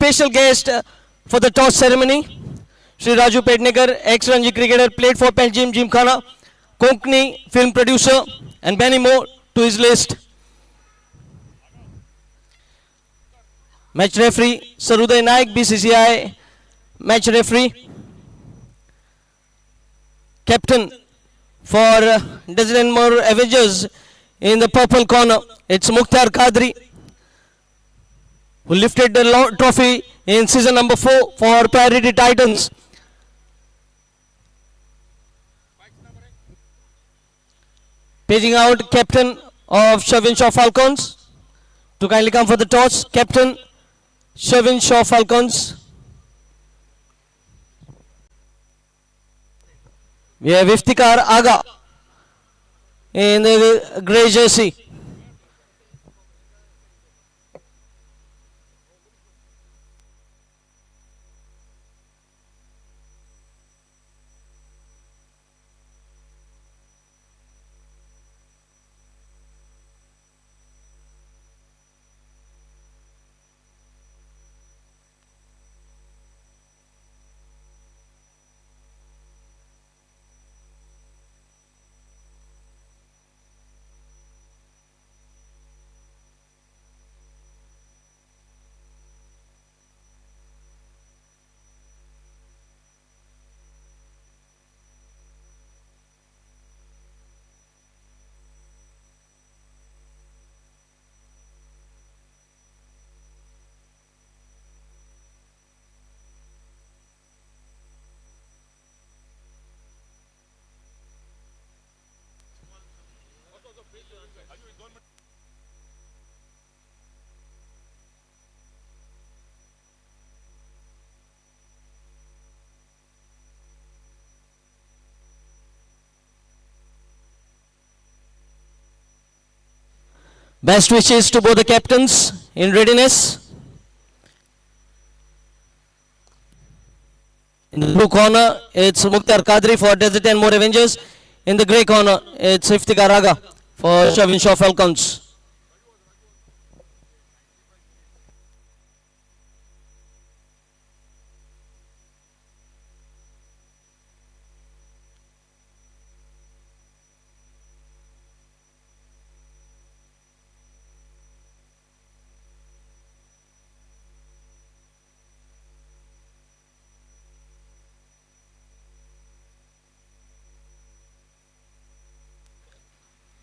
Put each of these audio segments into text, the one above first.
special guest for the toss ceremony, Shri Raju Pednekar, ex-Ranji cricketer, played for Panjim, Gymkhana, Konkani, film producer, and many more to his list. Match referee, Saruday Naik, BCCI match referee. Captain for dozen more Avengers in the purple corner, it's Mukhtar Qadri, who lifted the trophy in season number 4 for Priority Titans. Paging out captain of Shvin Shaw Falcons to kindly come for the toss. Captain Shvin Shaw Falcons. We have Iftikhar Aga in the grey jersey. Best wishes to both the captains in readiness. In the blue corner, it's Mukhtar Qadri for Desert and More Avengers. In the grey corner, it's Iftikhar Aga for Shvin Shaw Falcons.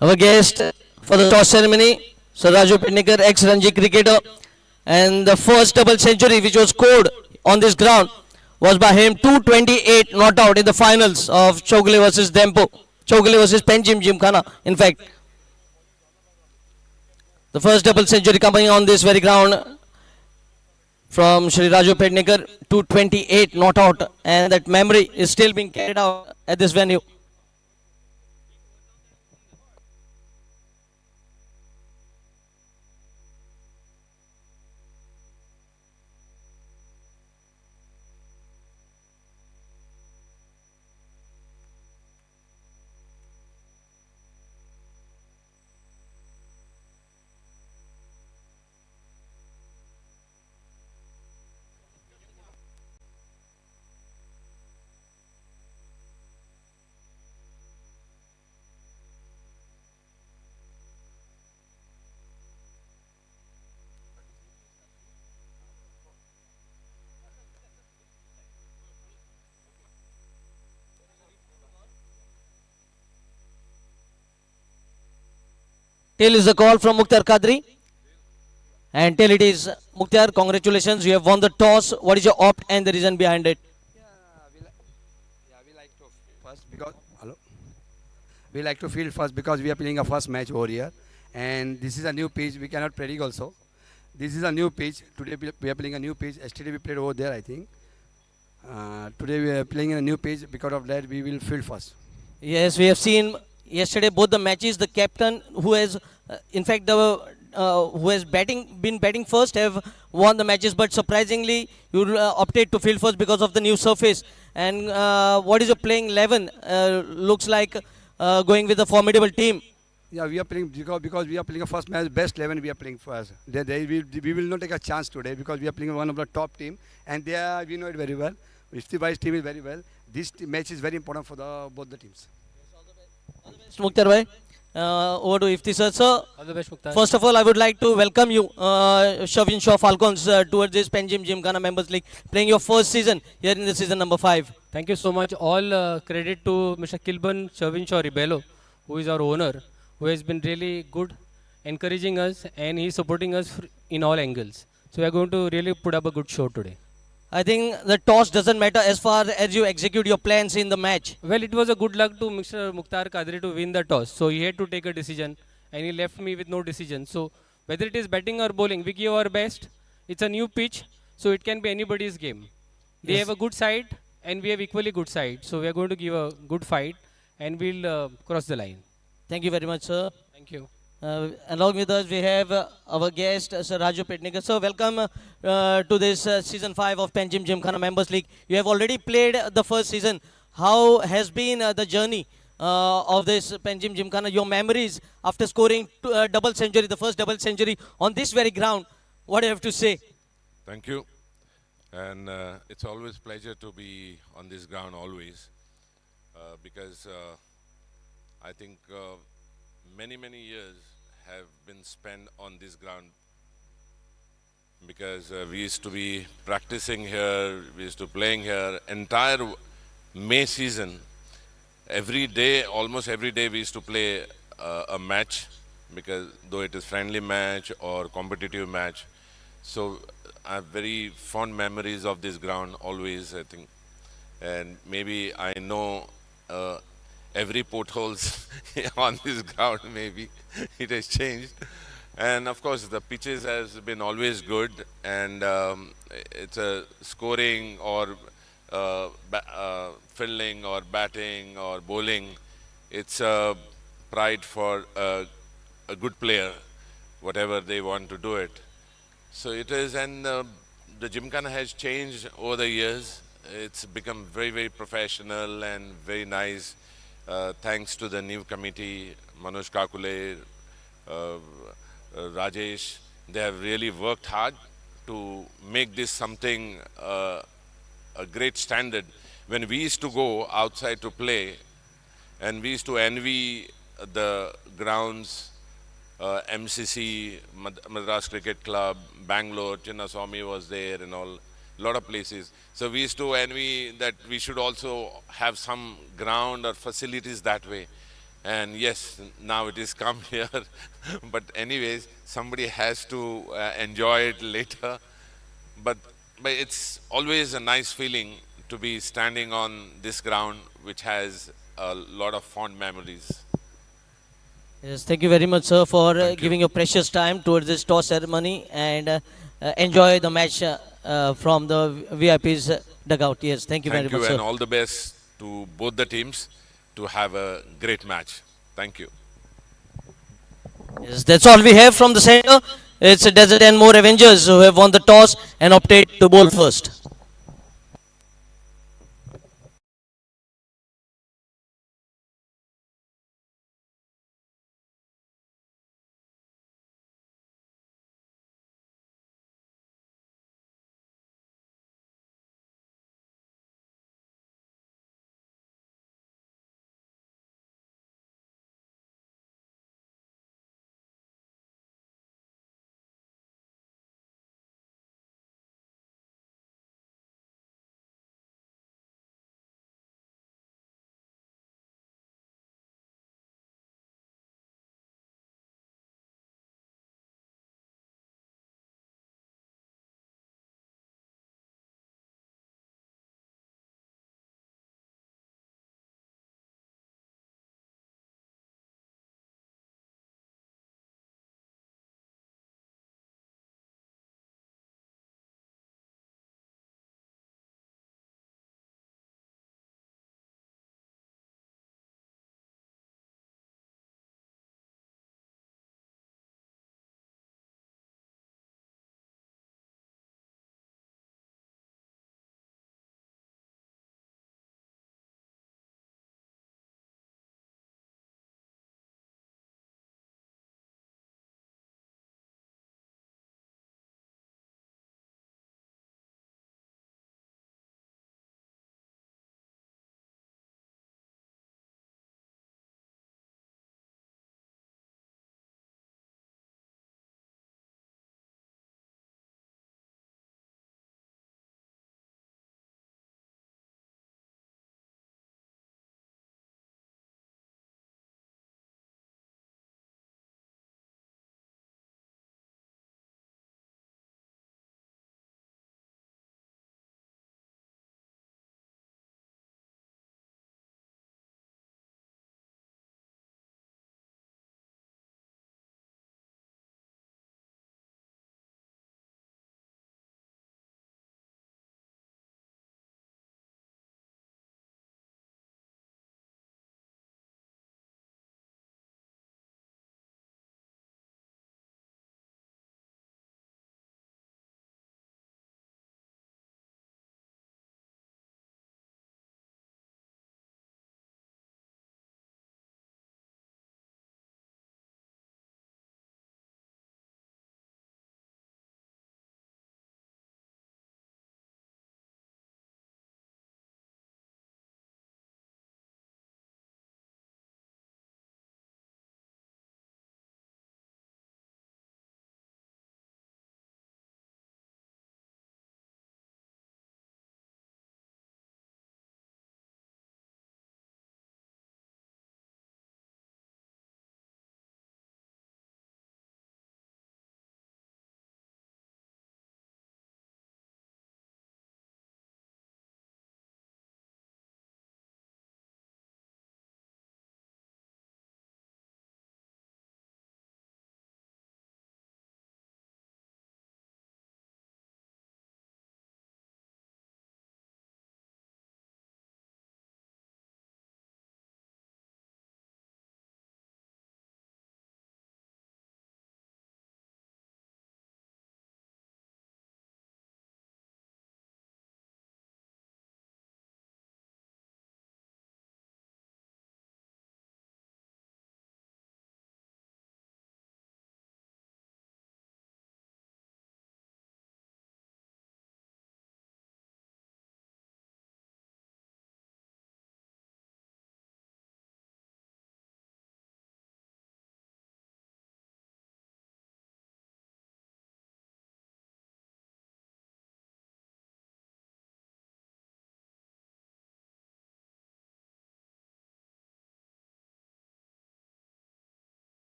Our guest for the toss ceremony, Sir Raju Pednekar, ex-Ranji cricketer, and the first double century which was scored on this ground was by him. 228 not out in the finals of Chogale versus Dempo, Chogale versus Panjim Gymkhana. In fact, the first double century coming on this very ground from Shri Raju Pednekar. 228 not out, and that memory is still being carried out at this venue. Tail is the call from Mukhtar Qadri. And tail it is. Mukhtar, congratulations. You have won the toss. What is your opt and the reason behind it? We like to first because we like to field first because we are playing a first match over here, and this is a new pitch. We cannot predict also. This is a new pitch. Today we are playing a new pitch. Yesterday we played over there, I think. Today we are playing in a new pitch. Because of that, we will field first. Yes, we have seen yesterday both the matches. The captain, who has, in fact, who has been batting first, have won the matches. But surprisingly, you opted to field first because of the new surface. And what is your playing 11? Looks like going with a formidable team. Yeah, we are playing because we are playing a first match, best 11 we are playing first. We will not take a chance today because we are playing one of the top team and they are, we know it very well. Ifti's team is very well. This match is very important for both the teams. Mukhtar bhai, over to Ifti sir. Sir, All the best, Mukhtar. first of all, I would like to welcome you, Shvin Shaw Falcons, towards this Panjim Gymkhana Members League, playing your first season here in the season number 5. Thank you so much. All credit to Mr. Kilburn Shvin Shaw Rebello, who is our owner, who has been really good, encouraging us, and he's supporting us in all angles. So we are going to really put up a good show today. I think the toss doesn't matter as far as you execute your plans in the match. Well, it was a good luck to Mr. Mukhtar Kadri to win the toss. So he had to take a decision, and he left me with no decision. So whether it is batting or bowling, we give our best. It's a new pitch, so it can be anybody's game. They Yes. have a good side, and we have equally good side. So we are going to give a good fight, and we'll cross the line. Thank you very much, sir. Thank you. Along with us, we have our guest, Sir Raju Petnikar. Sir, welcome to this season 5 of Panjim Gymkhana Members League. You have already played the first season. How has been the journey of this Panjim Gymkhana? Your memories after scoring double century, the first double century on this very ground. What do you have to say? Thank you. And it's always pleasure to be on this ground always because I think many years have been spent on this ground because we used to be practicing here, we used to playing here entire May season. Every day, almost every day we used to play a match because though it is friendly match or competitive match. So I have very fond memories of this ground always, I think. And maybe I know every potholes on this ground, maybe it has changed. And of course, the pitches has been always good, and it's a scoring or fielding or batting or bowling. It's a pride for a good player, whatever they want to do it. So it is, and the Gymkhana has changed over the years. It's become very professional and very nice. Thanks to the new committee, Manoj Kakule, Rajesh, they have really worked hard to make this something a great standard. When we used to go outside to play, and we used to envy the grounds, MCC, Madras Cricket Club, Bangalore, Chinnaswamy was there and all, lot of places. So we used to envy that we should also have some ground or facilities that way. And yes, now it is come here. But anyways, somebody has to enjoy it later. But it's always a nice feeling to be standing on this ground, which has a lot of fond memories. Yes, thank you very much, sir, for Thank you. giving your precious time towards this toss ceremony and enjoy the match from the VIP's dugout. Yes, thank you Thank very you, much, and sir. all the best to both the teams to have a great match. Thank you. Yes, that's all we have from the center. It's a Desert and More Avengers who have won the toss and opted to bowl first.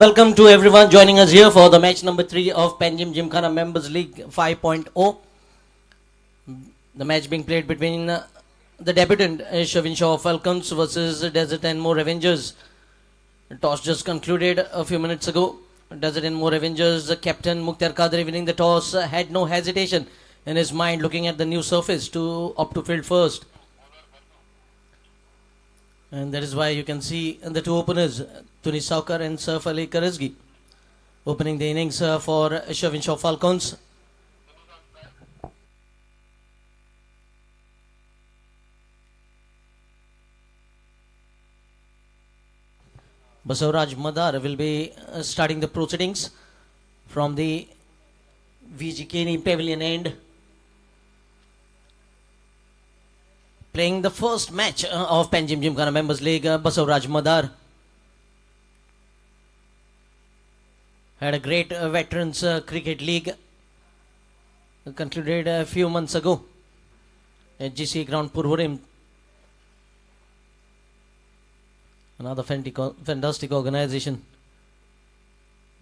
Welcome to everyone joining us here for the match number 3 of Panjim Gymkhana Members League 5.0. The match being played between the debutant Shvin Shaw Falcons versus Desert and More Avengers. The toss just concluded a few minutes ago. Desert and More Avengers captain Mukhtar Qadri winning the toss had no hesitation in his mind, looking at the new surface to opt to field first. And that is why you can see the two openers, Tunish Shaw and Saif Ali Karazgi, opening the innings for Shvin Shaw Falcons. Basavaraj Madar will be starting the proceedings from the VGK Pavilion end. Playing the first match of Panjim Gymkhana Members League, Basavaraj Madar had a great Veterans Cricket League concluded a few months ago at GC Ground Purvarim. Another fantastic organization.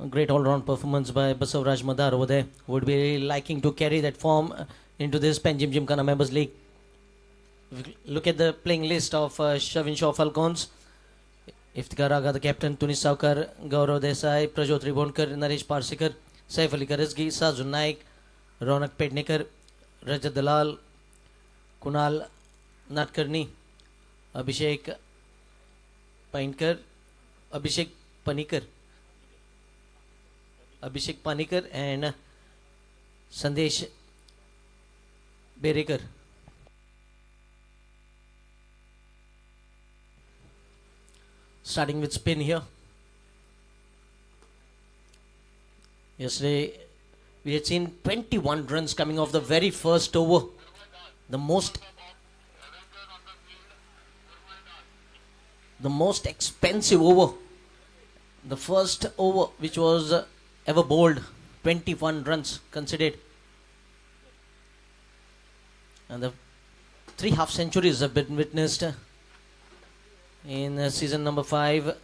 A great all-round performance by Basavaraj Madar over there. Would be liking to carry that form into this Panjim Gymkhana Members League. Look at the playing list of Shvin Shaw Falcons. Iftikhar Agha, the captain, Tunish Shaw, Gaurav Desai, Prajot Ribondkar, Naresh Parsikar, Saif Ali Karazgi, Sajun Naik, Ronak Pednekar, Rajat Dalal, Kunal Natkarni, Abhishek Panikar, Abhishek Panikar and Sandesh Berekar. Starting with spin here. Yesterday we had seen 21 runs coming off the very first over. The most expensive over. The first over which was ever bowled. 21 runs considered. And the 3 half centuries have been witnessed in season number 5,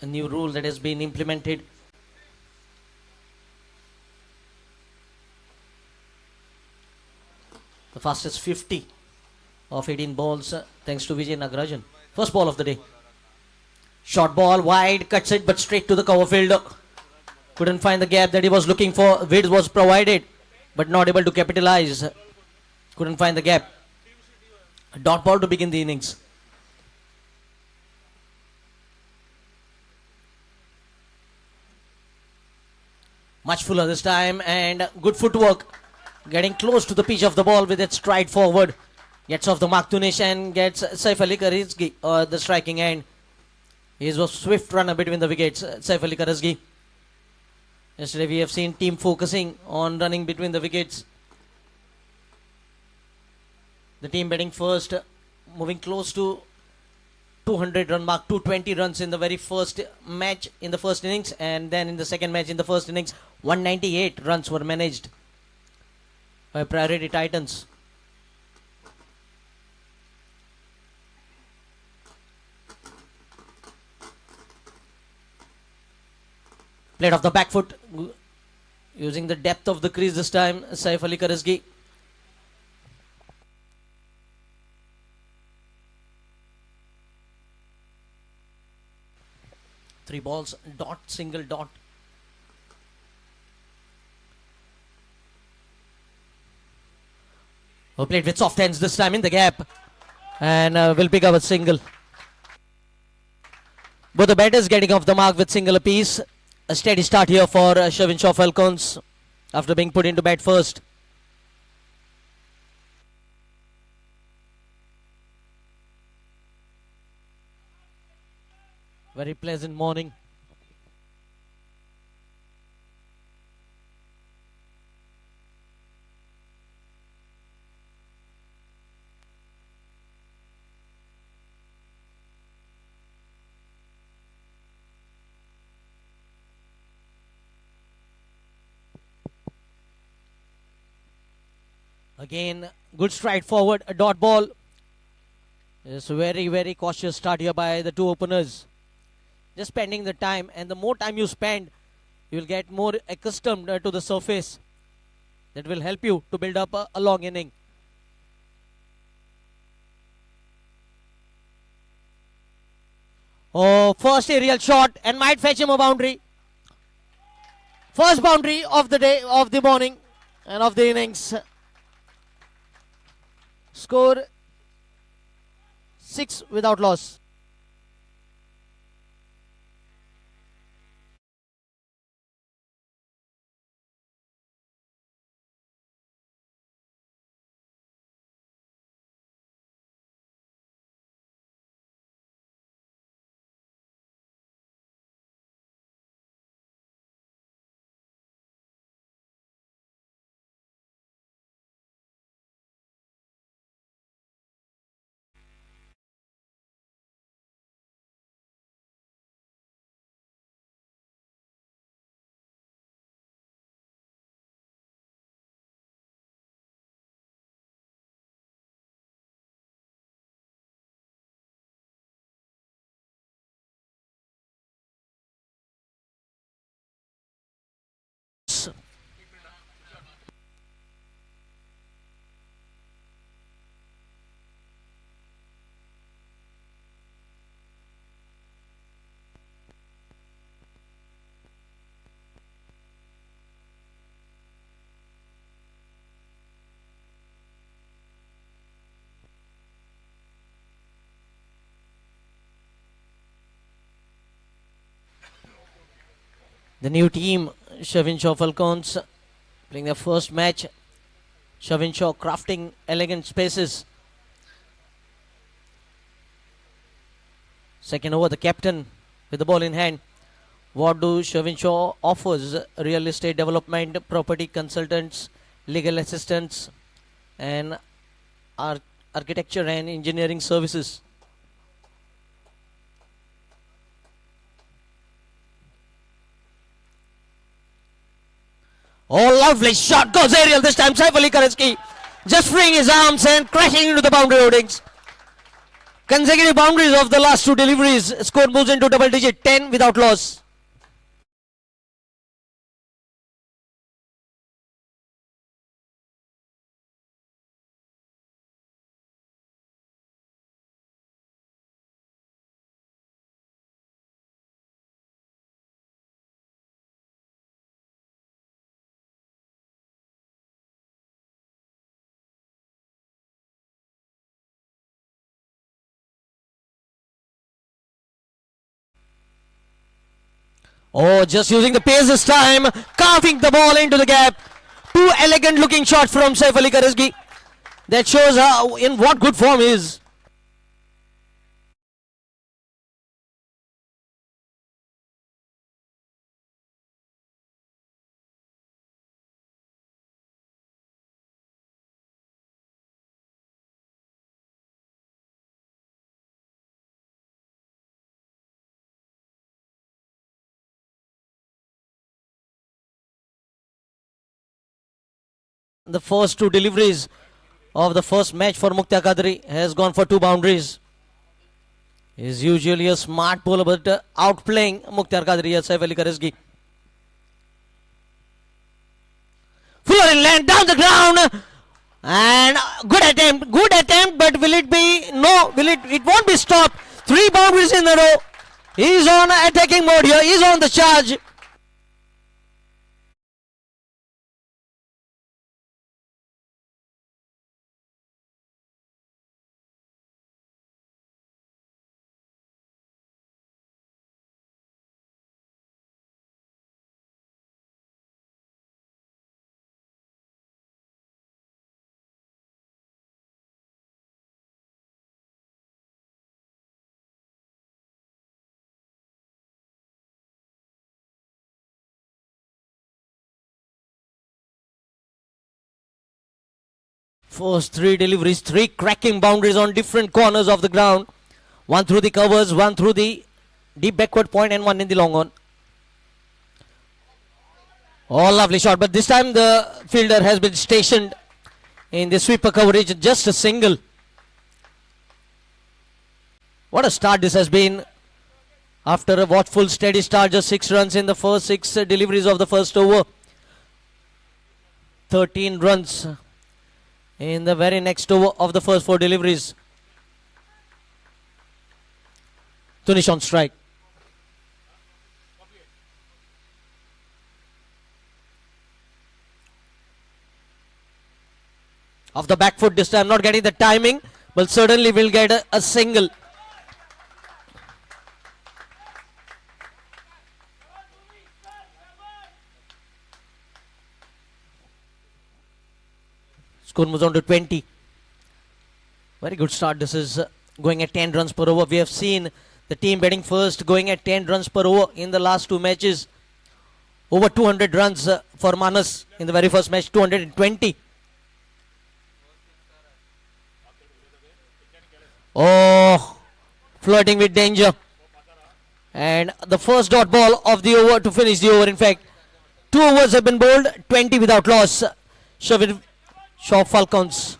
a new rule that has been implemented. The fastest 50 of 18 balls thanks to Vijay Nagarajan. First ball of the day. Short ball, wide, cuts it but straight to the cover field. Couldn't find the gap that he was looking for. Width was provided but not able to capitalize. Couldn't find the gap. A dot ball to begin the innings. Much fuller this time and good footwork. Getting close to the pitch of the ball with its stride forward. Gets off the mark Tunish and gets Saif Ali Karazgi the striking end. He is a swift runner between the wickets, Saif Ali Karazgi. Yesterday we have seen team focusing on running between the wickets. The team batting first, moving close to 200 run mark, 220 runs in the very first match in the first innings, and then in the second match in the first innings 198 runs were managed by Priority Titans. Played off the back foot using the depth of the crease this time, Saif Ali Karazgi. Three balls, dot, single dot. Played with soft hands this time in the gap and will pick up a single. Both the batters getting off the mark with single apiece. A steady start here for Shvin Shaw Falcons after being put into bat first. Very pleasant morning. Again, good stride forward, a dot ball. It's a very, very cautious start here by the two openers. just spending the time, and the more time you spend, you will get more accustomed to the surface. That will help you to build up a long inning. Oh, first aerial shot and might fetch him a boundary. First boundary of the day, of the morning and of the innings. Score 6 without loss. The new team, Shvin Shaw Falcons, playing their first match. Shvin Shaw crafting elegant spaces. Second over, the captain with the ball in hand. What do Shvin Shaw offers? Real estate development, property consultants, legal assistants, and architecture and engineering services. Oh, lovely shot. Goes aerial this time. Saif Ali Karaski just freeing his arms and crashing into the boundary hoardings. Consecutive boundaries of the last two deliveries. Score moves into double digit. 10 without loss. Oh, just using the pace this time, carving the ball into the gap. Two elegant looking shots from Saif Ali Karaski. That shows how in what good form he is. The first two deliveries of the first match for Mukhtar Qadri has gone for two boundaries. He's usually a smart bowler, but outplaying Mukhtar Qadri as Saif Ali Karaski. Fuller in land, down the ground, and good attempt, but will it be? No, it won't be stopped. Three boundaries in a row. He's on attacking mode here. He's on the charge. First three deliveries, three cracking boundaries on different corners of the ground. One through the covers, one through the deep backward point, and one in the long on. Oh, lovely shot, but this time the fielder has been stationed in the sweeper coverage, just a single. What a start this has been. After a watchful steady start, just 6 runs in the first 6 deliveries of the first over. 13 runs in the very next over of the first 4 deliveries. Tunish on strike. Off the back foot this time, not getting the timing, but certainly will get a single. Score moves on to 20. Very good start. This is going at 10 runs per over. We have seen the team batting first going at 10 runs per over in the last 2 matches. Over 200 runs for Manas in the very first match, 220. Oh, flirting with danger. And the first dot ball of the over to finish the over. In fact, 2 overs have been bowled, 20 without loss. Shvin Shaw Falcons.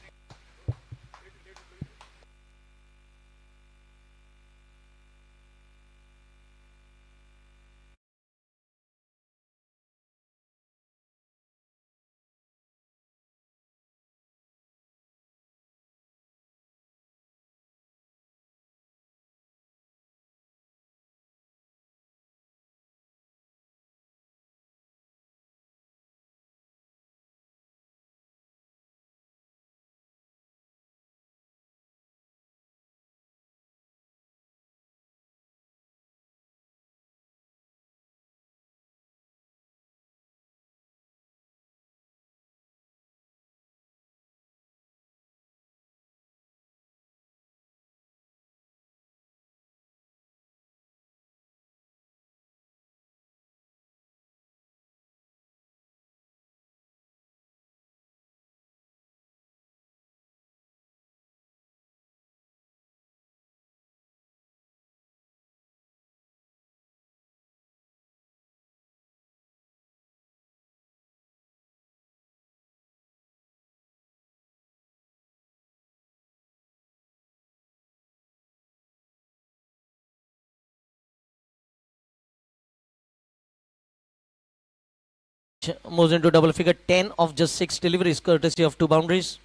Moves into double figure, 10 of just 6 deliveries courtesy of 2 boundaries.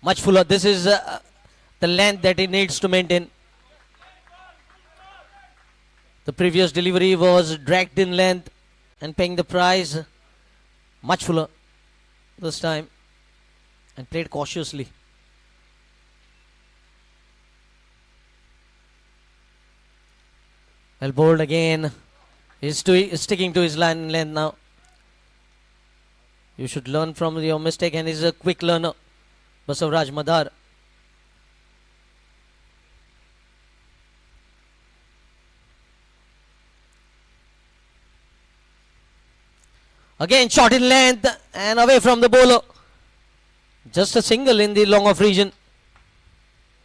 Much fuller. This is the length that he needs to maintain. The previous delivery was dragged in length and paying the price. Much fuller this time and played cautiously. Well bowled again. He's sticking to his line length now. You should learn from your mistake, and he's a quick learner. Basavraj Madar. Again shot in length and away from the bowler. Just a single in the long off region.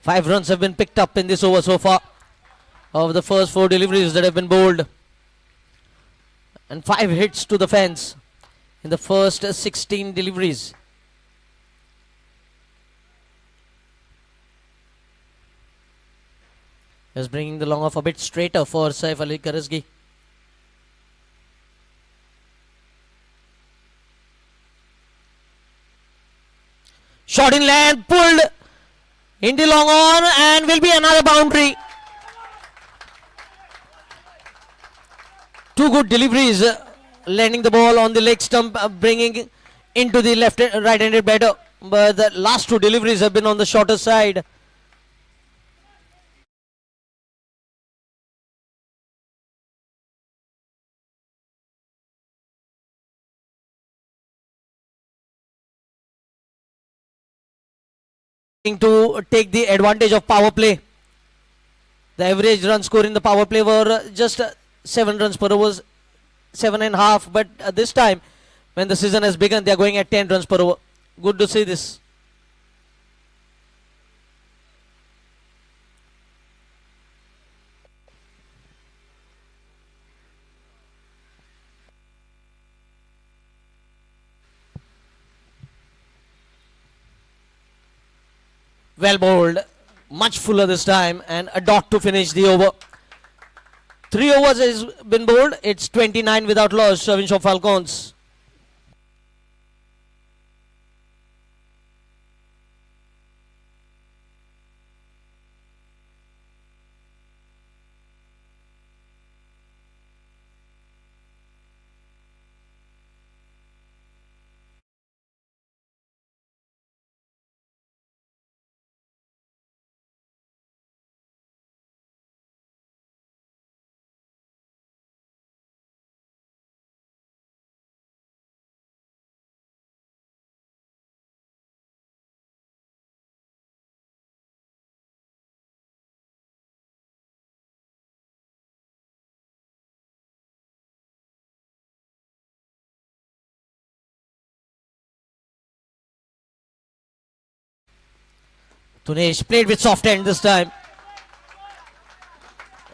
5 runs have been picked up in this over so far of the first 4 deliveries that have been bowled. And 5 hits to the fence in the first 16 deliveries. Just bringing the long off a bit straighter for Saif Ali Karazgi. Shot in length, pulled in the long on, and will be another boundary. 2 good deliveries, landing the ball on the leg stump, bringing into the right-handed batter. But the last 2 deliveries have been on the shorter side. To take the advantage of power play. The average run score in the power play were just 7 runs per over, 7.5. But this time, when the season has begun, they are going at 10 runs per over. Good to see this. Well bowled. much fuller this time, and a dot to finish the over. 3 overs has been bowled. It's 29 without loss. Shvin Shaw Falcons. Tunish played with soft hand this time.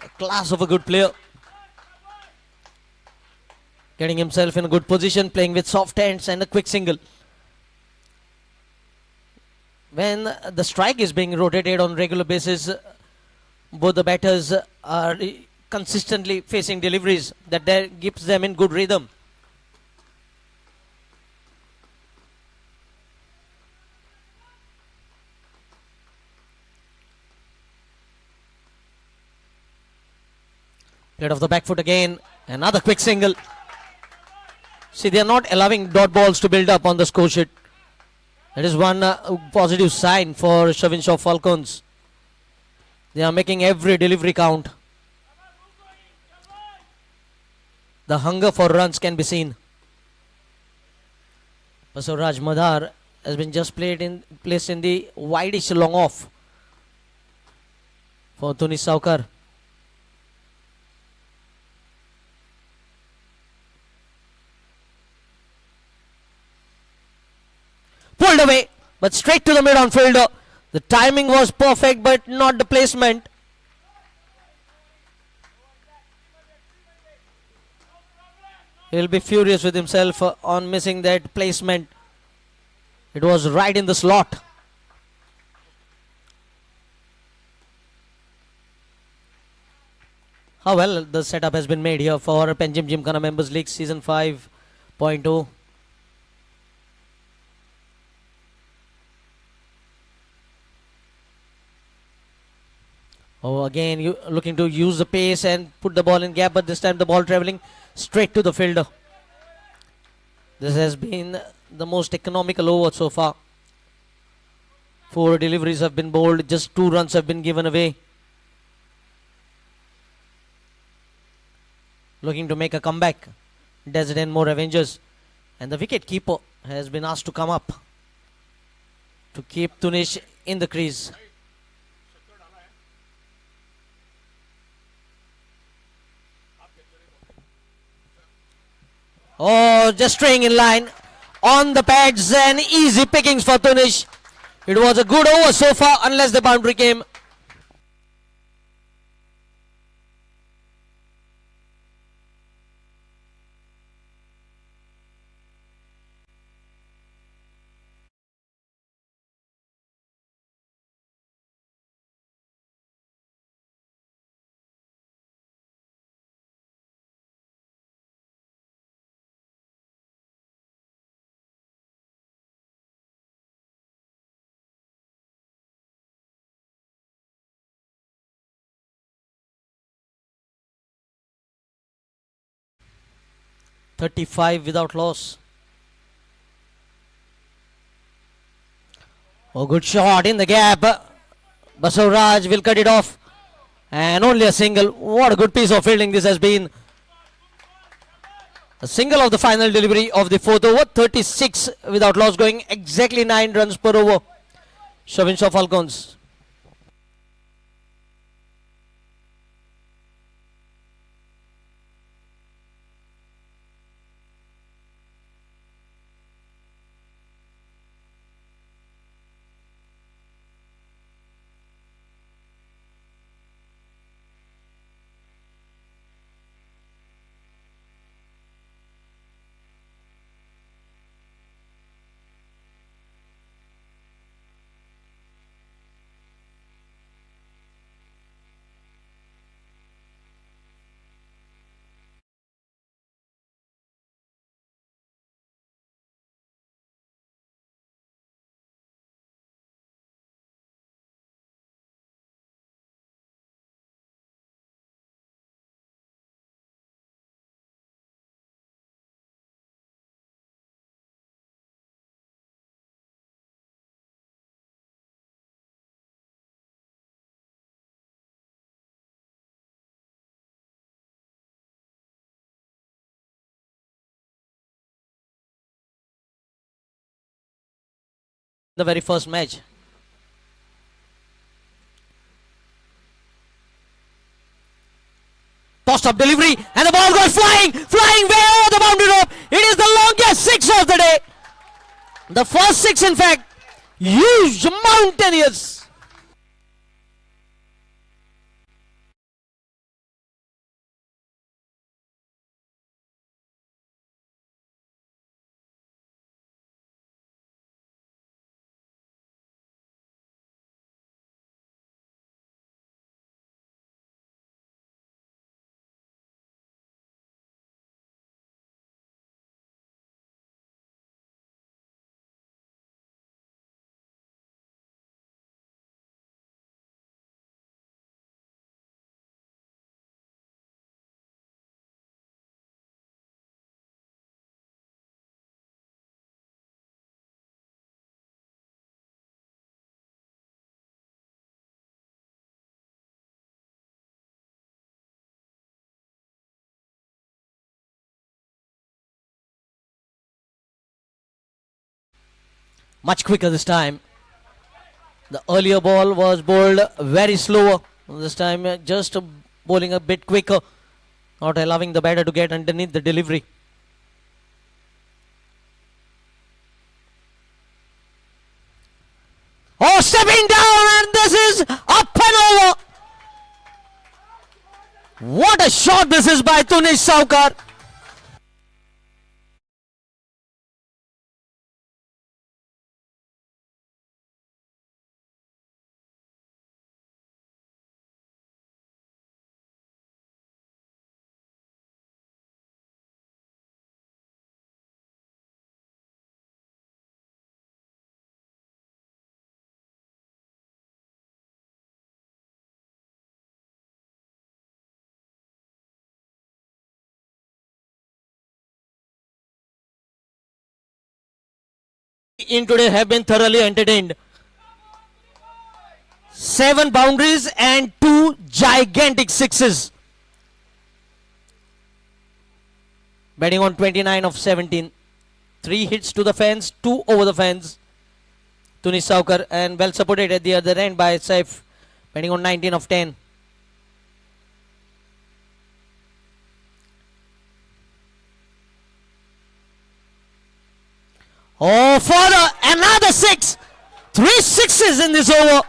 A class of a good player. Getting himself in a good position, playing with soft hands and a quick single. When the strike is being rotated on regular basis, both the batters are consistently facing deliveries that keeps them in good rhythm. Played off the back foot again. Another quick single. See, they are not allowing dot balls to build up on the score sheet. That is one positive sign for Shvin Shaw Falcons. They are making every delivery count. The hunger for runs can be seen. Basuraj Madar has been just placed in the wideish long off for Tunish Saukar. Pulled away, but straight to the mid-on fielder. The timing was perfect, but not the placement. He'll be furious with himself on missing that placement. It was right in the slot. How well the setup has been made here for Panjim Gymkhana Members League Season 5.0. Oh, again, you looking to use the pace and put the ball in gap, but this time the ball traveling straight to the fielder. This has been the most economical over so far. 4 deliveries have been bowled, just 2 runs have been given away. Looking to make a comeback. Desert and more Avengers. And the wicket keeper has been asked to come up to keep Tunish in the crease. Oh, just staying in line on the pads and easy pickings for Tunish. It was a good over so far unless the boundary came. .35 without loss. Oh, good shot in the gap. Basuraj will cut it off. And only a single. What a good piece of fielding this has been. A single of the final delivery of the 4th over. 36 without loss, going exactly 9 runs per over. Shvin Shaw Falcons. the very first match. Tossed up delivery and the ball goes flying way over the boundary rope. It is the longest six of the day. The first six, in fact, huge, mountainous. Much quicker this time. The earlier ball was bowled very slower. This time just bowling a bit quicker, not allowing the batter to get underneath the delivery. Oh, stepping down, and this is up and over. What a shot this is by Tunish Shaw. In today have been thoroughly entertained. 7 boundaries and 2 gigantic sixes. Batting on 29 of 17. 3 hits to the fence, 2 over the fence. Tunish Shaw, and well supported at the other end by Saif. Batting on 19 of 10. Oh, further, another 6. 3 sixes in this over.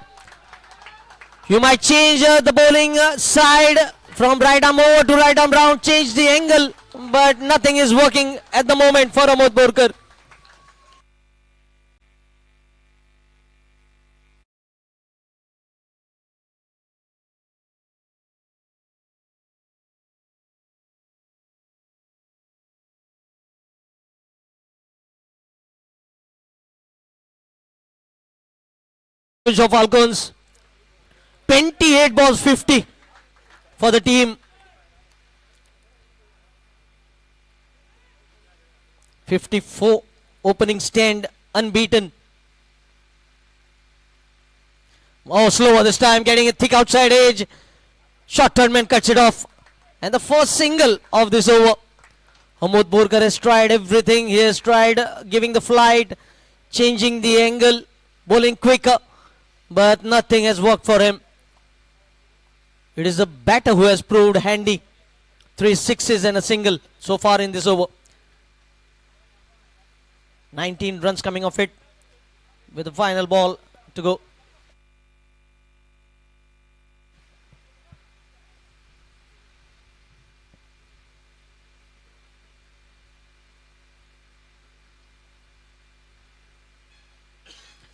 You might change the bowling side from right arm over to right arm round, change the angle, but nothing is working at the moment for Amod Borkar. Shvin Shaw Falcons, 28 balls 50 for the team. 54 opening stand unbeaten. Oh, slower this time, getting a thick outside edge. Short tournament cuts it off. And the first single of this over. Amod Borkar has tried everything. He has tried giving the flight, changing the angle, bowling quicker, but nothing has worked for him. It is the batter who has proved handy. 3 sixes and a single so far in this over. 19 runs coming off it with the final ball to go.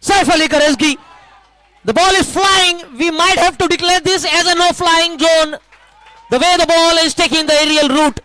Saif Ali Karesgi. The ball is flying. We might have to declare this as a no flying zone. The way the ball is taking the aerial route.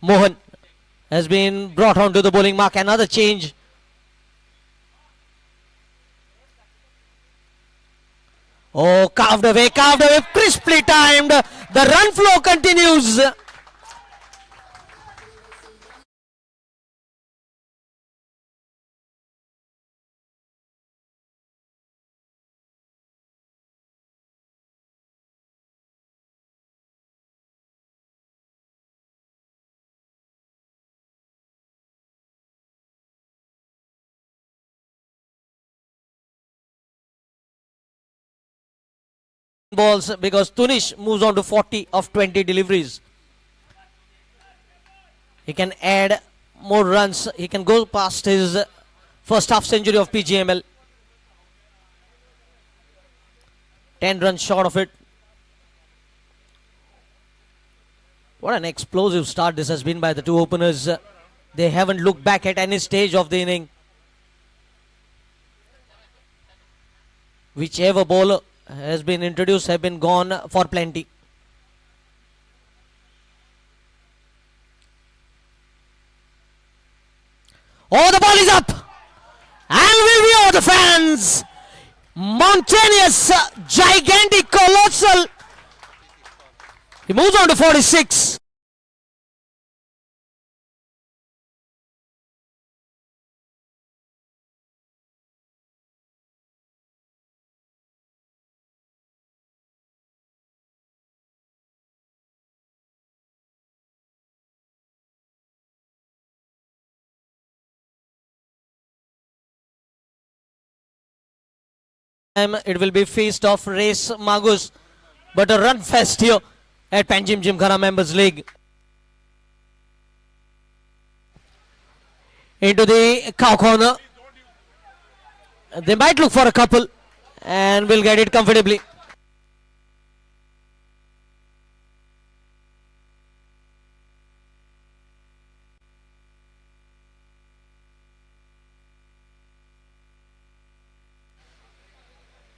Mohan has been brought onto the bowling mark. Another change. Oh, carved away, crisply timed. The run flow continues. Balls because Tunish moves on to 40 of 20 deliveries. He can add more runs. He can go past his first half century of Pgml. 10 runs short of it. What an explosive start this has been by the two openers. They haven't looked back at any stage of the inning. Whichever bowler has been introduced have been gone for plenty. Oh, the ball is up! And we view the fans! Mountainous, gigantic, colossal. He moves on to 46. It will be feast of race Magus, but a run fest here at Panjim Gymkhana Members League. Into the cow corner. They might look for a couple and will get it comfortably.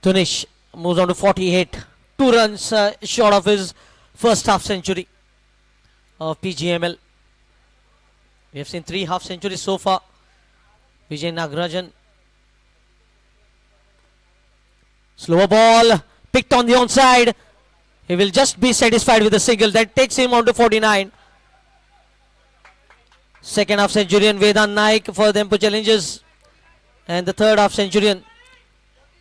Tunish moves on to 48. 2 runs short of his first half century of Pgml. We have seen 3 half centuries so far. Vijay Nagarajan. Slower ball picked on the onside. He will just be satisfied with a single. That takes him on to 49. Second half centurion Vedant Naik for the Dempu Challengers. And the third half centurion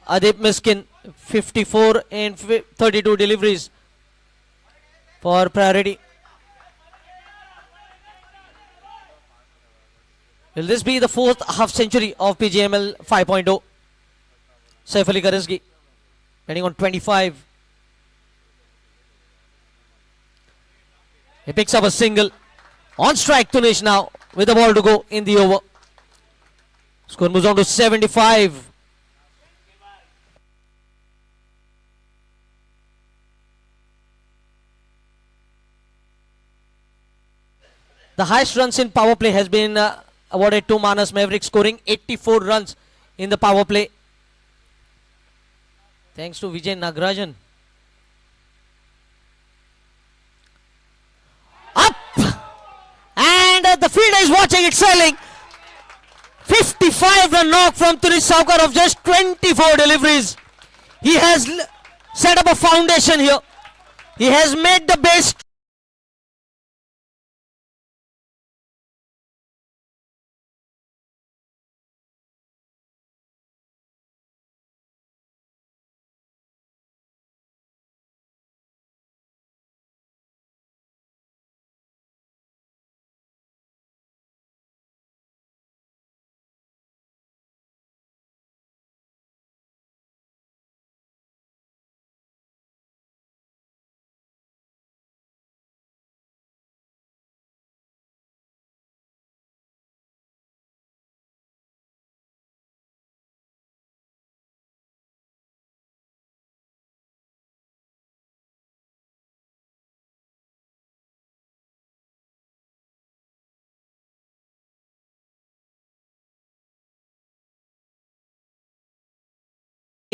Adip Miskin, 54 in 32 deliveries for priority. Will this be the 4th half century of Pgml 5.0? Saif Ali Karizgi heading on 25. He picks up a single. On strike Tunish now with the ball to go in the over. Score moves on to 75. The highest runs in power play has been awarded to Manas Maverick, scoring 84 runs in the power play. Thanks to Vijay Nagarajan. Up! And the fielder is watching it sailing. 55 run knock from Tunish Shaw of just 24 deliveries. He has set up a foundation here. He has made the base.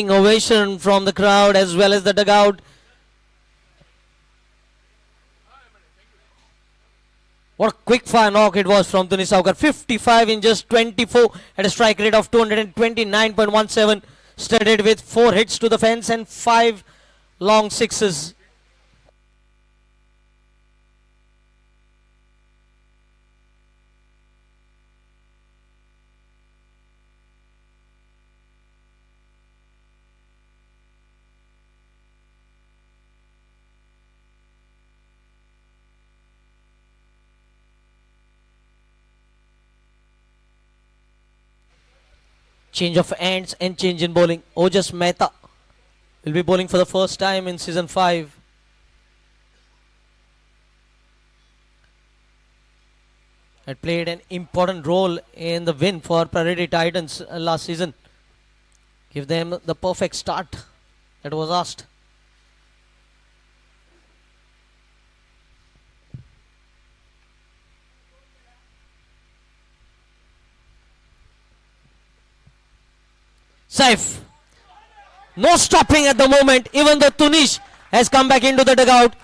Ovation from the crowd as well as the dugout. What a quick fire knock it was from Tunish Shaw. 55 in just 24 at a strike rate of 229.17. Studded with 4 hits to the fence and 5 long sixes. Change of ends and change in bowling. Ojas Mehta will be bowling for the first time in season 5. Had played an important role in the win for Bali Tigers last season. Give them the perfect start that was asked. Safe. No stopping at the moment. Even the Tunish has come back into the dugout.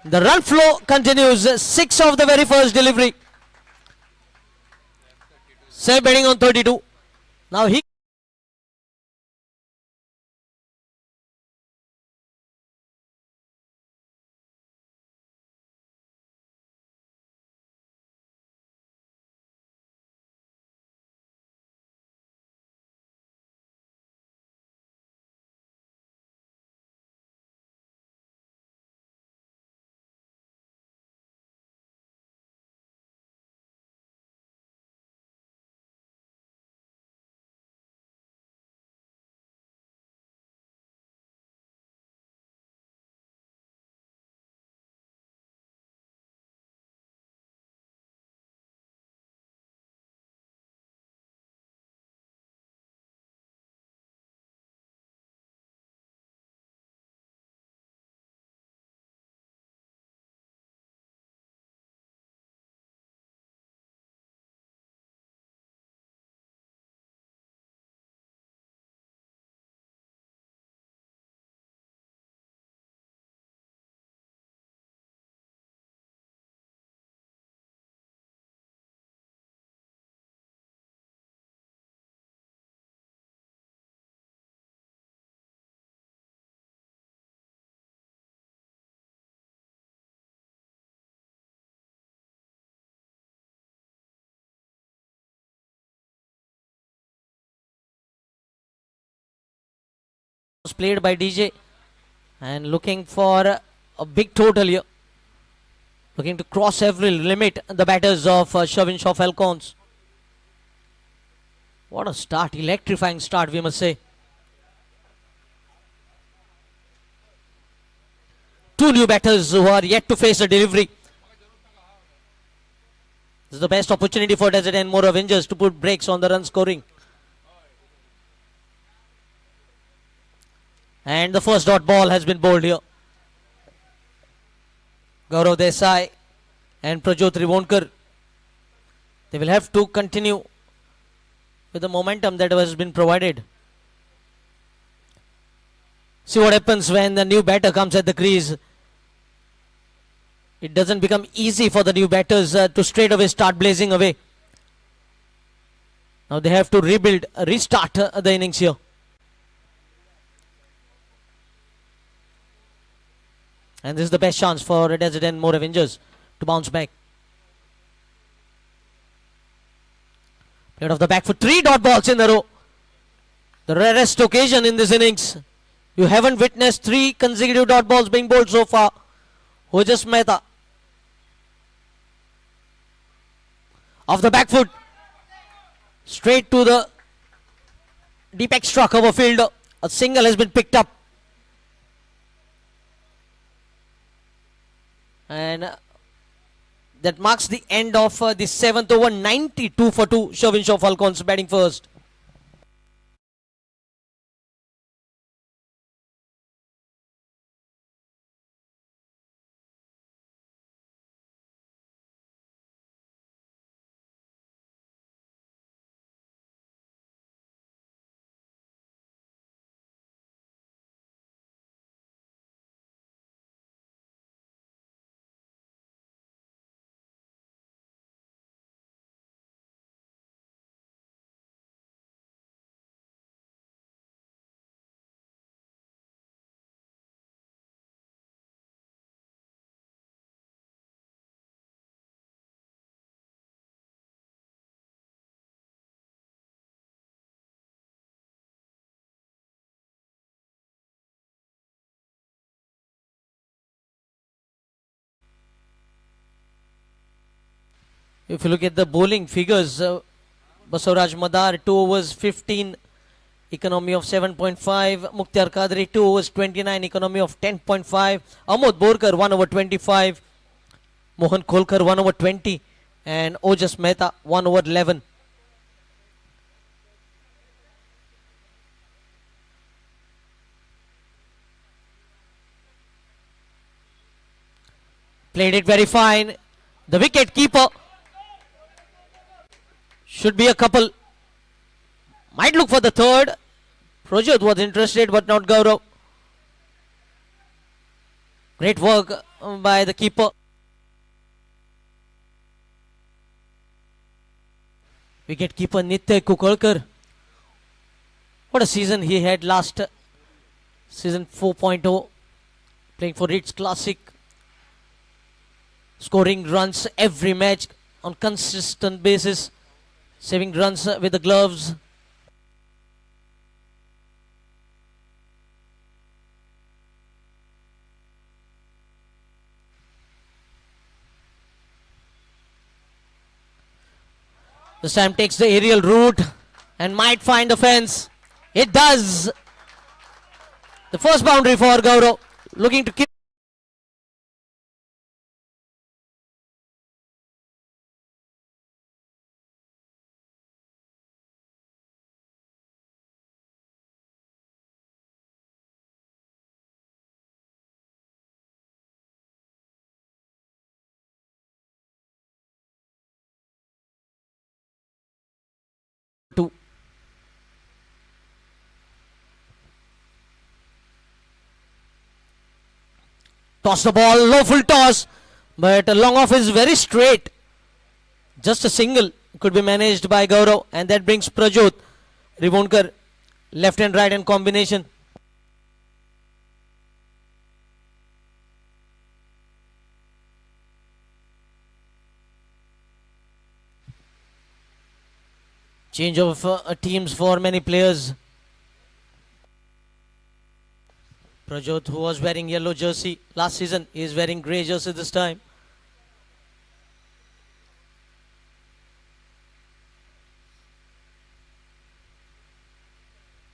The run flow continues. 6 of the very first delivery. Safe betting on 32. Now he was played by DJ and looking for a big total here. Looking to cross every limit, the batters of Shvin Shaw Falcons. What a start, electrifying start we must say. 2 new batters who are yet to face a delivery. This is the best opportunity for Desert and more Avengers to put brakes on the run scoring. And the first dot ball has been bowled here. Gaurav Desai and Prajot Trivonkar. They will have to continue with the momentum that has been provided. See what happens when the new batter comes at the crease. It doesn't become easy for the new batters to straight away start blazing away. Now they have to rebuild, restart the innings here. And this is the best chance for Desert and more Avengers to bounce back. Played off the back for 3 dot balls in a row. The rarest occasion in this innings. You haven't witnessed 3 consecutive dot balls being bowled so far. Ojas Mehta. Off the back foot. Straight to the deep extra cover field. A single has been picked up. And that marks the end of the 7th over. 92 for 2. Shvin Shaw Falcons batting first. If you look at the bowling figures, Basavaraj Madar 2 overs 15, economy of 7.5. Mukhtar Kadri 2 overs 29, economy of 10.5. Amod Borkar 1 over 25. Mohan Kolkar 1 over 20. And Ojas Mehta 1 over 11. Played it very fine. The wicket keeper should be a couple. Might look for the third. Projot was interested but not Gaurav. Great work by the keeper. Wicket keeper Nitya Kukolkar. What a season he had last season 4.0. Playing for Ritz Classic. Scoring runs every match on consistent basis. Saving runs with the gloves. This time takes the aerial route and might find the fence. It does. The first boundary for Gaurav. Looking to keep. Two. Toss the ball, low full toss, but long off is very straight. Just a single could be managed by Gaurav, and that brings Prajot Rivonkar left and right hand combination. Change of teams for many players. Prajot, who was wearing yellow jersey last season, is wearing grey jersey this time.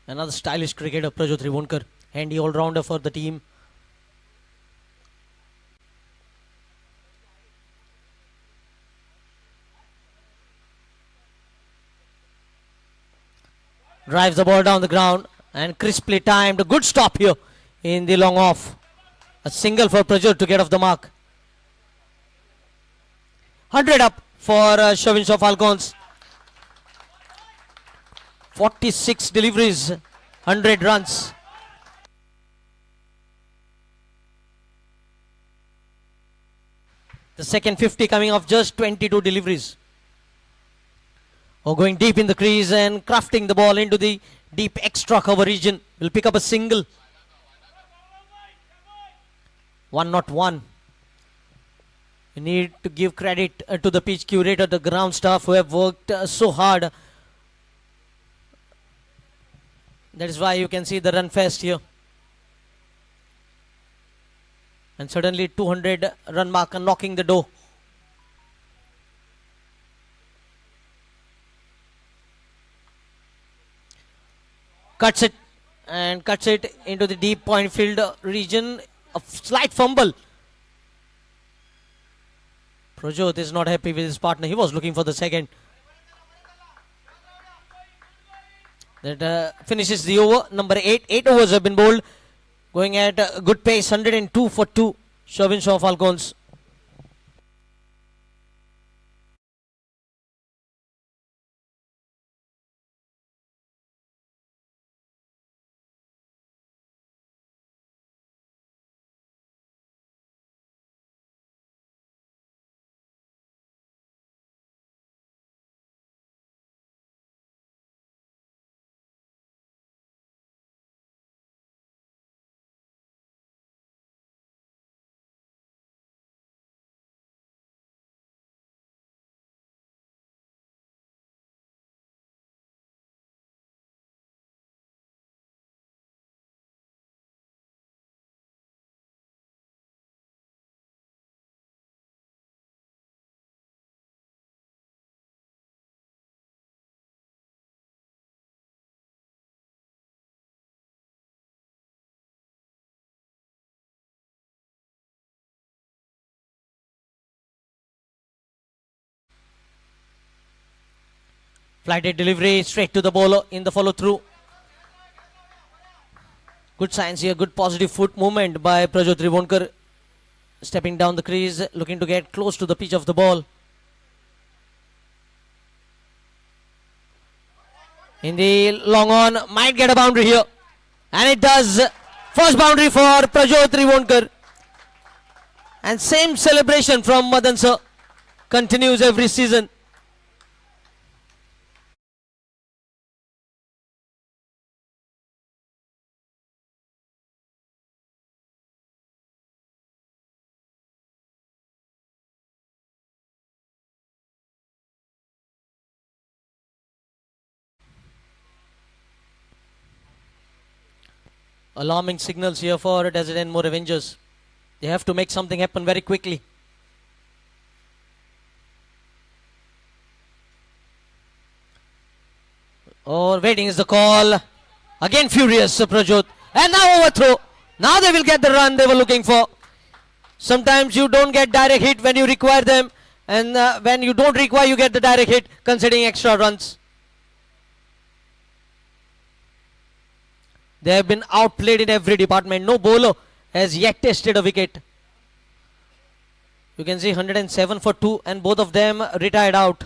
Another stylish cricketer, Prajot Rivonkar, handy all-rounder for the team. Drives the ball down the ground and crisply timed. A good stop here in the long off. A single for Prajot to get off the mark. 100 up for Shvin Shaw Falcons. 46 deliveries, 100 runs. The second 50 coming off just 22 deliveries. Going deep in the crease and crafting the ball into the deep extra cover region. Will pick up a single. 1-1. We need to give credit to the pitch curator, the ground staff who have worked so hard. That is why you can see the run fast here. And suddenly 200 run marker knocking the door. Cuts it and cuts it into the deep point field region. A slight fumble. Prajot is not happy with his partner. He was looking for the second. That finishes the over. Number 8. 8 overs have been bowled. Going at a good pace. 102 for 2. Shvin Shaw Falcons. Flighted delivery straight to the bowler in the follow through. Good signs here, good positive foot movement by Prajot Trivonkar. Stepping down the crease, looking to get close to the pitch of the ball. In the long on, might get a boundary here. And it does. First boundary for Prajot Trivonkar. And same celebration from Madan sir. Continues every season. Alarming signals here for Desert and More Avengers. They have to make something happen very quickly. Oh, waiting is the call. Again furious, Prajot. And now overthrow. Now they will get the run they were looking for. Sometimes you don't get direct hit when you require them. And when you don't require, you get the direct hit, conceding extra runs. They have been outplayed in every department. No bowler has yet tested a wicket. You can see 107 for 2 and both of them retired out.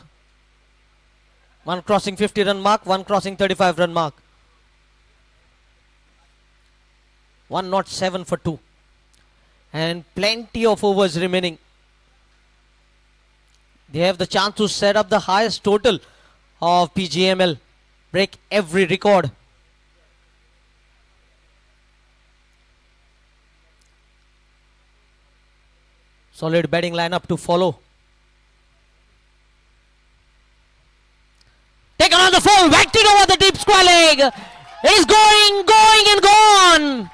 One crossing 50 run mark, one crossing 35 run mark. One not 7 for 2. And plenty of overs remaining. They have the chance to set up the highest total of Pgml. Break every record. Solid batting lineup to follow. Taken on the full, whacked it over the deep square leg. It is going and gone.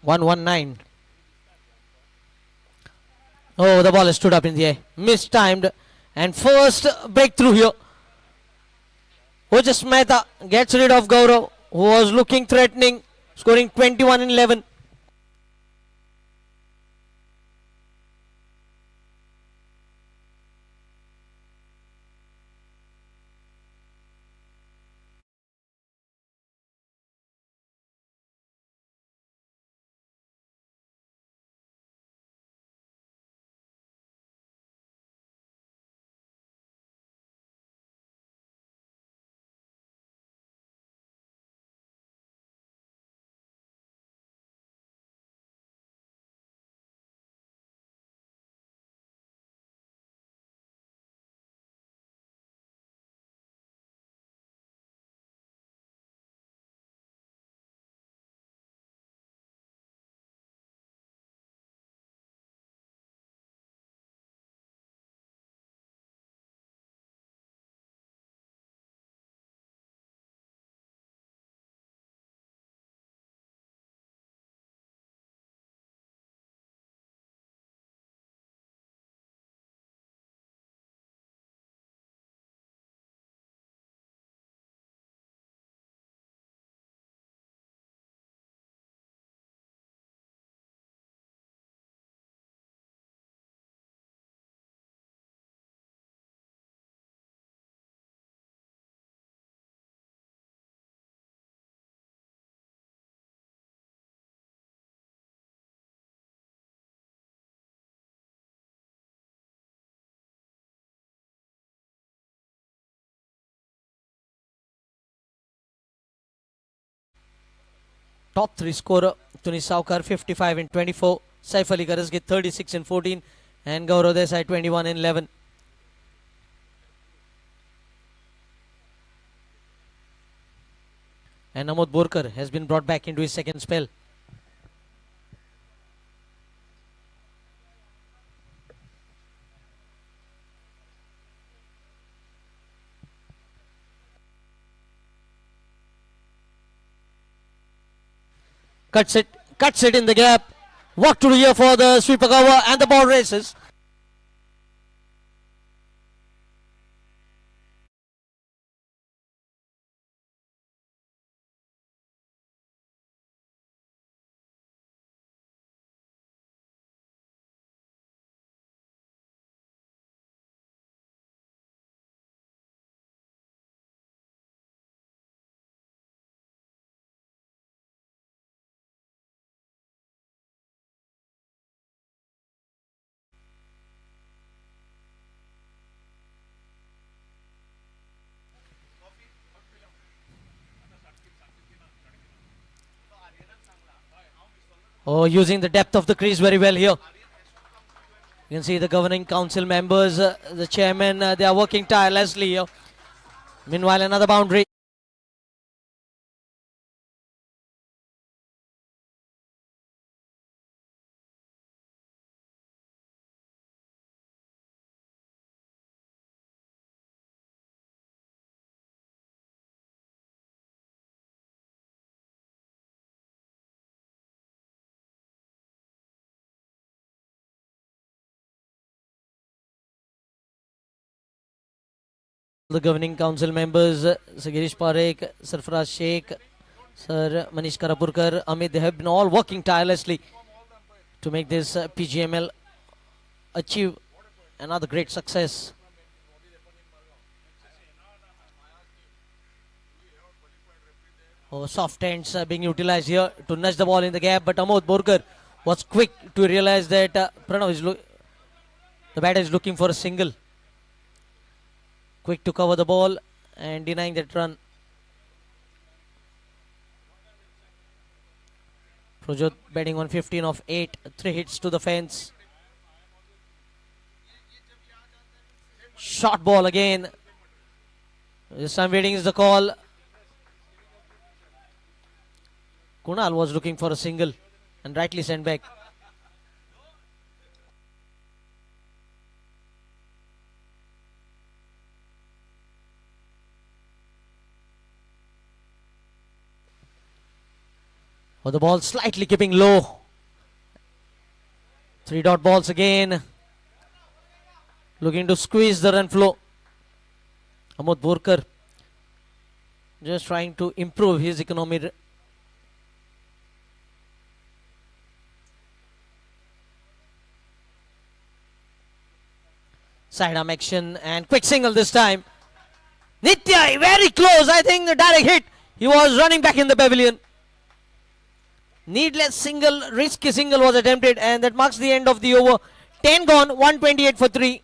.119. Oh, the ball has stood up in the air. Mistimed. And first breakthrough here. Ojas Mehta gets rid of Gaurav, who was looking threatening, scoring 21 in 11. top 3 scorer. Tunish Shaw 55 in 24. Saif Ali Karazgi 36 in 14. And Gaurav Desai 21 in 11. And Amod Borkar has been brought back into his second spell. Cuts it in the gap. Walk to the here for the sweeper cover and the ball races. Oh, using the depth of the crease very well here. You can see the governing council members, the chairman, they are working tirelessly here. Meanwhile, another boundary. The governing council members, Sir Girish Parekh, Sarfaraz Sheikh, Sir Manish Karapurkar, Amit, they have been all working tirelessly to make this PGML achieve another great success. Oh, soft hands being utilized here to nudge the ball in the gap, but Amod Borkar was quick to realize that Pranav is the batter is looking for a single. Quick to cover the ball and denying that run. Projot batting on 15 of 8, 3 hits to the fence. Short ball again. This time waiting is the call. Kunal was looking for a single and rightly sent back. Oh, the ball slightly keeping low. 3 dot balls again. Looking to squeeze the run flow. Amod Borkar just trying to improve his economy. Sidearm action and quick single this time. Nitya very close. I think the direct hit. He was running back in the pavilion. Needless single, risky single was attempted, and that marks the end of the over. 10 gone, 128 for 3.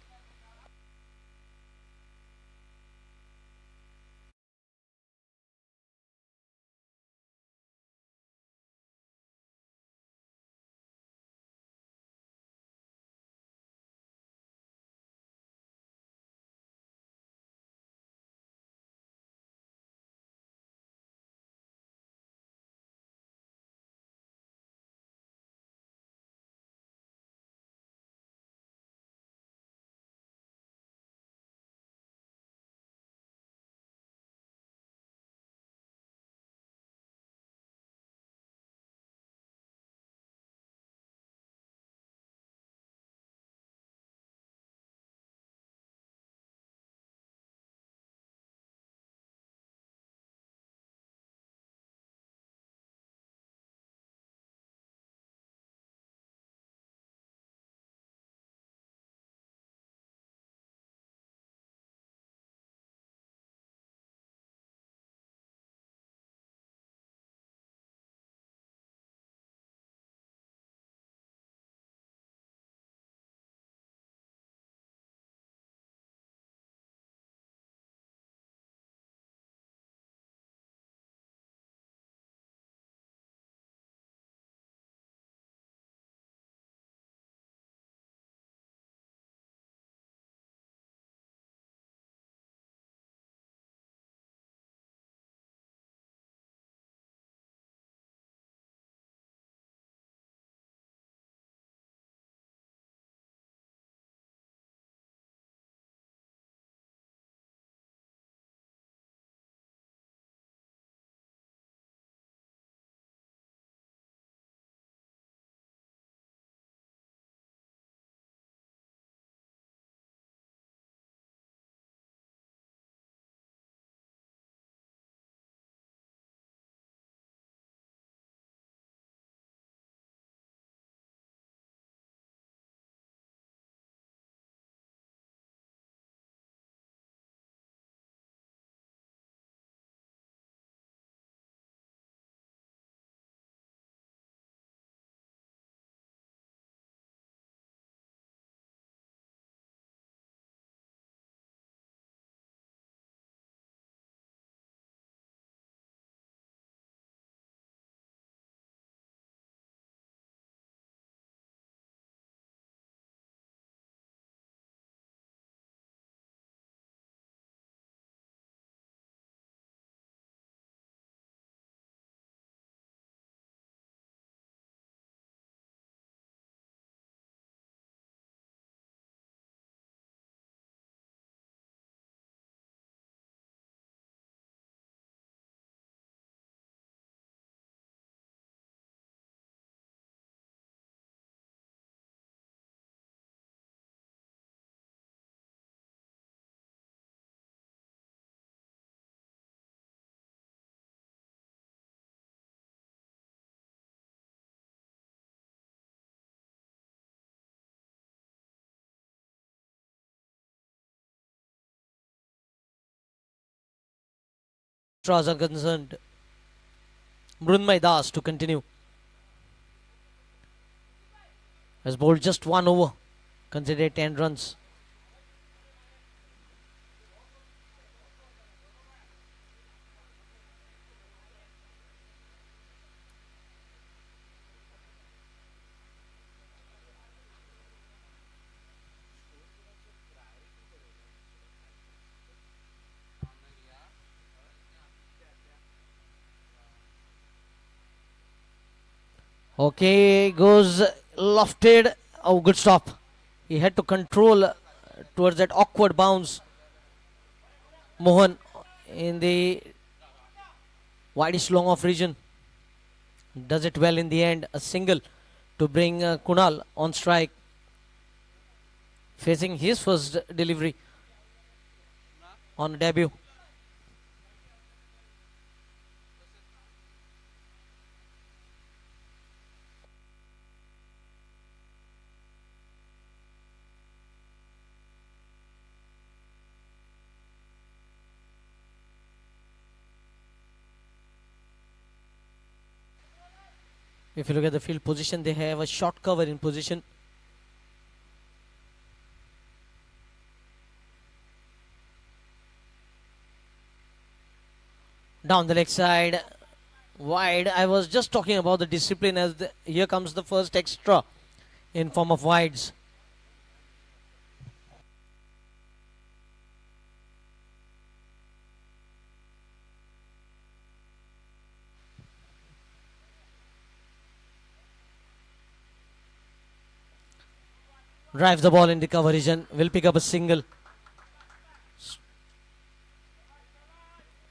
extras are concerned. Mrunmay Das to continue. Has bowled just 1 over. Considered 10 runs. Okay, goes lofted. Oh, good stop. He had to control towards that awkward bounce. Mohan in the widest long off region. Does it well in the end. A single to bring Kunal on strike. Facing his first delivery on debut. If you look at the field position, they have a short cover in position. Down the leg side, wide. I was just talking about the discipline as here comes the first extra in form of wides. Drives the ball in the cover region, will pick up a single.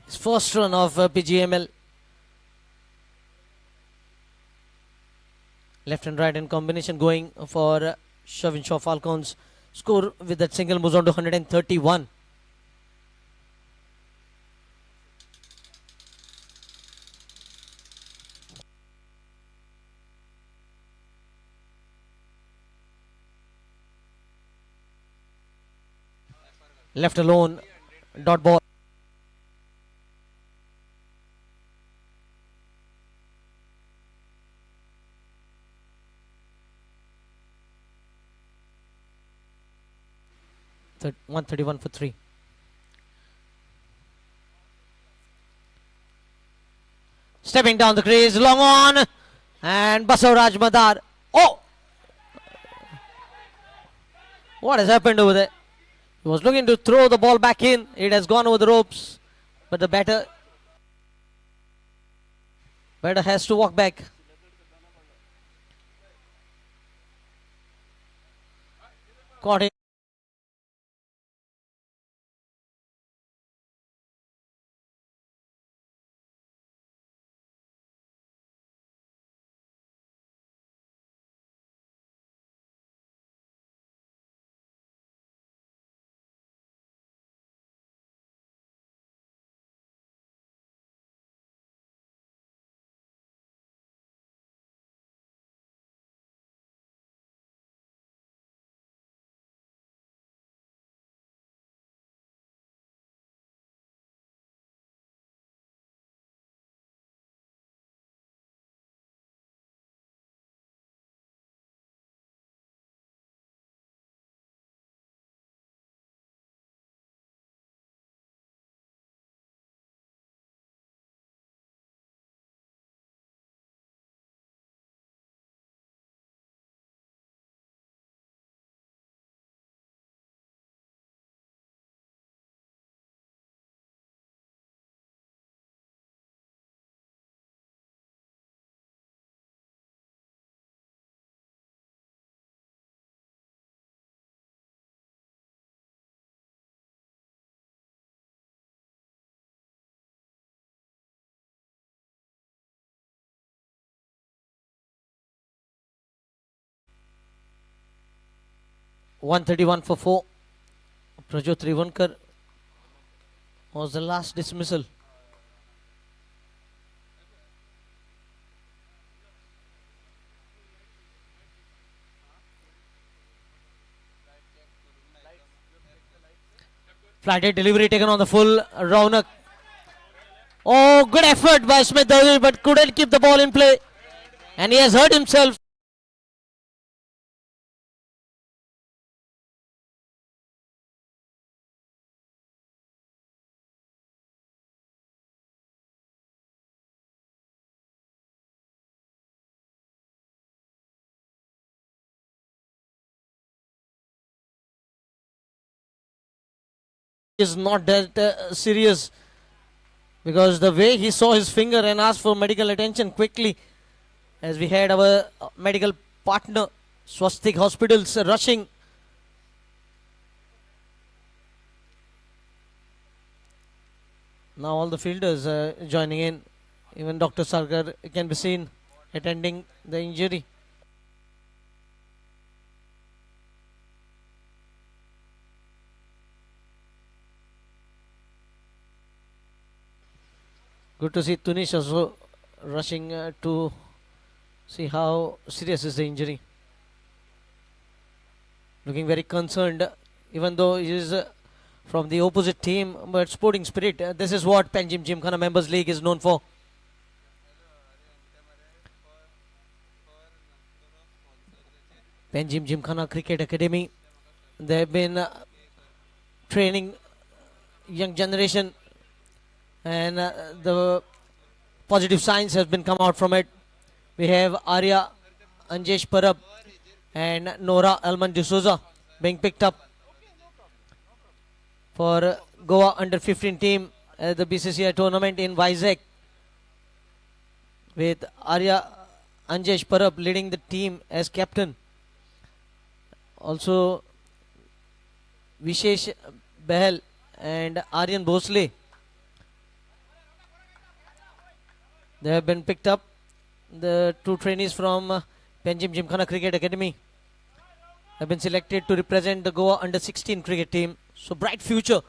His first run of Pgml. Left and right in combination going for Shvin Shaw Falcons. Score with that single moves on to 131. Left alone, dot ball. 131 for 3. Stepping down the crease, long on, and Basavaraj Madar. Oh! What has happened over there? He was looking to throw the ball back in. It has gone over the ropes, but the batter has to walk back. Caught him. .131 for 4. Prajot Trivankar was the last dismissal. Flatted delivery taken on the full. Raunak. Oh, good effort by Smith, but couldn't keep the ball in play. And he has hurt himself. Is not that serious, because the way he saw his finger and asked for medical attention quickly, as we had our medical partner Swastik Hospitals rushing. Now all the fielders joining in. Even Dr. Sarkar can be seen attending the injury. Good to see Tunish also rushing to see how serious is the injury. Looking very concerned, even though he is from the opposite team, but sporting spirit. This is what Panjim Gymkhana Members League is known for. Panjim Gymkhana Cricket Academy. They have been training young generation, and the positive signs has been come out from it. We have Arya Anjesh Parab and Nora Alman D'Souza being picked up for Goa under 15 team at the BCCI tournament in Vizag, with Arya Anjesh Parab leading the team as captain. Also Vishesh Behel and Aryan Bhosle, they have been picked up. The two trainees from Panjim Gymkhana Cricket Academy have been selected to represent the Goa under 16 cricket team. So bright future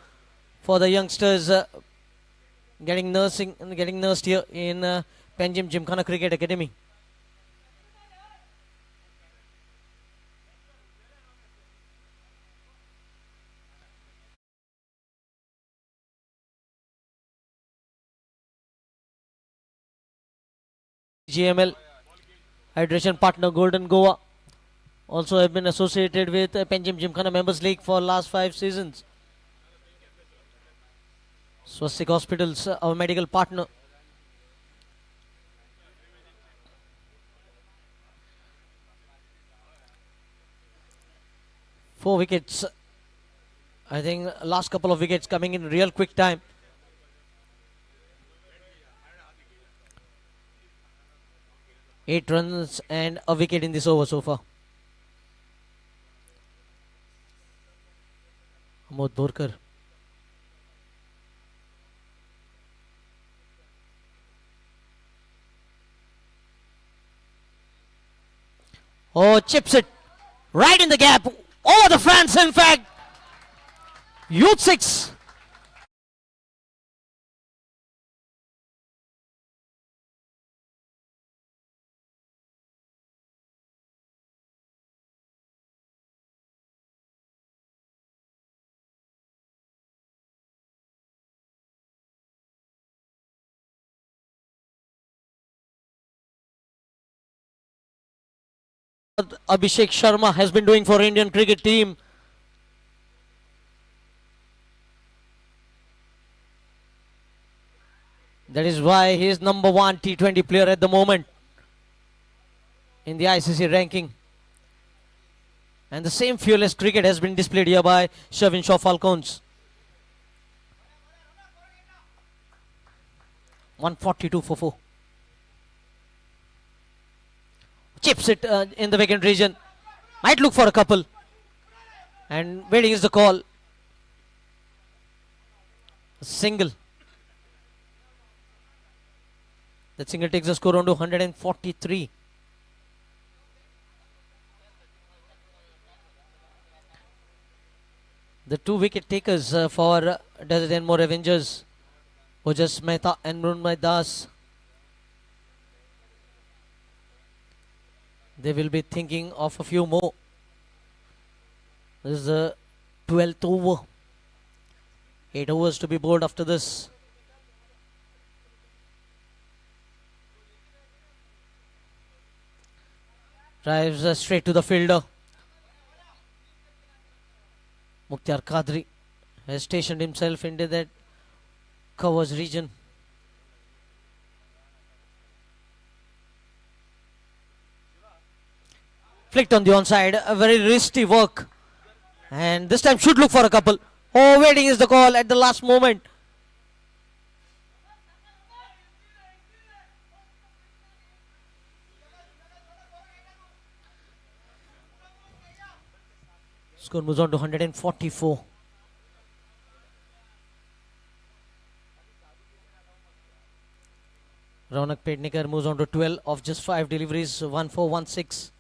for the youngsters getting nursed here in Panjim Gymkhana Cricket Academy. Pgml hydration partner Golden Goa also have been associated with Panjim Gymkhana Members League for last 5 seasons. Swastik Hospitals, our medical partner. Four wickets. I think last couple of wickets coming in real quick time. Eight runs and a wicket in this over so far. Amod Borkar. Oh, chips it right in the gap. Over the fence, in fact. Youth 6. Abhishek Sharma has been doing for Indian cricket team. That is why he is number 1 T20 player at the moment in the ICC ranking. And the same fearless cricket has been displayed here by Shvin Shaw Falcons. 142 for 4. Chips it in the vacant region. Might look for a couple. And waiting is the call. A single. That single takes the score on to 143. The two wicket takers for Desert and More Avengers, Ojas Mehta and Mrunmay Das. They will be thinking of a few more. This is the 12th over. 8 overs to be bowled after this. Drives straight to the fielder. Mukhtar Qadri has stationed himself into that covers region. Flicked on the onside, a very risky work, and this time should look for a couple. Oh, waiting is the call at the last moment. Score moves on to 144. Raunak Pednikar moves on to 12 of just 5 deliveries, 1-4-1-6.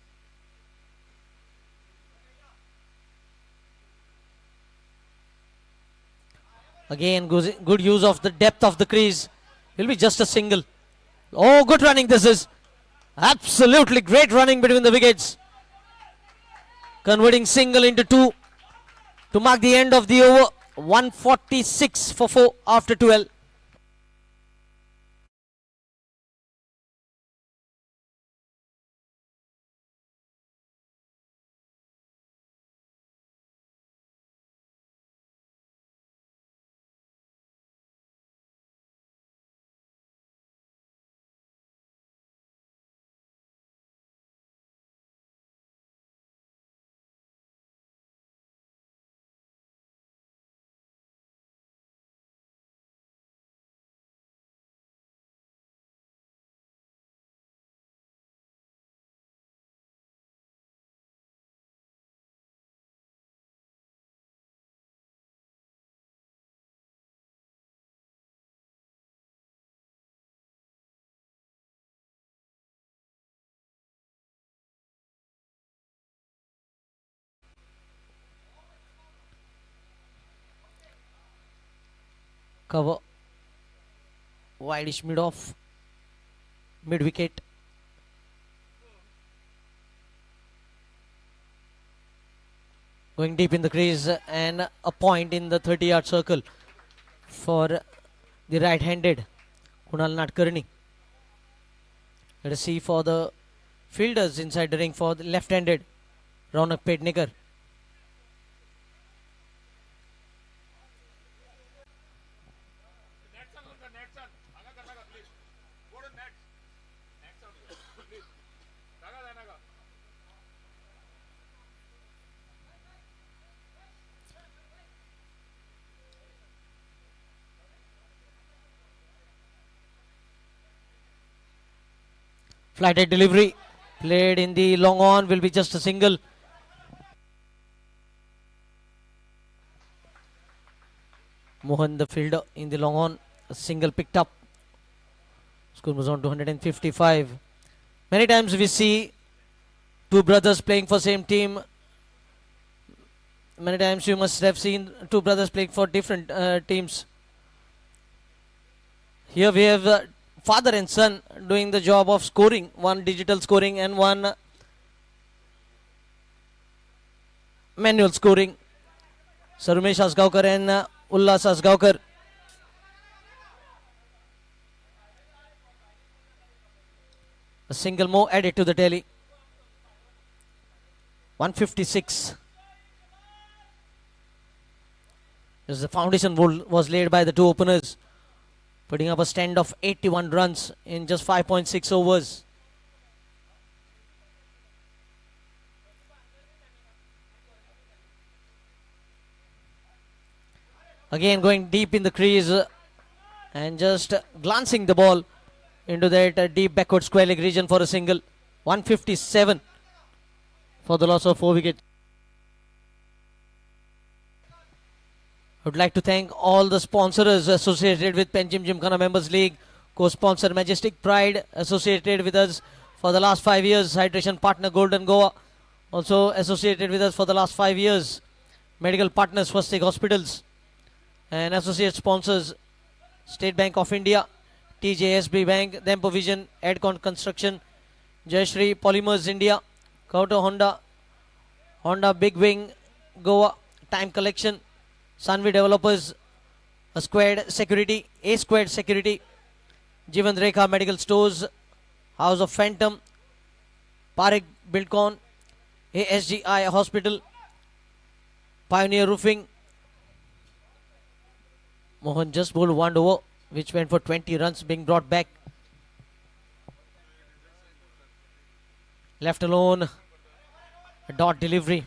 Again, good use of the depth of the crease. Will be just a single. Oh, good running this is. Absolutely great running between the wickets. Converting single into 2 to mark the end of the over. 146 for 4 after 12. Cover. Wideish mid off. Mid wicket. Going deep in the crease and a point in the 30-yard circle for the right-handed Kunal Nadkarni. Let us see for the fielders inside the ring for the left-handed Raunak Pednikar. Flighted delivery played in the long on, will be just a single. Mohan the fielder in the long on, a single picked up. Score was on to 155. Many times we see two brothers playing for same team. Many times you must have seen two brothers playing for different teams. Here we have father and son doing the job of scoring, one digital scoring and one manual scoring. Sarumesh Asgaonkar and Ullas Asgaonkar. A single more added to the tally. 156. As the foundation was laid by the two openers, putting up a stand of 81 runs in just 5.6 overs. Again going deep in the crease and just glancing the ball into that deep backward square leg region for a single. 157 for the loss of 4 wickets. I would like to thank all the sponsors associated with Panjim Gymkhana Members League, co-sponsor Majestic Pride associated with us for the last 5 years, hydration partner Golden Goa also associated with us for the last 5 years, medical partners First Take Hospitals, and associate sponsors State Bank of India, TJSB Bank, Dempo Vision, Adcon Construction, Jayashree Polymers India, Kauto Honda, Honda Big Wing Goa, Time Collection, Sanvi Developers, A Squared Security, Jivan Rekha Medical Stores, House of Phantom, Parik Buildcon, ASGI Hospital, Pioneer Roofing. Mohan just bowled one over, which went for 20 runs, being brought back. Left alone, a dot delivery.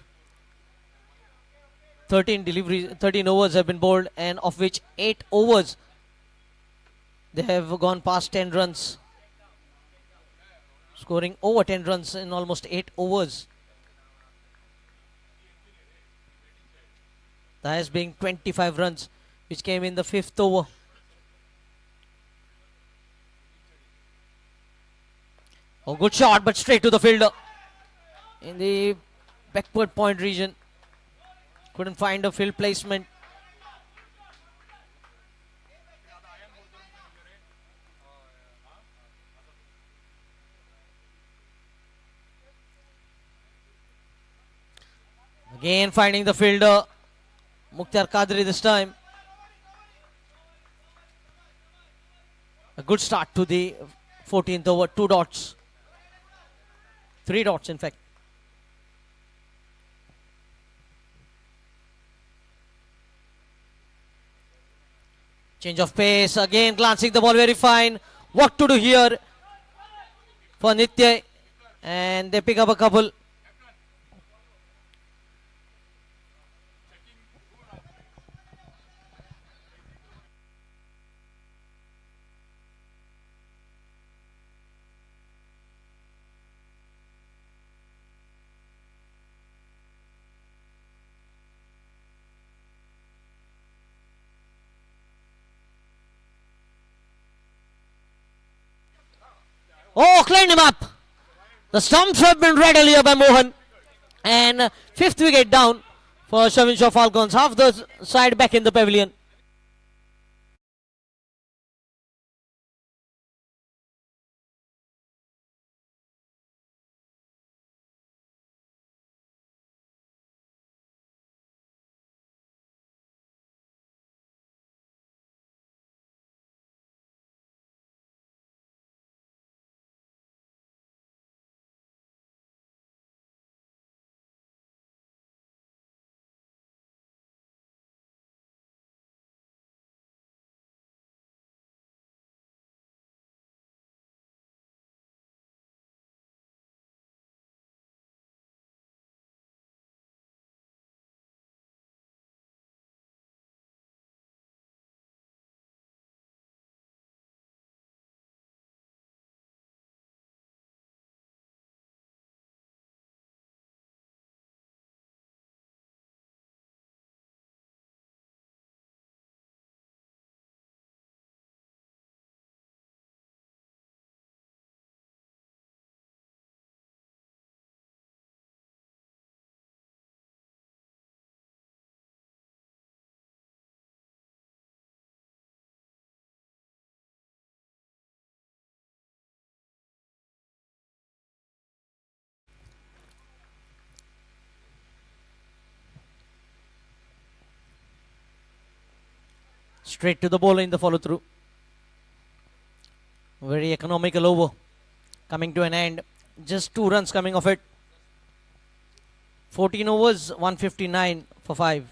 13 overs have been bowled, and of which 8 overs they have gone past 10 runs, scoring over 10 runs in almost 8 overs. The highest being 25 runs, which came in the 5th over. Oh, good shot, but straight to the fielder in the backward point region. Couldn't find a field placement. Again finding the fielder, Mukhtar Qadri this time. A good start to the 14th over, 2 dots. 3 dots in fact. Change of pace, again glancing the ball very fine. What to do here for Nitya, and they pick up a couple. Oh, cleaned him up. The stumps have been read earlier by Mohan. And 5th wicket down for Shvin Shaw Falcons. Half the side back in the pavilion. Straight to the bowler in the follow through. Very economical over. Coming to an end. Just 2 runs coming off it. 14 overs, 159 for 5.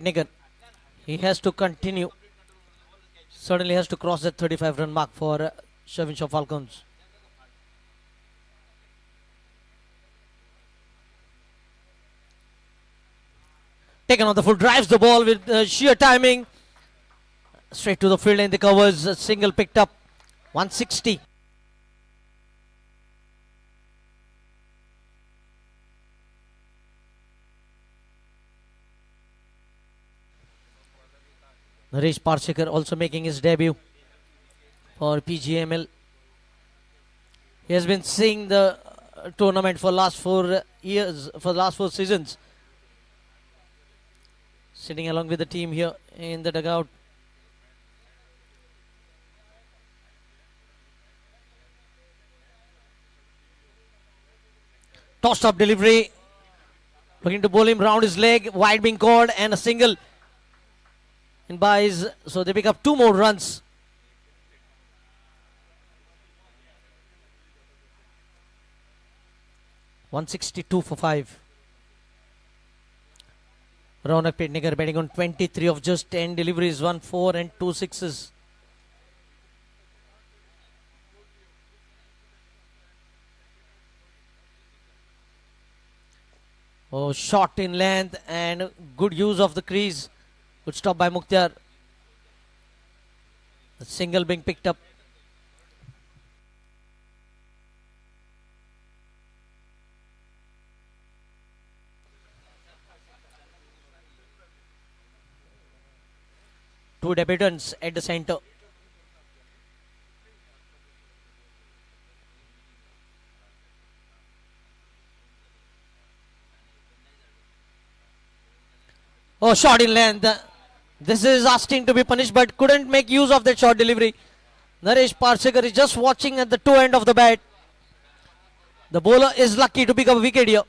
Nigger. He has to continue. Certainly has to cross that 35 run mark for Shvin Shaw Falcons. Taken on the full, drives the ball with sheer timing. straight to the field and the covers. A single picked up. 160. Naresh Parshikar also making his debut for Pgml. He has been seeing the tournament for last 4 years, for the last 4 seasons. Sitting along with the team here in the dugout. Tossed up delivery. Looking to bowl him round his leg. Wide being called and a single in buys. So they pick up 2 more runs. .162 for 5. Ronak Petnikar batting on 23 of just 10 deliveries, 1 4 and 2 sixes. Oh, shot in length and good use of the crease. Good stop by Mukhtar. The single being picked up. Two debutants at the center. Oh, shot in length. This is asking to be punished, but couldn't make use of that short delivery. Naresh Parshikar is just watching at the toe end of the bat. The bowler is lucky to pick up a wicket here.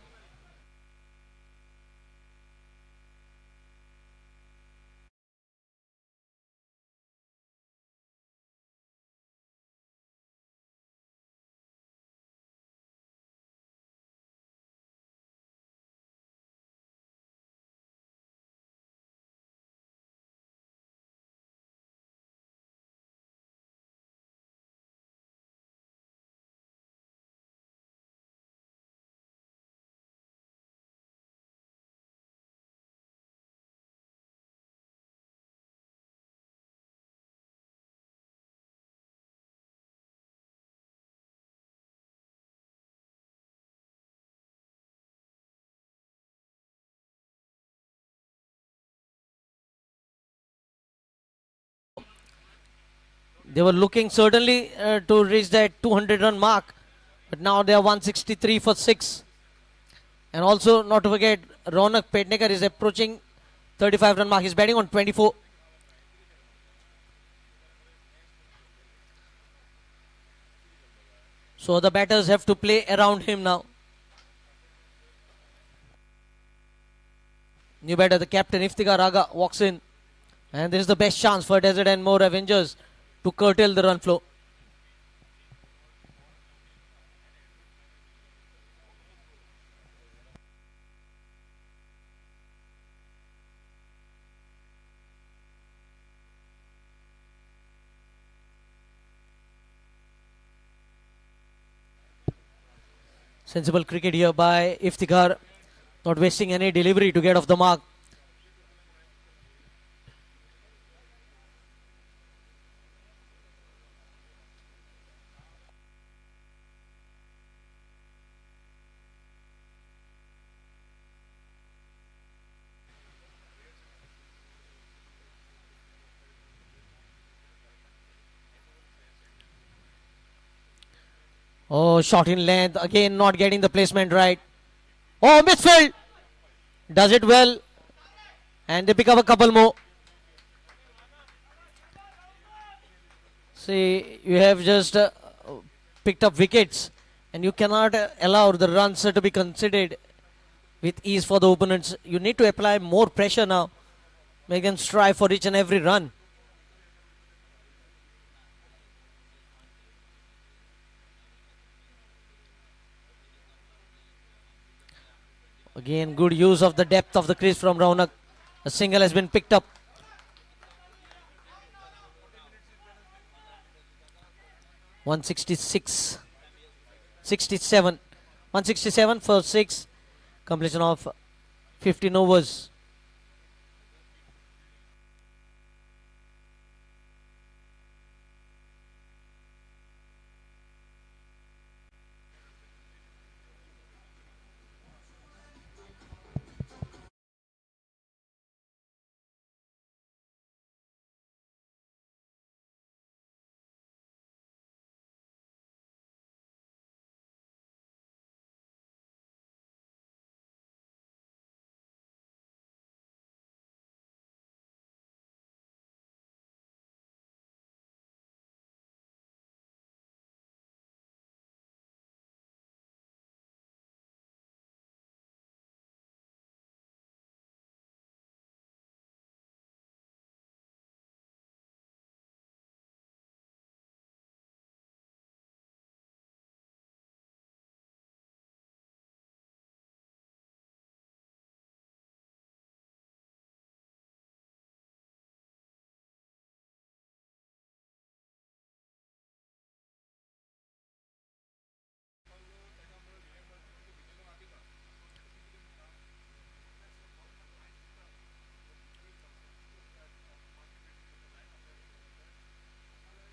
They were looking certainly to reach that 200 run mark, but now they are 163 for 6. And also not to forget, Ronak Petnikar is approaching 35 run mark. He's batting on 24. So the batters have to play around him now. New batter, the captain Iftikhar Raga walks in. And this is the best chance for Desert and More Avengers to curtail the run flow. Sensible cricket here by Iftikhar, not wasting any delivery to get off the mark. Oh, shot in length. Again, not getting the placement right. Oh, misfield. Does it well. And they pick up a couple more. See, you have just picked up wickets. And you cannot allow the runs to be considered with ease for the opponents. You need to apply more pressure now. Make them strive for each and every run. Again, good use of the depth of the crease from Raunak. A single has been picked up. .166, 67, 167 for 6. Completion of 15 overs.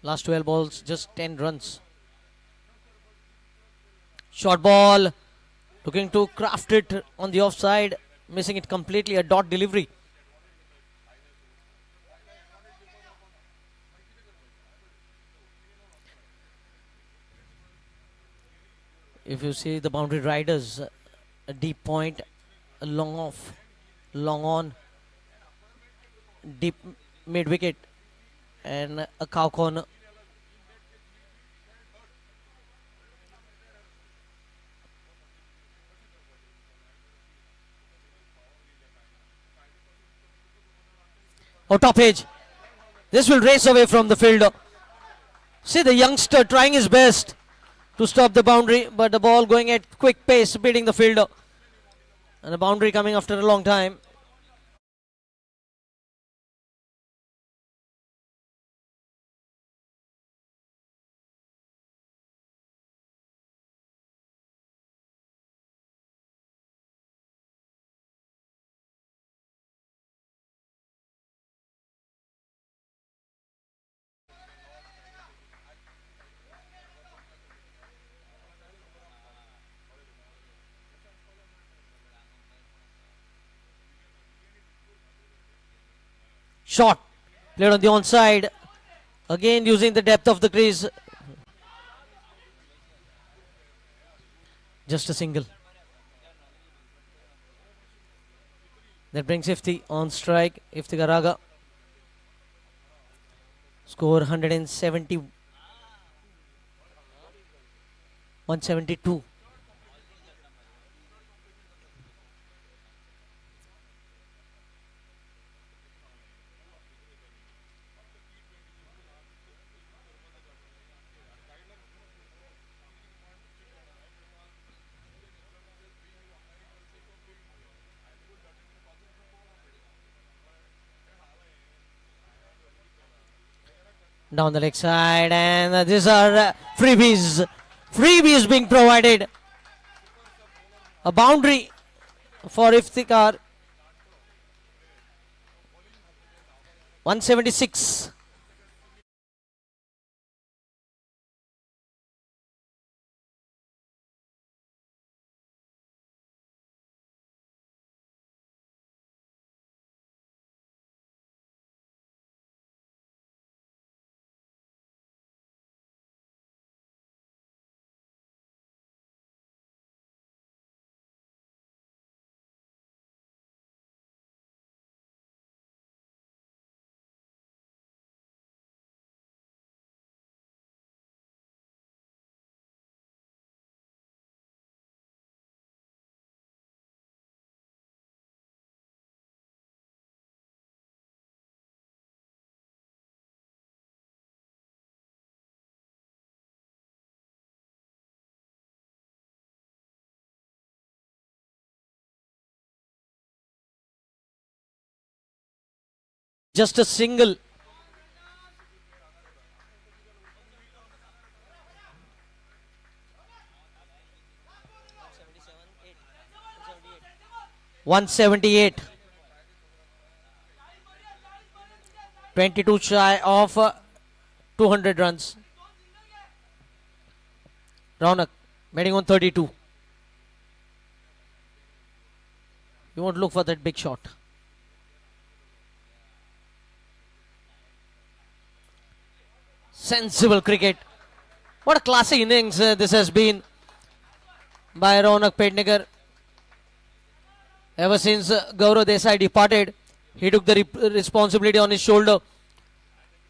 Last 12 balls, just 10 runs. Short ball, looking to craft it on the offside, missing it completely, a dot delivery. If you see the boundary riders, a deep point, a long off, long on, deep mid wicket, and a cow corner. Oh, top edge. This will race away from the fielder. See the youngster trying his best to stop the boundary, but the ball going at quick pace, beating the fielder. And the boundary coming after a long time. Shot played on the onside. Again using the depth of the crease. Just a single. That brings Ifti on strike. Ifti Garaga. Score 170. 172. Down the leg side, and these are freebies. Freebies being provided. A boundary for Iftikhar. 176. Just a single. $178. 22 shy of 200 runs. Raunak batting on 32. You won't look for that big shot. Sensible cricket. What a classy innings this has been by Raunak Pednekar. Ever since Gaurav Desai departed, he took the responsibility on his shoulder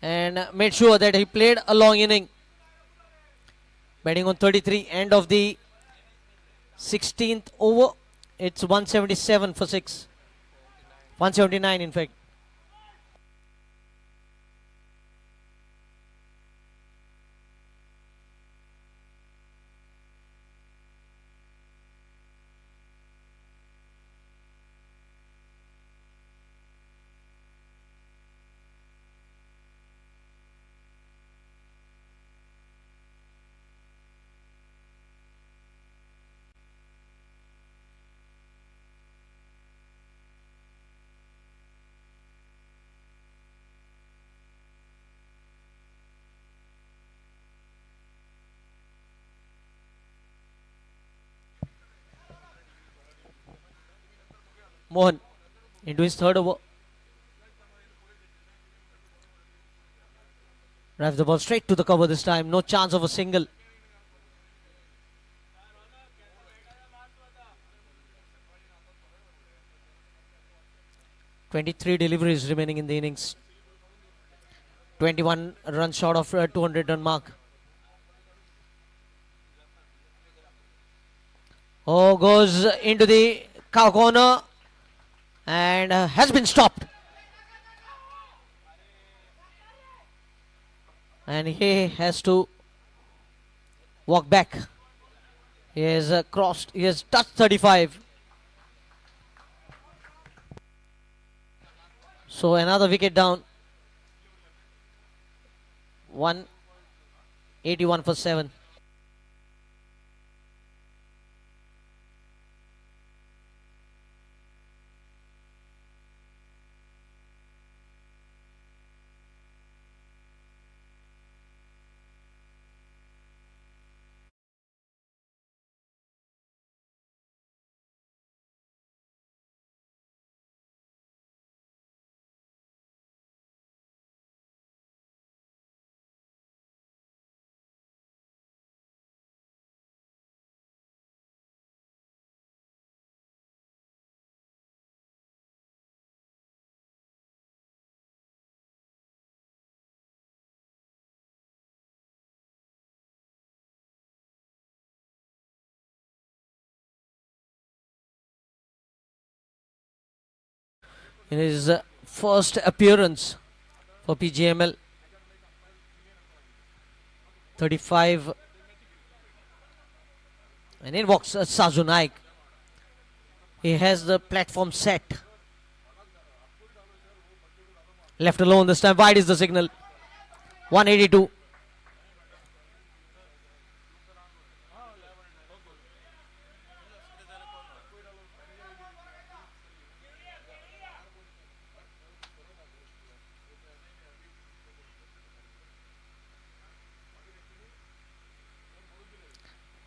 and made sure that he played a long inning. Batting on 33, end of the 16th over. It's 177 for 6. 179 in fact. Mohan into his third over. Drives the ball straight to the cover this time. No chance of a single. "23 deliveries remaining in the innings. 21 runs short of 200 run mark. Oh, goes into the cow corner and has been stopped. And he has to walk back. He has crossed, he has touched 35. So another wicket down. 181 for 7. In his first appearance for Pgml, 35, and in walks Saju Naik. He has the platform set. Left alone this time. Wide is the signal. 182.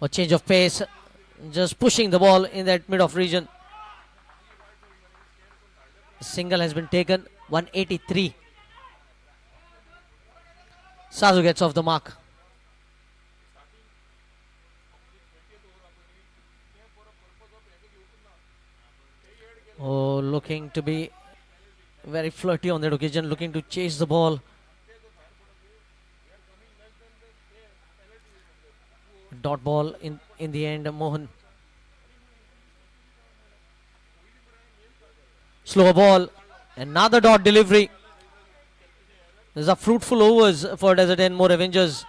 A change of pace, just pushing the ball in that mid-off region. A single has been taken. 183. Sazu gets off the mark. Oh, looking to be very flirty on that occasion, looking to chase the ball. Dot ball in the end, Mohan. Slow ball, another dot delivery. These are fruitful overs for Desert and more Avengers.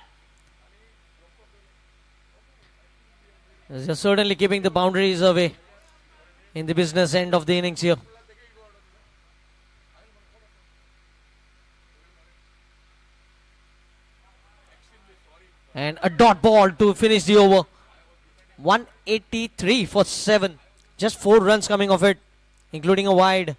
They're certainly keeping the boundaries away in the business end of the innings here. And a dot ball to finish the over. 183 for 7. Just 4 runs coming off it, including a wide.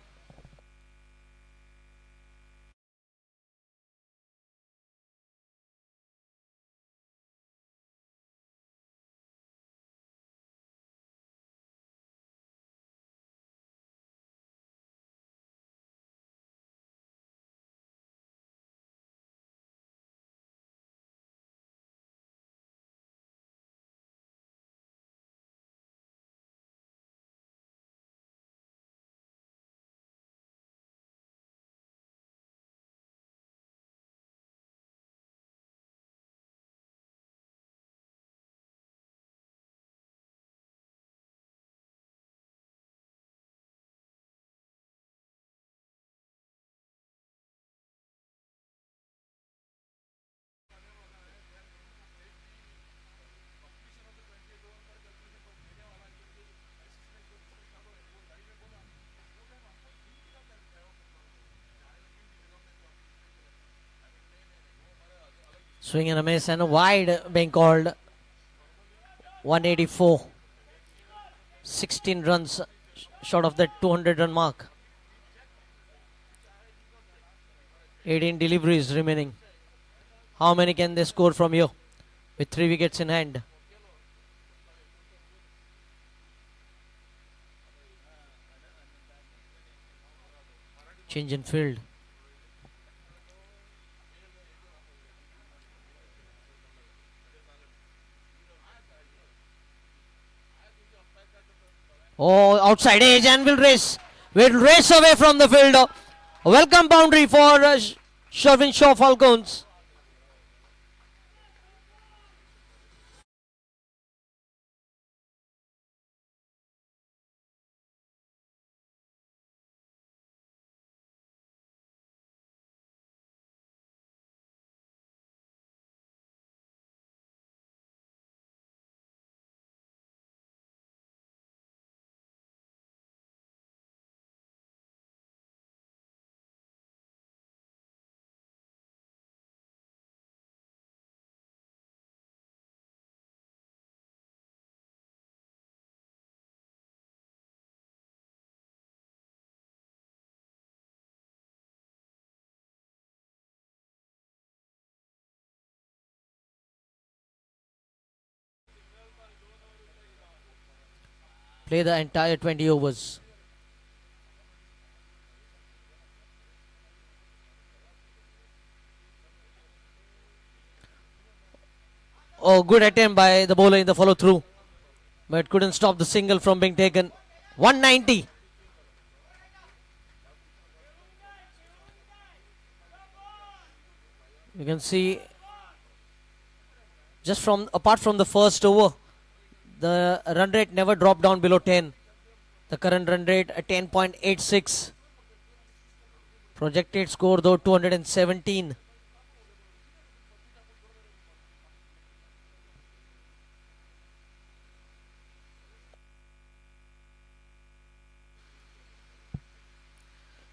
Swing and a miss and a wide being called. 184. 16 runs short of that 200 run mark. 18 deliveries remaining. How many can they score from here with 3 wickets in hand? Change in field. Oh, outside edge and will race. Will race away from the field. A welcome boundary for Shvin Shaw Falcons. Play the entire 20 overs. Oh, good attempt by the bowler in the follow through, but couldn't stop the single from being taken. 190. You can see just from apart from the first over, the run rate never dropped down below 10. The current run rate at 10.86. Projected score though 217.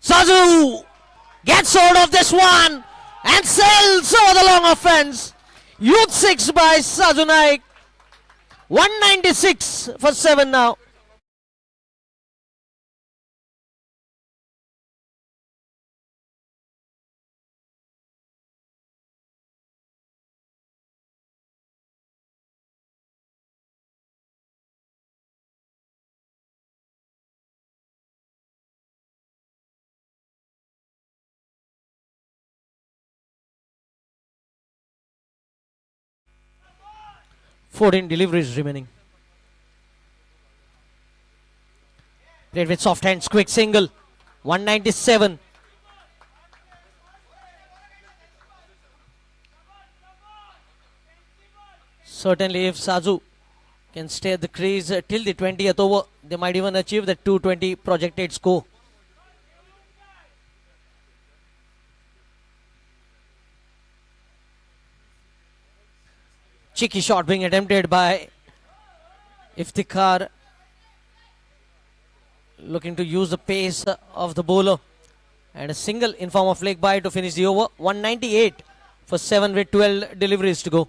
Sazu gets hold of this one and sails over the long offense. Youth 6 by Sazu Naik. 196 for 7 now. Fourteen deliveries remaining. Played with soft hands, quick single. 197. Certainly if Sazu can stay at the crease till the 20th over, they might even achieve the 220 projected score. Cheeky shot being attempted by Iftikhar, looking to use the pace of the bowler, and a single in form of leg bite to finish the over. 198 for 7 with 12 deliveries to go.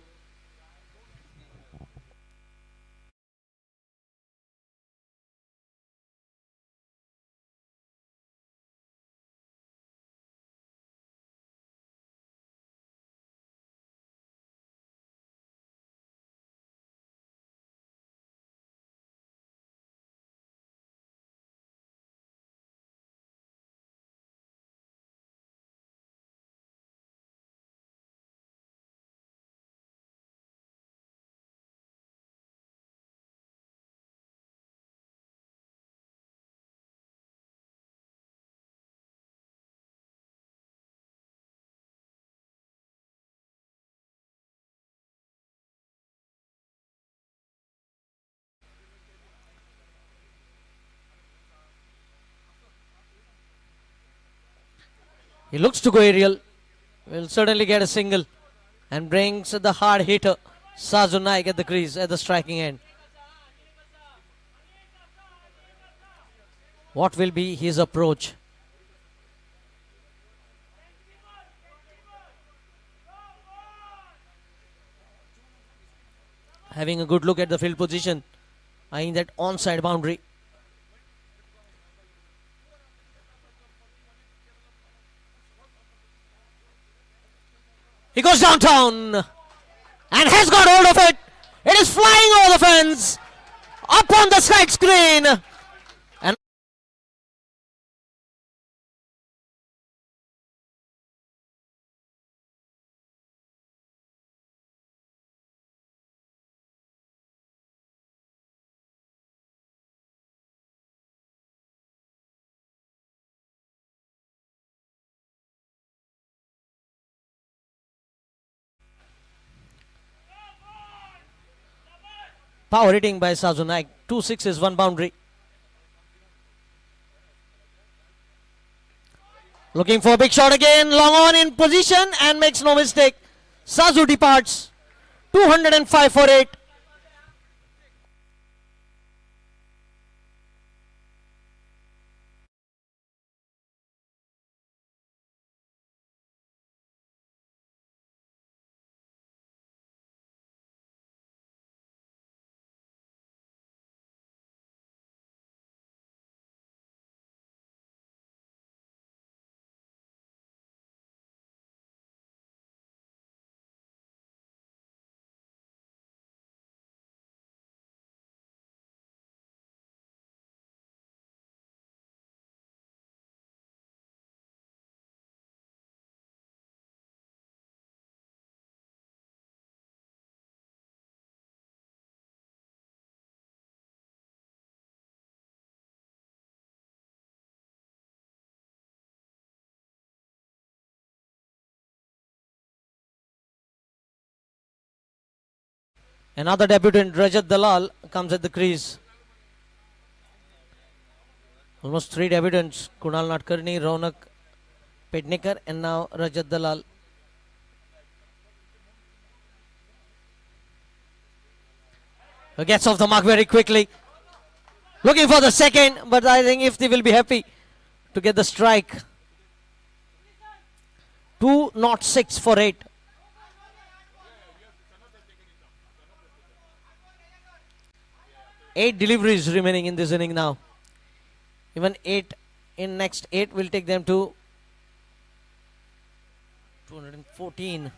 He looks to go aerial. Will certainly get a single and brings the hard hitter Sazu Naik at the crease at the striking end. What will be his approach? Having a good look at the field position, eyeing that onside boundary. He goes downtown and has got hold of it. It is flying over the fence, up on the side screen. Power hitting by Sazu Naik. 2 sixes, 1 boundary. Looking for a big shot again. Long on in position and makes no mistake. Sazu departs. 205 for 8. Another debutant, Rajat Dalal, comes at the crease. Almost 3 debutants, Kunal Nadkarni, Ronak Pednekar, and now Rajat Dalal. He gets off the mark very quickly. Looking for the second, but I think Ifti will be happy to get the strike. 206 for 8. Eight deliveries remaining in this inning now. Even 8 in next 8 will take them to 214.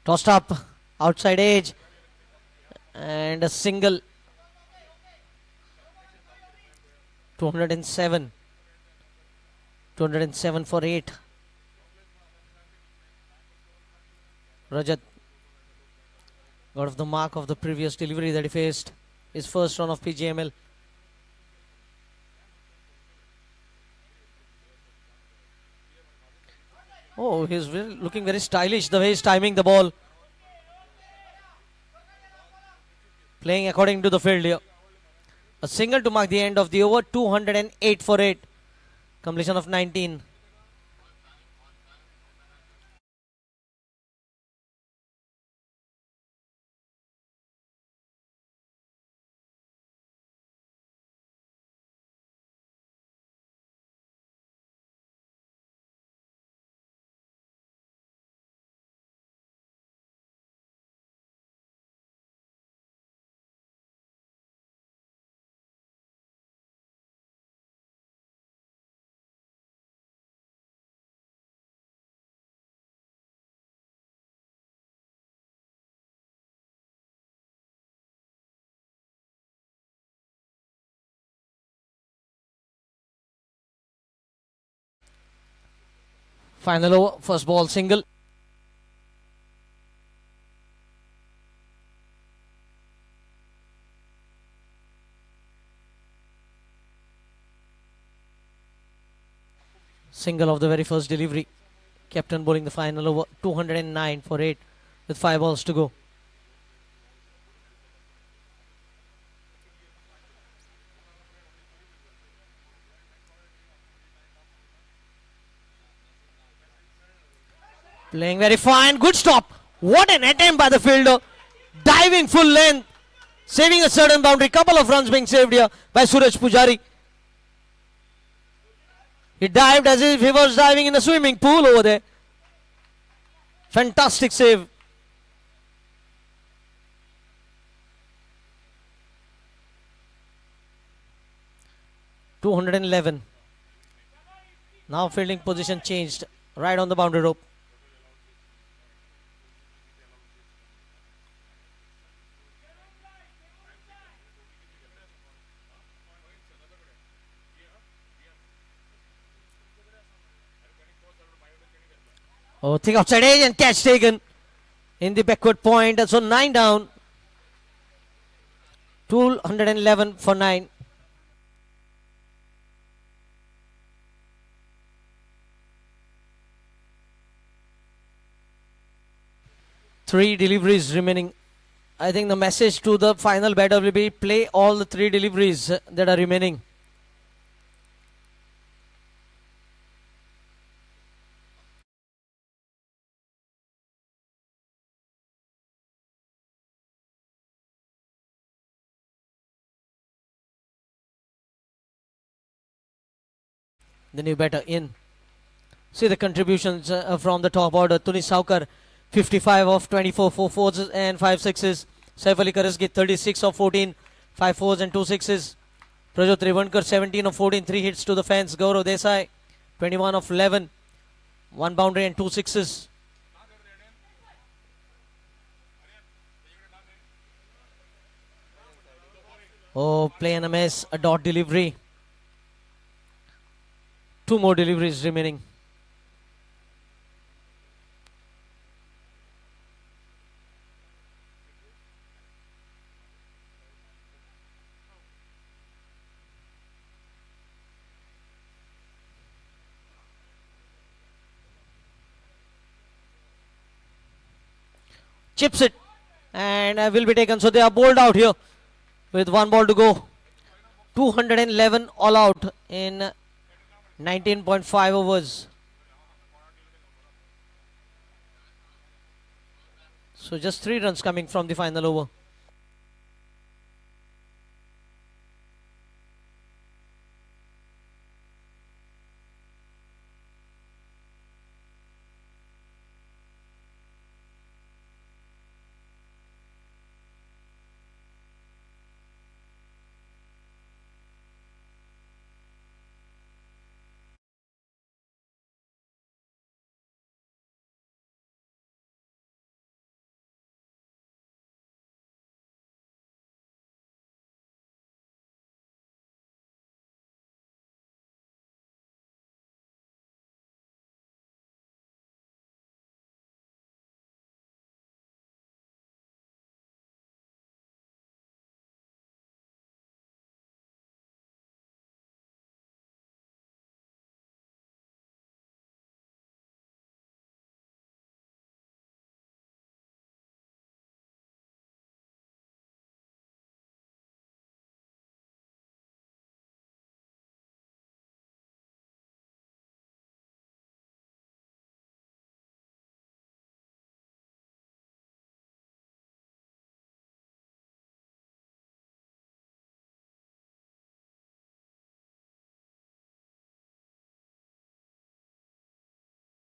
Tossed up, outside edge, and a single. 207. 207 for 8. Rajat got off the mark of the previous delivery that he faced. His first run of Pgml. Oh, he's looking very stylish the way he's timing the ball. Playing according to the field here. A single to mark the end of the over. 208 for 8. Completion of 19. Final over, first ball single. Single of the very first delivery. Captain bowling the final over. 209 for 8 with 5 balls to go. Playing very fine. Good stop. What an attempt by the fielder. Diving full length. Saving a certain boundary. Couple of runs being saved here by Suraj Pujari. He dived as if he was diving in a swimming pool over there. Fantastic save. .211. Now fielding position changed. Right on the boundary rope. Oh, thick outside edge and catch taken in the backward point. So 9 down. 211 for 9. Three deliveries remaining. I think the message to the final batter will be play all the three deliveries that are remaining. The new batter in. See the contributions from the top order. Tunish Shaw 55 of 24, 4 fours and 5 sixes. Saif Ali Karaski 36 of 14, 5 fours and 2 sixes. Prajot Revankar 17 of 14, 3 hits to the fence. Gaurav Desai 21 of 11, 1 boundary and 2 sixes. Oh, play and a mess, a dot delivery. 2 more deliveries remaining. Chips it and will be taken. So they are bowled out here with 1 ball to go. 211 all out in 19.5 overs. So just 3 runs coming from the final over.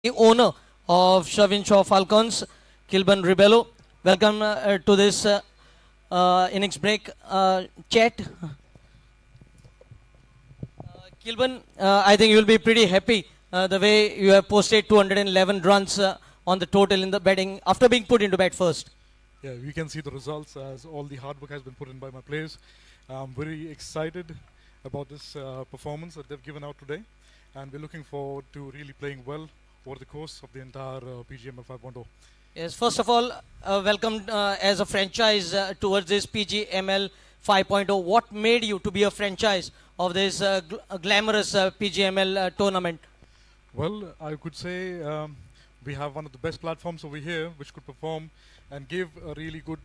The owner of Shvin Shaw Falcons, Kilburn Rebello. Welcome to this innings break chat. Kilburn, I think you will be pretty happy the way you have posted 211 runs on the total in the batting after being put into bat first. Yeah, we can see the results as all the hard work has been put in by my players. I'm very excited about this performance that they've given out today, and we're looking forward to really playing well over the course of the entire Pgml 5.0. Yes, first of all, welcome as a franchise towards this Pgml 5.0. What made you to be a franchise of this glamorous Pgml tournament? Well, I could say we have one of the best platforms over here which could perform and give a really good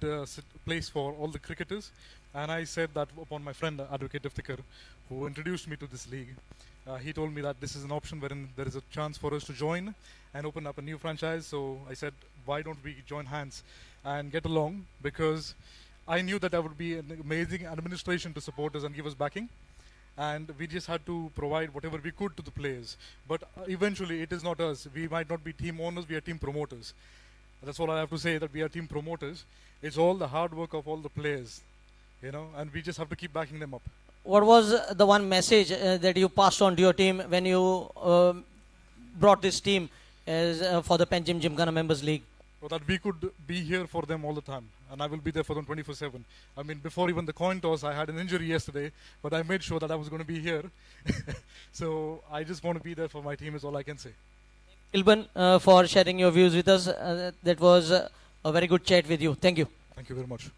place for all the cricketers. And I said that upon my friend, Advocate Iftikhar, who introduced me to this league. He told me that this is an option wherein there is a chance for us to join and open up a new franchise. So I said, why don't we join hands and get along? Because I knew that there would be an amazing administration to support us and give us backing. And we just had to provide whatever we could to the players. But eventually, it is not us. We might not be team owners, we are team promoters. That's all I have to say, that we are team promoters. It's all the hard work of all the players, you know, and we just have to keep backing them up. What was the one message that you passed on to your team when you brought this team as for the Panjim Gymkhana Members League? So that we could be here for them all the time, and I will be there for them 24/7. I mean, before even the coin toss, I had an injury yesterday, but I made sure that I was going to be here. So I just want to be there for my team is all I can say. Kilburn, for sharing your views with us. That was a very good chat with you. Thank you. Thank you very much.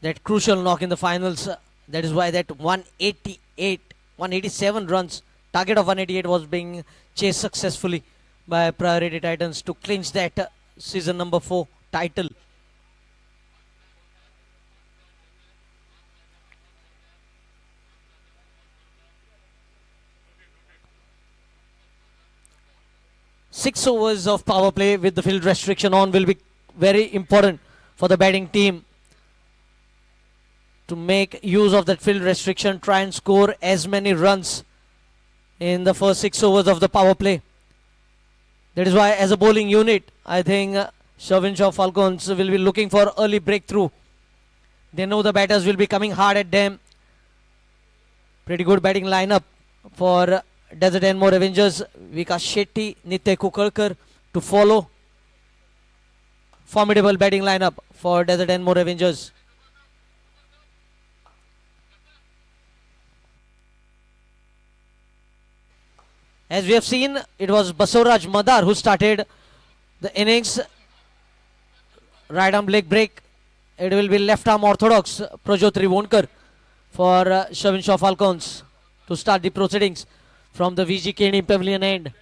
that crucial knock in the finals. That is why that 187 runs, target of 188 was being chased successfully by Priority Titans to clinch that season number 4 title. Six overs of power play with the field restriction on will be very important for the batting team to make use of that field restriction, try and score as many runs in the first 6 overs of the power play. That is why as a bowling unit, I think Shvin Shaw Falcons will be looking for early breakthrough. They know the batters will be coming hard at them. Pretty good batting lineup for Desert and More Avengers. Vikas Shetty, Nitya Kukarkar to follow. Formidable batting lineup for Desert and More Avengers. As we have seen, it was Basuraj Madar who started the innings. Right arm leg break. It will be left arm orthodox Prajot Trivonkar for Shvin Shaw Falcons to start the proceedings from the VG Keni Pavilion end.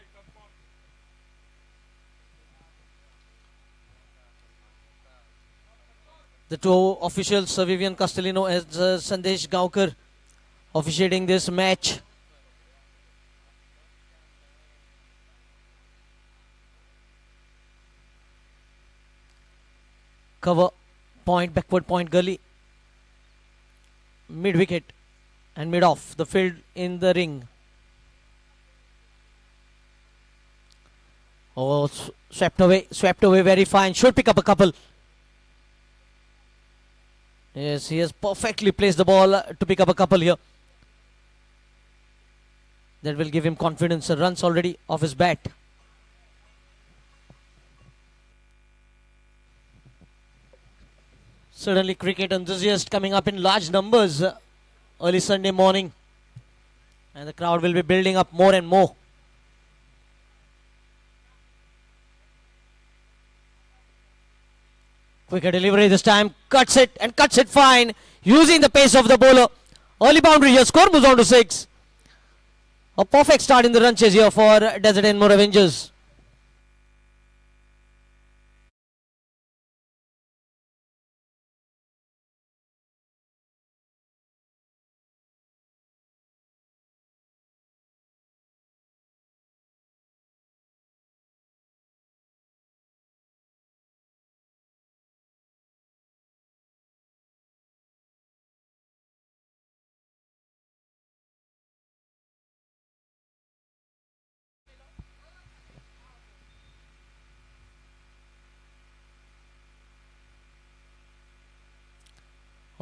The two officials, Vivian Castellino and Sandesh Gaukar, officiating this match. Cover point, backward point gully, mid wicket and mid off the field in the ring. Oh, swept away very fine. Should pick up a couple. Yes, he has perfectly placed the ball to pick up a couple here. That will give him confidence. Runs already off his bat. Certainly cricket enthusiasts coming up in large numbers early Sunday morning. And the crowd will be building up more and more. Quicker delivery this time. Cuts it and cuts it fine. Using the pace of the bowler. Early boundary here. Score moves on to 6. A perfect start in the run chase here for Desert and More Avengers.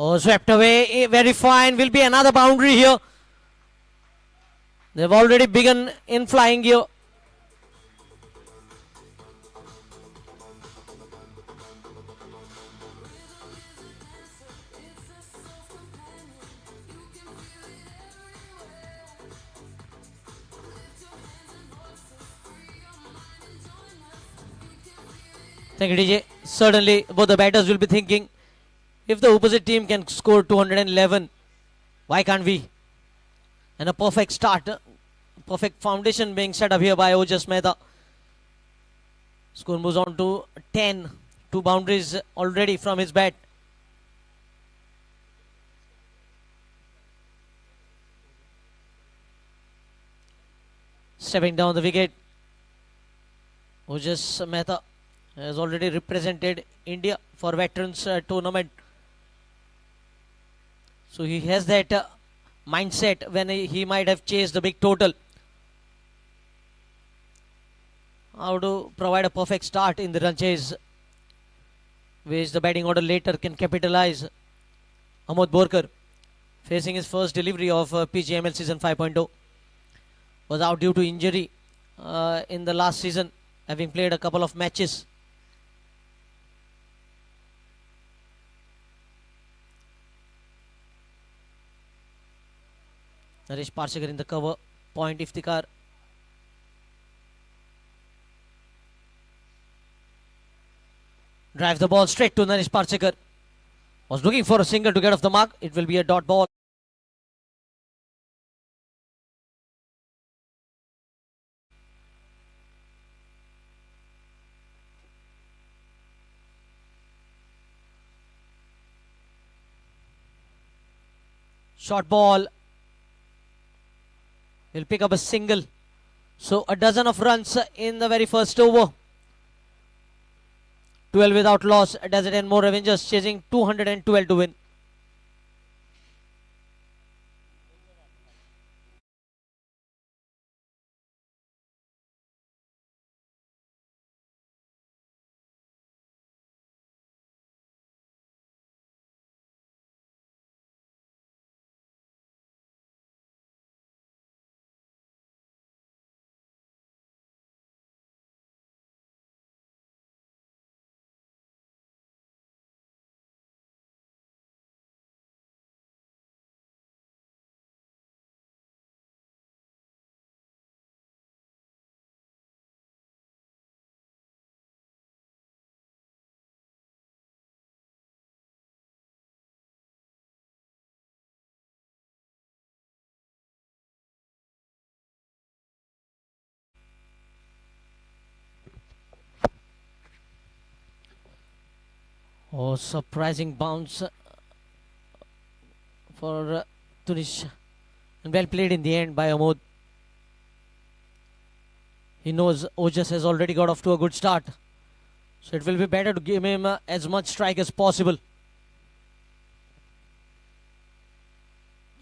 Oh, swept away, very fine. Will be another boundary here. They've already begun in flying here. Thank you, DJ. Certainly, both the batters will be thinking, if the opposite team can score 211, why can't we? And a perfect start, perfect foundation being set up here by Ojas Mehta. Score moves on to 10. 2 boundaries already from his bat. Stepping down the wicket, Ojas Mehta has already represented India for veterans tournament. So he has that mindset when he might have chased the big total. How to provide a perfect start in the run chase, which the batting order later can capitalize. Amod Borkar, facing his first delivery of Pgml season 5.0, was out due to injury in the last season, having played a couple of matches. Naresh Parshikar in the cover. Point Iftikhar. Drives the ball straight to Naresh Parshikar. Was looking for a single to get off the mark. It will be a dot ball. Short ball. He'll pick up a single. So a dozen of runs in the very first over. 12 without loss. Does it end more? Avengers chasing 212 to win. Oh, surprising bounce for Tunish. And well played in the end by Amod. He knows Ojas has already got off to a good start. So it will be better to give him as much strike as possible.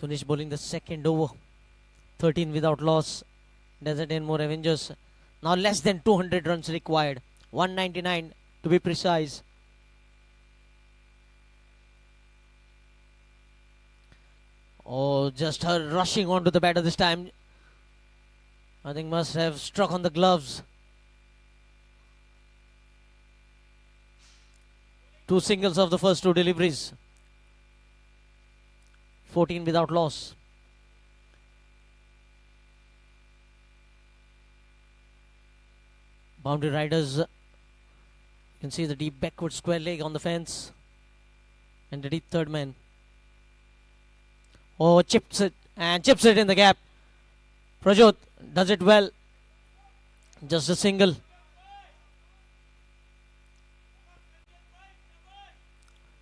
Tunish bowling the second over. 13 without loss. Does it end more? Avengers. Now less than 200 runs required. 199 to be precise. Oh, just her rushing onto the batter this time. I think must have struck on the gloves. Two singles of the first two deliveries. 14 without loss. Boundary riders. You can see the deep backward square leg on the fence. And the deep third man. Oh, chips it and chips it in the gap. Prajot does it well. Just a single.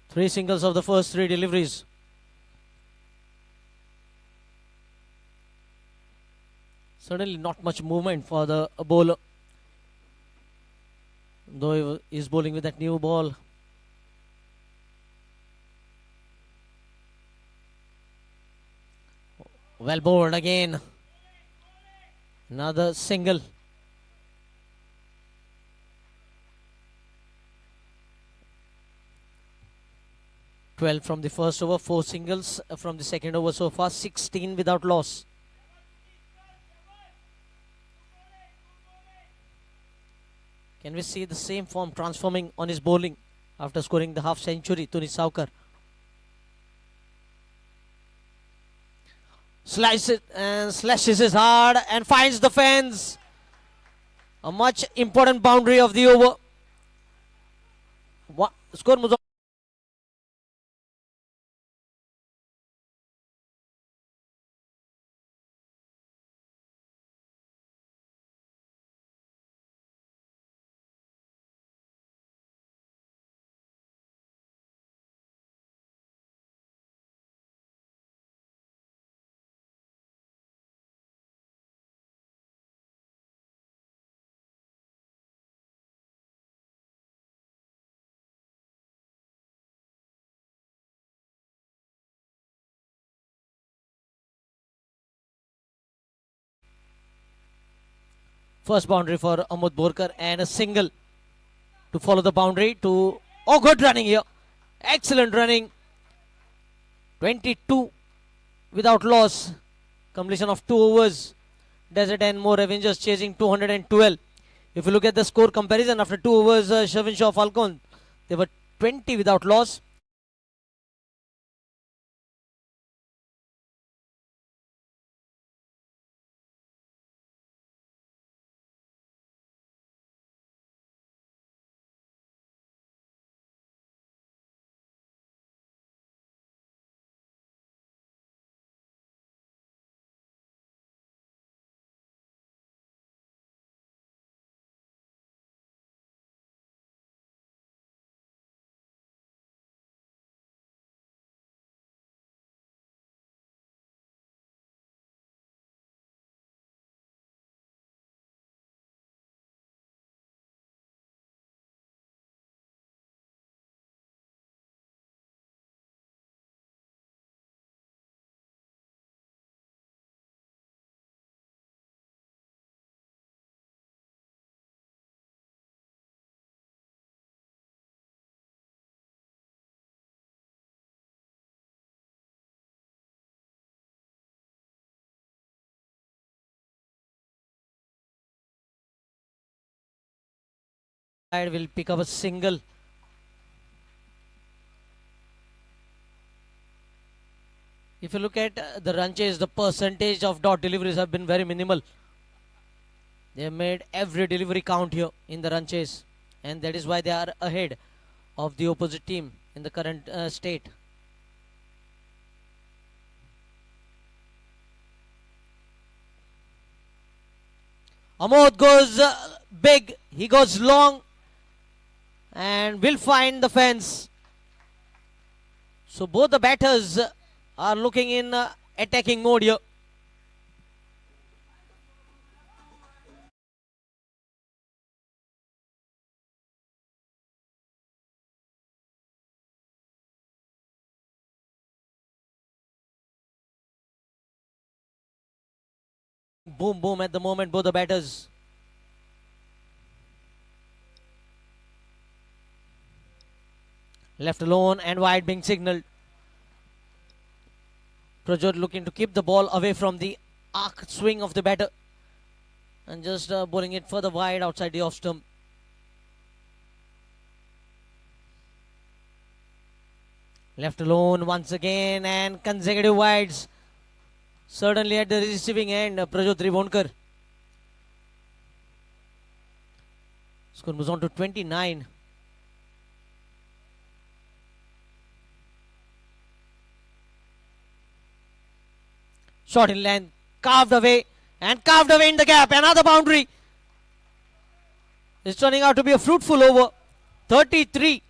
Three singles of the first three deliveries. Certainly not much movement for the bowler. Though he is bowling with that new ball. Well bowled again. Another single. "12 from the first over, 4 singles from the second over so far, 16 without loss. Can we see the same form transforming on his bowling after scoring the half century, Tunish Saukar? Slices it and slashes it hard and finds the fence. A much important boundary of the over. Score moves on. First boundary for Amod Borkar and a single to follow the boundary to... Oh, good running here. Excellent running. 22 without loss. Completion of 2 overs. Desert and more Avengers chasing 212. If you look at the score comparison after 2 overs, Shvin Shaw Falcons, they were 20 without loss. will pick up a single. If you look at the run chase, the percentage of dot deliveries have been very minimal. They have made every delivery count here in the run chase, and that is why they are ahead of the opposite team in the current state. Amod goes big, he goes long and will find the fence. So both the batters are looking in attacking mode here. Boom, boom at the moment, both the batters. Left alone and wide being signaled. Prajot looking to keep the ball away from the arc swing of the batter and just bowling it further wide outside the off stump. Left alone once again and consecutive wides. Certainly at the receiving end, Prajot Tribhonkar. Score moves on to 29. Shot in length, carved away in the gap. Another boundary. It's turning out to be a fruitful over. 33.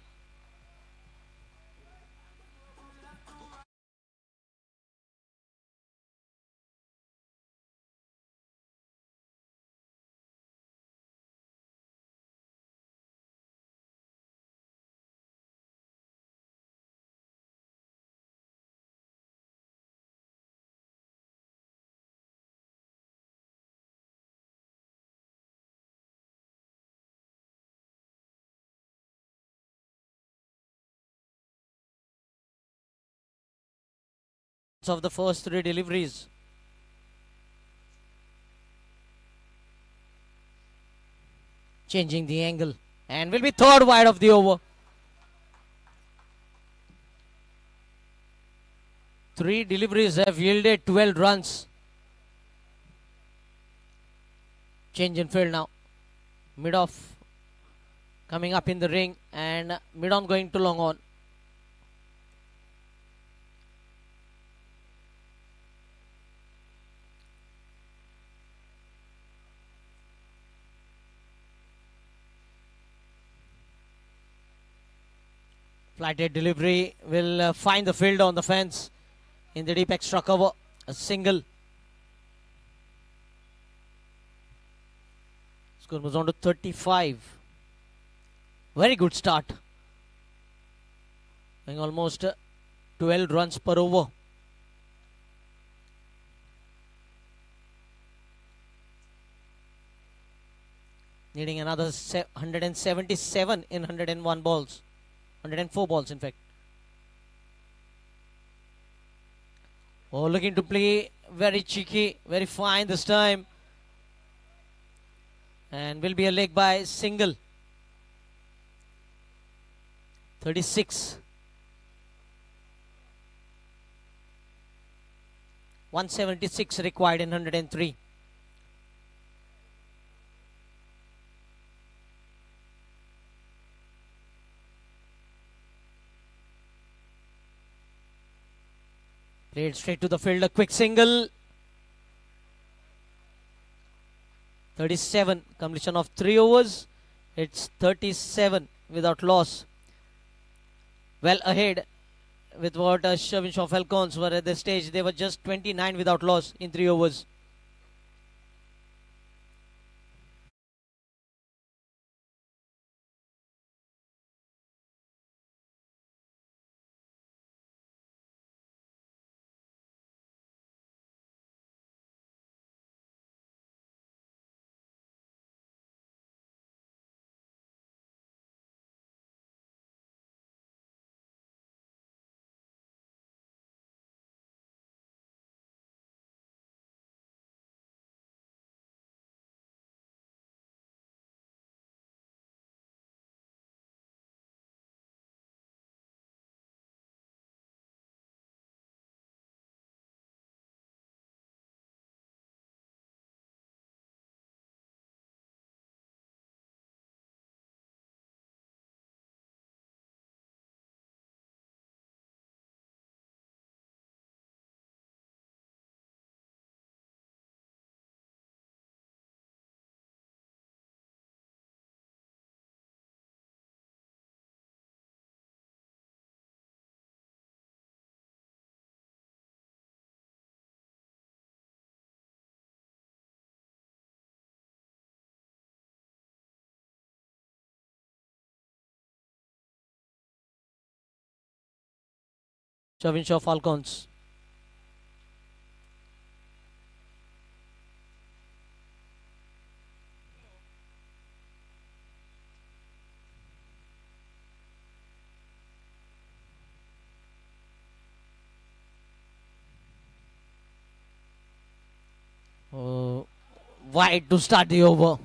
Of the first three deliveries. Changing the angle and will be third wide of the over. 3 deliveries have yielded 12 runs. Change in field now. Mid off coming up in the ring and mid on going to long on. Flighted delivery will find the field on the fence in the deep extra cover. A single. Score moves on to 35. Very good start. Going almost 12 runs per over. Needing another 177 in 101 balls. 104 balls in fact. Oh, looking to play very cheeky, very fine this time. And will be a leg by single. 36. 176 required in 103. Played straight to the field, a quick single. 37, completion of 3 overs. It's 37 without loss. Well ahead with what Shvin Shaw Falcons were at this stage. They were just 29 without loss in 3 overs. Shvin Shaw Falcons. Wide to start the over.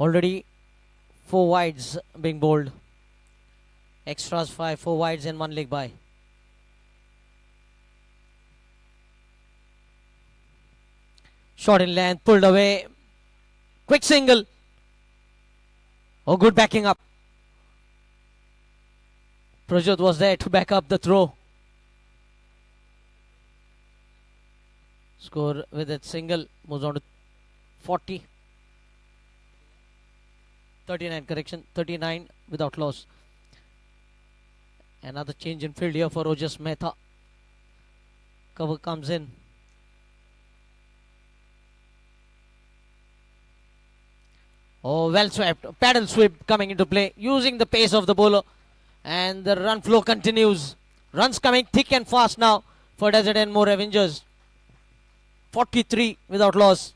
Already 4 wides being bowled. Extras 5, 4 wides and 1 leg by. Shot in length, pulled away. Quick single. Oh, good backing up. Prajot was there to back up the throw. Score with that single moves on to 40. 39 correction, 39 without loss. Another change in field here for Ojas Mehta. Cover comes in. Oh, well swept. Paddle sweep coming into play, using the pace of the bowler. And the run flow continues. Runs coming thick and fast now for Desert and More Avengers. 43 without loss.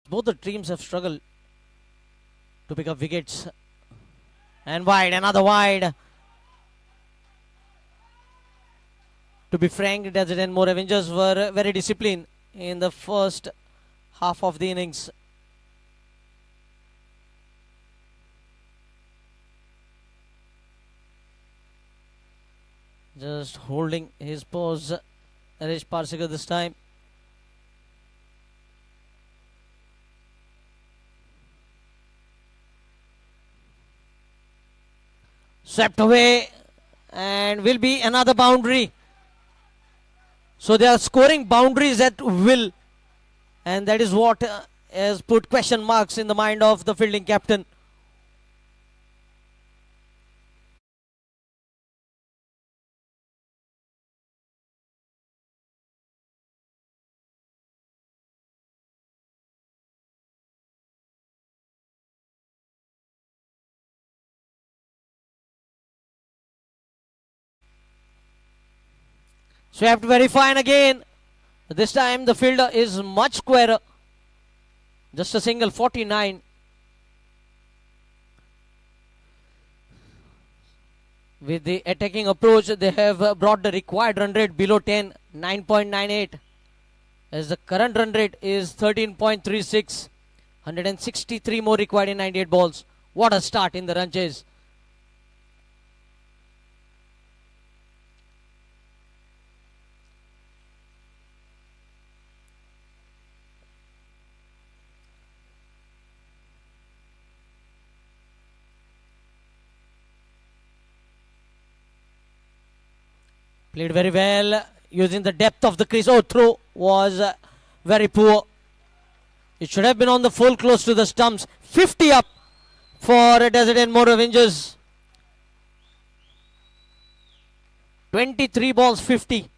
Both the teams have struggled to pick up wickets. And wide, another wide. To be frank, Desert and More Avengers were very disciplined in the first half of the innings. Just holding his pose, Naresh Parsikar this time. Swept away, and will be another boundary. So they are scoring boundaries at will, and that is what has put question marks in the mind of the fielding captain. Swept very fine again. This time the fielder is much squarer. Just a single, 49. With the attacking approach, they have brought the required run rate below 10, 9.98. As the current run rate is 13.36. 163 more required in 98 balls. What a start in the run chase. Played very well, using the depth of the crease. Oh, throw was very poor. It should have been on the full, close to the stumps. 50 up for Desert and More Avengers. 23 balls, 50.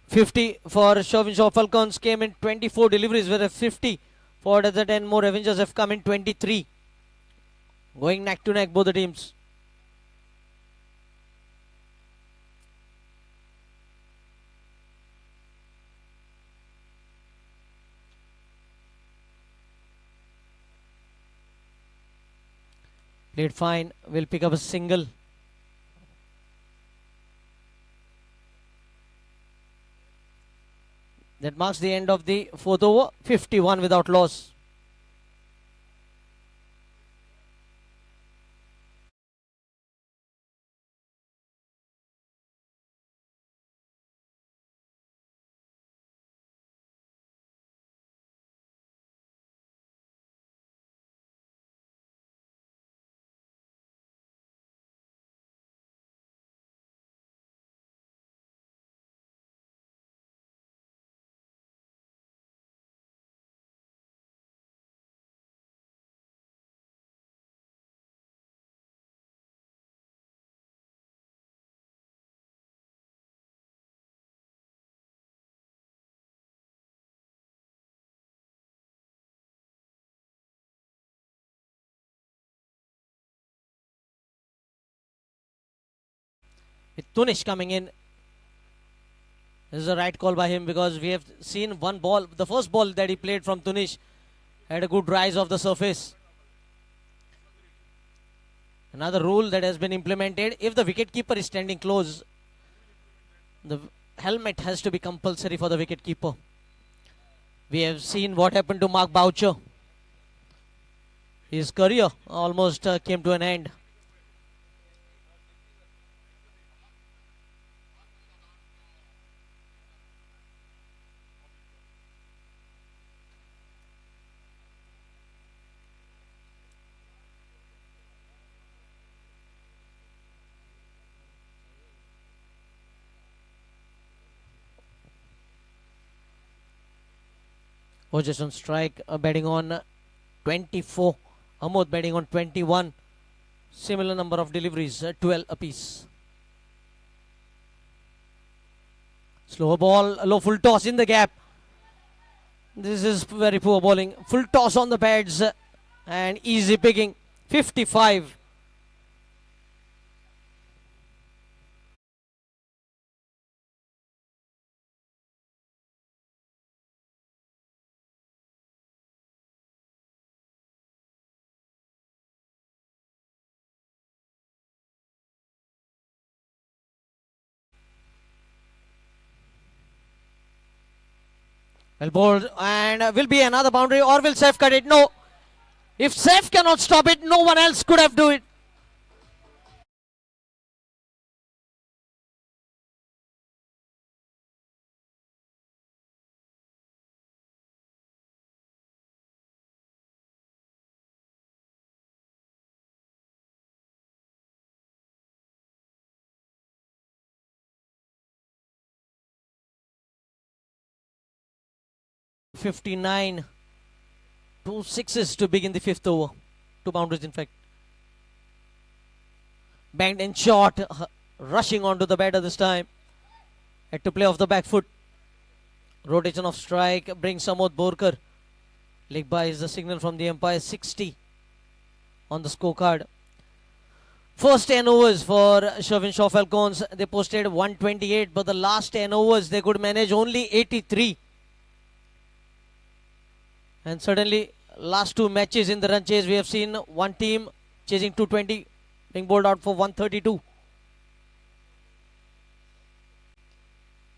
50 for Shvin Shaw Falcons came in 24 deliveries, whereas 50 for Desert and More Avengers have come in 23. Going neck to neck, both the teams. Played fine, will pick up a single. That marks the end of the fourth over. 51 without loss. With Tunish coming in. This is a right call by him because we have seen one ball, the first ball that he played from Tunish had a good rise of the surface. Another rule that has been implemented, if the wicketkeeper is standing close, the helmet has to be compulsory for the wicketkeeper. We have seen what happened to Mark Boucher. His career almost came to an end. Just on strike, batting on 24. Amod batting on 21. Similar number of deliveries, 12 apiece. Slow ball, low full toss in the gap. This is very poor bowling. Full toss on the pads and easy picking. 55. Well bowled and will be another boundary, or will Saif cut it? No. If Saif cannot stop it, no one else could have do it. .59. 2 sixes to begin the fifth over. 2 boundaries in fact. Banged and shot. Rushing onto the batter this time. Had to play off the back foot. Rotation of strike brings Samod Borkar. Leg by is the signal from the umpire. 60 on the scorecard. First 10 overs for Shvin Shaw Falcons. They posted 128, but the last 10 overs they could manage only 83. And certainly last 2 matches in the run chase, we have seen one team chasing 220, being bowled out for 132.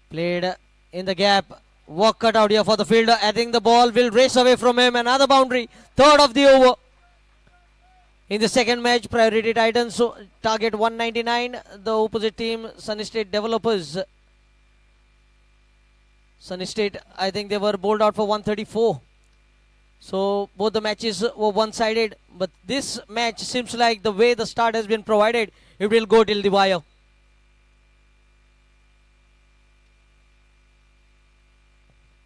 Played in the gap. Work cut out here for the fielder. I think the ball will race away from him. Another boundary. Third of the over. In the second match, priority Titans so target 199. The opposite team, Sunny State Developers. Sunny State, I think they were bowled out for 134. So both the matches were one-sided. But this match seems like the way the start has been provided, it will go till the wire.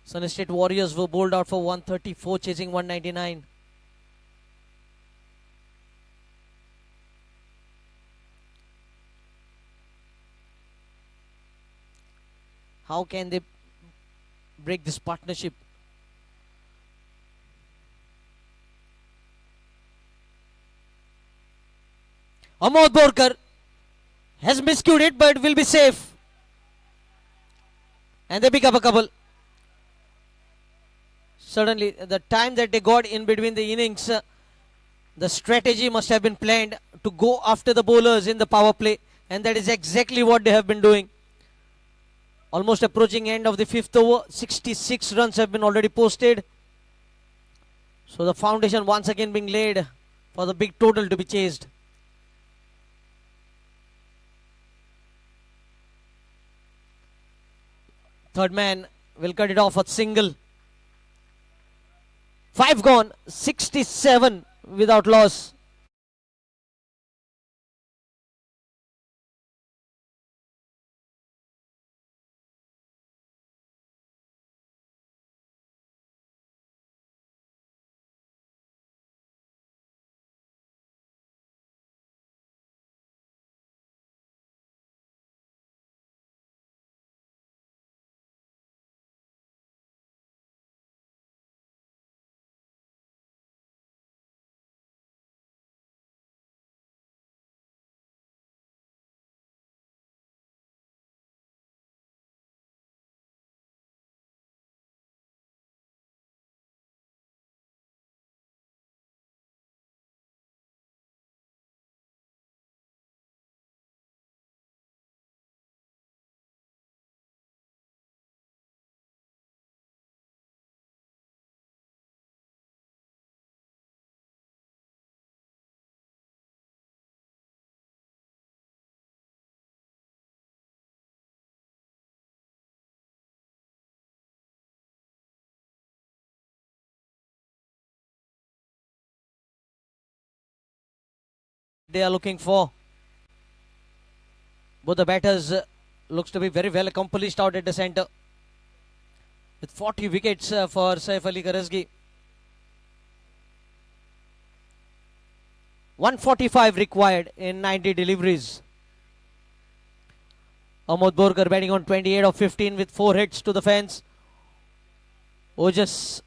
Sunny State Warriors were bowled out for 134, chasing 199. How can they break this partnership? Amod Borkar has miscued it, but will be safe. And they pick up a couple. Certainly, the time that they got in between the innings, the strategy must have been planned to go after the bowlers in the power play. And that is exactly what they have been doing. Almost approaching end of the fifth over. 66 runs have been already posted. So the foundation once again being laid for the big total to be chased. Third man will cut it off at single. 5 gone, 67 without loss. they are looking for. Both the batters looks to be very well accomplished out at the center. With 40 wickets for Saif Ali Karazgi. 145 required in 90 deliveries. Amod Borkar batting on 28 of 15 with 4 hits to the fence. Ojas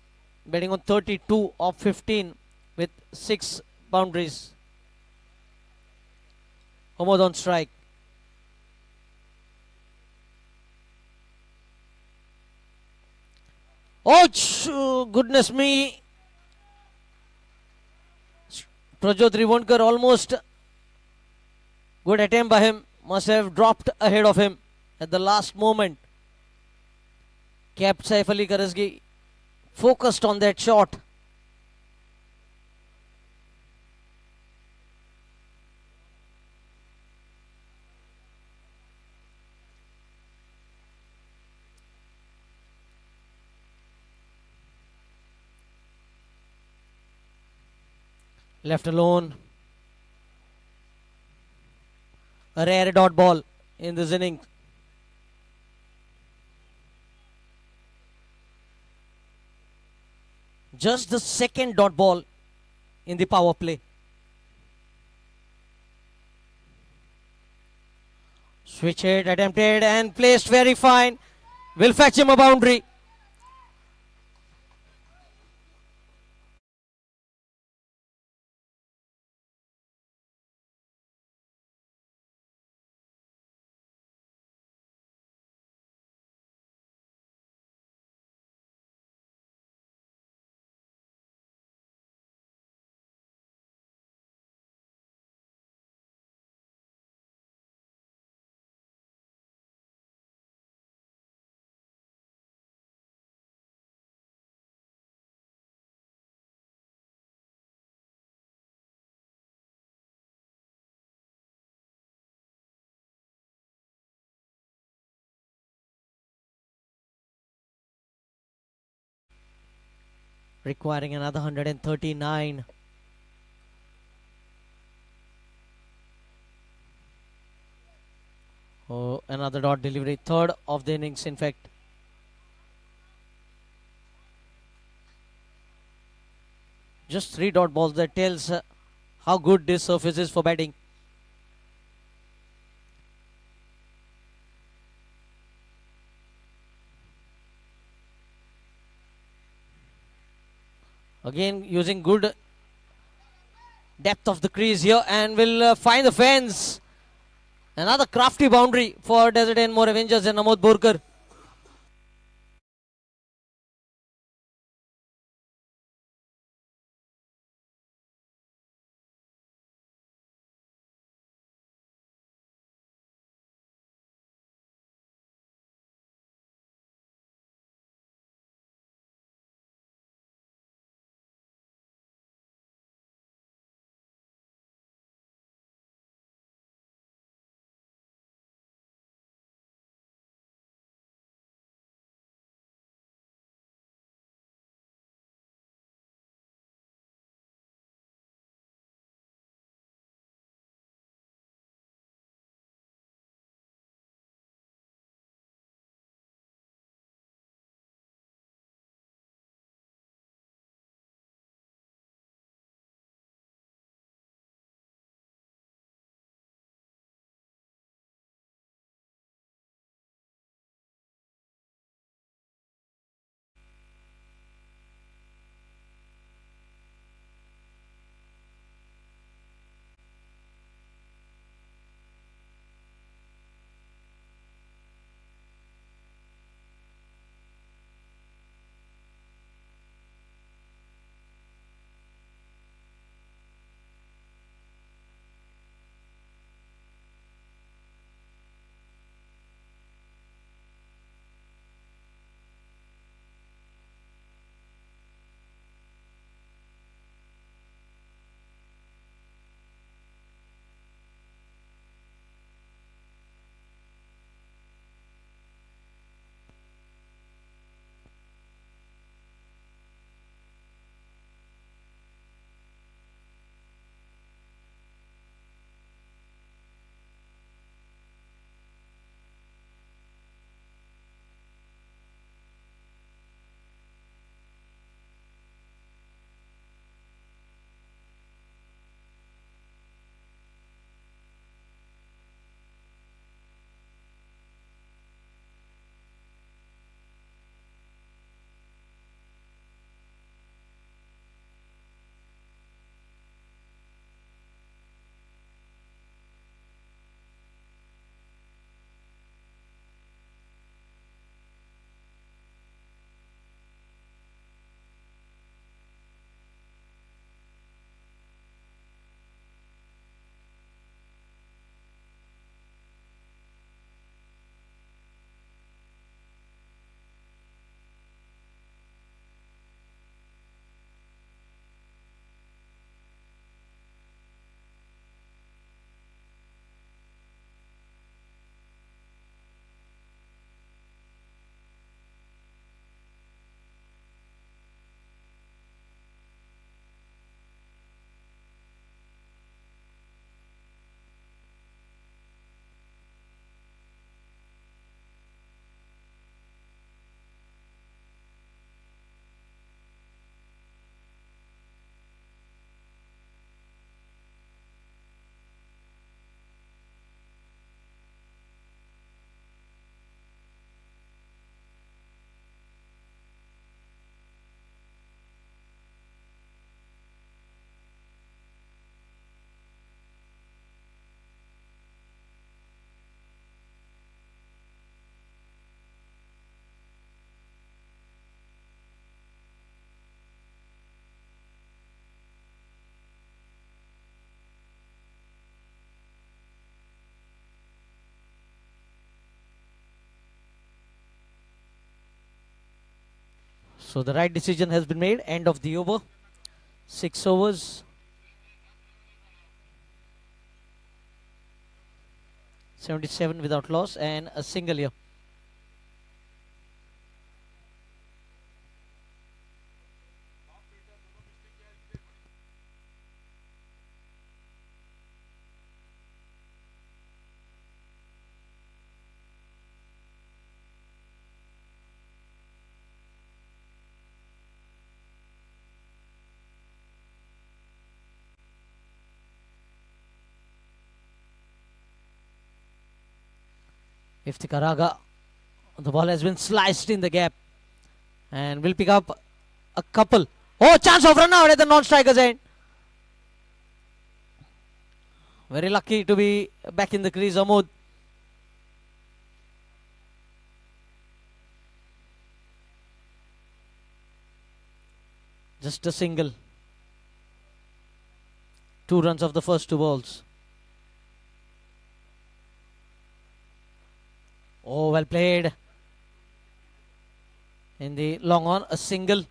batting on 32 of 15 with 6 boundaries. Amod on strike. Oh, goodness me. Prajot Rivondkar almost. Good attempt by him. Must have dropped ahead of him at the last moment. Kept Saif Ali Karazgi focused on that shot. Left alone. A rare dot ball in this inning. Just the second dot ball in the power play. Switch hit attempted and placed very fine. Will fetch him a boundary. Requiring another 139. Oh, another dot delivery. Third of the innings, in fact. Just 3 dot balls. That tells how good this surface is for batting. Again, using good depth of the crease here and will find the fence. Another crafty boundary for Desert and More Avengers and Amod Borkar. So the right decision has been made. End of the over. 6 overs. 77 without loss and a single here. Iftikhar, the ball has been sliced in the gap and will pick up a couple. Oh, chance of run out at the non-striker's end. Very lucky to be back in the crease, Amod. Just a single. 2 runs of the first 2 balls. Oh, well played. In the long on, a single.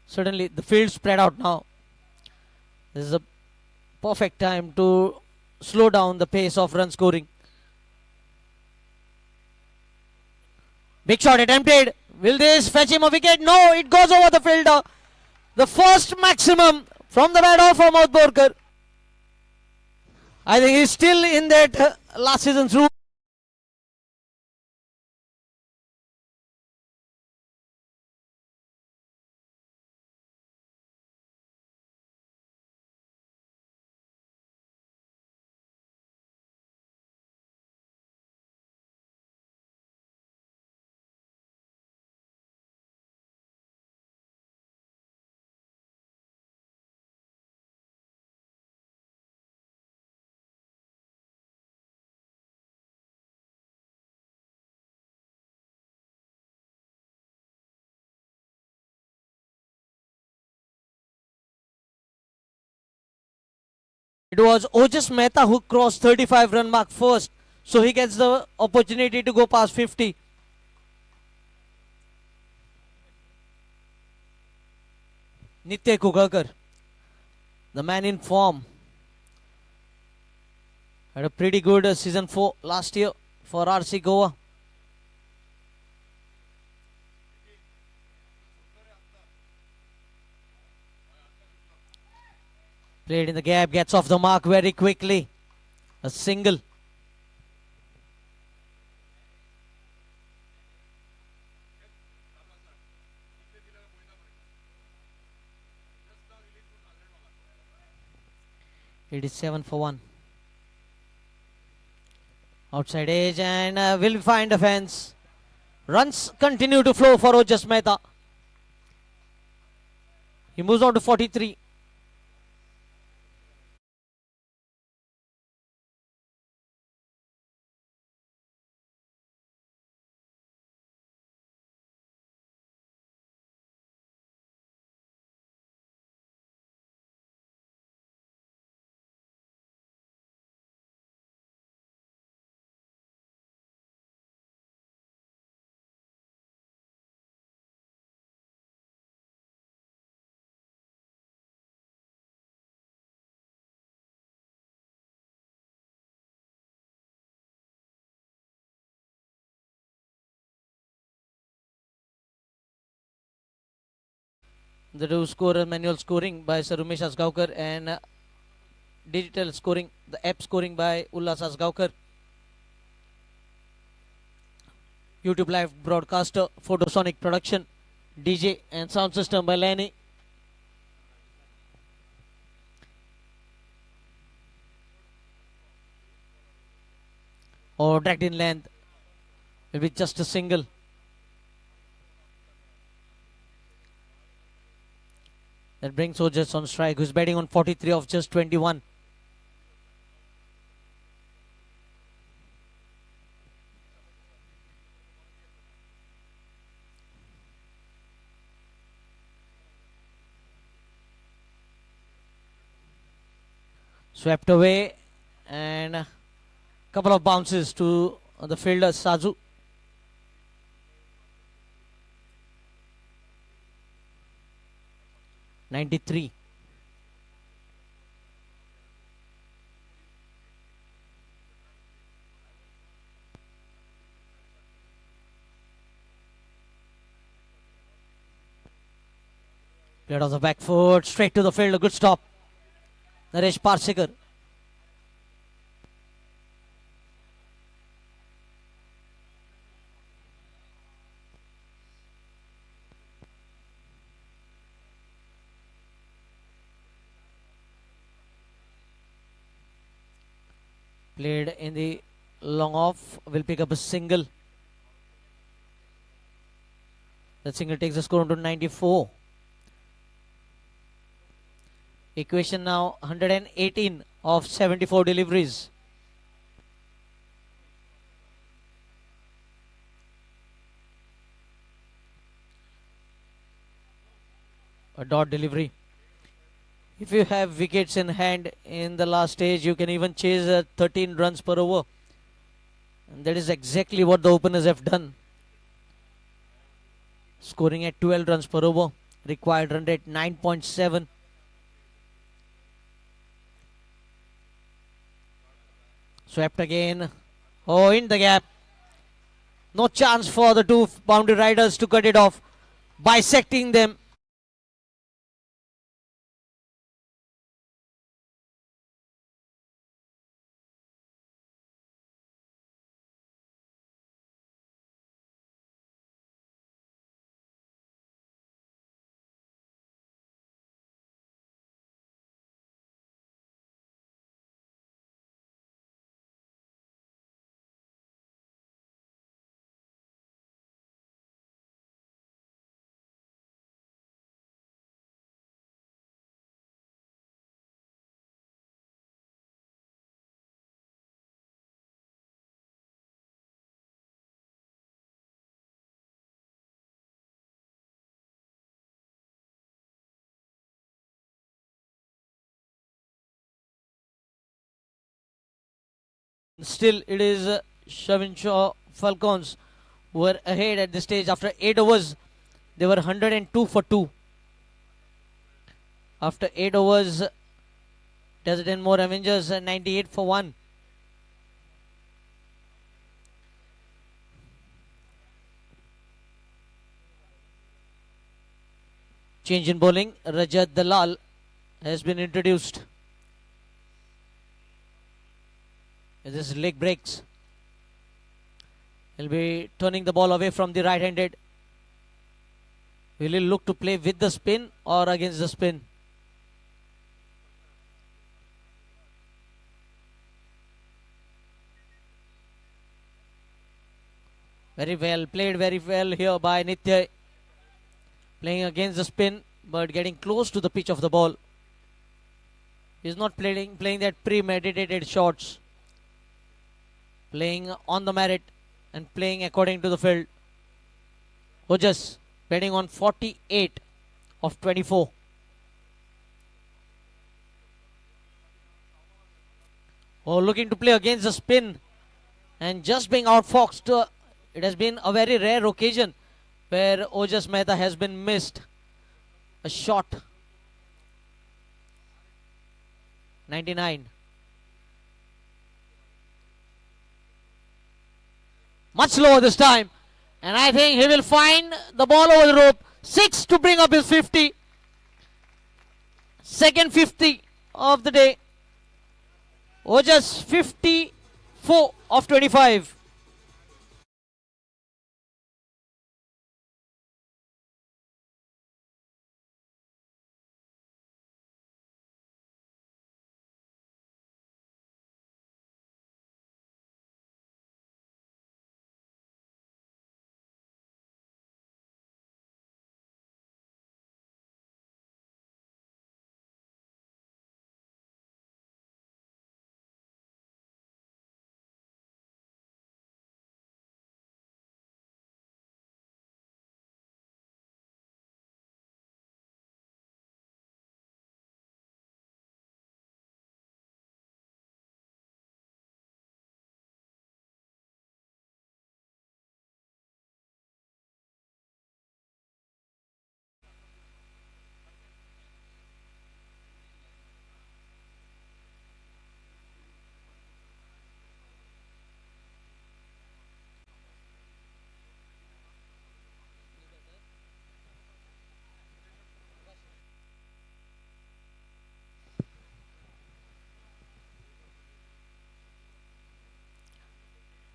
Certainly, the field spread out now. This is a perfect time to slow down the pace of run scoring. Big shot attempted. Will this fetch him a wicket? No, it goes over the fielder. The first maximum from the bat of Ahmed Borkar. I think he's still in that last season's room. It was Ojas Mehta who crossed 35 run mark first. So he gets the opportunity to go past 50. Nitya Kugarkar, the man in form, had a pretty good season 4 last year for RC Goa. Played in the gap, gets off the mark very quickly. A single. It is 7 for 1. Outside edge and will find a fence. Runs continue to flow for Ojas Mehta. He moves on to 43. The two scorer manual scoring by Sir Umesh Asgaukar and digital scoring, the app scoring by Ullas Asgaukar. YouTube live broadcaster, Photosonic production, DJ and sound system by Lenny. Or dragged in length. Will be just a single. That brings Ojas on strike, who's batting on 43 of just 21. Swept away and a couple of bounces to the fielder Saju. 93. Played off the back foot, straight to the field, a good stop. Naresh Parsekar. Played in the long off, will pick up a single. That single takes the score on to 94. Equation now 118 of 74 deliveries. A dot delivery. If you have wickets in hand in the last stage, you can even chase 13 runs per over. And that is exactly what the openers have done. Scoring at 12 runs per over. Required run rate 9.7. Swept again. Oh, in the gap. No chance for the two boundary riders to cut it off. Bisecting them. Still, it is Shvin Shaw Falcons who were ahead at this stage. After 8 overs, they were 102 for 2. After 8 overs, Desert and More Avengers 98 for 1. Change in bowling. Rajat Dalal has been introduced. This is leg breaks. He'll be turning the ball away from the right-handed. Will he look to play with the spin or against the spin? Very well, played very well here by Nitya. Playing against the spin, but getting close to the pitch of the ball. He's not playing that premeditated shots. Playing on the merit and playing according to the field. Ojas batting on 48 of 24. Oh, looking to play against the spin and just being outfoxed. It has been a very rare occasion where Ojas Mehta has been missed. A shot. 99. Much lower this time. And I think he will find the ball over the rope. 6 to bring up his 50. Second 50 of the day. Ojas 54 of 25.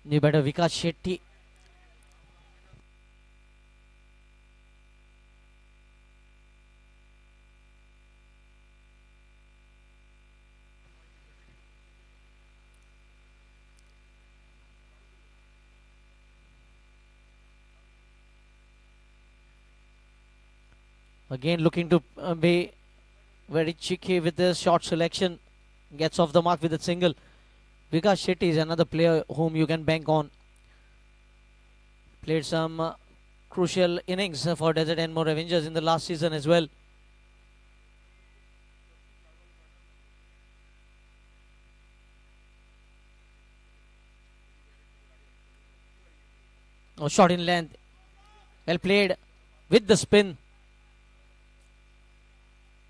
New batter Vikas Shetty. Again looking to be very cheeky with the short selection. Gets off the mark with a single. Vikas Shetty is another player whom you can bank on. Played some crucial innings for Desert Enmore Avengers in the last season as well. Oh, shot in length. Well played with the spin.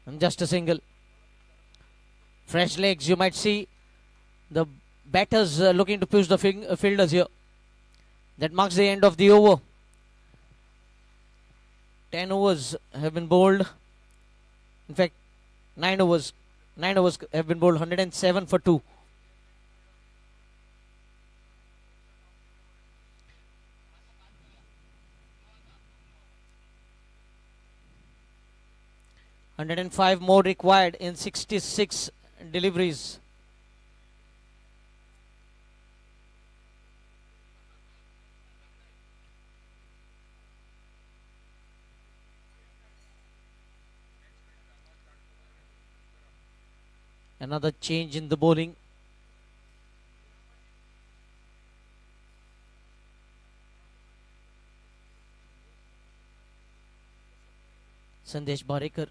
And just a single. Fresh legs, you might see the batters looking to push the fielders here. That marks the end of the over. 10 overs have been bowled. In fact, 9 overs. 9 overs have been bowled. 107 for 2. $105 more required in 66 deliveries. Another change in the bowling. Sandesh Barekar,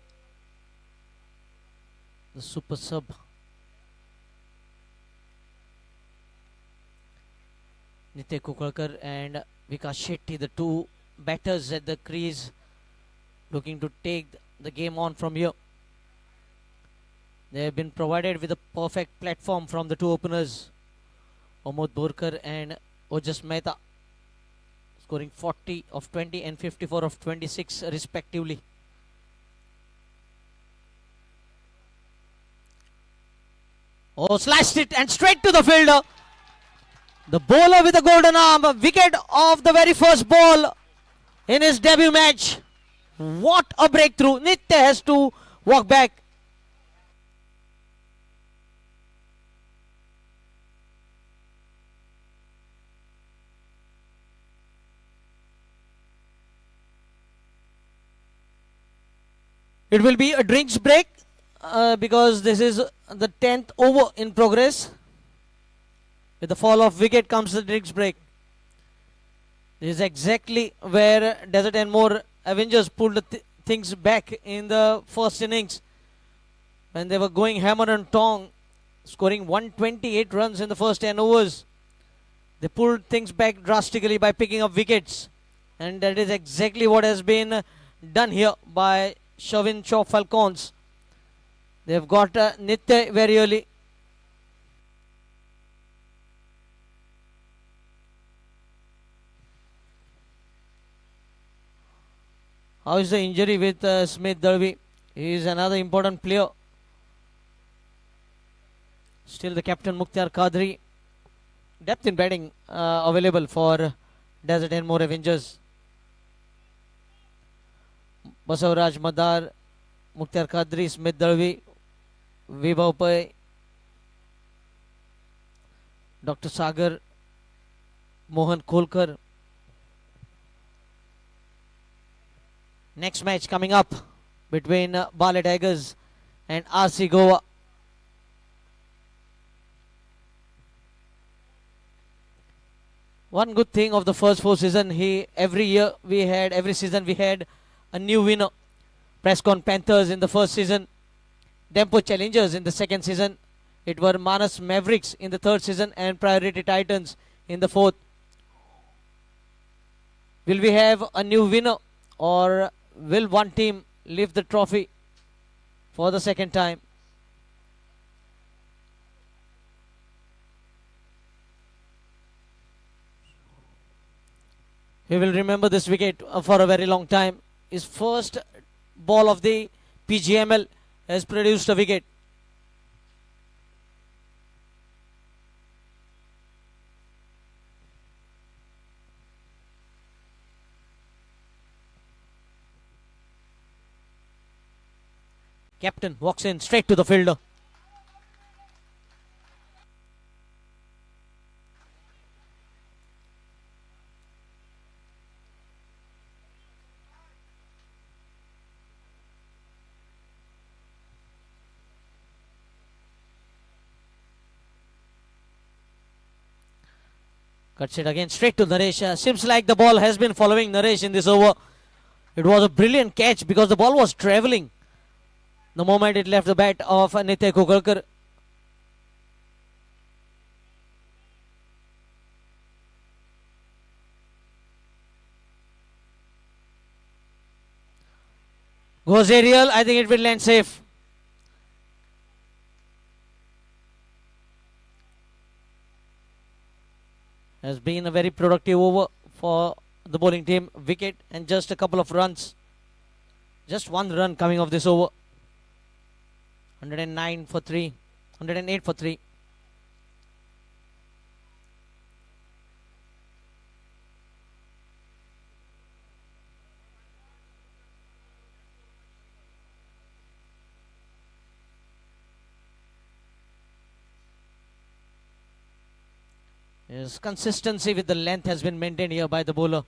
the super sub. Nitya Kukalkar and Vikas Shetty, the two batters at the crease, looking to take the game on from here. They have been provided with a perfect platform from the two openers, Omod Borkar and Ojas Mehta, scoring 40 of 20 and 54 of 26 respectively. Oh, slashed it and straight to the fielder. The bowler with the golden arm, a wicket of the very first ball in his debut match. What a breakthrough. Nitya has to walk back. It will be a drinks break because this is the 10th over in progress. With the fall of wicket comes the drinks break. This is exactly where Desert Enmore Avengers pulled the things back in the first innings when they were going hammer and tong, scoring 128 runs in the first 10 overs. They pulled things back drastically by picking up wickets, and that is exactly what has been done here by Shvin Shaw Falcons. They have got Nitya very early. How is the injury with Smith Darby? He is another important player. Still the captain Mukhtar Kadri. Depth in batting available for Desert Enmore Avengers. Basavaraj Madar, Mukhtar Kadri, Smith Darby, Vibhav Pai, Dr. Sagar, Mohan Kolkar. Next match coming up between Bali Tigers and RC Goa. One good thing of the first four season, every season we had a new winner. Prescon Panthers in the first season, Dempo Challengers in the second season. It were Manas Mavericks in the third season and Priority Titans in the fourth. Will we have a new winner, or will one team lift the trophy for the second time? We will remember this wicket for a very long time. His first ball of the Pgml has produced a wicket. Captain walks in straight to the fielder. Cuts it again straight to Naresh. Seems like the ball has been following Naresh in this over. It was a brilliant catch because the ball was travelling the moment it left the bat of Nitya Kukalkar. Goes aerial. I think it will land safe. Has been a very productive over for the bowling team. Wicket and just a couple of runs. Just one run coming off this over. 109 for 3. 108 for 3. Yes, consistency with the length has been maintained here by the bowler.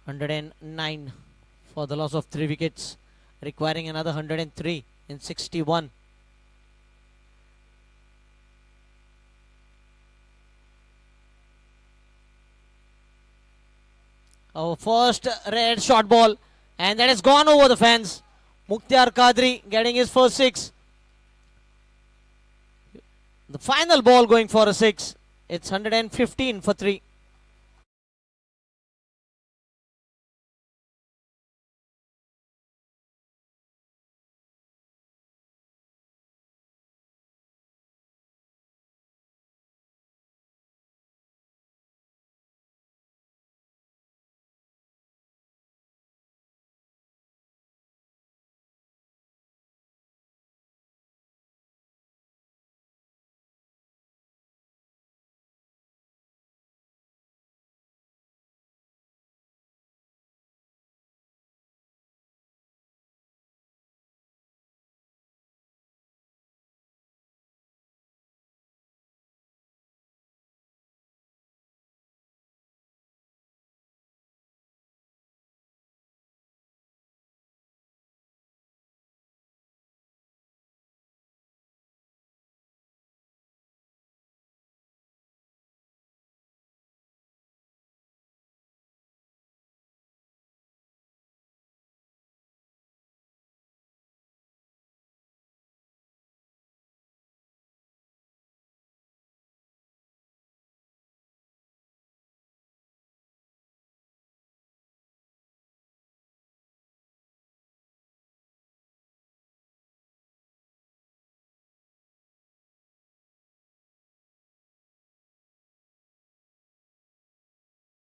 (109) for the loss of 3 wickets, requiring another 103 in 61. Our first red short ball. And that has gone over the fence. Mukhtar Qadri getting his first 6. The final ball going for a 6. It's 115 for 3.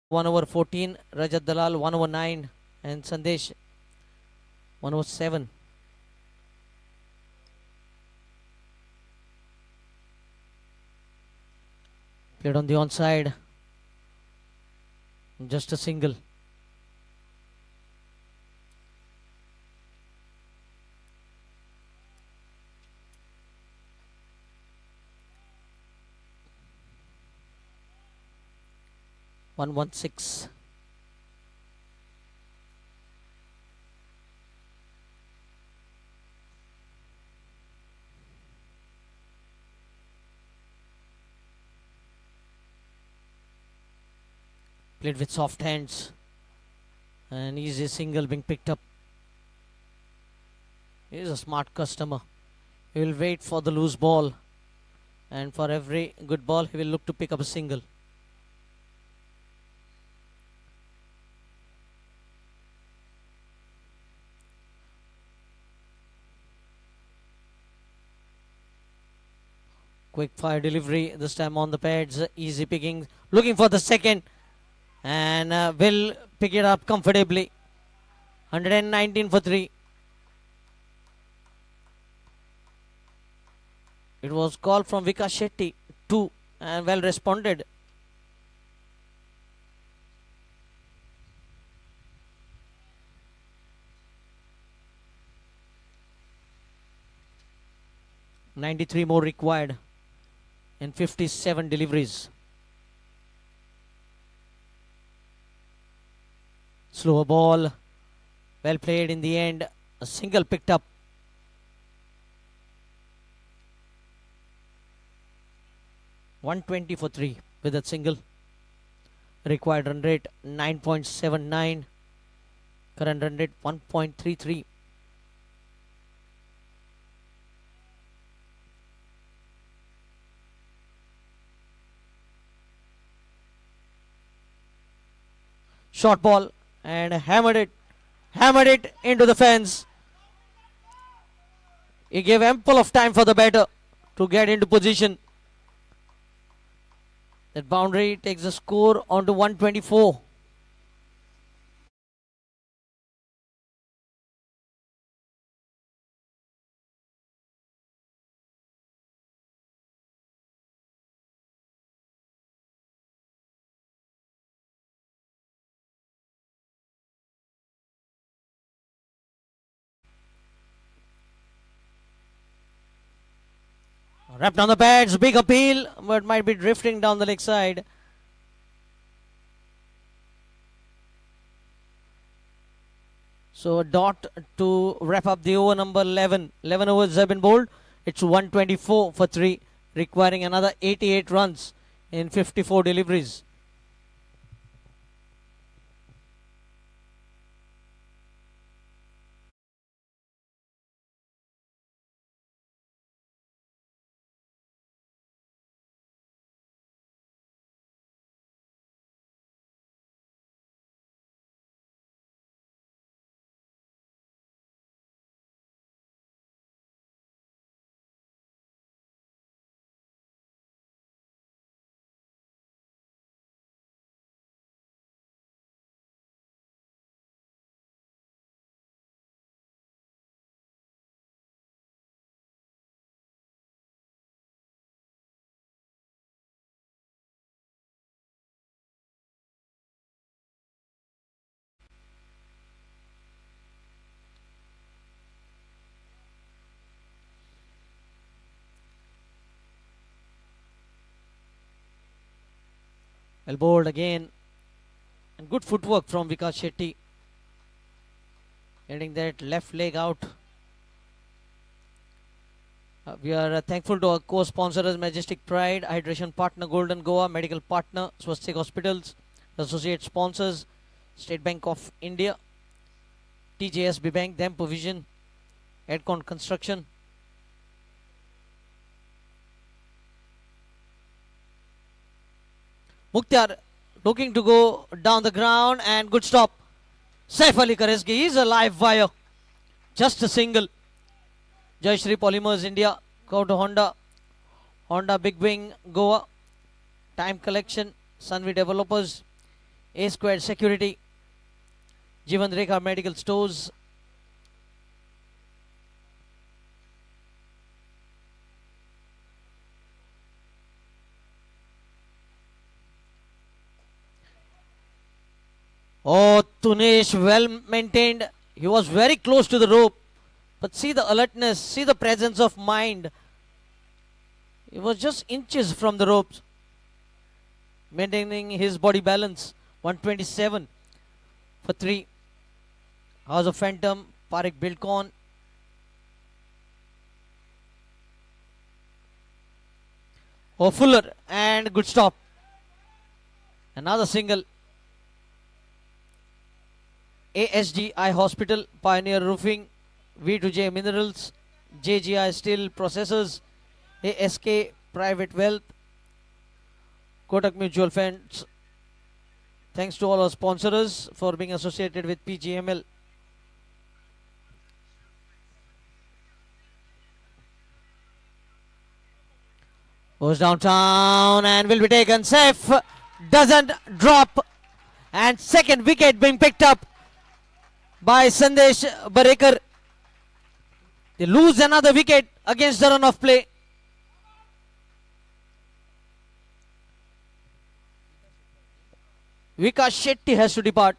One over 14, Rajat Dalal 1 over 9, and Sandesh 1 over 7. Played on the onside. Just a single. One 1-6. Played with soft hands. An easy single being picked up. He is a smart customer. He will wait for the loose ball. And for every good ball, he will look to pick up a single. Quick fire delivery, this time on the pads, easy picking, looking for the second, and will pick it up comfortably. 119 for 3. It was called from Vikas Shetty, 2, and well responded 93 more required in 57 deliveries. Slower ball. Well played in the end. A single picked up. .120 for 3 with that single. Required run rate 9.79. Current run rate 1.33. Short ball and hammered it into the fence. He gave ample of time for the batter to get into position. That boundary takes the score on to 124. Wrapped on the pads, big appeal, but might be drifting down the leg side. So a dot to wrap up the over number 11. 11 overs have been bowled. It's 124 for 3, requiring another 88 runs in 54 deliveries. Well bowled again, and good footwork from Vikas Shetty, getting that left leg out. We are thankful to our co-sponsors Majestic Pride, Hydration Partner Golden Goa, Medical Partner Swastik Hospitals, Associate Sponsors State Bank of India, TJSB Bank, Them Provision, Edcon Construction. Mukhtar looking to go down the ground, and good stop. Saif Ali Kareski, he's a live wire. Just a single. Jayashree Polymers India, go to Honda. Honda Big Wing Goa. Time Collection, Sunvi Developers, A Squared Security, Jivan Rekha Medical Stores. Oh, Tunish, well maintained. He was very close to the rope. But see the alertness, see the presence of mind. He was just inches from the ropes, maintaining his body balance. 127 for 3. House of Phantom, Parik Bilkon. Oh, Fuller, and good stop. Another single. ASG Eye Hospital, Pioneer Roofing, V2J Minerals, JGI Steel Processors, ASK Private Wealth, Kotak Mutual Funds. Thanks to all our sponsors for being associated with Pgml. Goes downtown and will be taken. Safe doesn't drop, and second wicket being picked up by Sandesh Barekar. They lose another wicket against the run of play. Vikas Shetty has to depart.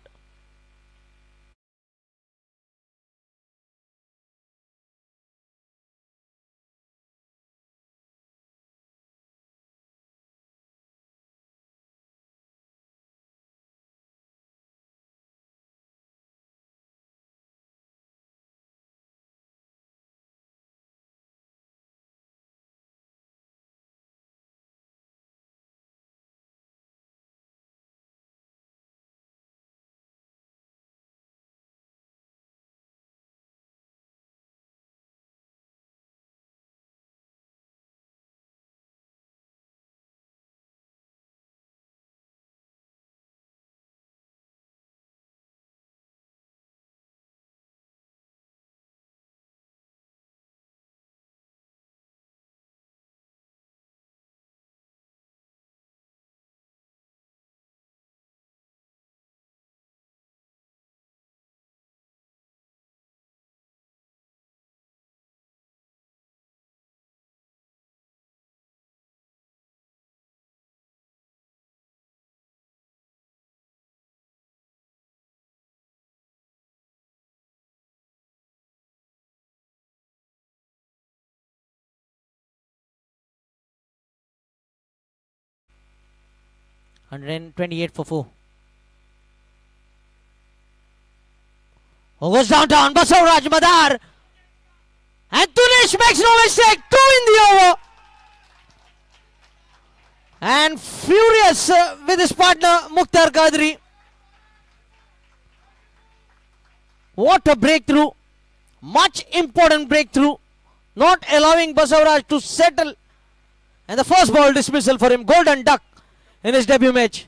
128 for 4. Who goes downtown? Basavaraj Madar. And Tunish makes no mistake. 2 in the over. And furious with his partner Mukhtar Qadri. What a breakthrough. Much important breakthrough. Not allowing Basavaraj to settle. And the first ball dismissal for him. Golden duck in his debut match.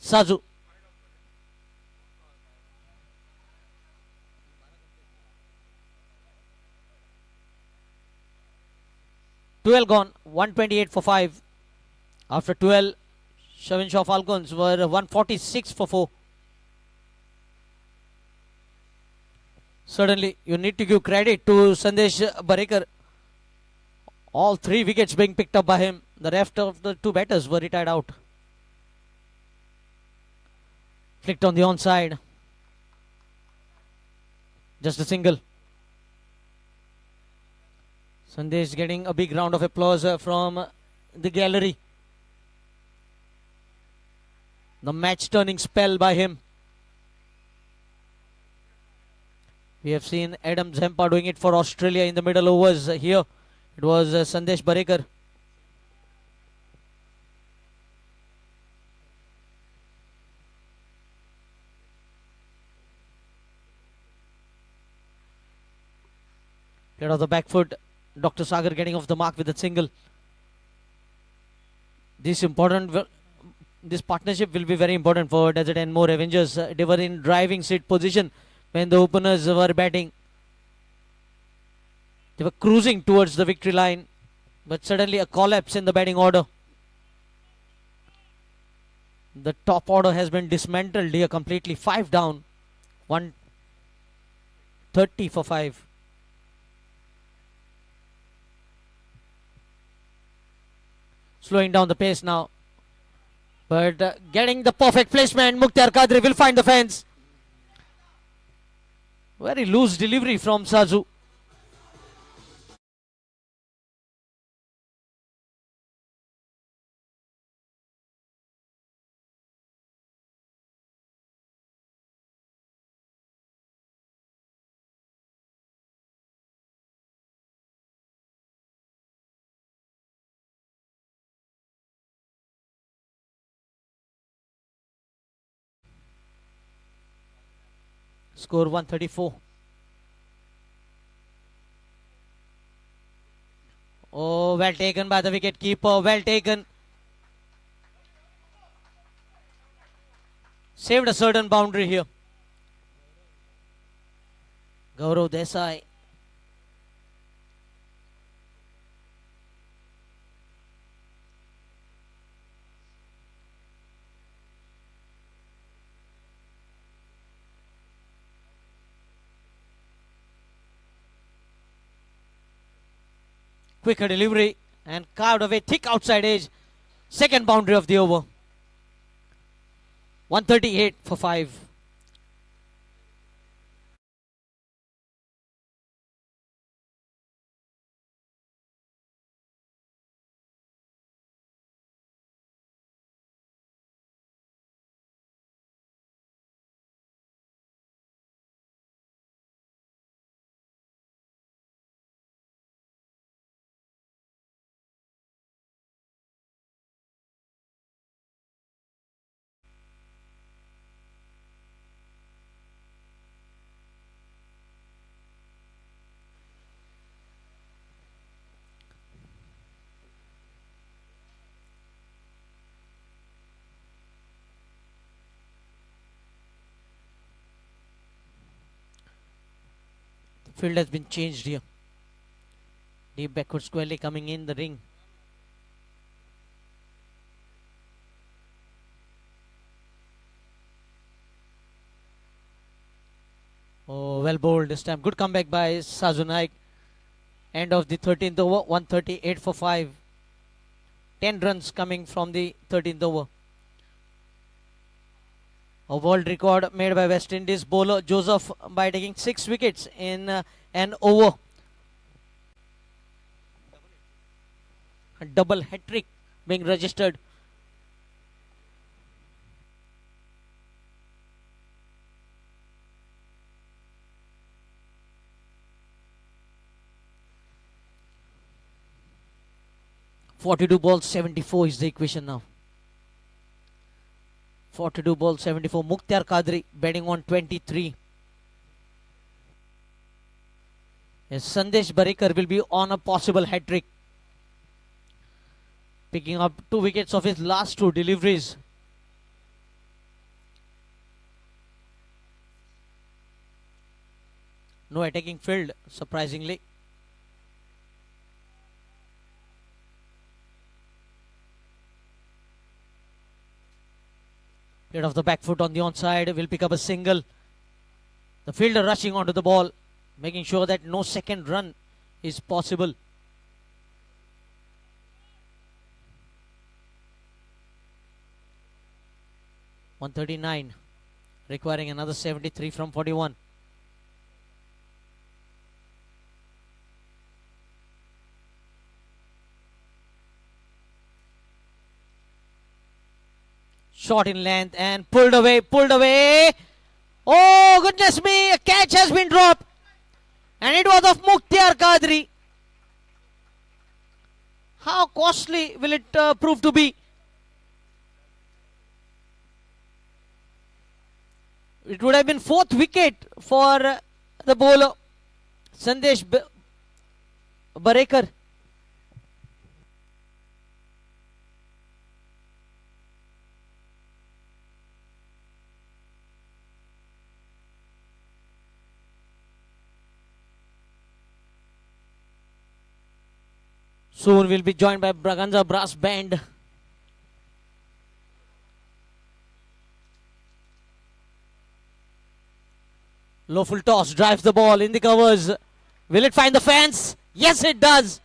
Sazu. Twelve gone, 128 for 5. After 12, Shvin Shaw Falcons were 146 for 4. Certainly, you need to give credit to Sandesh Barekar. All 3 wickets being picked up by him. The rest of the 2 batters were retired out. Flicked on the onside. Just a single. Sandesh getting a big round of applause from the gallery. The match turning spell by him. We have seen Adam Zampa doing it for Australia in the middle overs. Here it was Sandesh Barekar. Played off the back foot. Dr. Sagar getting off the mark with a single. This partnership will be very important for Desert and More Avengers. They were in driving seat position when the openers were batting. They were cruising towards the victory line, but suddenly a collapse in the batting order. The top order has been dismantled here completely. 5 down. 130 for 5. Slowing down the pace now. But getting the perfect placement. Mukhtar Qadri will find the fence. Very loose delivery from Sazu. Score 134. Oh, well taken by the wicket keeper. Well taken. Saved a certain boundary here. Gaurav Desai. Quicker delivery and carved away thick outside edge. Second boundary of the over. 138 for 5. Field has been changed here. Deep backward squarely coming in the ring. Oh, well bowled this time. Good comeback by Sazunaik. End of the 13th over. 138 for 5. 10 runs coming from the 13th over. A world record made by West Indies bowler Joseph by taking 6 wickets in an over. A double hat-trick being registered. .42 balls 74 is the equation now. 42 balls 74. Mukhtar Qadri batting on 23. Yes, Sandesh Barikar will be on a possible hat-trick, picking up 2 wickets of his last 2 deliveries. No attacking field, surprisingly. Played off the back foot on the onside, will pick up a single. The fielder rushing onto the ball, making sure that no second run is possible. .139, requiring another 73 from 41. Shot in length and pulled away, pulled away. Oh, goodness me, a catch has been dropped. And it was of Mukhtar Qadri. How costly will it prove to be? It would have been 4th wicket for the bowler, Sandesh Barekar. Soon we'll be joined by Braganza Brass Band. Low full toss, drives the ball in the covers. Will it find the fence? Yes, it does.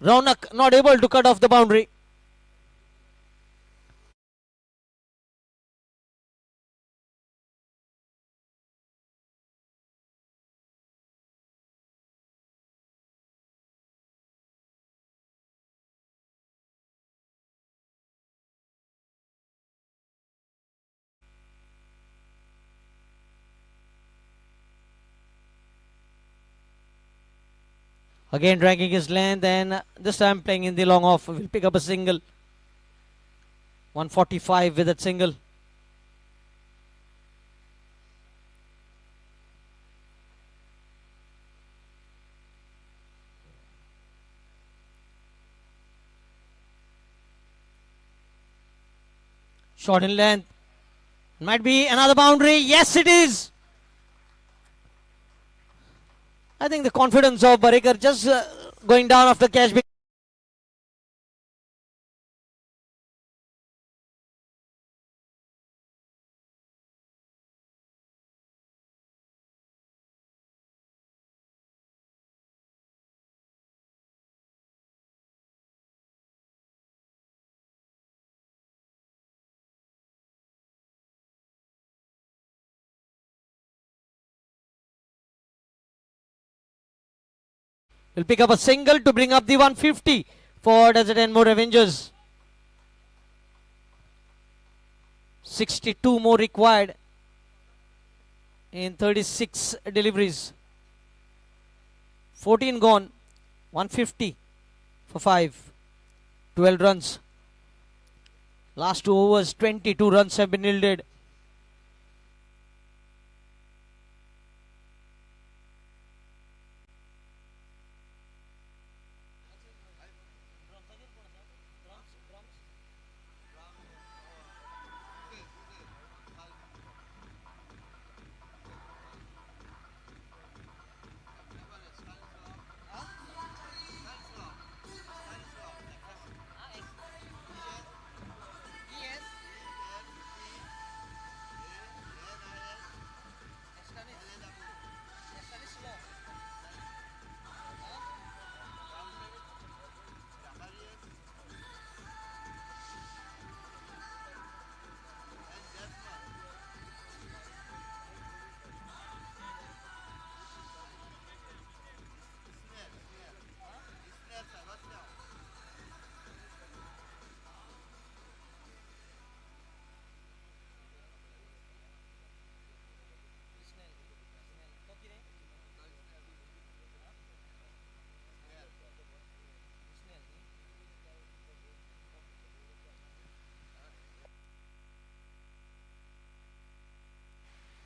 Raunak not able to cut off the boundary. Again dragging his length, and this time playing in the long off. Will pick up a single. 145 with that single. Shot in length. Might be another boundary. Yes, it is. I think the confidence of Barekar just going down after catch. Will pick up a single to bring up the 150 for Desert and more Avengers. 62 more required in 36 deliveries. 14 gone. 150 for 5. 12 runs. Last 2 overs, 22 runs have been yielded.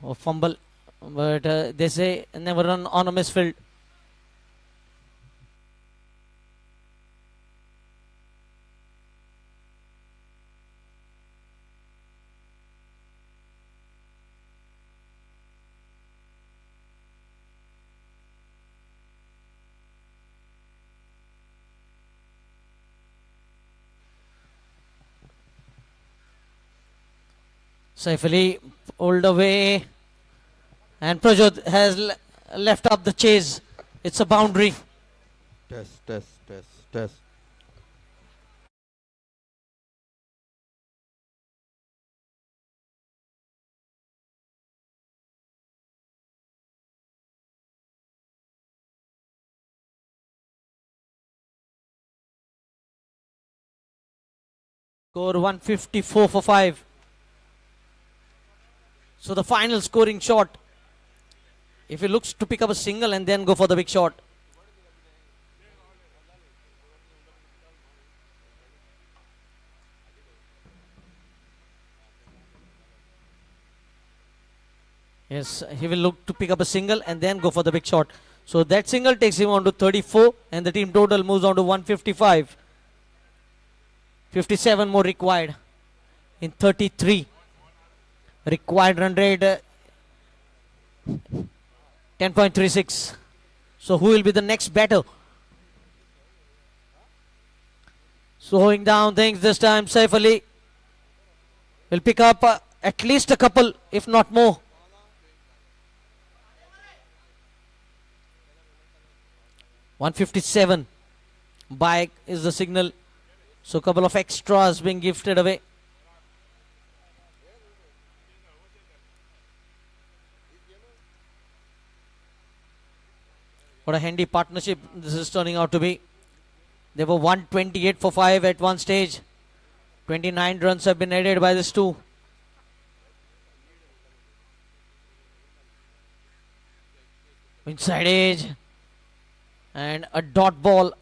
A fumble, but they say never run on a misfield. Saif Ali pulled away, and Prajot has left up the chase. It's a boundary. Test. Score 154 for 5. So the final scoring shot, if he looks to pick up a single and then go for the big shot. Yes, he will look to pick up a single and then go for the big shot. So that single takes him on to 34 and the team total moves on to 155. 57 more required in 33. Required run rate 10.36. So who will be the next batter? Slowing down things this time, Saif Ali will pick up at least a couple, if not more. .157 by is the signal. So a couple of extras being gifted away. What a handy partnership this is turning out to be. They were 128 for 5 at one stage. 29 runs have been added by this two. Inside edge. And a dot ball.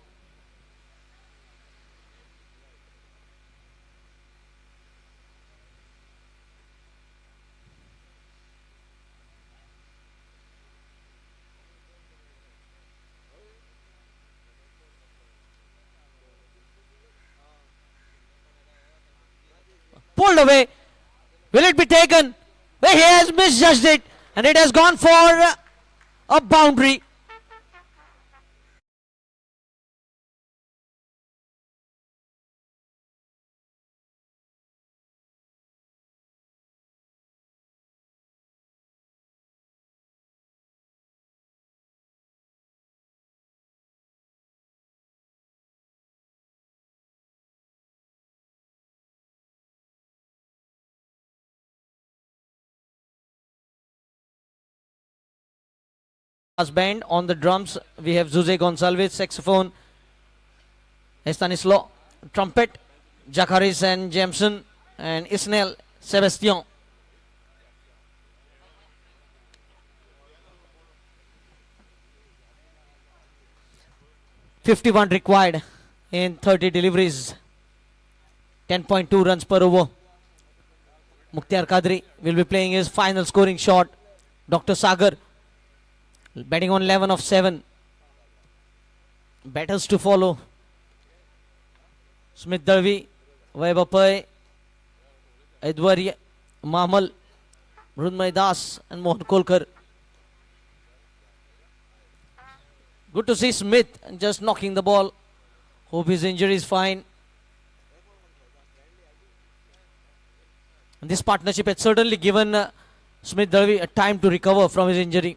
Pulled away. Will it be taken? Well, he has misjudged it. And it has gone for a boundary. Band on the drums, we have Jose Gonçalves, saxophone, Stanislaw, trumpet, Jacques and Jameson, and Isnel Sebastian. .51 required in 30 deliveries. 10.2 runs per over. Mukhtar Kadri will be playing his final scoring shot. Dr. Sagar batting on 11 of 7. Batters to follow. Smith Darvi, Vaibapai, Edwari, Mamal, Mrunmay Das and Mohan Kolkar. Good to see Smith just knocking the ball. Hope his injury is fine. And this partnership had certainly given Smith Darvi a time to recover from his injury.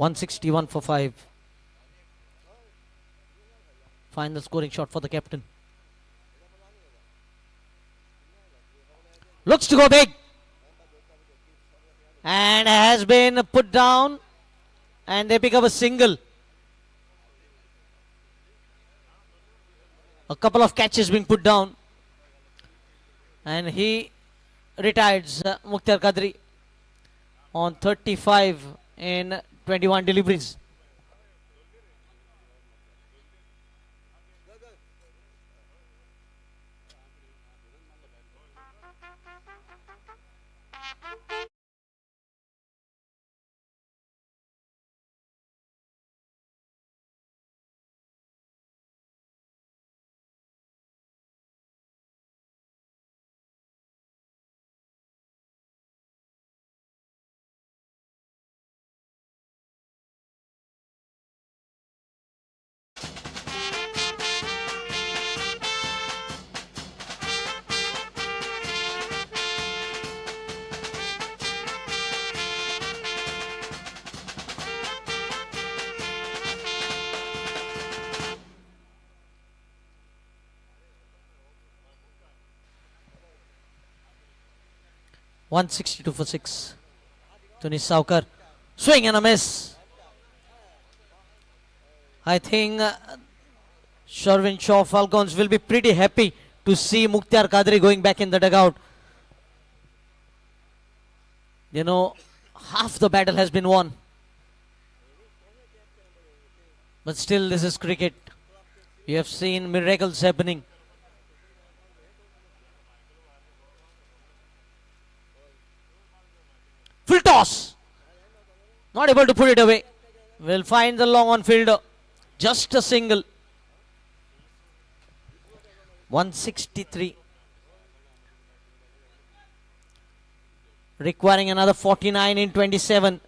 161 for 5. Final scoring shot for the captain. Looks to go big. And has been put down. And they pick up a single. A couple of catches being put down. And he retires Mukhtar Qadri on 35 in 21 deliveries. .162 for 6. Tunish Saukar. Swing and a miss. I think Shvin Shaw Falcons will be pretty happy to see Mukhtar Qadri going back in the dugout. You know, half the battle has been won. But still, this is cricket. You have seen miracles happening. Full toss. Not able to put it away. Will find the long on fielder. Just a single. 163. Requiring another 49 in 27.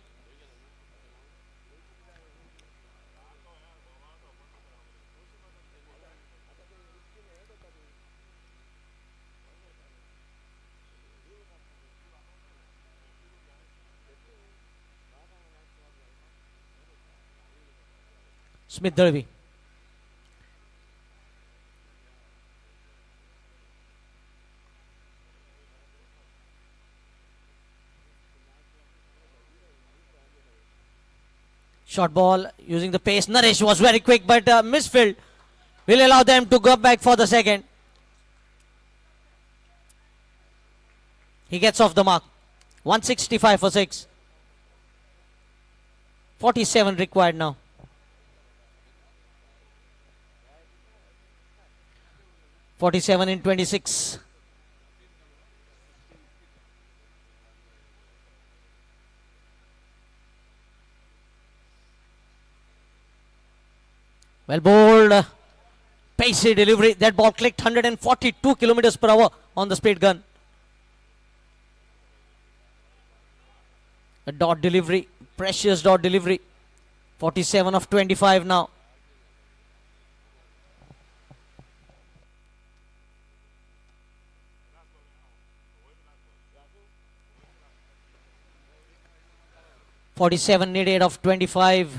Smith Derby. Short ball using the pace. Naresh was very quick but misfilled. Will allow them to go back for the second. He gets off the mark. 165 for 6. 47 required now. .47 in 26. Well bowled. Pacey delivery. That ball clicked 142 kilometers per hour on the speed gun. A dot delivery. Precious dot delivery. 47 of 25 now. .47 needed of 25.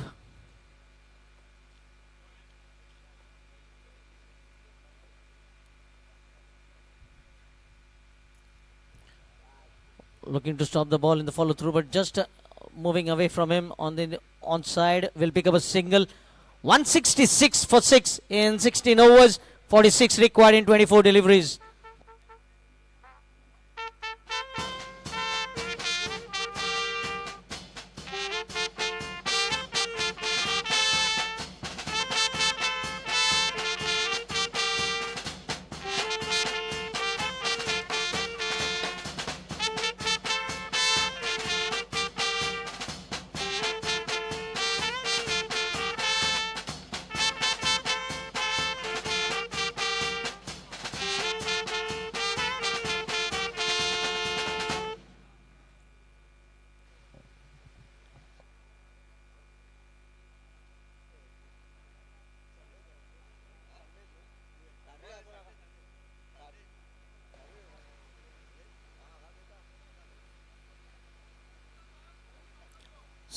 Looking to stop the ball in the follow through, but just moving away from him on the onside. Will pick up a single. 166 for 6 in 16 overs. 46 required in 24 deliveries.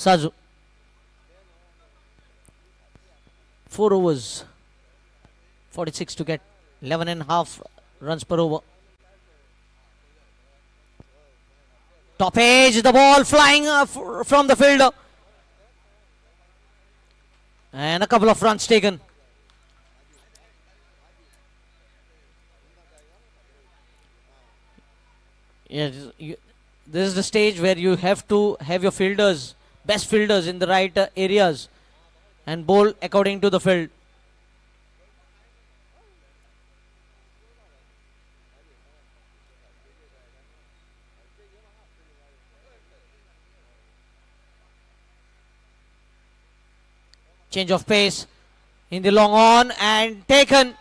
Saju. 4 overs. 46 to get 11 and a half runs per over. Top edge, the ball flying from the fielder. And a couple of runs taken. Yes, this is the stage where you have to have your fielders, best fielders in the right areas and bowl according to the field. Change of pace in the long on and taken.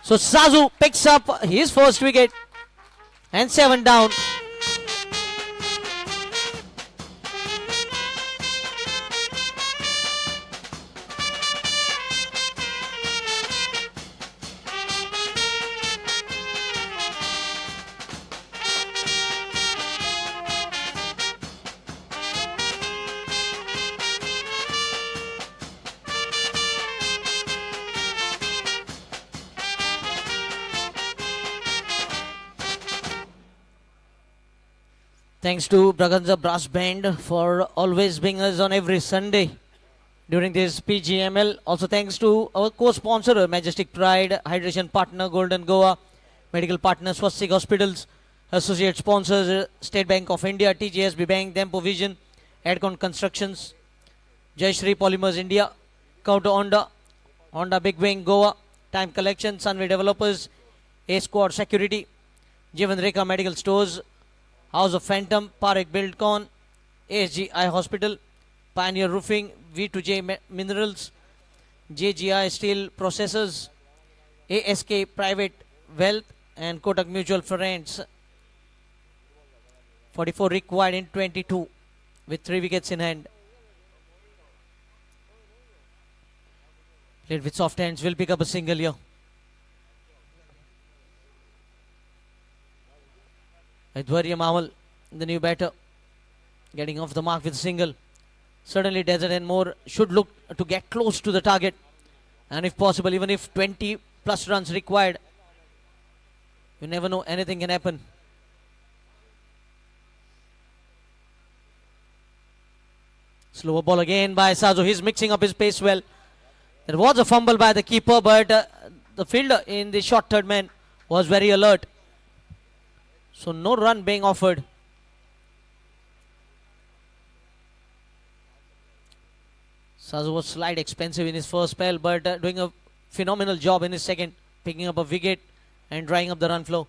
So Sazu picks up his first wicket and 7 down. Thanks to Braganza Brass Band for always being us on every Sunday during this Pgml. Also thanks to our co-sponsor Majestic Pride, hydration partner Golden Goa, medical partners Swastik Hospitals, associate sponsors State Bank of India, TGSB Bank, Dempo Vision, Adcon Constructions, Jai Shri Polymers India, Counter Honda, Honda Big Wing Goa, Time Collection, Sunway Developers, A Squad Security, Jivan Rekha Medical Stores, House of Phantom, Parekh Buildcon, ASG Eye Hospital, Pioneer Roofing, V2J Minerals, JGI Steel Processors, ASK Private Wealth and Kotak Mutual Funds. 44 required in 22 with 3 wickets in hand. Played with soft hands, will pick up a single here. Aidwarya Mamal, the new batter, getting off the mark with a single. Certainly Desert and Moore should look to get close to the target. And if possible, even if 20 plus runs required, you never know, anything can happen. Slower ball again by Sazu. He's mixing up his pace well. There was a fumble by the keeper, but the fielder in the short third man was very alert. So no run being offered. Sazu was slight expensive in his first spell, but doing a phenomenal job in his second, picking up a wicket and drying up the run flow.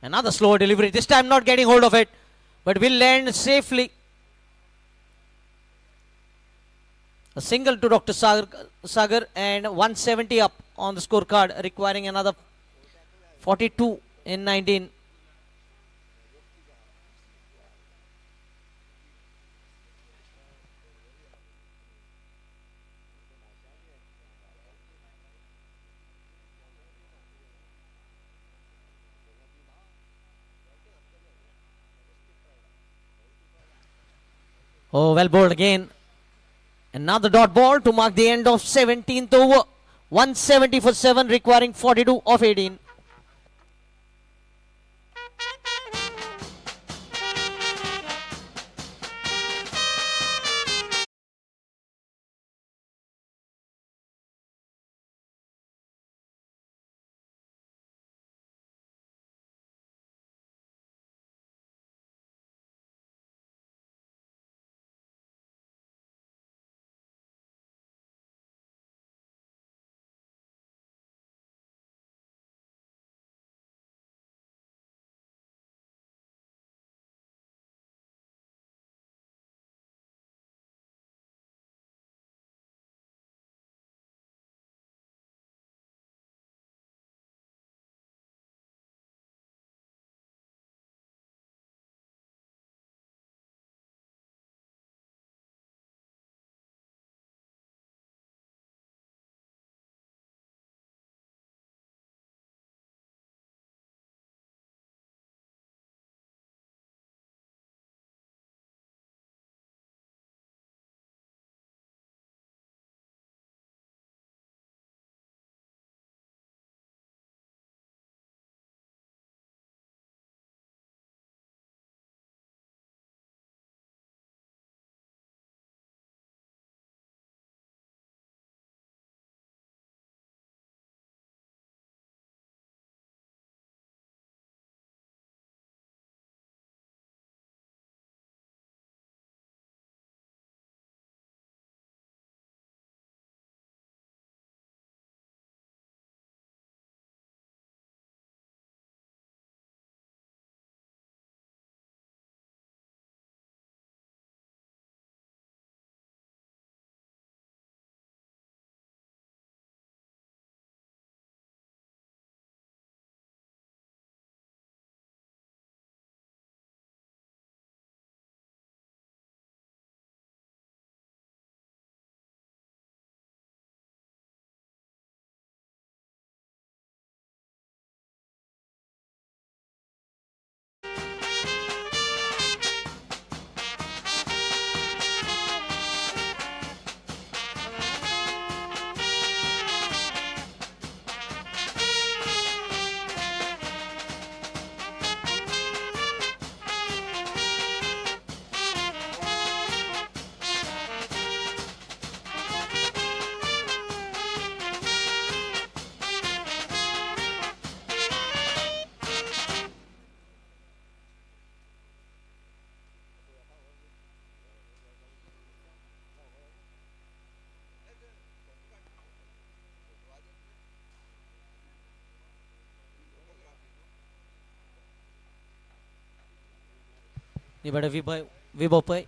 Another slower delivery, this time not getting hold of it, but will land safely. A single to Dr. Sagar and 170 up on the scorecard, requiring another 42 in 19. Oh, well bowled again. Another dot ball to mark the end of 17th over. 170 for 7, requiring 42 of 18. এবারে Vibhopai.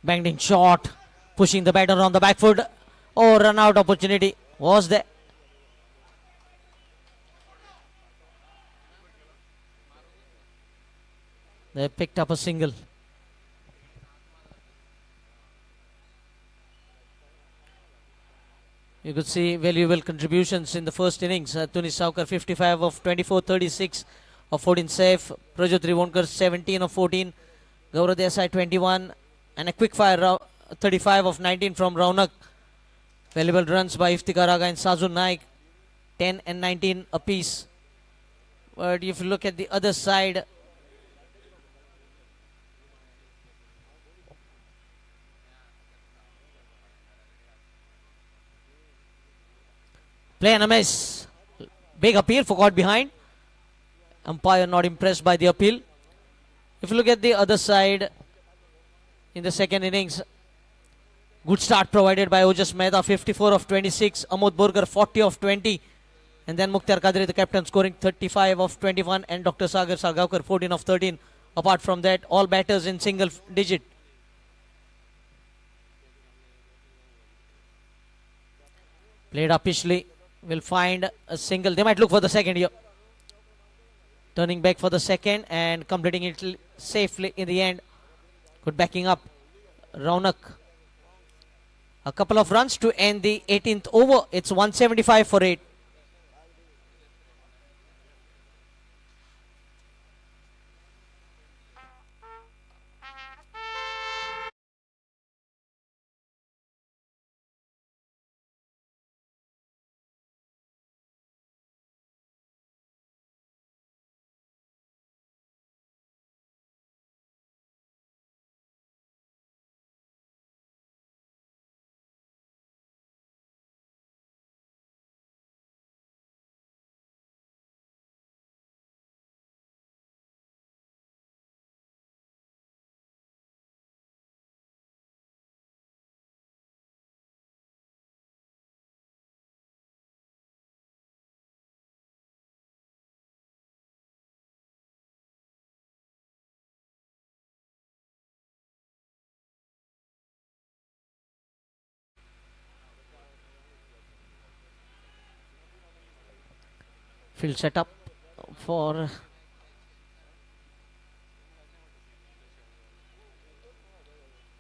Banging shot, pushing the batter on the back foot. Oh, run out opportunity was there. They picked up a single. You could see valuable contributions in the first innings. Tunish Shaw 55 of 24, 36 of 14 safe. Prajot Trivandkar 17 of 14. Gaurav Desai 21. And a quick fire 35 of 19 from Raunak. Valuable runs by Iftikhar Agha and Sajun Naik. 10 and 19 apiece. But if you look at the other side, play and a miss. Big appeal for caught behind. Umpire not impressed by the appeal. If you look at the other side, in the second innings, good start provided by Ojas Mehta, 54 of 26. Amod Borkar 40 of 20. And then Mukhtar Kadri, the captain, scoring 35 of 21. And Dr. Sagar Sargaonkar 14 of 13. Apart from that, all batters in single digit. Played uppishly. Will find a single. They might look for the second here. Turning back for the second and completing it safely in the end. Good backing up. Raunak. A couple of runs to end the 18th over. It's 175 for 8. Field set up for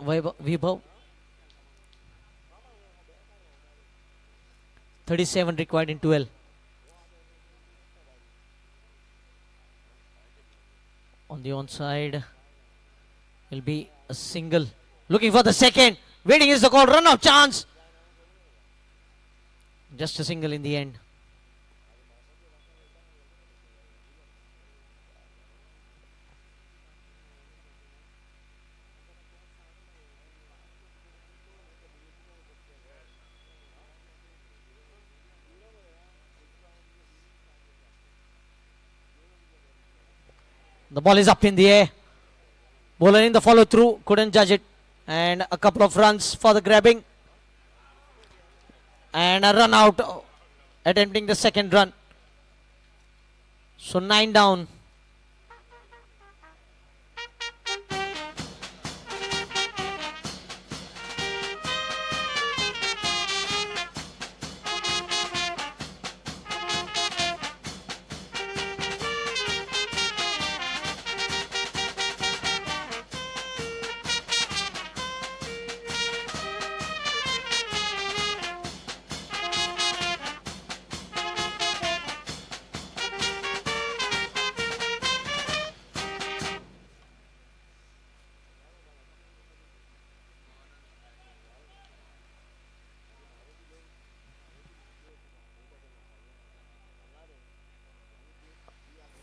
Vibhav. 37 required in 12. On the onside will be a single. Looking for the second. Waiting is the call. Run out chance. Just a single in the end. The ball is up in the air. Bowler in the follow through. Couldn't judge it. And a couple of runs for the grabbing. And a run out. Attempting the second run. So 9 down.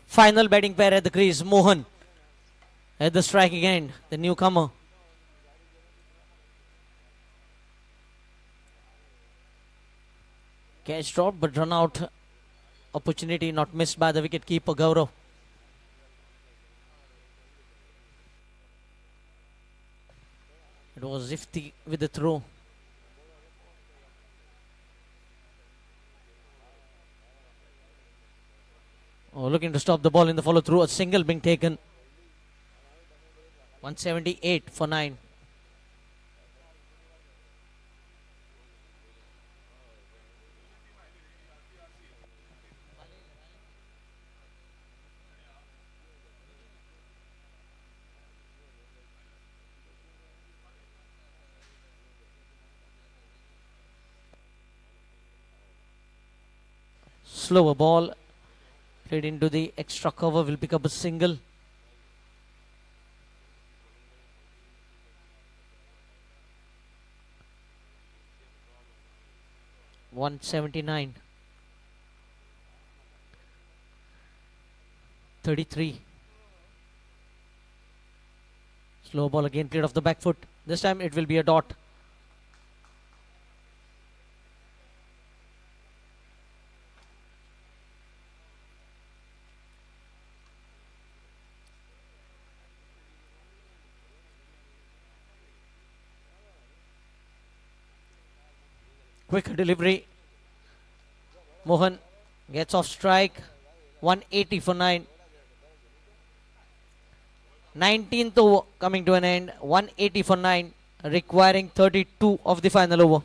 Final batting pair at the crease. Mohan at the striking end, the newcomer. Catch dropped but run out. Opportunity not missed by the wicket keeper Gaurav. It was Ifti with the throw. Oh, looking to stop the ball in the follow through. A single being taken. 178 for 9. Slower ball played into the extra cover, will pick up a single. $179. 33. Slow ball again cleared off the back foot. This time it will be a dot. Quick delivery. Mohan gets off strike. 180 for 9. 19th over coming to an end. 180 for 9. Requiring 32 of the final over.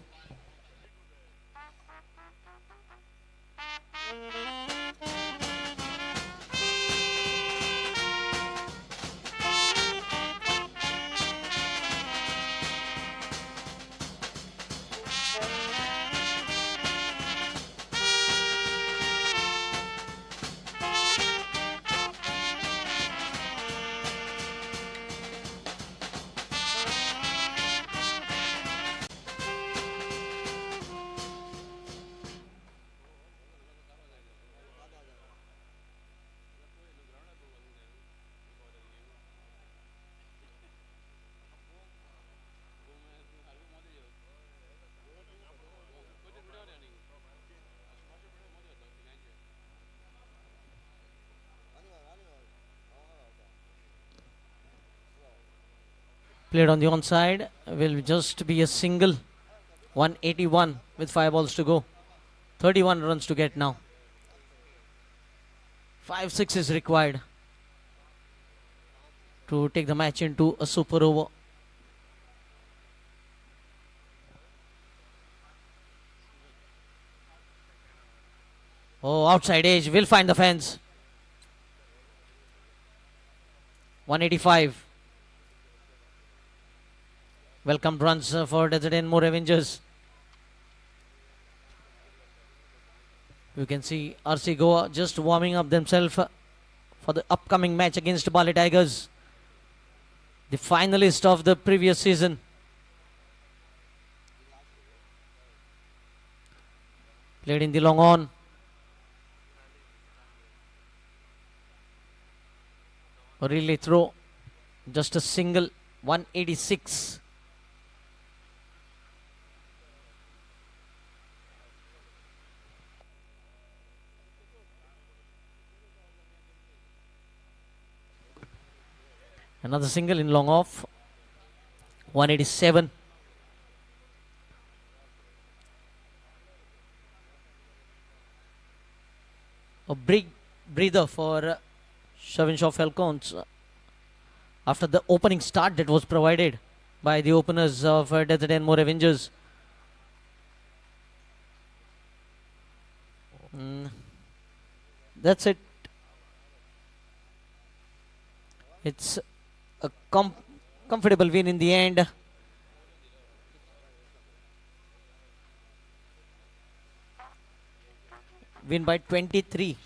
Played on the onside, will just be a single. 181 with 5 balls to go. 31 runs to get now. 5-6 is required to take the match into a super over. Oh, outside edge will find the fence. 185. Welcome runs for Desert and more Avengers. You can see RC Goa just warming up themselves for the upcoming match against Bali Tigers, the finalist of the previous season. Played in the long on. A relay throw, just a single. 186. Another single in long off. 187. A big breather for Shvin Shaw Falcons after the opening start that was provided by the openers of Desert and more Avengers. That's it. It's a comfortable win in the end. Win by 23.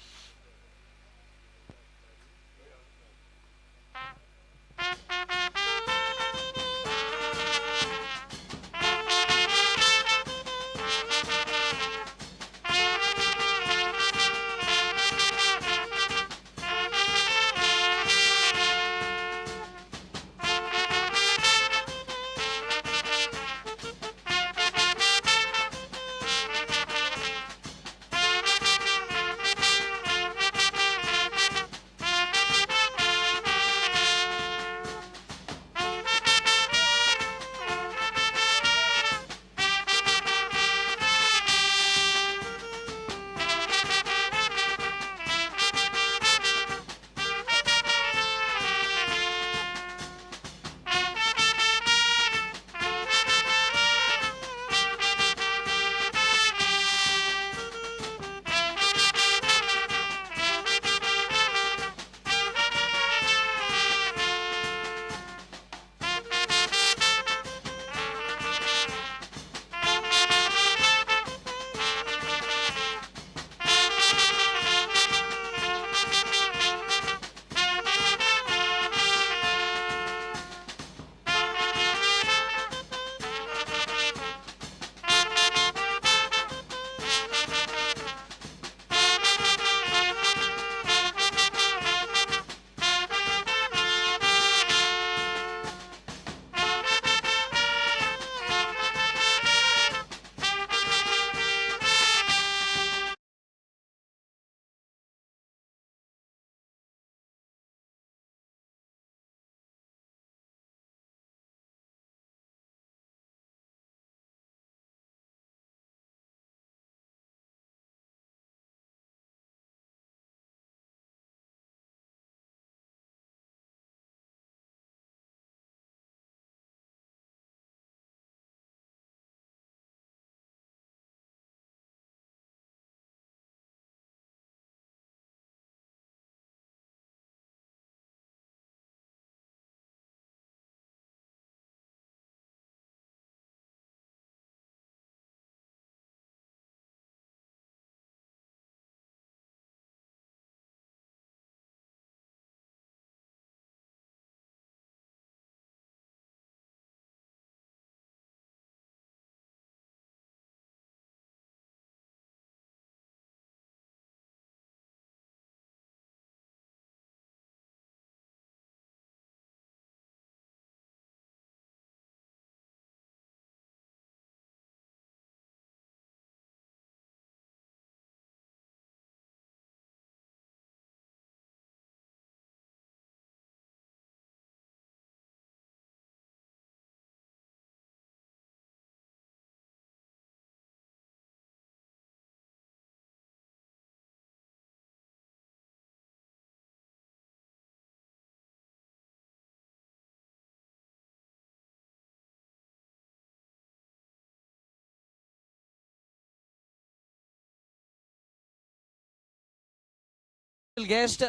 guest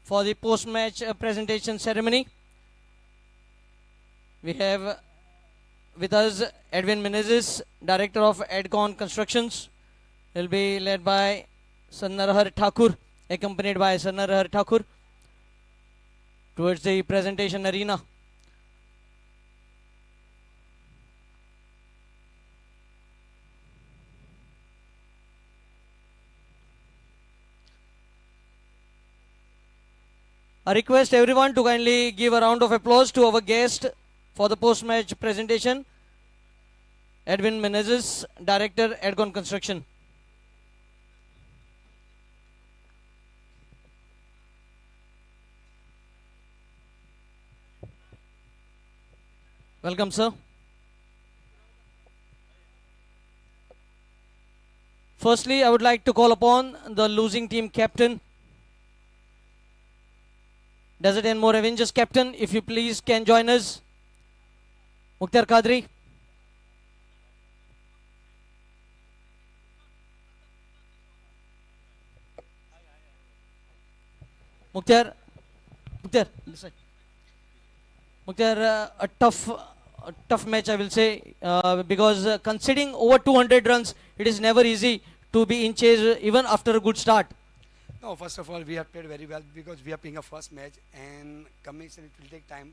for the post-match presentation ceremony. We have with us Edwin Menezes, Director of Edcon Constructions. He'll be led by Sannarhar Thakur, accompanied by Sannarhar Thakur towards the presentation arena. I request everyone to kindly give a round of applause to our guest for the post-match presentation, Edwin Menezes, Director, Edcon Construction. Welcome, sir. Firstly, I would like to call upon the losing team captain, Desert and More Avengers captain, if you please can join us. Mukhtar Qadri. Mukhtar, listen. Mukhtar, a tough match, I will say, because conceding over 200 runs, it is never easy to be in chase even after a good start. No, first of all, we have played very well because we are playing a first match and commission it will take time.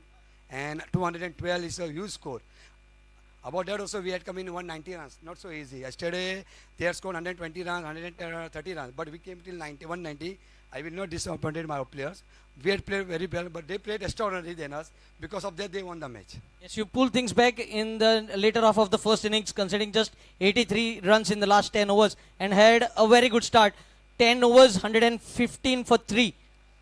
And 212 is a huge score. About that also we had come in 190 runs, not so easy. Yesterday they had scored 120 runs, 130 runs, but we came till 190. I will not disappointed my players. We had played very well, but they played extraordinary than us. Because of that, they won the match. Yes, you pulled things back in the later half of the first innings, conceding just 83 runs in the last 10 overs and had a very good start. 10 overs, 115 for 3.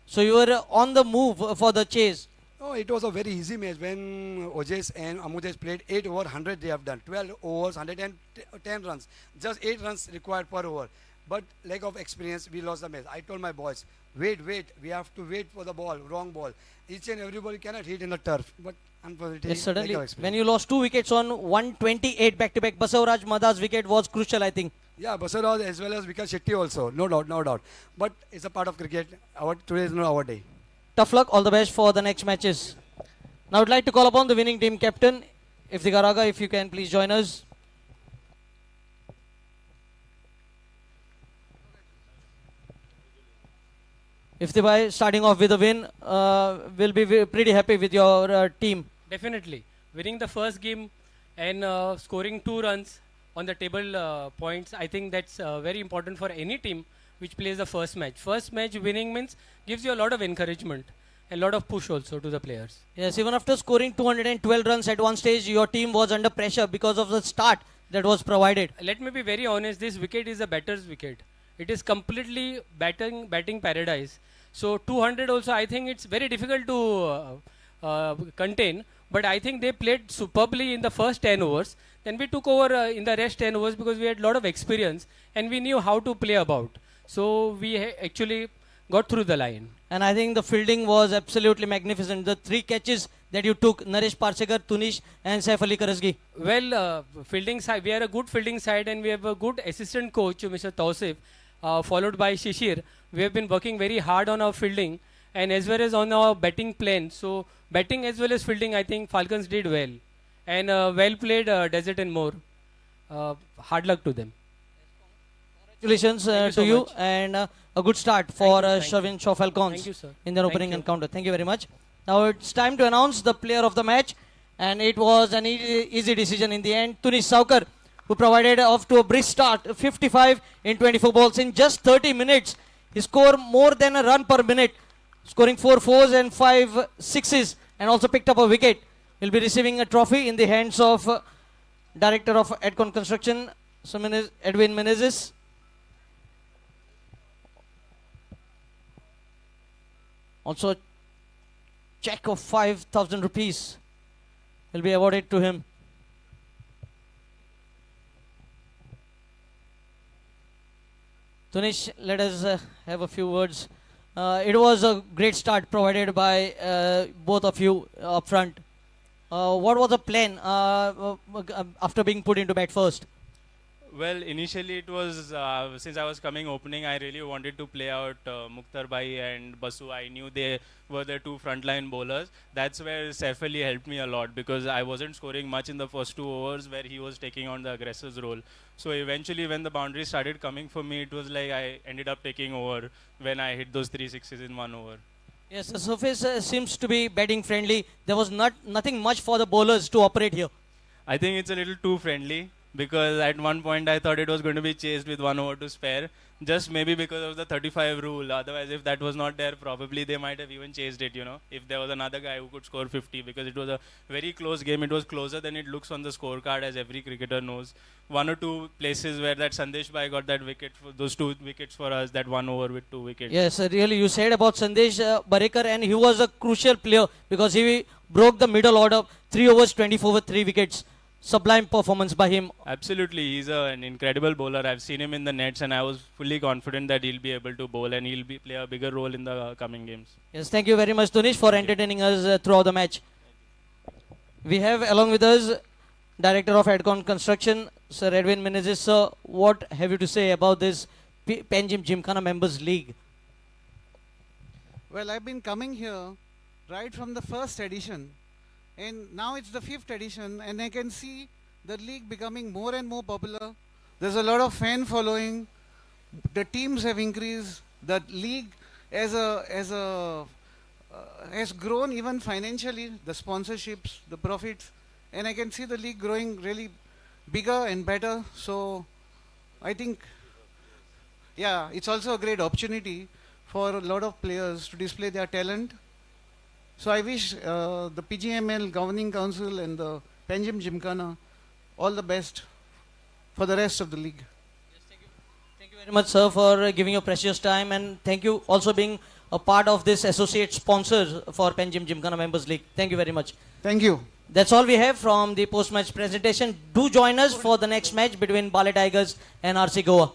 So you were on the move for the chase. No, it was a very easy match when Ojes and Amudesh played 8 over 100 they have done. 12 overs, 110 runs. Just 8 runs required per over. But lack of experience, we lost the match. I told my boys, wait, we have to wait for the ball, wrong ball. Each and everybody cannot hit in the turf. But unfortunately, yes, suddenly, when you lost 2 wickets on 128 back-to-back, Basavaraj Mada's wicket was crucial, I think. Yeah, Basavaraj as well as Vikas Shetty also, no doubt. But it's a part of cricket. Today is not our day. Tough luck, all the best for the next matches. Now I would like to call upon the winning team captain, Iftikhar, if you can please join us. Iftikhar, starting off with a win, will be pretty happy with your team. Definitely. Winning the first game and scoring 2 runs on the table points, I think that's very important for any team which plays the first match. First match winning means gives you a lot of encouragement and a lot of push also to the players. Yes, even after scoring 212 runs at one stage, your team was under pressure because of the start that was provided. Let me be very honest, this wicket is a batter's wicket. It is completely batting paradise. So 200 also, I think it's very difficult to contain. But I think they played superbly in the first 10 overs. Then we took over in the rest 10 overs because we had a lot of experience and we knew how to play about. So we actually got through the line. And I think the fielding was absolutely magnificent. The 3 catches that you took, Naresh Parsekar, Tunish and Saif Ali Karasgi. Well, fielding side, we are a good fielding side and we have a good assistant coach, Mr. Tausif, followed by Shishir. We have been working very hard on our fielding and as well as on our batting plan. So batting as well as fielding, I think Falcons did well. And well played, Desert and More. Hard luck to them. Congratulations to you and a good start for Shvin Shaw Falcons in their opening encounter. Thank you very much. Now it's time to announce the player of the match, and it was an easy decision in the end. Tunish Shaw, who provided off to a brisk start, 55 in 24 balls in just 30 minutes. He scored more than a run per minute, scoring 4 fours and 5 sixes, and also picked up a wicket. He'll be receiving a trophy in the hands of Director of Edcon Construction, Edwin Menezes. Also, a check of 5,000 rupees will be awarded to him. Tunish, let us have a few words. It was a great start provided by both of you up front. What was the plan after being put into bat first? Well, initially it was, since I was coming opening, I really wanted to play out Mukhtar Bhai and Basu. I knew they were the two frontline bowlers. That's where Saif Ali helped me a lot because I wasn't scoring much in the first 2 overs where he was taking on the aggressor's role. So eventually when the boundaries started coming for me, it was like I ended up taking over when I hit those 3 sixes in 1 over. Yes, the surface seems to be batting friendly. There was nothing much for the bowlers to operate here. I think it's a little too friendly because at one point I thought it was going to be chased with 1 over to spare, just maybe because of the 35 rule. Otherwise, if that was not there, probably they might have even chased it, you know, if there was another guy who could score 50, because it was a very close game. It was closer than it looks on the scorecard, as every cricketer knows. 1 or 2 places where that Sandesh Bhai got that wicket, for those 2 wickets for us, that 1 over with 2 wickets. Yes, really, you said about Sandesh Barekar, and he was a crucial player because he broke the middle order, 3 overs, 24 with 3 wickets. Sublime performance by him. Absolutely, he's an incredible bowler. I've seen him in the nets and I was fully confident that he'll be able to bowl and he'll play a bigger role in the coming games. Yes, thank you very much, Tunish, for entertaining us throughout the match. We have along with us Director of Adcon Construction, Sir Edwin Menezes. Sir, what have you to say about this Panjim Gymkhana Members League? Well, I've been coming here right from the first edition, and now it's the 5th edition, and I can see the league becoming more and more popular. There's a lot of fan following. The teams have increased. The league has grown even financially. The sponsorships, the profits, and I can see the league growing really bigger and better. So I think, yeah, it's also a great opportunity for a lot of players to display their talent. So I wish the Pgml Governing Council and the Panjim Gymkhana all the best for the rest of the league. Yes, thank you very much, sir, for giving your precious time, and thank you also being a part of this associate sponsor for Panjim Gymkhana Members League. Thank you very much. Thank you. That's all we have from the post-match presentation. Do join us for the next match between Bali Tigers and RC Goa.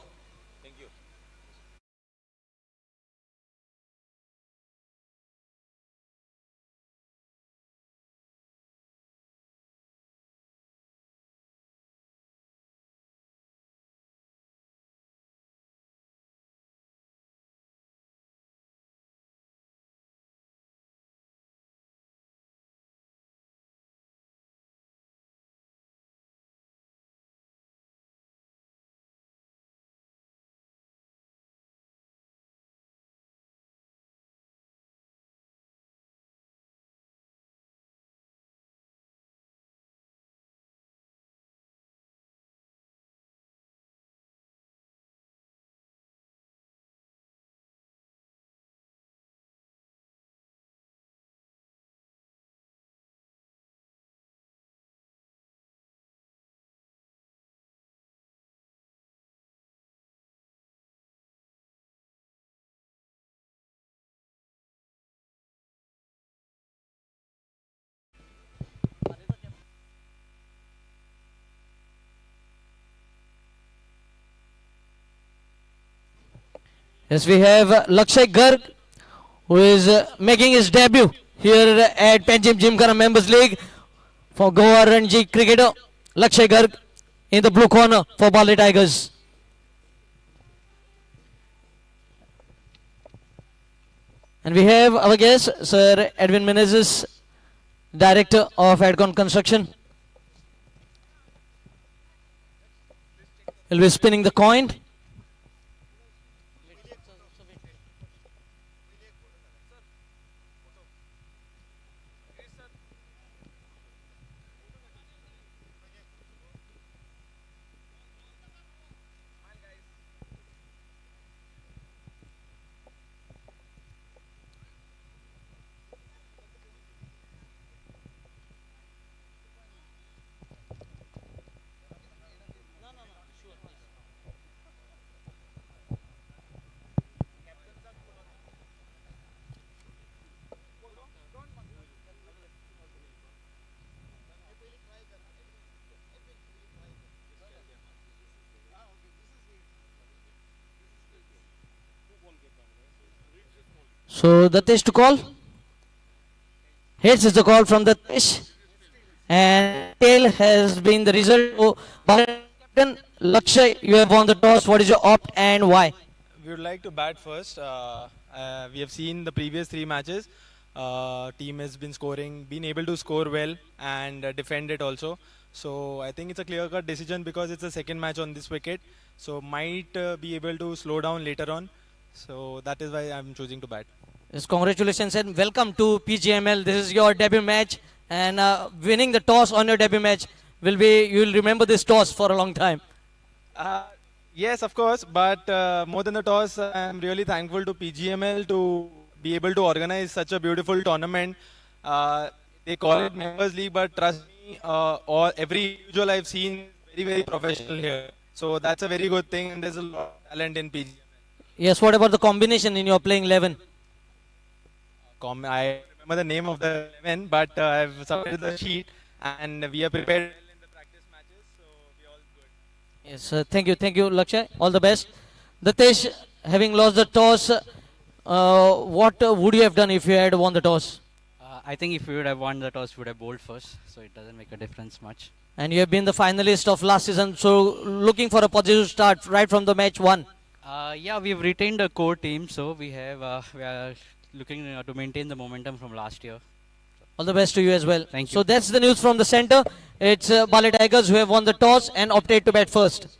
Yes, we have Lakshay Garg, who is making his debut here at Panjim Gymkhana Members League for Goa Ranji cricketer. Lakshay Garg in the blue corner for Bali Tigers. And we have our guest, Sir Edwin Menezes, Director of Adcon Construction. He'll be spinning the coin. So the test to call. Heads is the call from the Tish, and tail has been the result. Then Lakshay, you have won the toss. What is your opt and why? We would like to bat first. We have seen the previous three matches. Team has been scoring, been able to score well and defend it also. So I think it's a clear-cut decision because it's the second match on this wicket. So might be able to slow down later on. So that is why I'm choosing to bat. Yes, congratulations and welcome to Pgml. This is your debut match, and winning the toss on your debut match will be, you will remember this toss for a long time. Yes, of course, but more than the toss, I'm really thankful to PGML to be able to organize such a beautiful tournament. They call it Members League, but trust me, every individual I've seen is very, very professional here. So that's a very good thing, and there's a lot of talent in PGML. Yes, what about the combination in your playing 11? I remember the name of the 11, but I've submitted the sheet, and we are prepared well in the practice matches, so we're all good. Yes, thank you, Lakshay. All the best. Datesh, having lost the toss, what would you have done if you had won the toss? I think if we would have won the toss, we would have bowled first, so it doesn't make a difference much. And you have been the finalist of last season, so looking for a positive start right from the match one. Yeah, we've retained the core team, so we are looking to maintain the momentum from last year. All the best to you as well. Thank you. So that's the news from the center. It's Bali Tigers who have won the toss and opted to bat first.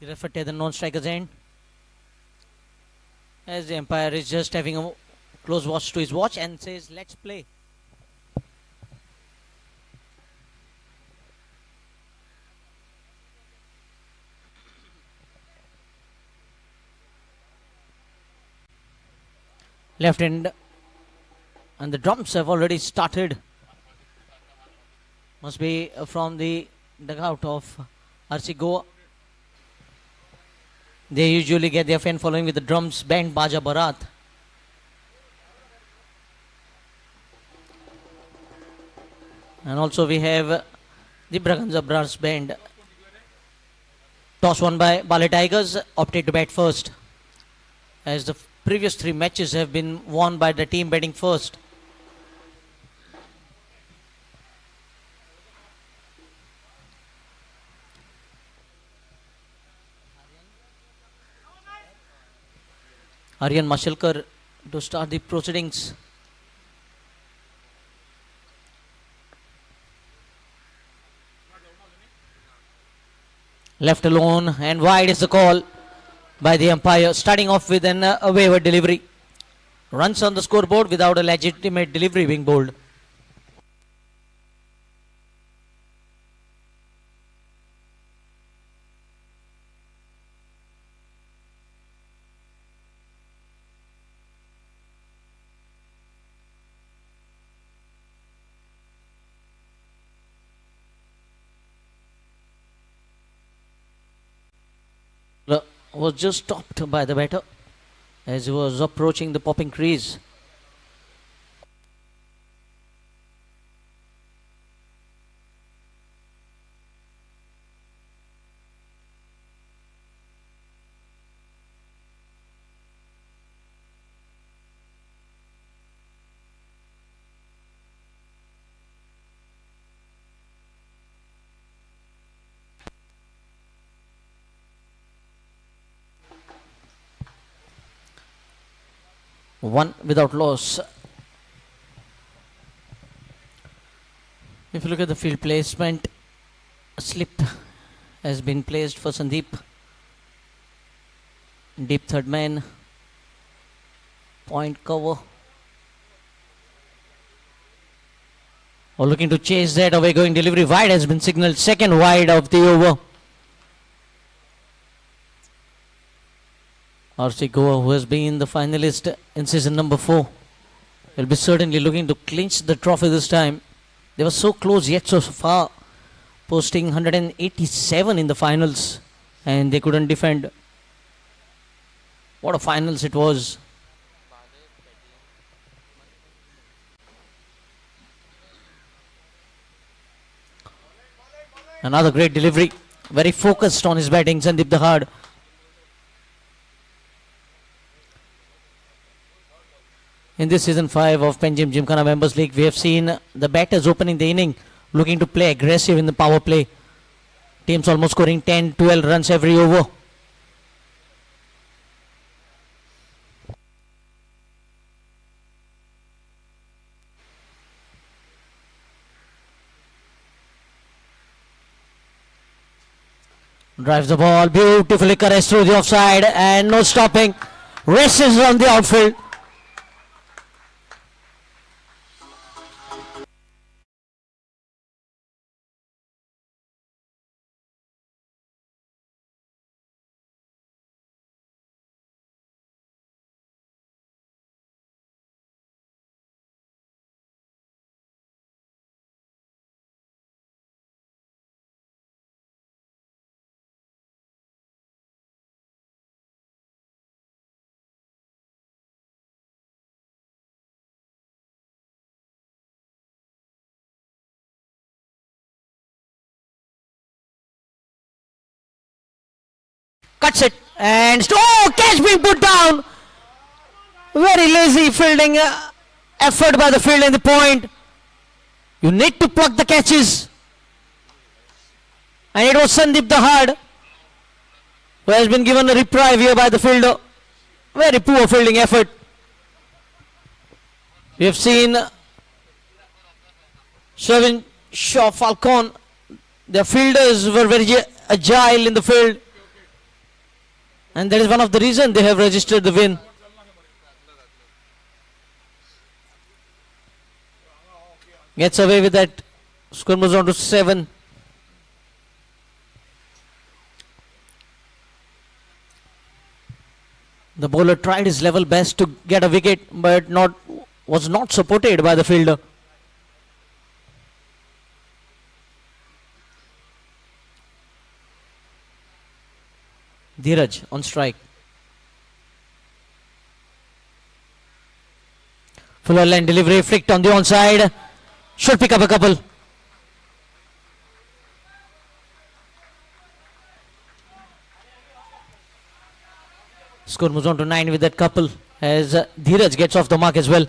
The referee at the non-striker's end. As the umpire is just having a close watch to his watch and says, let's play. Left end, and the drums have already started. Must be from the dugout of RC Goa. They usually get their fan following with the drums, band, baja, barat. And also we have the Braganza Brass Band. Toss won by Bali Tigers, opted to bat first, as the previous 3 matches have been won by the team batting first. Aryan Mashalkar to start the proceedings. Left alone and wide is the call by the umpire, starting off with a waiver delivery. Runs on the scoreboard without a legitimate delivery being bowled. Was just stopped by the batter as he was approaching the popping crease. One without loss. If you look at the field placement, a slip has been placed for Sandeep. Deep third man. Point cover. Or looking to chase that away, going delivery wide has been signaled. Second wide of the over. RC Goa, who has been the finalist in season number 4, will be certainly looking to clinch the trophy this time. They were so close yet so far, posting 187 in the finals, and they couldn't defend. What a finals it was. Another great delivery, very focused on his batting, Sandeep Dahad. In this season 5 of Panjim Gymkhana Members League, we have seen the batters opening the inning, looking to play aggressive in the power play. Teams almost scoring 10-12 runs every over. Drives the ball, beautifully caressed through the offside, and no stopping. Races on the outfield. Cuts it and catch being put down. Very lazy fielding effort by the field in the point. You need to pluck the catches. And it was Sandeep Dahad who has been given a reprieve here by the fielder. Very poor fielding effort. We have seen Shvin Shaw Falcons. Their fielders were very agile in the field. And that is one of the reasons they have registered the win. Gets away with that. Score moves on to 7. The bowler tried his level best to get a wicket, but was not supported by the fielder. Dheeraj on strike. Fuller line delivery flicked on the onside. Should pick up a couple. Score moves on to 9 with that couple as Dheeraj gets off the mark as well.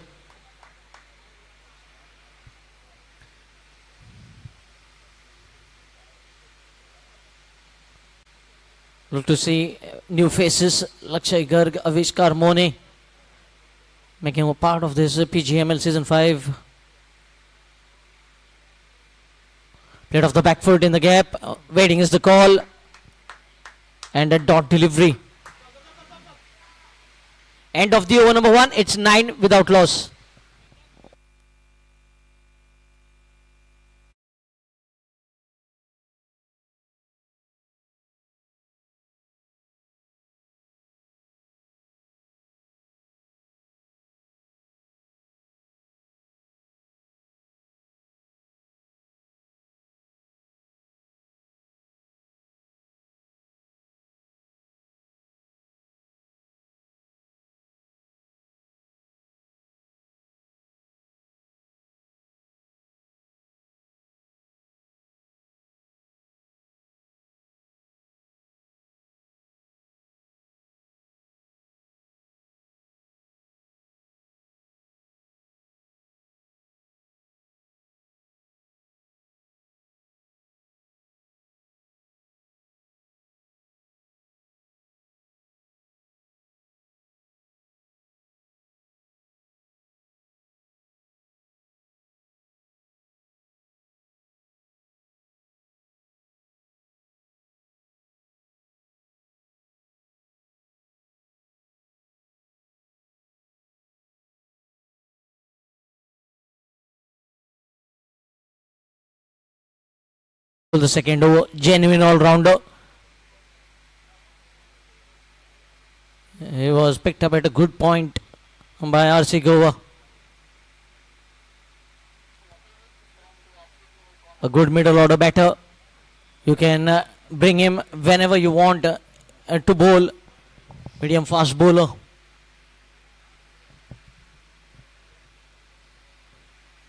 Look to see new faces. Lakshay Garg, Avishkar Mone making a part of this Pgml season 5. Played off the back foot in the gap. Waiting is the call. And a dot delivery. End of the over number 1. It's 9 without loss. The second over, genuine all-rounder. He was picked up at a good point by RC Goa. A good middle order batter. You can bring him whenever you want to bowl. Medium fast bowler.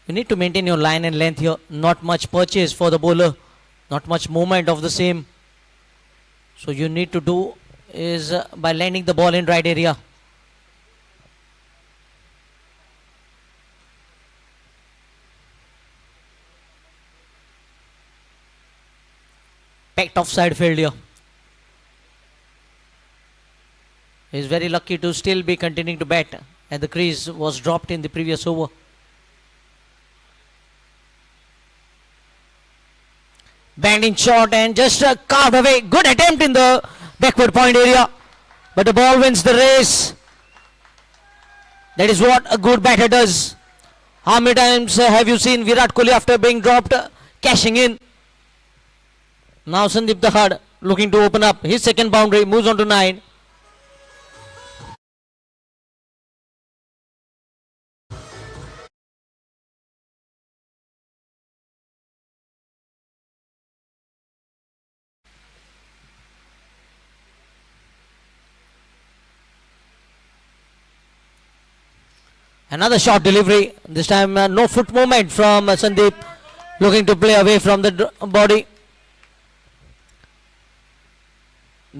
You need to maintain your line and length here. Not much purchase for the bowler. Not much movement of the same. So you need to do is by landing the ball in right area. Packed offside field here. He's very lucky to still be continuing to bat, and the crease was dropped in the previous over. Banding shot and just carved away. Good attempt in the backward point area. But the ball wins the race. That is what a good batter does. How many times have you seen Virat Kohli after being dropped cashing in? Now Sandeep Dahad looking to open up. His second boundary moves on to 9. Another short delivery. This time no foot movement from Sandeep. Looking to play away from the body.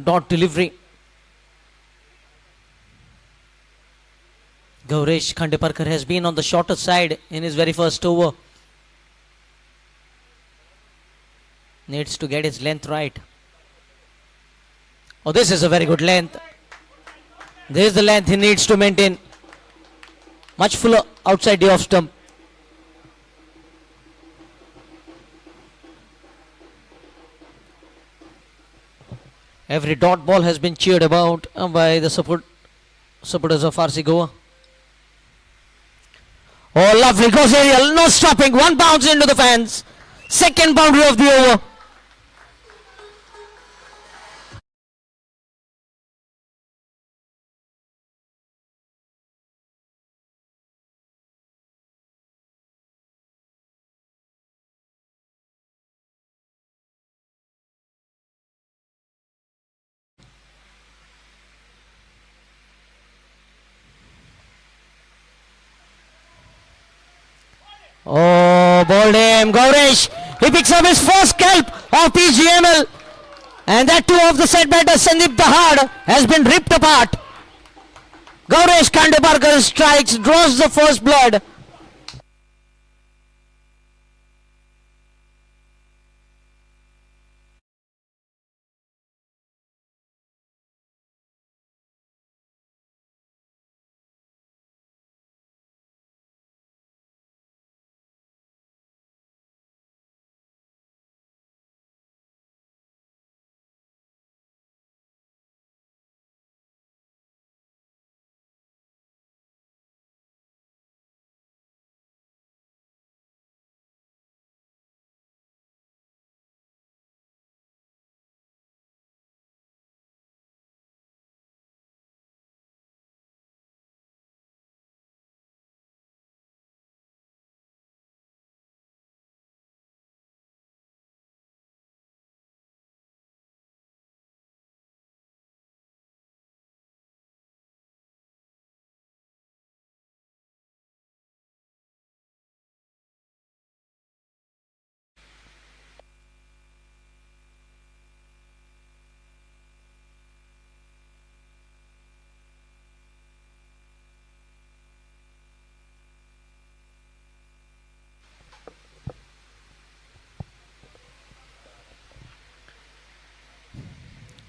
Dot delivery. Gauresh Khandeparkar has been on the shorter side in his very first over. Needs to get his length right. Oh, this is a very good length. This is the length he needs to maintain. Much fuller outside the off stump. Every dot ball has been cheered about by the supporters of RC Goa. Oh, lovely, goes aerial, no stopping, one bounce into the fans. Second boundary of the over. Oh, bowled him, Gaurish. He picks up his first scalp of Pgml. And that too of the set batter, Sandeep Dahad, has been ripped apart. Gaurish Kandeparkar strikes, draws the first blood.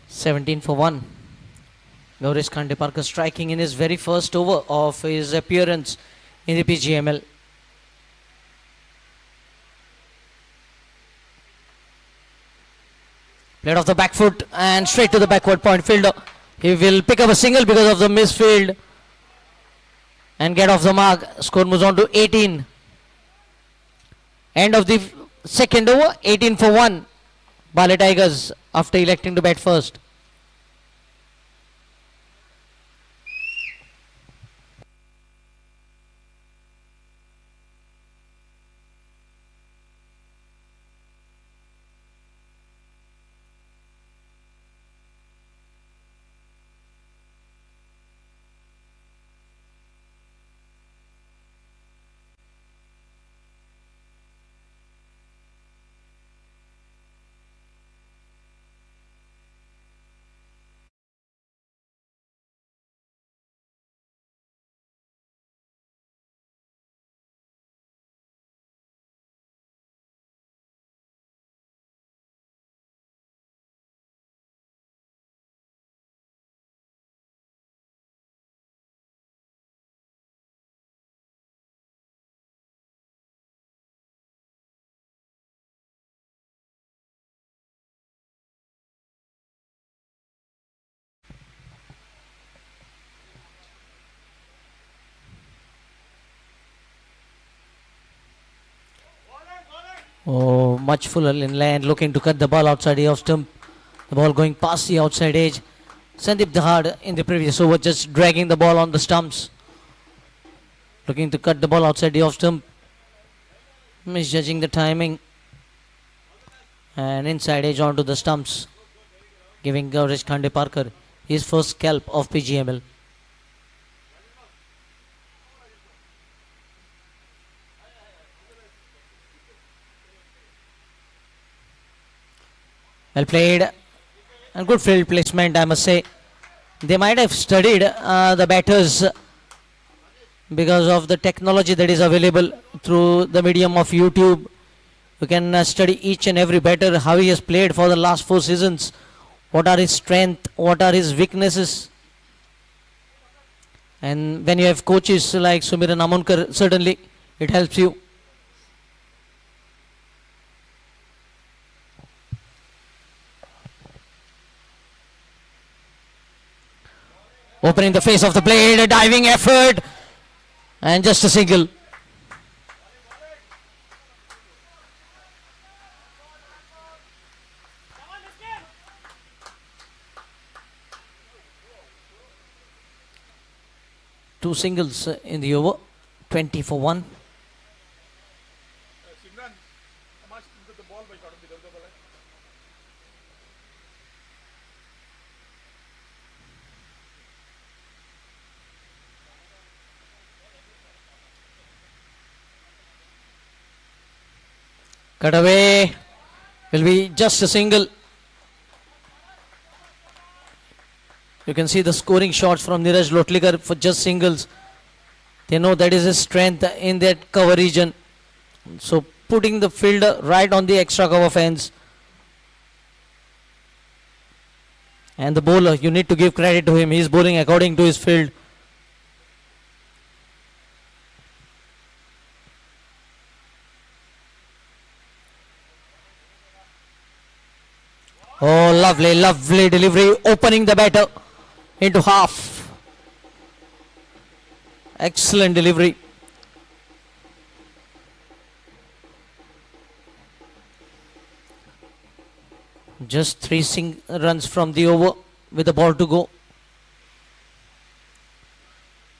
Seventeen for 1. Gaurish Kandeparkar striking in his very first over of his appearance in the Pgml. Played off the back foot and straight to the backward point fielder. He will pick up a single because of the misfield and get off the mark. Score moves on to 18. End of the second over, 18 for 1. Bali Tigers after electing to bat first. Oh, much fuller inland, looking to cut the ball outside the off stump. The ball going past the outside edge. Sandeep Dahad in the previous over just dragging the ball on the stumps. Looking to cut the ball outside the off stump. Misjudging the timing. And inside edge onto the stumps. Giving Gaurish Kandeparkar his first scalp of Pgml. Well played and good field placement, I must say. They might have studied the batters because of the technology that is available through the medium of YouTube. You can study each and every batter, how he has played for the last 4 seasons, what are his strengths, what are his weaknesses. And when you have coaches like Sumiran Amonkar, certainly it helps you. Opening the face of the blade, a diving effort, and just a single. Two singles in the over, 20 for 1. Cut away, will be just a single. You can see the scoring shots from Neeraj Lotlikar for just singles. They know that is his strength in that cover region. So putting the fielder right on the extra cover fence. And the bowler, you need to give credit to him. He is bowling according to his field. Oh, lovely, lovely delivery, opening the batter into half. Excellent delivery. Just 3 runs from the over with the ball to go.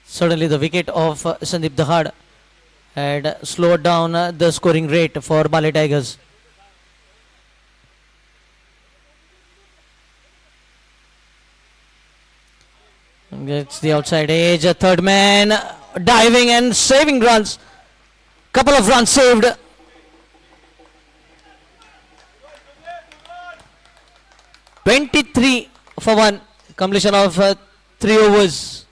Suddenly the wicket of Sandeep Dahad had slowed down the scoring rate for Bali Tigers. Gets the outside edge, a third man diving and saving runs. Couple of runs saved. (23 for 1). Completion of 3 overs.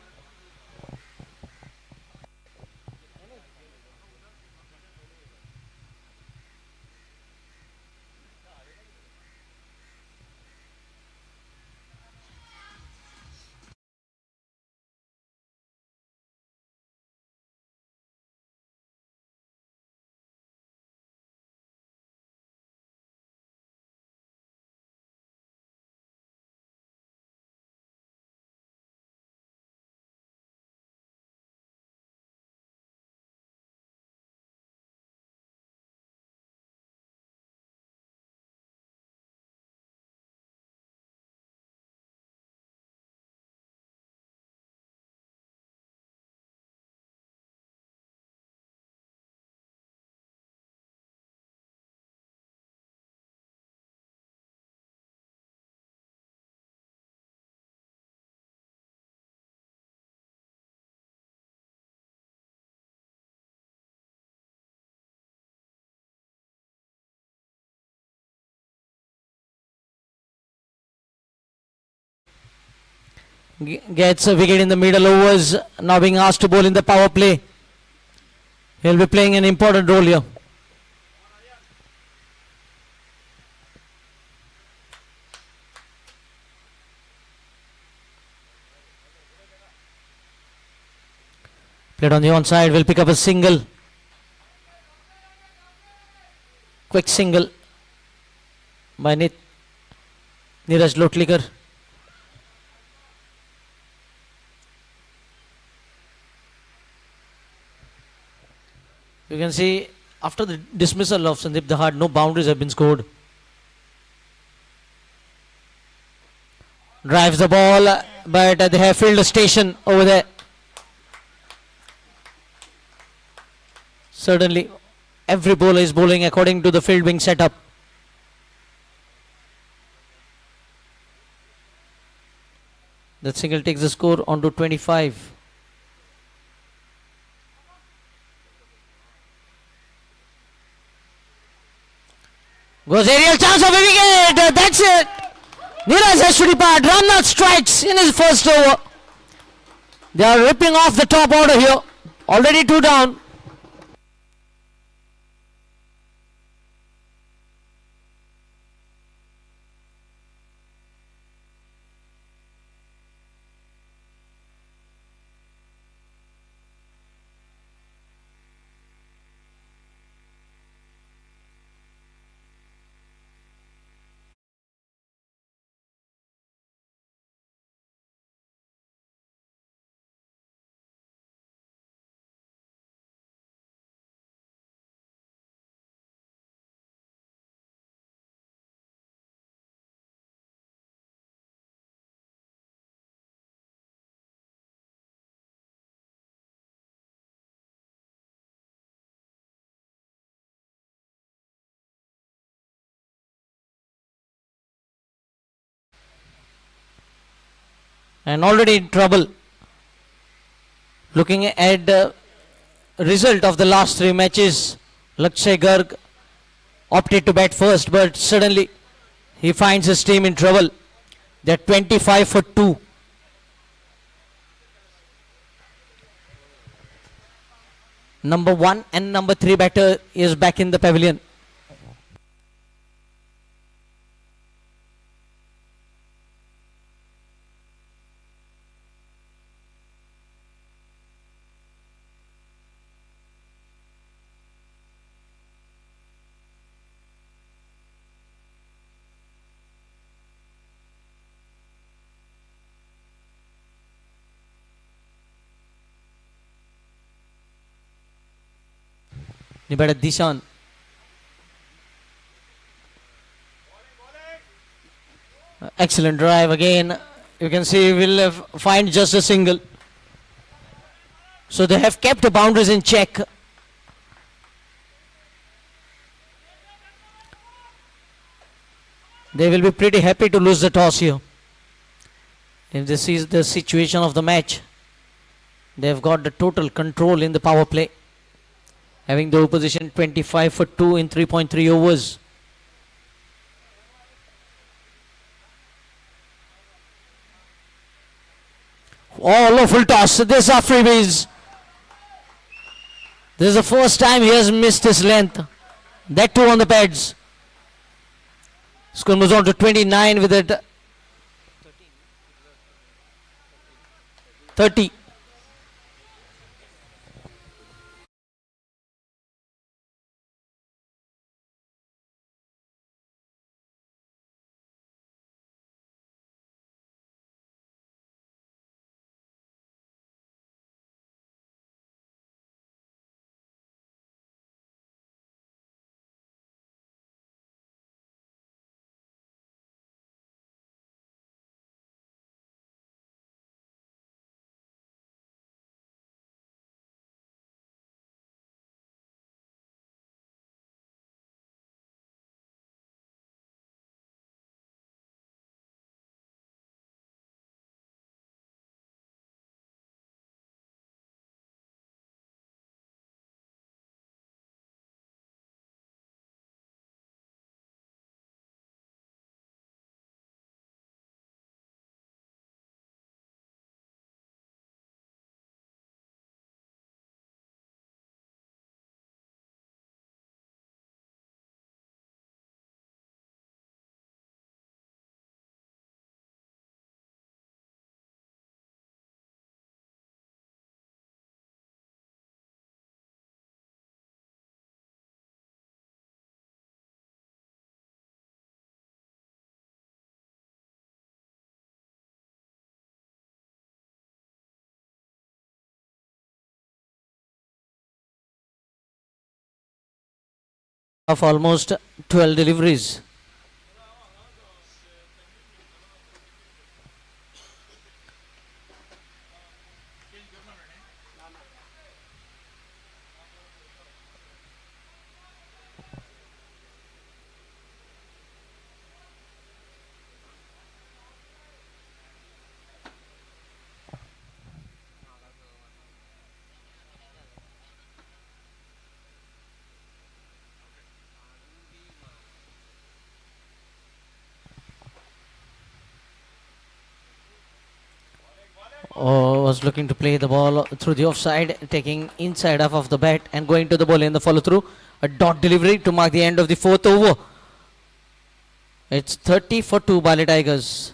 Gets a wicket in the middle overs, now being asked to bowl in the power play. He'll be playing an important role here. Played on the onside, will pick up a single. Quick single by Neeraj Lotlikar. You can see after the dismissal of Sandeep Dahad, no boundaries have been scored. Drives the ball, but they have filled a station over there. Certainly, every bowler is bowling according to the field being set up. That single takes the score on to 25. Goes aerial, chance of a wicket. That's it. Neeraj has to depart. Run out strikes in his first over. They are ripping off the top order here. Already 2 down. and already in trouble. Looking at the result of the last 3 matches, Lakshay Garg opted to bat first, but suddenly he finds his team in trouble. They're 25 for 2. Number 1 and number 3 batter is back in the pavilion. The batter Dishan. Excellent drive again. You can see will find just a single. So they have kept the boundaries in check. They will be pretty happy to lose the toss here. If this is the situation of the match, they have got the total control in the power play, having the opposition 25 for 2 in 3.3 overs. Oh, low full toss. This are freebies. This is the first time he has missed his length. That too on the pads. Score moves on to 29 with it. 30. Of almost 12 deliveries. Was looking to play the ball through the offside, taking inside half of the bat and going to the ball in the follow through. A dot delivery to mark the end of the 4th over. It's 30 for 2 Bali Tigers.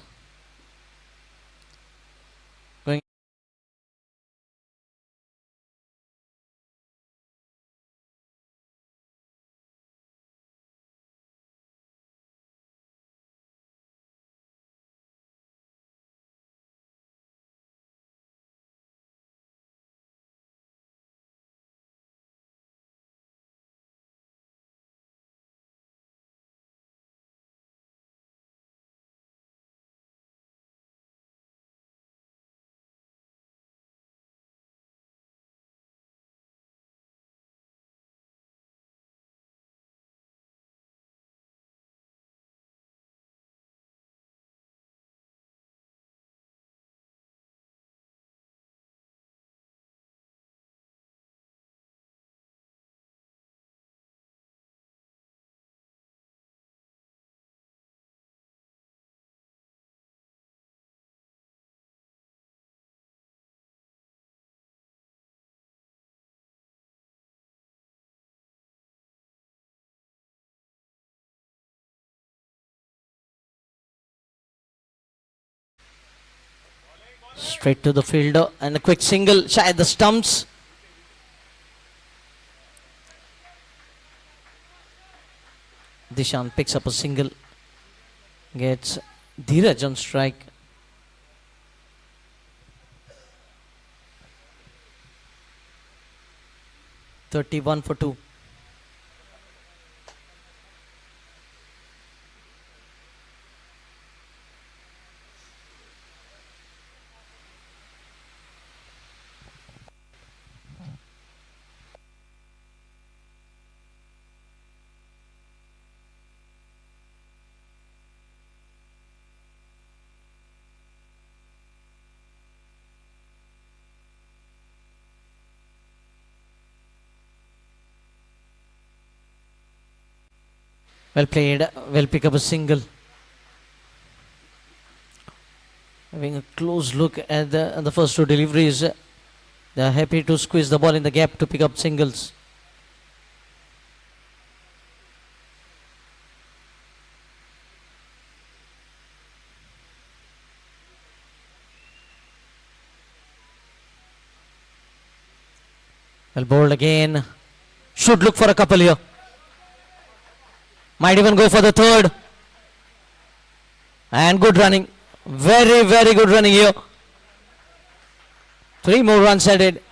Straight to the fielder and a quick single shy the stumps. Dishan picks up a single, gets Dheeraj on strike. (31 for 2). Well played, will pick up a single. Having a close look at the first two deliveries. They are happy to squeeze the ball in the gap to pick up singles. Well bowled again. Should look for a couple here. Might even go for the third. And good running. Very, very good running here. 3 more runs added.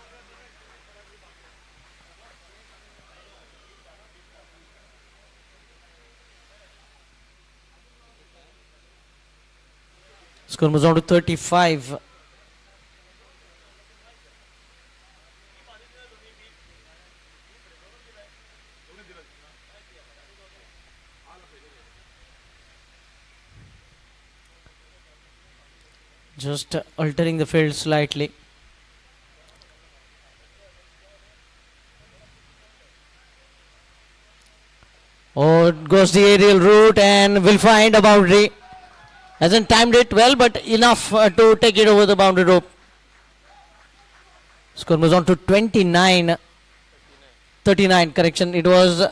Score moves on to 35. Just altering the field slightly. Oh, it goes the aerial route and will find a boundary. Hasn't timed it well, but enough to take it over the boundary rope. Score moves on to 29. 39, correction. It was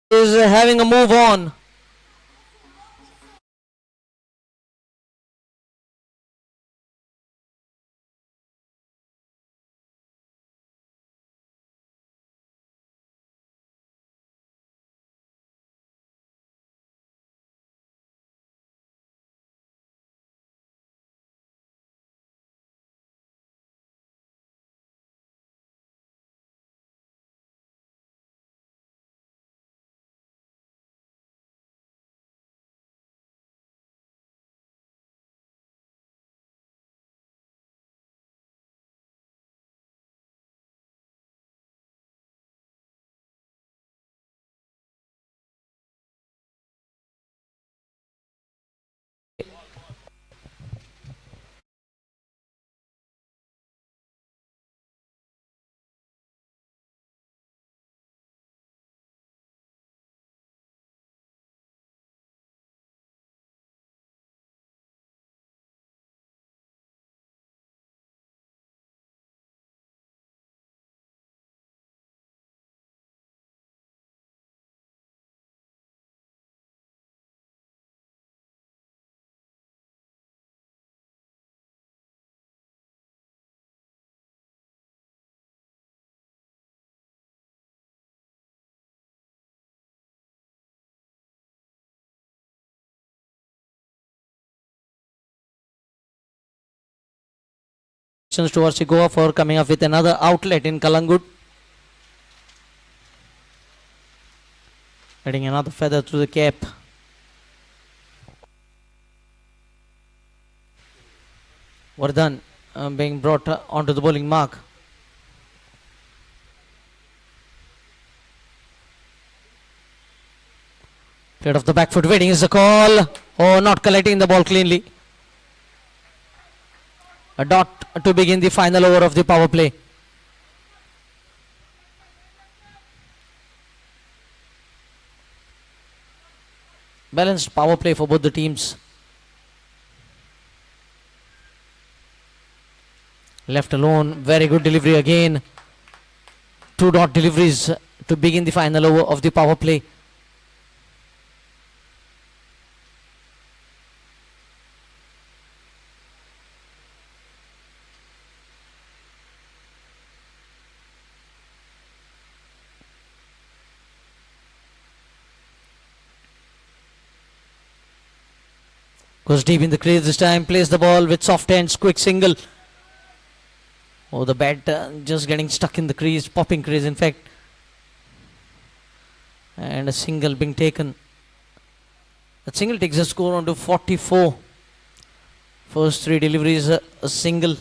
is having a move on. To RC Goa for coming up with another outlet in Kalangut. Adding another feather to the cap. Vardhan being brought onto the bowling mark. Played off the back foot, waiting is the call. Oh, not collecting the ball cleanly. A dot to begin the final over of the power play. Balanced power play for both the teams. Left alone, very good delivery again. 2 dot deliveries to begin the final over of the power play. Goes deep in the crease this time, plays the ball with soft hands, quick single. Oh, the bat just getting stuck in the crease, popping crease in fact. And a single being taken. That single takes the score on to 44. First 3 deliveries, a single.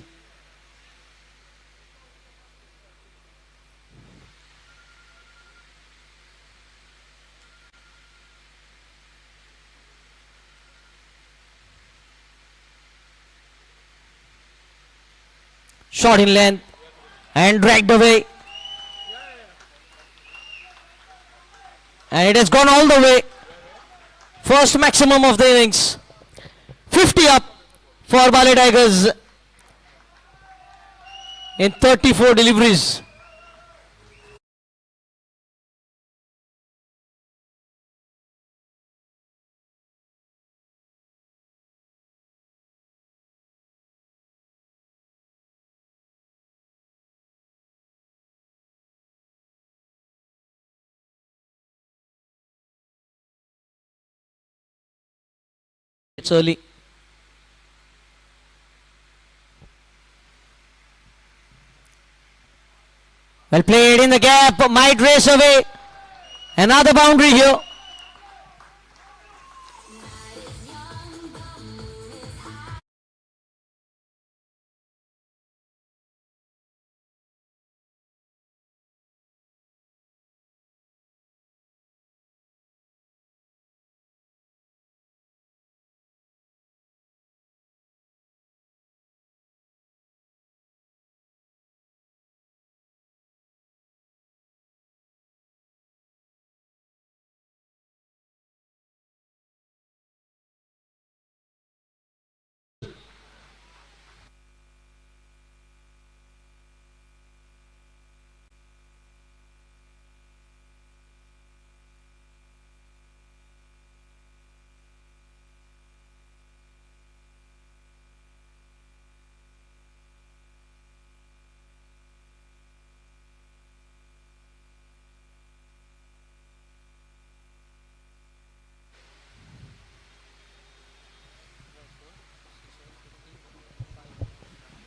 Shot in length and dragged away. And it has gone all the way. First maximum of the innings. 50 up for Bali Tigers in 34 deliveries. It's early. Well played in the gap, might race away. Another boundary here.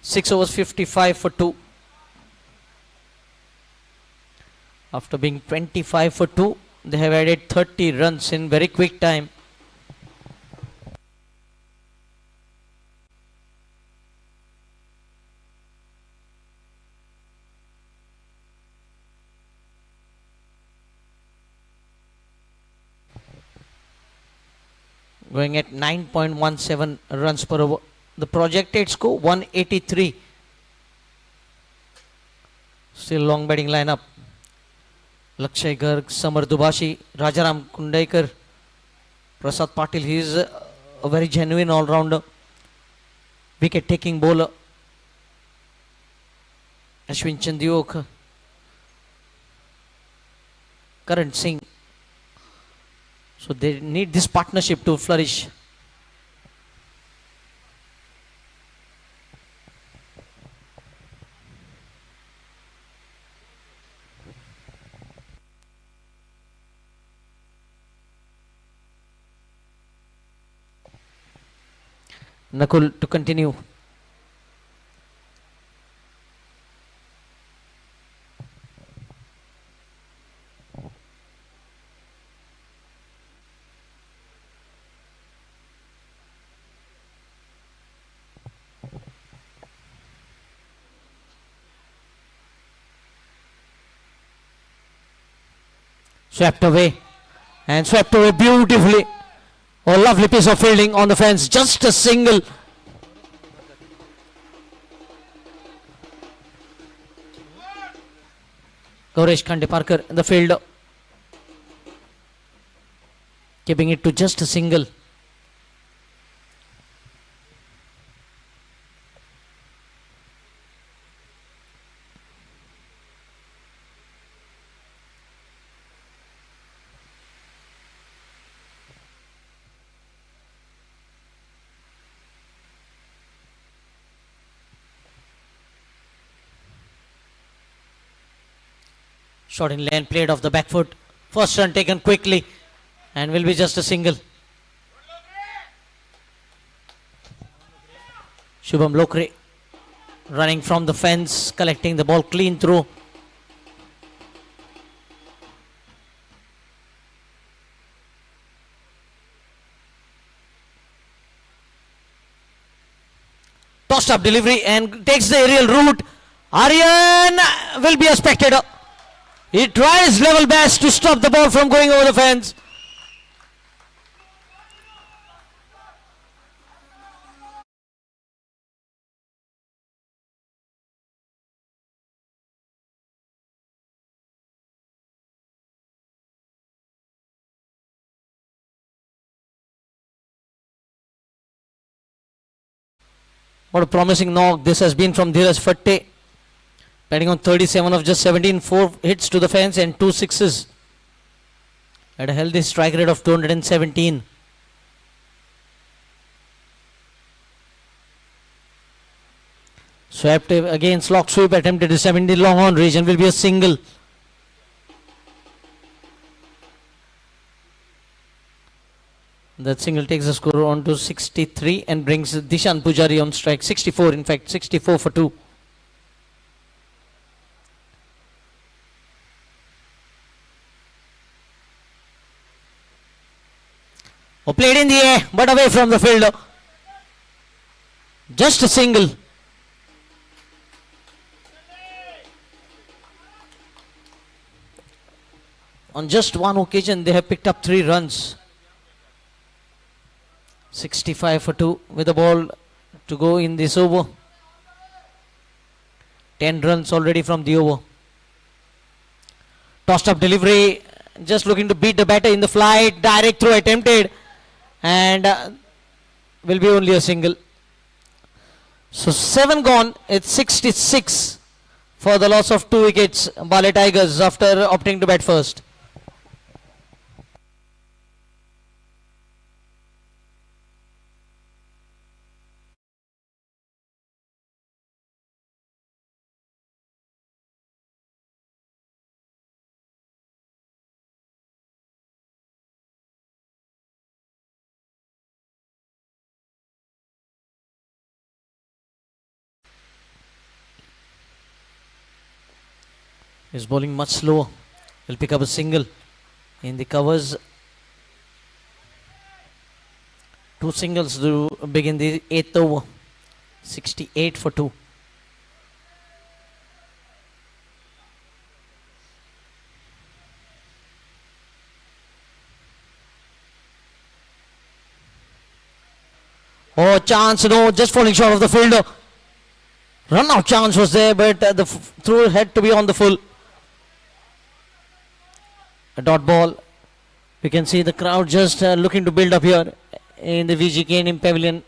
Six overs, 55 for 2. After being 25 for 2, they have added 30 runs in very quick time. Going at 9.17 runs per over. The projected score 183. Still long batting lineup. Lakshay Garg, Samar Dubashi, Rajaram Kundaikar, Prasad Patil. He is a very genuine all-rounder. Wicket taking bowler. Ashwin Chandiok, Karan Singh. So they need this partnership to flourish. Nakul to continue. Swept away. And swept away beautifully. A lovely piece of fielding on the fence. Just a single. Gauresh Khandeparkar in the field. Keeping it to just a single. Shot in lane, played off the back foot. First run taken quickly and will be just a single. Shubham Lokre running from the fence, collecting the ball clean through. Tossed up delivery and takes the aerial route. Aryan will be a spectator. He tries level best to stop the ball from going over the fence. What a promising knock this has been from Dheeraj Fatte. Batting on 37 of just 17, 4 hits to the fence and 2 sixes. At a healthy strike rate of 217. Swept again, slog sweep attempted to 70 long on region will be a single. That single takes the score on to 63 and brings Dishan Pujari on strike. 64 in fact, 64 for 2. Oh, played in the air but away from the fielder. Just a single. On just one occasion they have picked up 3 runs. 65 for 2 with the ball to go in this over. 10 runs already from the over. Tossed up delivery, just looking to beat the batter in the flight. Direct throw attempted and will be only a single. So 7 gone, it's 66 for the loss of 2 wickets. Bali Tigers after opting to bat first. He's bowling much slower. He'll pick up a single in the covers. 2 singles to begin the 8th over. 68 for 2. Oh, chance, no, just falling short of the fielder. Run out chance was there, but the throw had to be on the full. A dot ball. We can see the crowd just looking to build up here in the VGK Pavilion.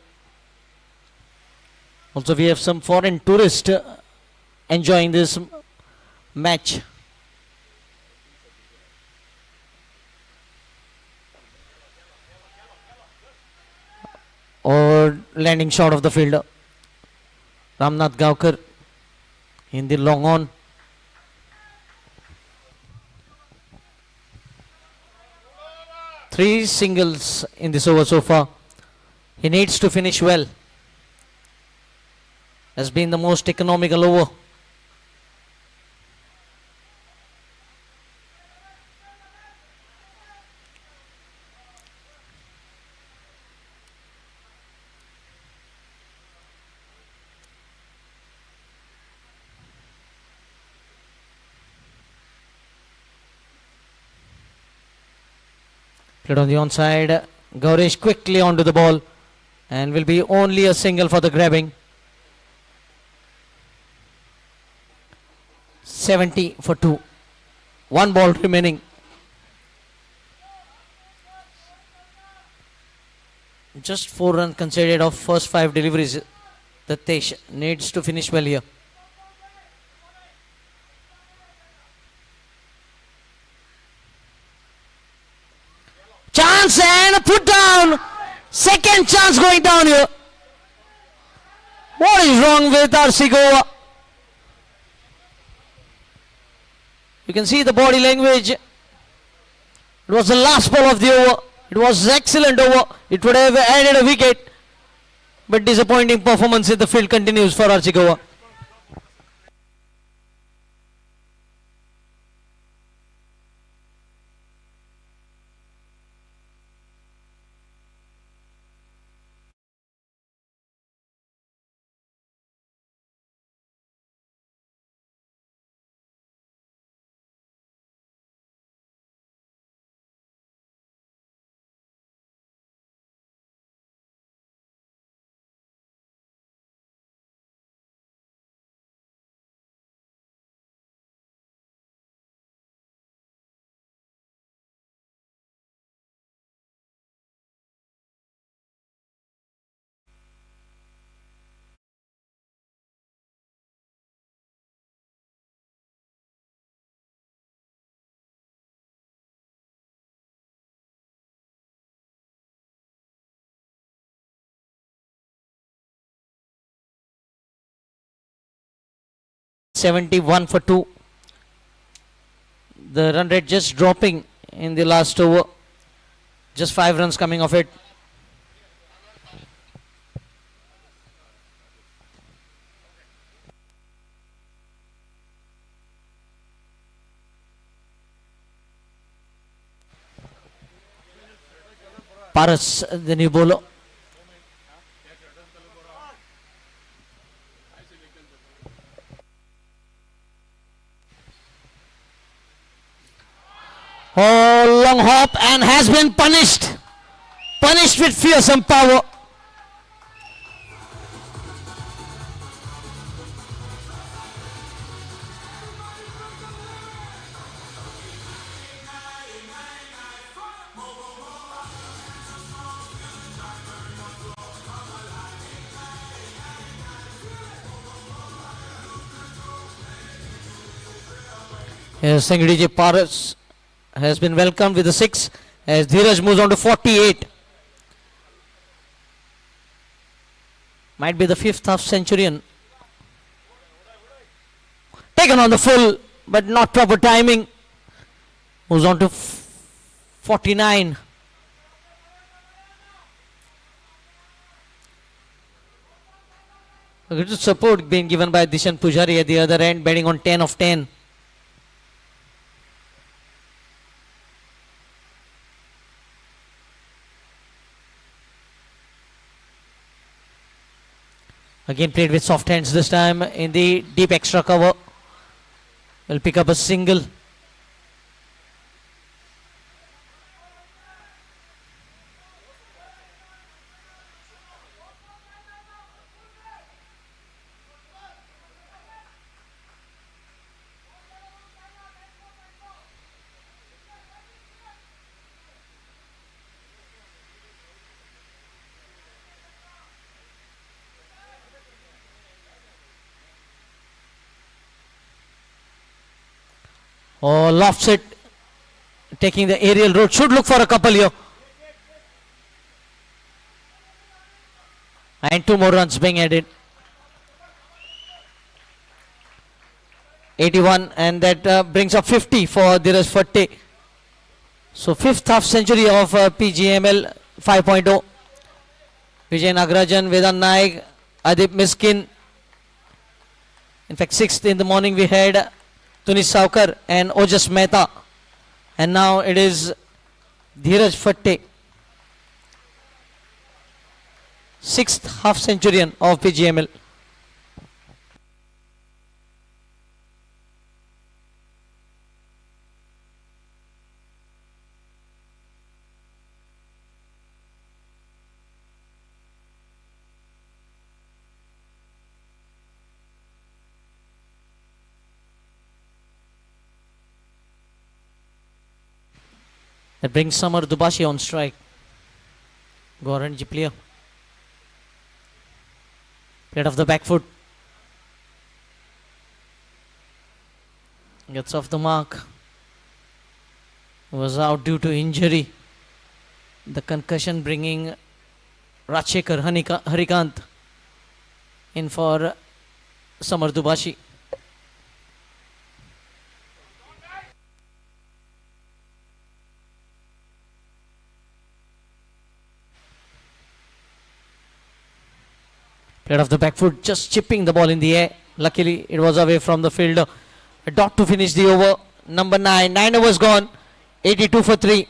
Also, we have some foreign tourists enjoying this match. Or landing short of the fielder. Ramnath Gaukar in the long on. Three singles in this over so far. He needs to finish well. Has been the most economical over. Wicket on the onside. Gaurish quickly onto the ball and will be only a single for the grabbing. 70 for 2. One ball remaining. Just 4 runs conceded of first 5 deliveries. Datesh needs to finish well here. Chance and a put down. Second chance going down here. What is wrong with RC Goa? You can see the body language. It was the last ball of the over. It was excellent over. It would have added a wicket. But disappointing performance in the field continues for RC Goa. (71 for 2). The run rate just dropping in the last over. Just 5 runs coming off it. Paras, the new bowler. Oh, long hop and has been punished. Punished with fearsome power. Yes, Sangri Paras has been welcomed with a 6 as Dheeraj moves on to 48. Might be the 5th half centurion. Taken on the full, but not proper timing. Moves on to 49. A good support being given by Dishan Pujari at the other end, betting on 10 of 10. Again played with soft hands this time in the deep extra cover. Will pick up a single. Oh, lofts it, taking the aerial road. Should look for a couple here. And 2 more runs being added. 81, and that brings up 50 for Dheeraj Fatte. So 5th half century of Pgml 5.0. Vijay Nagarajan, Vedan Naik, Adip Miskin. In fact, 6th in the morning we had Tunish Shaw and Ojas Mehta, and now it is Dheeraj Fatte, 6th half centurion of Pgml. That brings Samar Dubashi on strike. Goranji player. Played off the back foot. Gets off the mark. Was out due to injury. The concussion bringing Rajshekhar Harikant in for Samar Dubashi. Played off the back foot, just chipping the ball in the air. Luckily, it was away from the fielder. A dot to finish the over. Number 9. 9 overs gone. 82 for 3.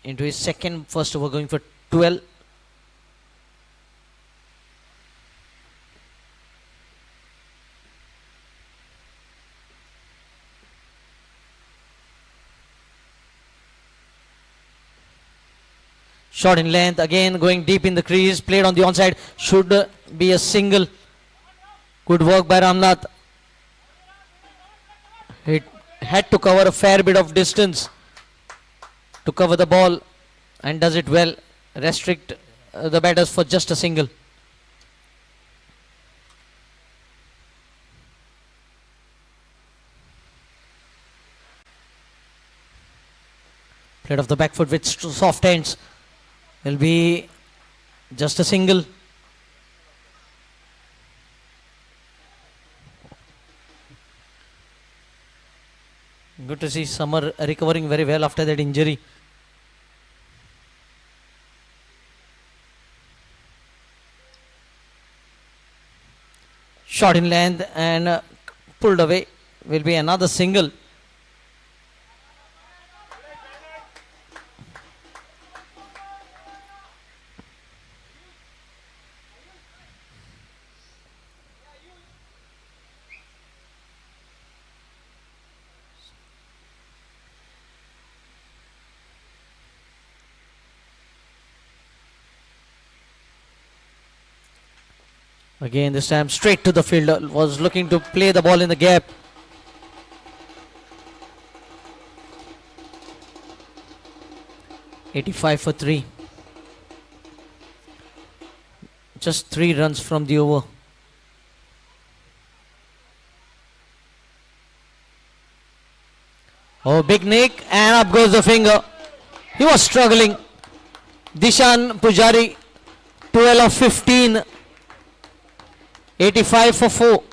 Into his second first over, going for 12. Shot in length, again going deep in the crease, played on the onside, should be a single. Good work by Ramnath. It had to cover a fair bit of distance to cover the ball and does it well. Restrict the batters for just a single. Played off the back foot with soft hands. Will be just a single. Good to see Samar recovering very well after that injury. Shot in length and pulled away. Will be another single. Again this time straight to the fielder, was looking to play the ball in the gap. $85 for 3. Just 3 runs from the over. Oh, big nick, and up goes the finger. He was struggling. Dishan Pujari, 12 of 15. 85 for 4.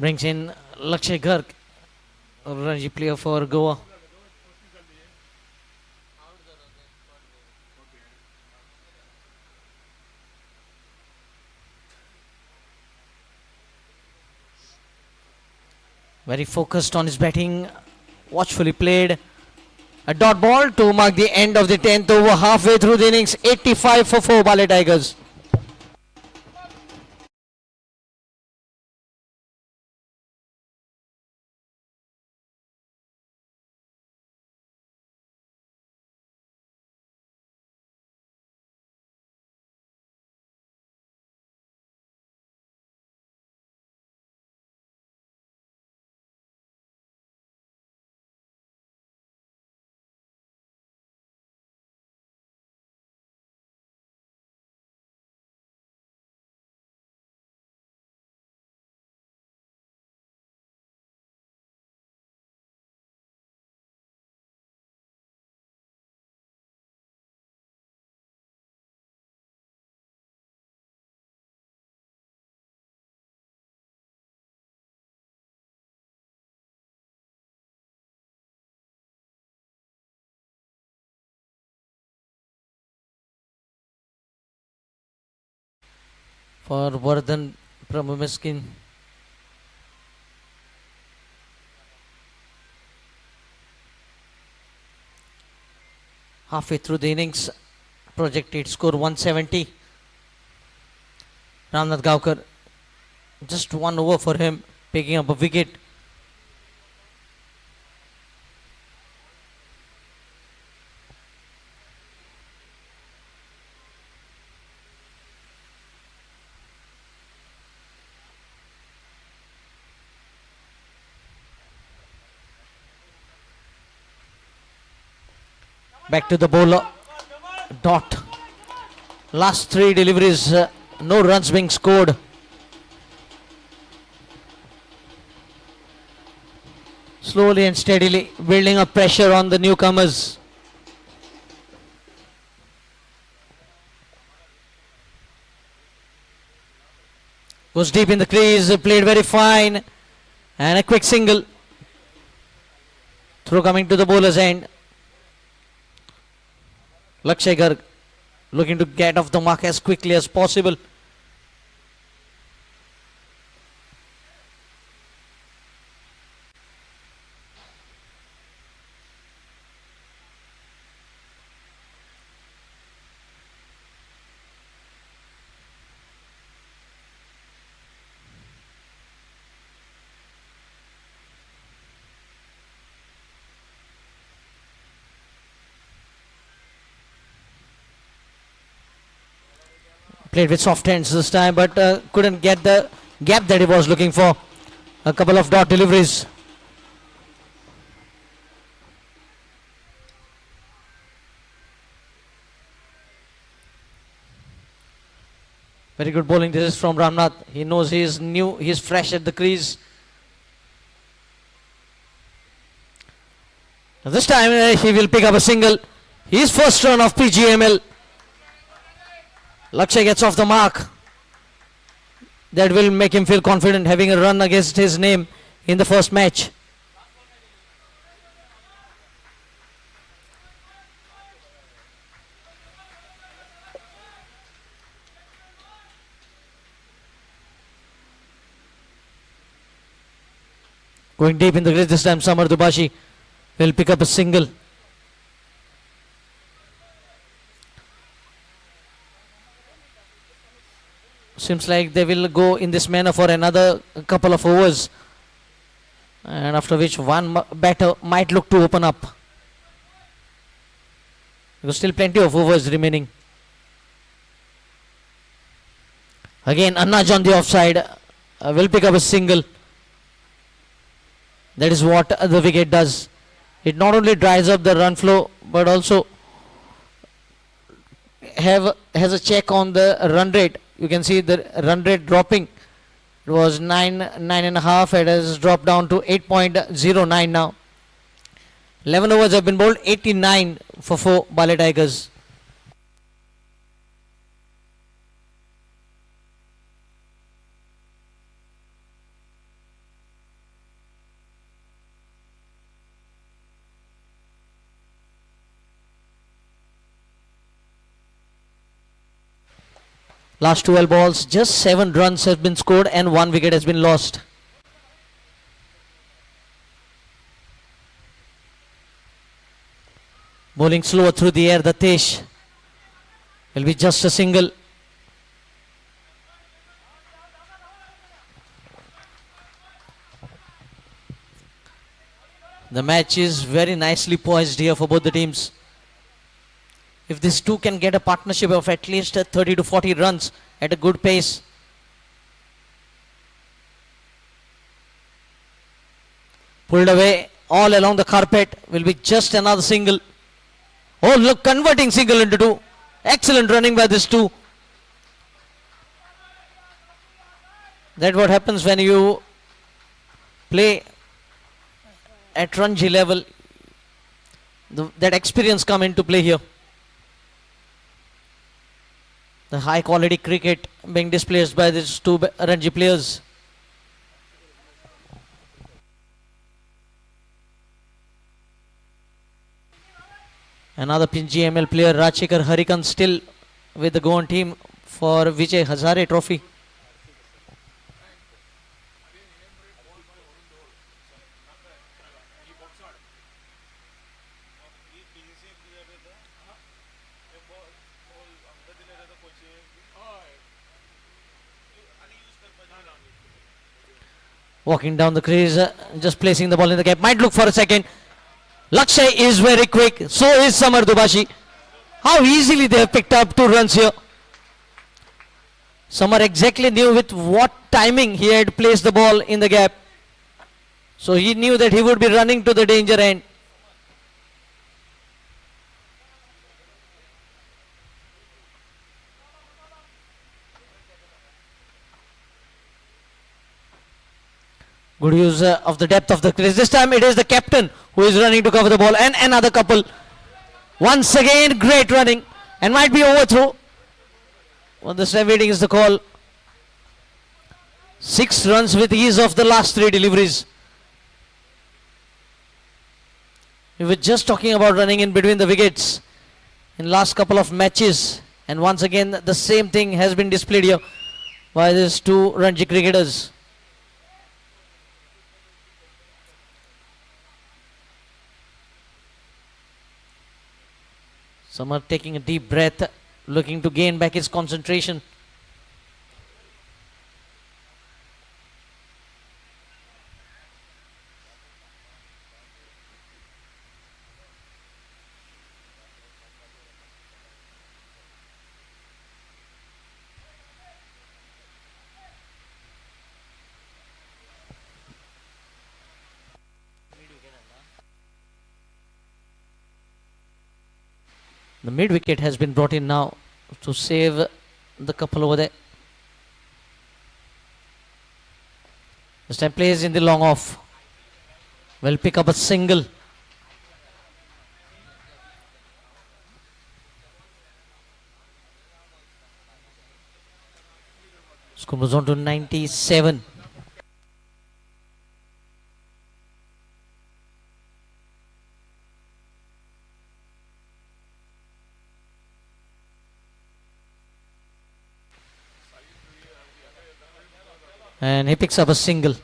Brings in Lakshay Garg, a Ranji player for Goa. Very focused on his batting, watchfully played. A dot ball to mark the end of the 10th over, halfway through the innings. 85 for 4 Bali Tigers. For Vardhan Prabhumiskin. Halfway through the innings, projected score 170. Ramnath Gaukar, just 1 over for him, picking up a wicket. Back to the bowler, Dot. Last 3 deliveries, no runs being scored. Slowly and steadily building up pressure on the newcomers. Goes deep in the crease, played very fine, and a quick single. Throw coming to the bowler's end. Lakshay Garg looking to get off the mark as quickly as possible. Played with soft hands this time, but couldn't get the gap that he was looking for. A couple of dot deliveries. Very good bowling. This is from Ramnath. He knows he is new, he is fresh at the crease. Now this time he will pick up a single. His first run of Pgml. Lakshay gets off the mark. That will make him feel confident, having a run against his name in the first match. Going deep in the crease this time, Samar Dubashi will pick up a single. Seems like they will go in this manner for another couple of overs, and after which one batter might look to open up. There's still plenty of overs remaining. Again, Annaj on the offside will pick up a single. That is what the wicket does. It not only dries up the run flow, but also has a check on the run rate. You can see the run rate dropping. It was 9.5. It has dropped down to 8.09 now. 11 overs have been bowled. 89 for 4 Bali Tigers. Last 12 balls, just 7 runs have been scored and 1 wicket has been lost. Bowling slower through the air, the Tesh will be just a single. The match is very nicely poised here for both the teams. If these two can get a partnership of at least 30 to 40 runs at a good pace. Pulled away all along the carpet will be just another single. Oh look, converting single into 2. Excellent running by this 2. That's what happens when you play at Ranji level. That experience come into play here. The high quality cricket being displayed by these 2 Ranji players. Another Pgml player, Rajshekar Harikan, still with the Goan team for Vijay Hazare Trophy. Walking down the crease, just placing the ball in the gap. Might look for a second. Lakshay is very quick. So is Samar Dubashi. How easily they have picked up 2 runs here. Samar exactly knew with what timing he had placed the ball in the gap. So he knew that he would be running to the danger end. Good use of the depth of the crease. This time it is the captain who is running to cover the ball, and another couple. Once again, great running, and might be overthrow. Well, this time waiting is the call. 6 runs with ease of the last 3 deliveries. We were just talking about running in between the wickets in last couple of matches, and once again the same thing has been displayed here by these 2 Ranji cricketers. Samar taking a deep breath, looking to gain back his concentration. The mid wicket has been brought in now to save the couple over there. This time plays in the long off. Will pick up a single. Score moves on to 97. And he picks up a single.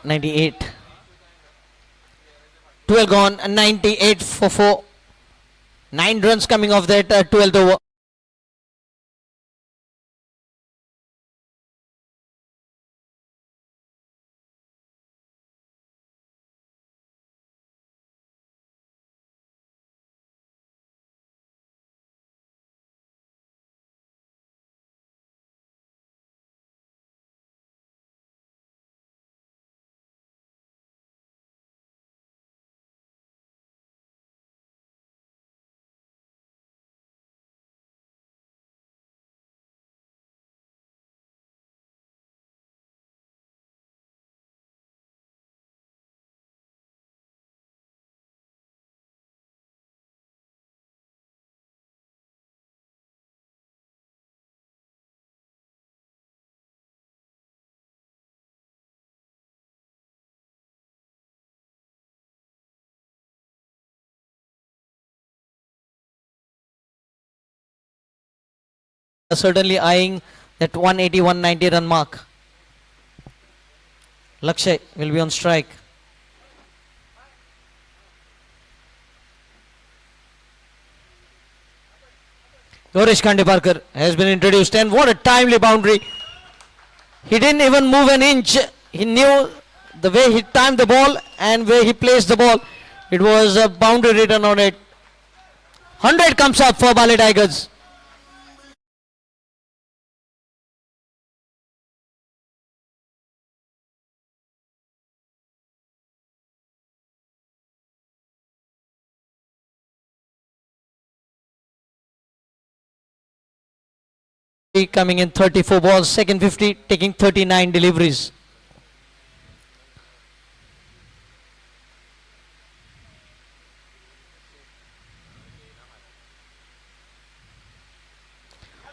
98. 12 gone, 98 for 4. 9 runs coming off that 12th over. certainly eyeing that 180-190 run mark. Lakshay will be on strike. Gaurish Kandiparkar has been introduced, and what a timely boundary. He didn't even move an inch. He knew the way he timed the ball and where he placed the ball. It was a boundary written on it. 100 comes up for Bali Tigers. Coming in 34 balls, second 50, taking 39 deliveries.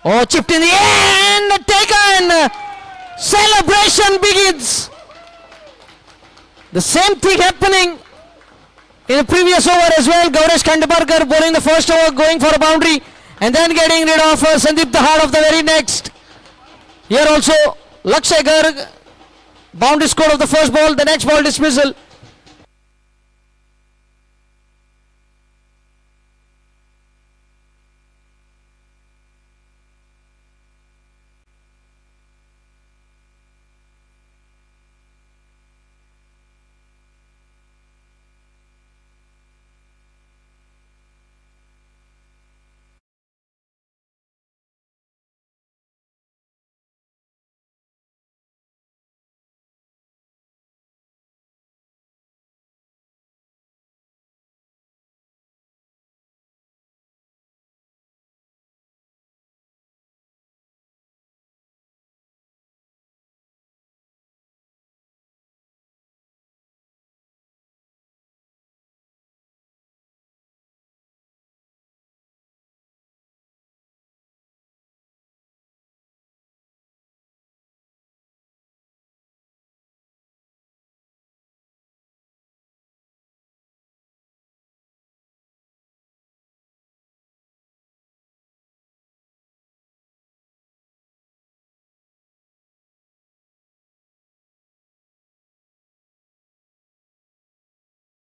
Oh, chipped in the end, taken! Celebration begins! The same thing happening in the previous over as well. Gaurish Kandiparkar bowling the first over, going for a boundary, and then getting rid of Sandeep Dahad of the very next. Here also, Lakshay Garg, boundary score of the first ball, the next ball dismissal.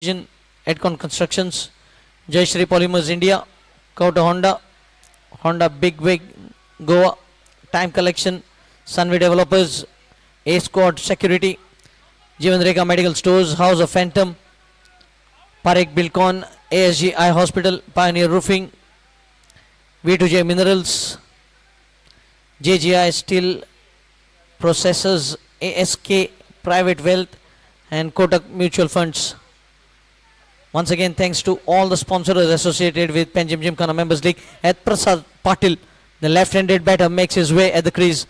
Edcon Constructions, Jayashree Polymers India, Kauta Honda, Honda Big Wig Goa, Time Collection, Sunway Developers, A Squad Security, Jeevan Rekha Medical Stores, House of Phantom, Parekh Bilcon, ASG Eye Hospital, Pioneer Roofing, V2J Minerals, JGI Steel Processors, ASK Private Wealth, and Kotak Mutual Funds. Once again, thanks to all the sponsors associated with Panjim Gymkhana Members League. At Prasad Patil, the left-handed batter, makes his way at the crease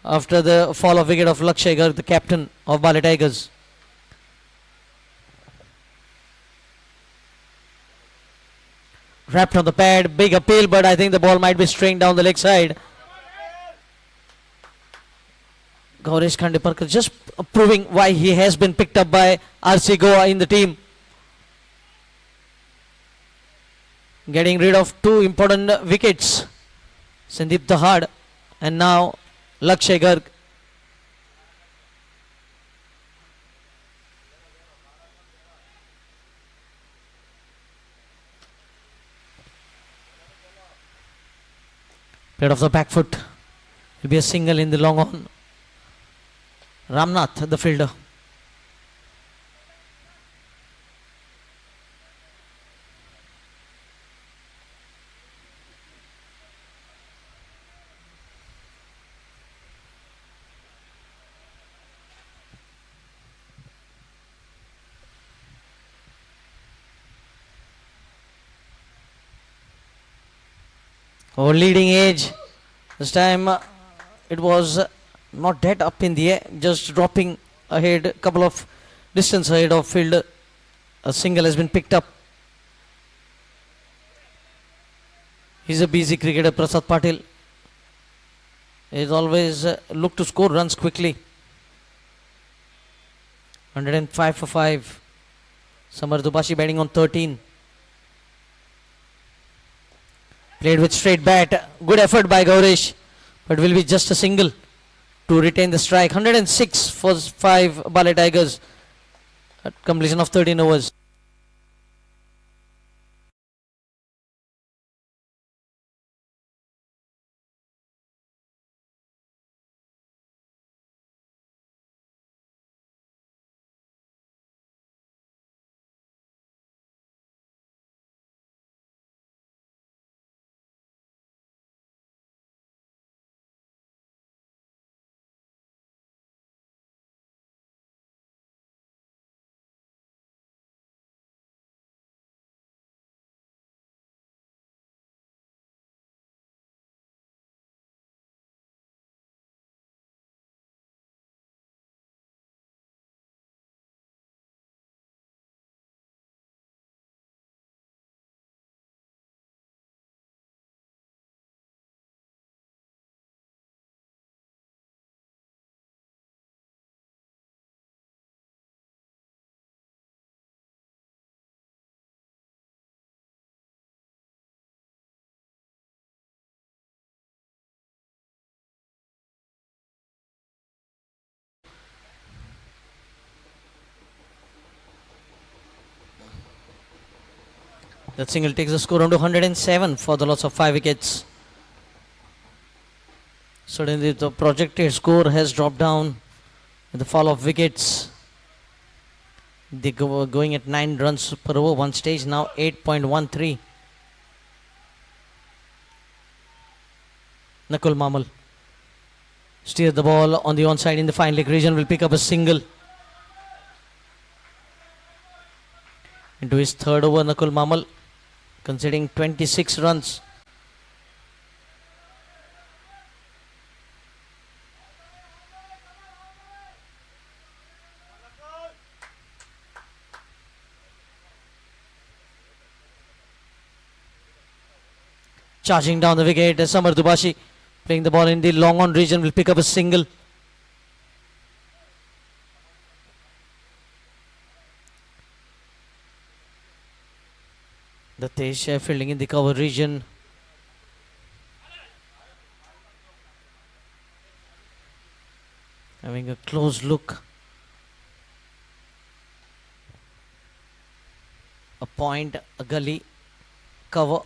after the fall of wicket of Lakshay Garg, the captain of Bali Tigers. Wrapped on the pad, big appeal, but I think the ball might be straying down the leg side. Gaurish Kandiparkar just proving why he has been picked up by RC Goa in the team. Getting rid of two important wickets, Sandeep Dahad and now Lakshay Garg. Played off the back foot. Will be a single in the long on. Ramnath, the fielder. Oh, leading edge. This time it was not that up in the air, just dropping ahead, couple of distance ahead of fielder. A single has been picked up. He's a busy cricketer, Prasad Patil. He's always look to score runs quickly. 105 for 5. Samar Dubashi batting on 13. Played with straight bat. Good effort by Gaurish. but will be just a single to retain the strike. 106 for 5 Bali Tigers at completion of 13 overs. That single takes the score on to 107 for the loss of 5 wickets. Suddenly the projected score has dropped down with the fall of wickets. They were going at 9 runs per over one stage, now 8.13. Nakul Mamal steers the ball on the onside in the fine leg region, will pick up a single. Into his third over, Nakul Mamal conceding 26 runs. Charging down the wicket, Samar Dubashi playing the ball in the long on region, will pick up a single. The Tesh fielding in the cover region. Having a close look. A point, a gully, cover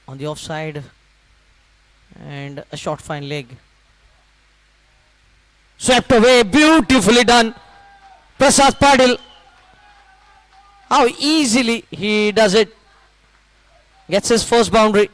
on the offside, and a short fine leg. Swept away, beautifully done. Prasad Padil. How easily he does it. Gets his first boundary.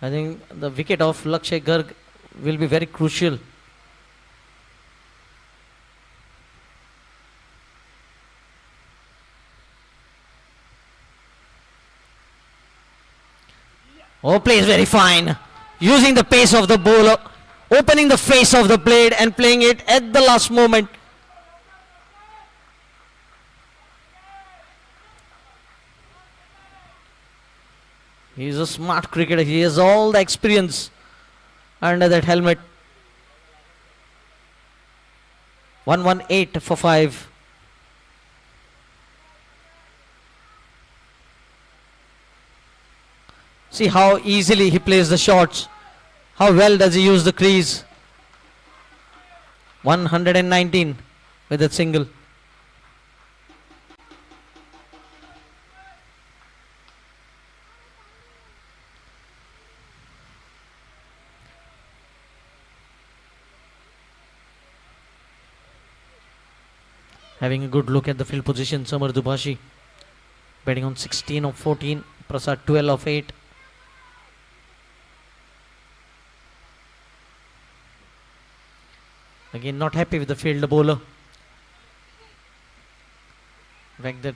I think the wicket of Lakshay Garg will be very crucial. Oh, plays very fine. Using the pace of the bowler, opening the face of the blade and playing it at the last moment. He's a smart cricketer. He has all the experience under that helmet. 118 for 5. See how easily he plays the shots. How well does he use the crease. 119 with that single. Having a good look at the field position, Samar Dubhashi batting on 16 of 14, Prasad 12 of 8. Again, not happy with the fielder bowler. Like that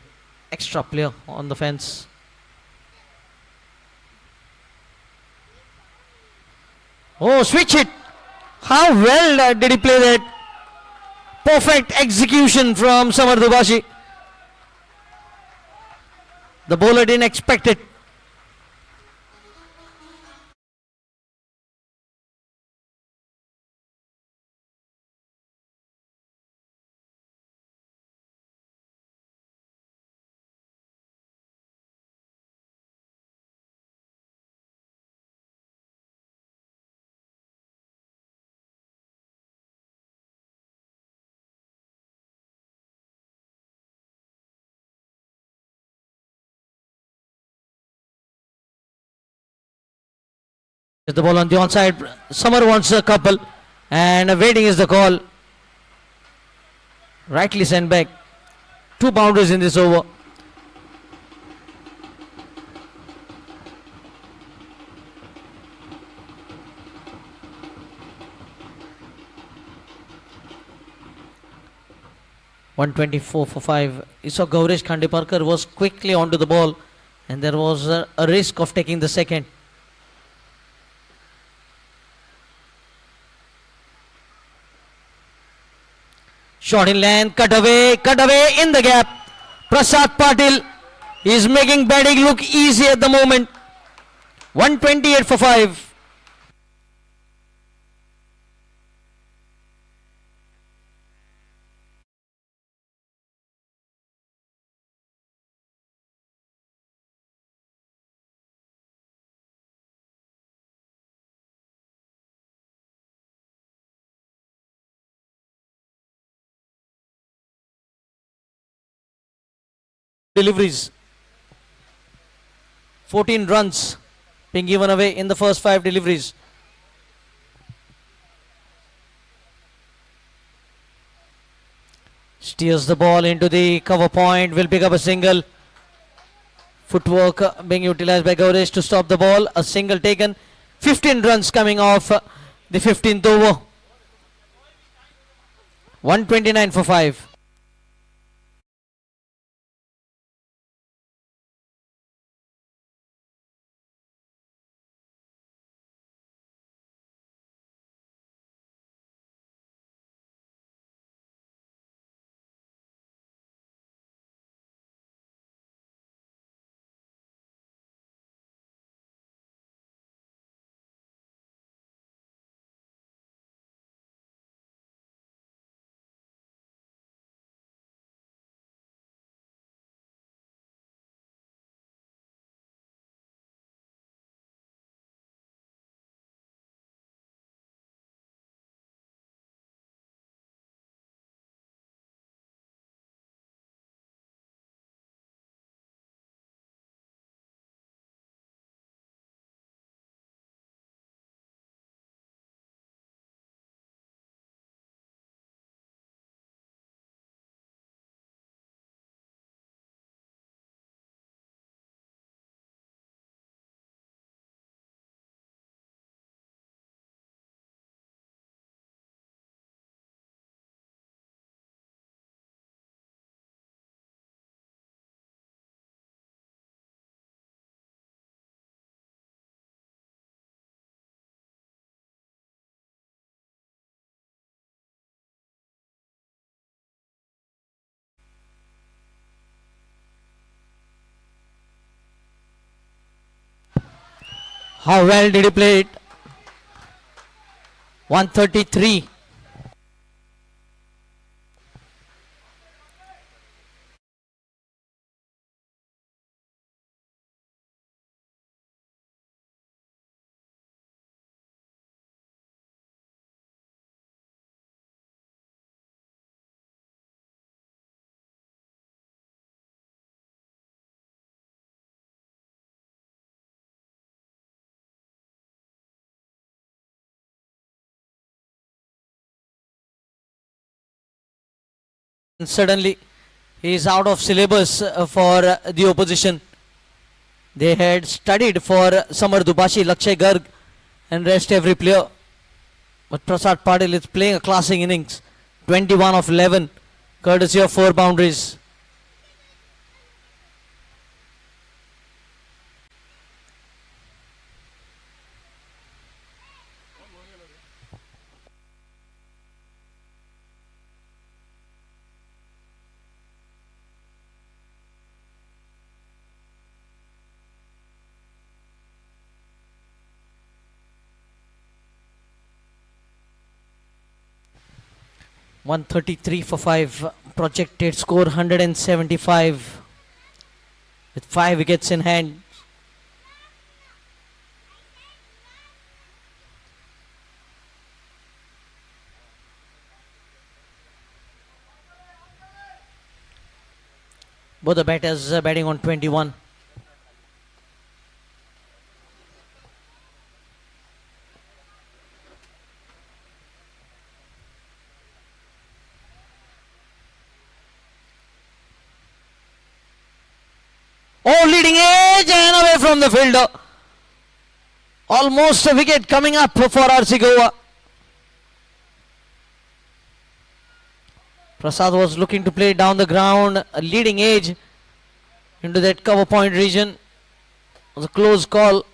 extra player on the fence. Oh, switch it! How well did he play that? Perfect execution from Samar Dubhashi. The bowler didn't expect it. The ball on the onside. Samar wants a couple, and waiting is the call. Rightly sent back. 2 boundaries in this over. .124 for 5. You saw Gaurish Khandeparkar was quickly onto the ball, and there was a risk of taking the second. Shot in length, cut away in the gap. Prasad Patil is making batting look easy at the moment. 128 for 5. Deliveries. 14 runs being given away in the first 5 deliveries. Steers the ball into the cover point, will pick up a single. Footwork being utilized by Gaurish to stop the ball. A single taken. 15 runs coming off the 15th over. 129 for 5. How well did he play it? 133. And suddenly he is out of syllabus for the opposition. They had studied for Samar Dubashi, Lakshay Garg and rest every player. But Prasad Patil is playing a classic innings. 21 of 11, courtesy of 4 boundaries. .133 for 5, projected score 175 with 5 wickets in hand. Both the batters batting on 21. Oh, leading edge and away from the fielder. Almost a wicket coming up for RC Goa. Prasad was looking to play down the ground, a leading edge into that cover point region. It was a close call.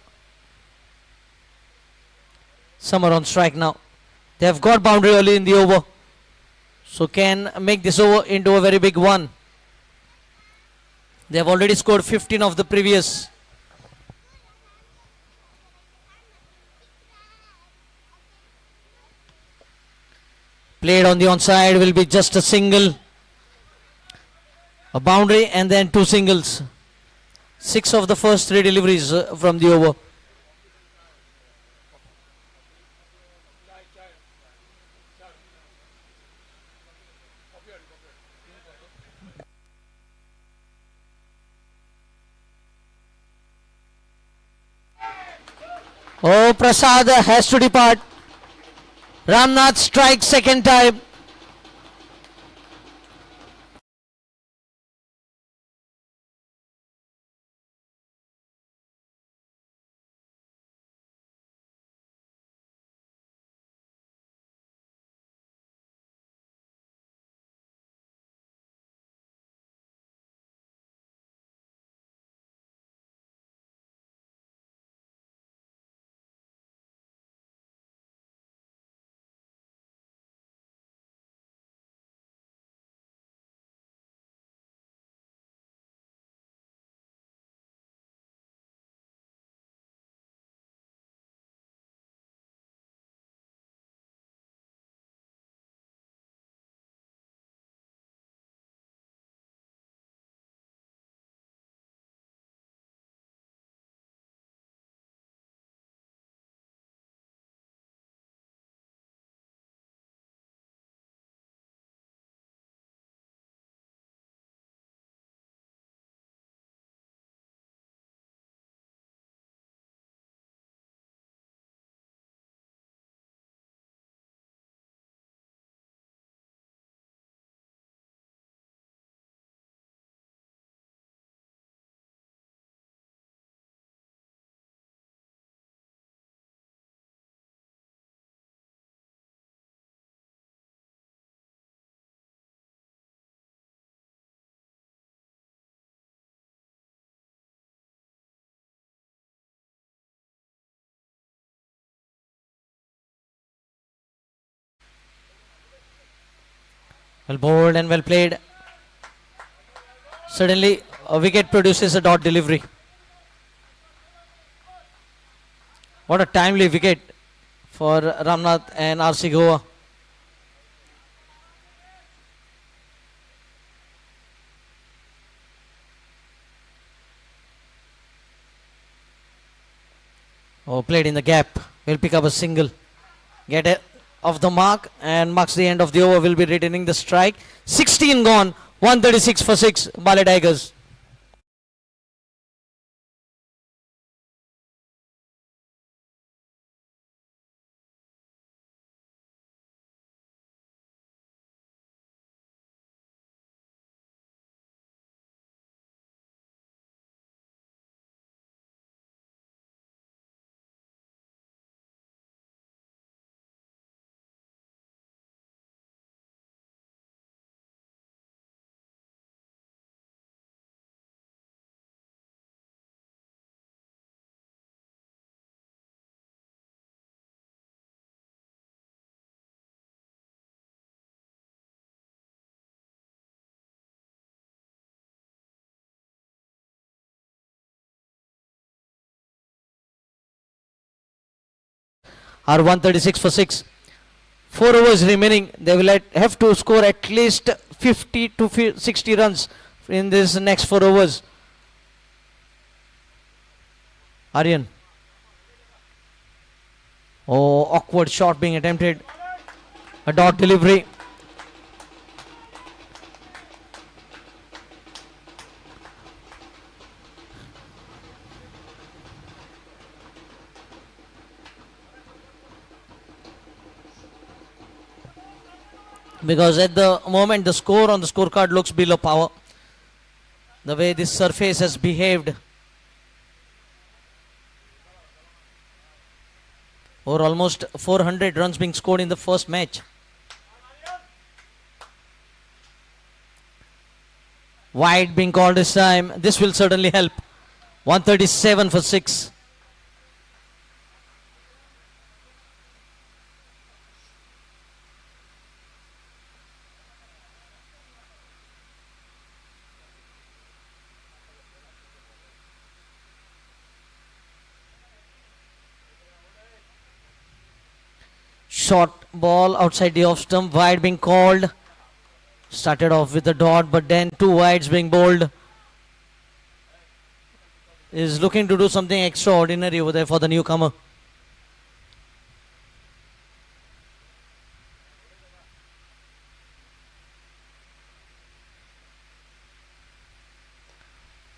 Summer on strike now. They have got boundary early in the over, so can make this over into a very big one. They have already scored 15 of the previous. Played on the onside will be just a single. A boundary and then 2 singles. 6 of the first 3 deliveries from the over. Oh, Prasad has to depart. Ramnath strikes second time. Well bowled and well played. Suddenly a wicket produces a dot delivery. What a timely wicket for Ramnath and RC Goa. Oh, played in the gap. Will pick up a single. Get it off the mark and marks the end of the over. Will be retaining the strike. 16 gone. 136 for 6. Bali Tigers. Are 136 for 6. 4 overs remaining. They will have to score at least 50 to 60 runs in this next 4 overs. Aryan. Oh, awkward shot being attempted. A dot delivery. Because at the moment the score on the scorecard looks below power. The way this surface has behaved. Or almost 400 runs being scored in the first match. Wide being called this time. This will certainly help. 137 for 6. Short ball outside the off stump, wide being called. Started off with a dot, but then 2 wides being bowled. Is looking to do something extraordinary over there for the newcomer.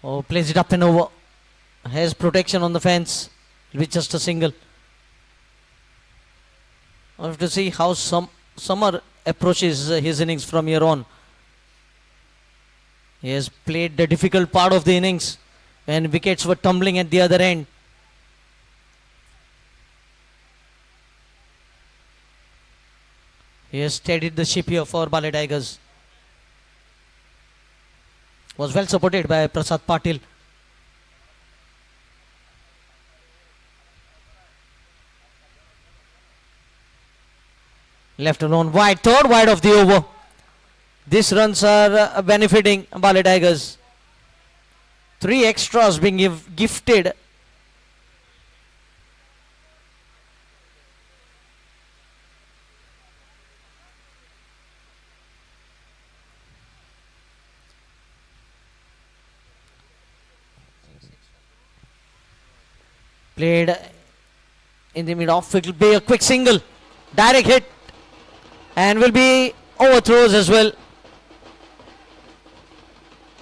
Oh, plays it up and over. Has protection on the fence. It'll be just a single. I have to see how Summer approaches his innings from here on. He has played the difficult part of the innings and wickets were tumbling at the other end. He has steadied the ship here for Bali Tigers. Was well supported by Prasad Patil. Left alone, wide, third wide of the over. These runs are benefiting Bali Tigers. 3 extras being gifted. Played in the mid off, it will be a quick single. Direct hit. And will be overthrows as well.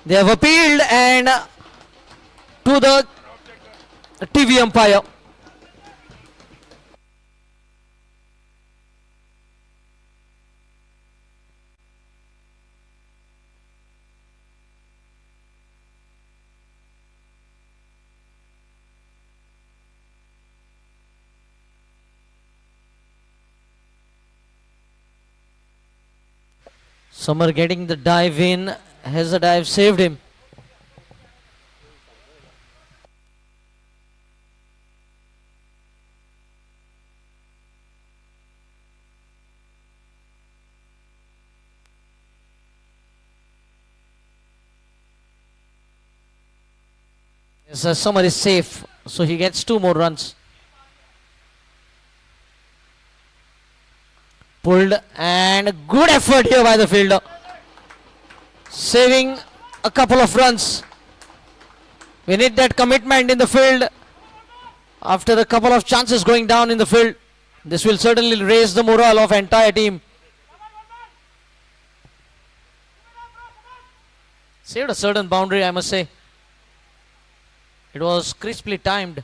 They have appealed and to the TV umpire. Summer getting the dive in. Has the dive saved him? Yes, Summer is safe, so he gets 2 more runs. Pulled, and good effort here by the fielder, saving a couple of runs. We need that commitment in the field after a couple of chances going down in the field. This will certainly raise the morale of entire team. Saved a certain boundary, I must say. It was crisply timed.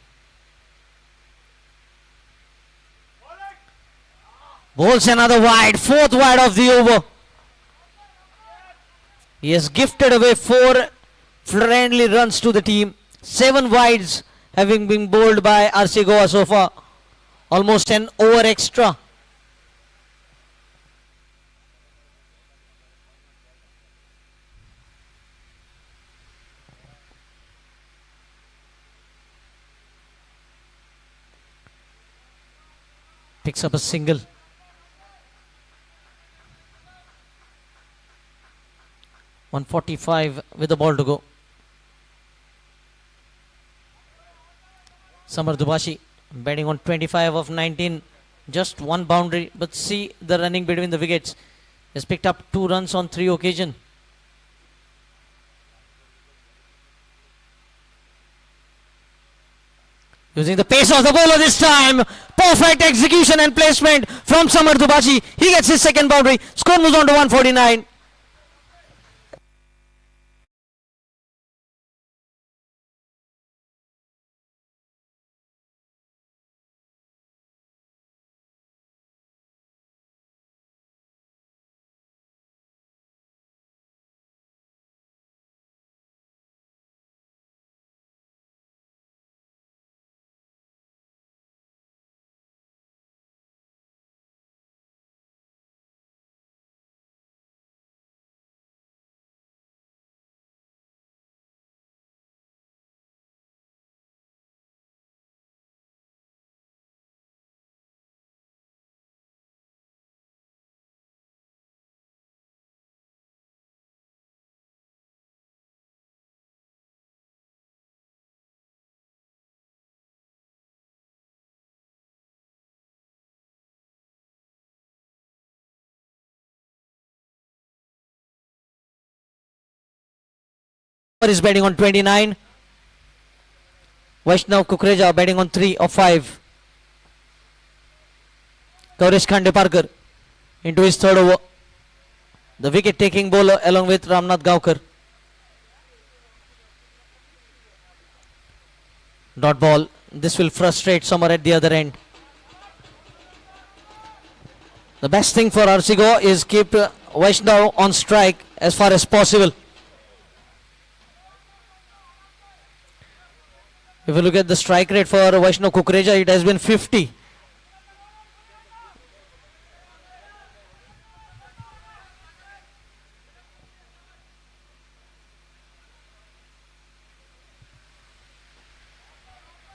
Bowls another wide, fourth wide of the over. He has gifted away 4 friendly runs to the team. 7 wides having been bowled by RC Goa so far. Almost an over extra. Picks up a single. .145 with the ball to go. Samar Dubashi batting on 25 of 19. Just 1 boundary, but see the running between the wickets. Has picked up 2 runs on 3 occasions. Using the pace of the bowler this time. Perfect execution and placement from Samar Dubashi. He gets his second boundary. Score moves on to 149. Is batting on 29. Vaishnav Kukreja batting on 3 of 5. Gaurish Khandeparkar into his third over. The wicket taking bowler along with Ramnath Gaukar. Dot ball. This will frustrate somewhere at the other end. The best thing for RC Goa is keep Vaishnav on strike as far as possible. If you look at the strike rate for Vaishnav Kukreja, it has been 50.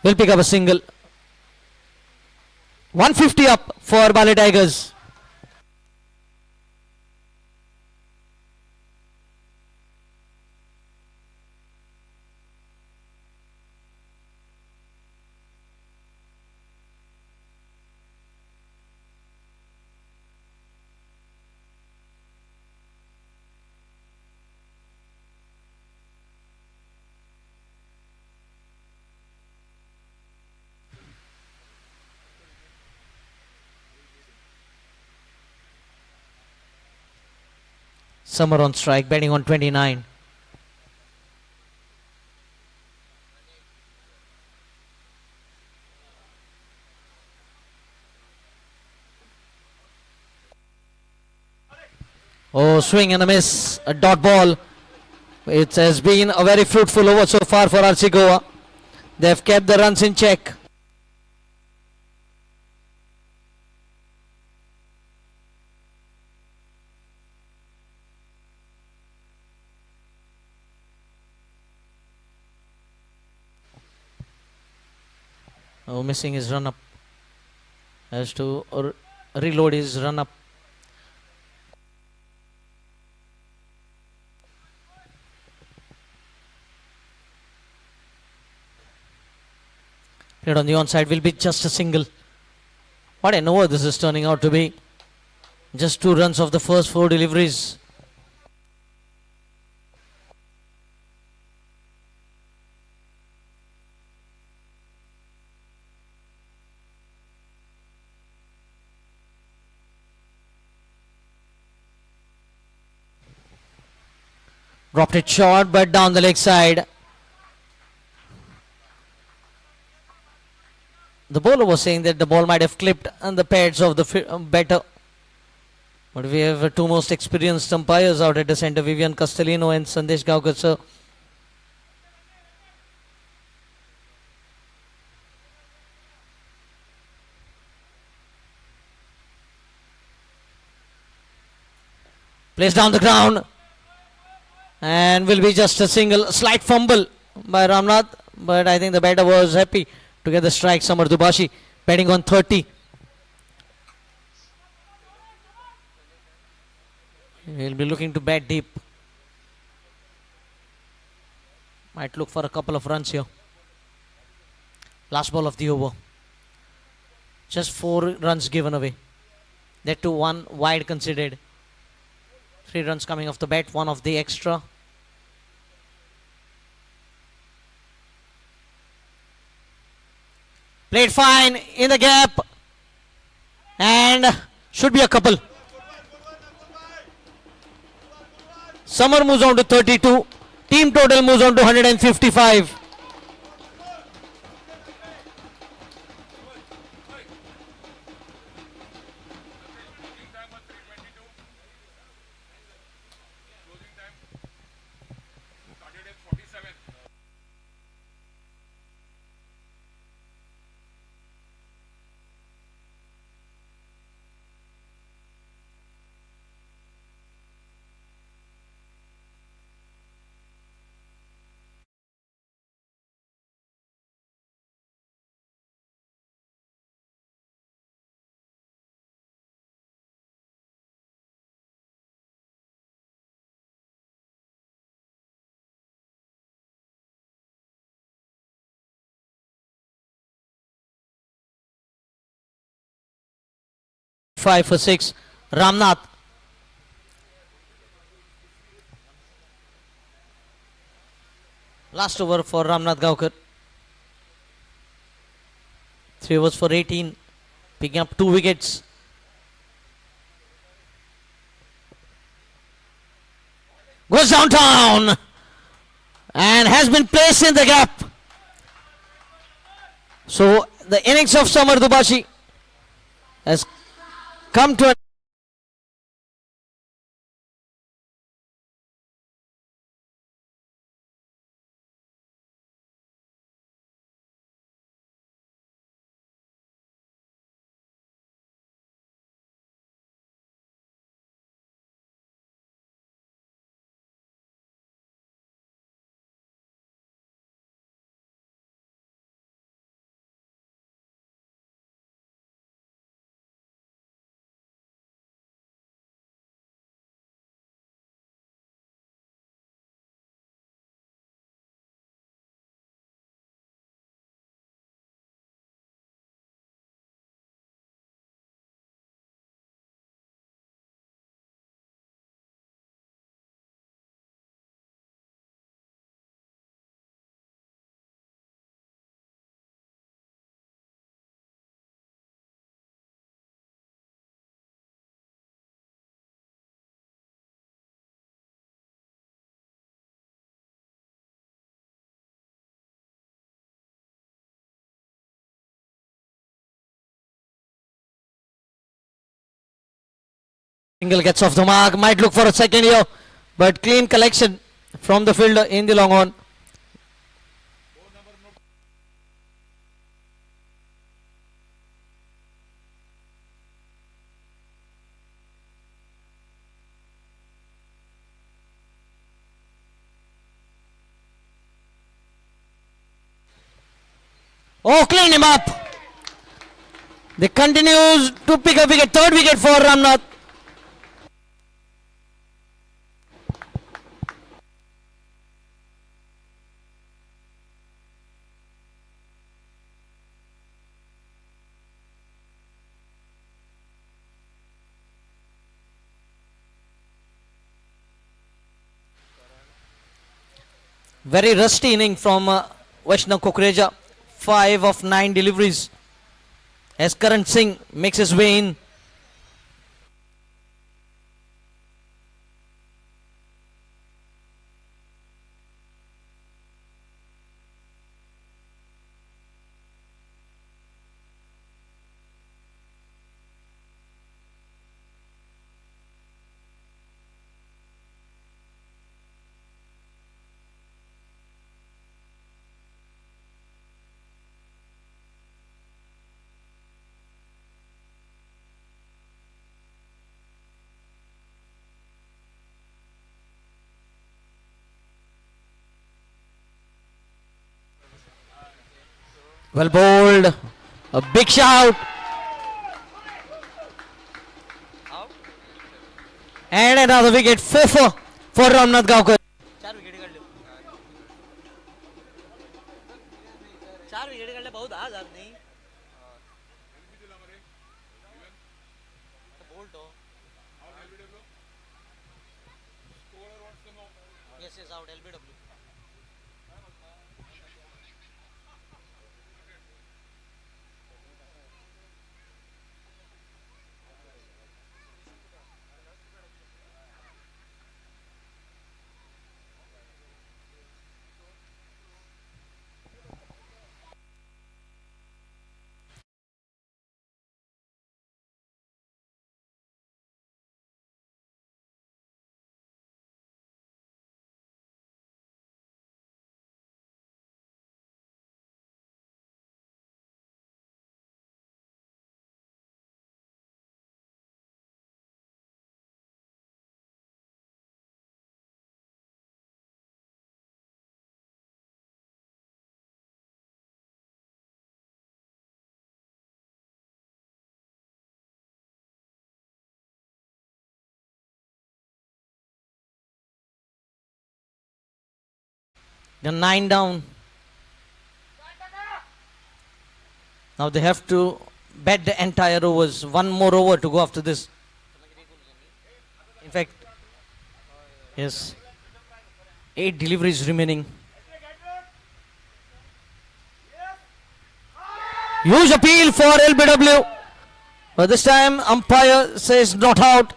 Will pick up a single. 150 up for Bali Tigers. Summer on strike, batting on 29. Oh, swing and a miss, a dot ball. It has been a very fruitful over so far for RC Goa. They have kept the runs in check. Oh, missing his run up. Has to reload his run up. Played on the onside will be just a single. What an over this is turning out to be. Just 2 runs of the first 4 deliveries. Dropped it short, but down the leg side. The bowler was saying that the ball might have clipped on the pads of the batter. But we have 2 most experienced umpires out at the centre, Vivian Castellino and Sandesh Gaukar, sir. Placed down the ground. And will be just a single, slight fumble by Ramnath. But I think the batter was happy to get the strike. Samar Dubashi batting on 30. He'll be looking to bat deep. Might look for a couple of runs here. Last ball of the over. Just 4 runs given away. That too 1 wide considered. 3 runs coming off the bat, 1 of the extra. Played fine in the gap. And should be a couple. Summer moves on to 32. Team total moves on to 155. Five for 6. Ramnath. Last over for Ramnath Gaukar. 3 overs for 18. Picking up 2 wickets. Goes downtown. And has been placed in the gap. So the innings of Samar Dubashi has come to an single gets off the mark, might look for a second here, but clean collection from the fielder in the long on. Oh, clean him up. They continues to pick a wicket, 3rd wicket for Ramnath. Very rusty inning from Vaishnav Kukreja. 5 of 9 deliveries. As Karan Singh makes his way in. Well bowled. A big shout. And another wicket. 4 for Ramnath Gaokar. The 9 down. Now they have to bet the entire overs. One more over to go after this. In fact, yes, 8 deliveries remaining. Huge appeal for LBW. But this time umpire says not out.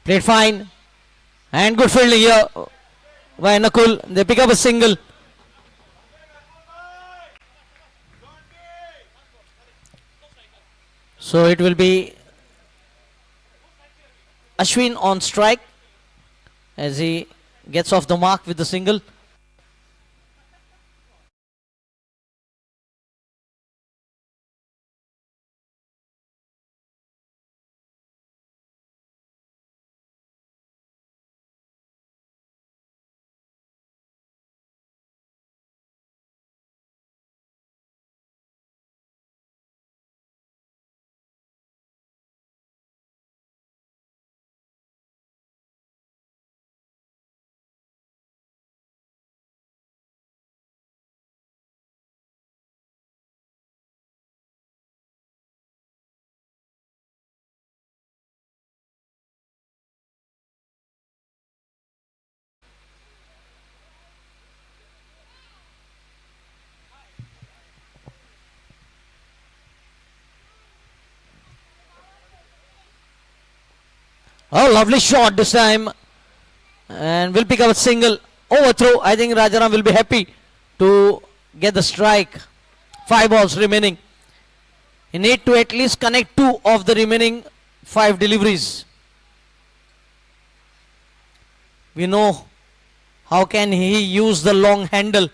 Played fine. And good fielding here by Nakul. They pick up a single. So it will be Ashwin on strike as he gets off the mark with the single. Oh, lovely shot this time. And will pick up a single. Overthrow. I think Rajaram will be happy to get the strike. 5 balls remaining. He need to at least connect 2 of the remaining 5 deliveries. We know how can he use the long handle.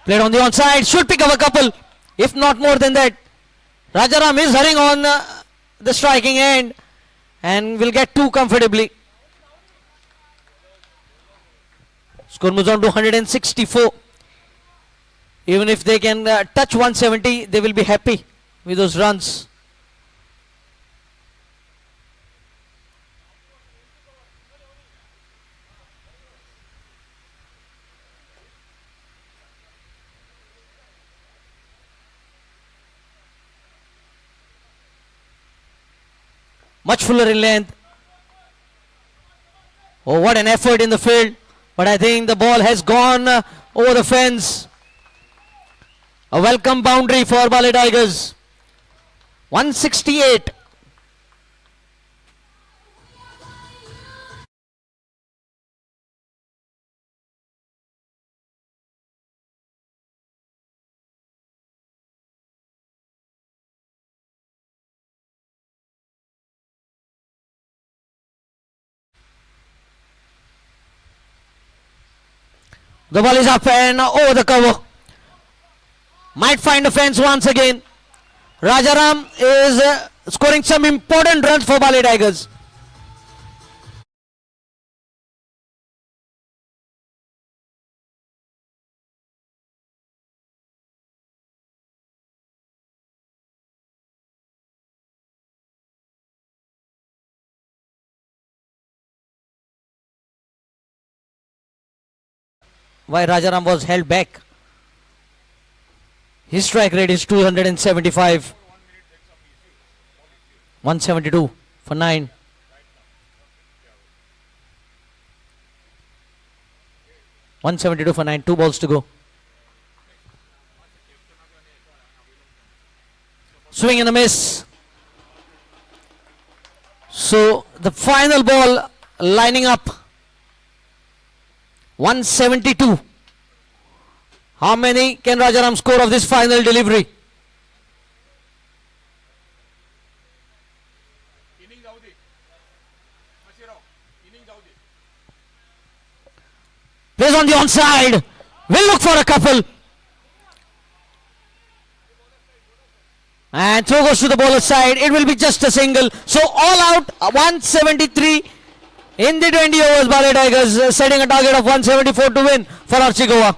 Played on the onside, should pick up a couple, if not more than that. Rajaram is hurrying on the striking end and will get two comfortably. Score moves on to 164. Even if they can touch 170, they will be happy with those runs. Much fuller in length. Oh, what an effort in the field. But I think the ball has gone over the fence. A welcome boundary for Bali Tigers. 168. The ball is up and over the cover. Might find a fence once again. Rajaram is scoring some important runs for Bali Tigers. Why Rajaram was held back. His strike rate is 275. 172 for 9. $172 for 9. 2 balls to go. Swing and a miss. So the final ball lining up. 172. How many can Rajaram score of this final delivery? Plays on the onside. Will look for a couple. And throw goes to the bowler side. It will be just a single. So all out 173 in the 20 overs. Bali Tigers setting a target of 174 to win for RC Goa.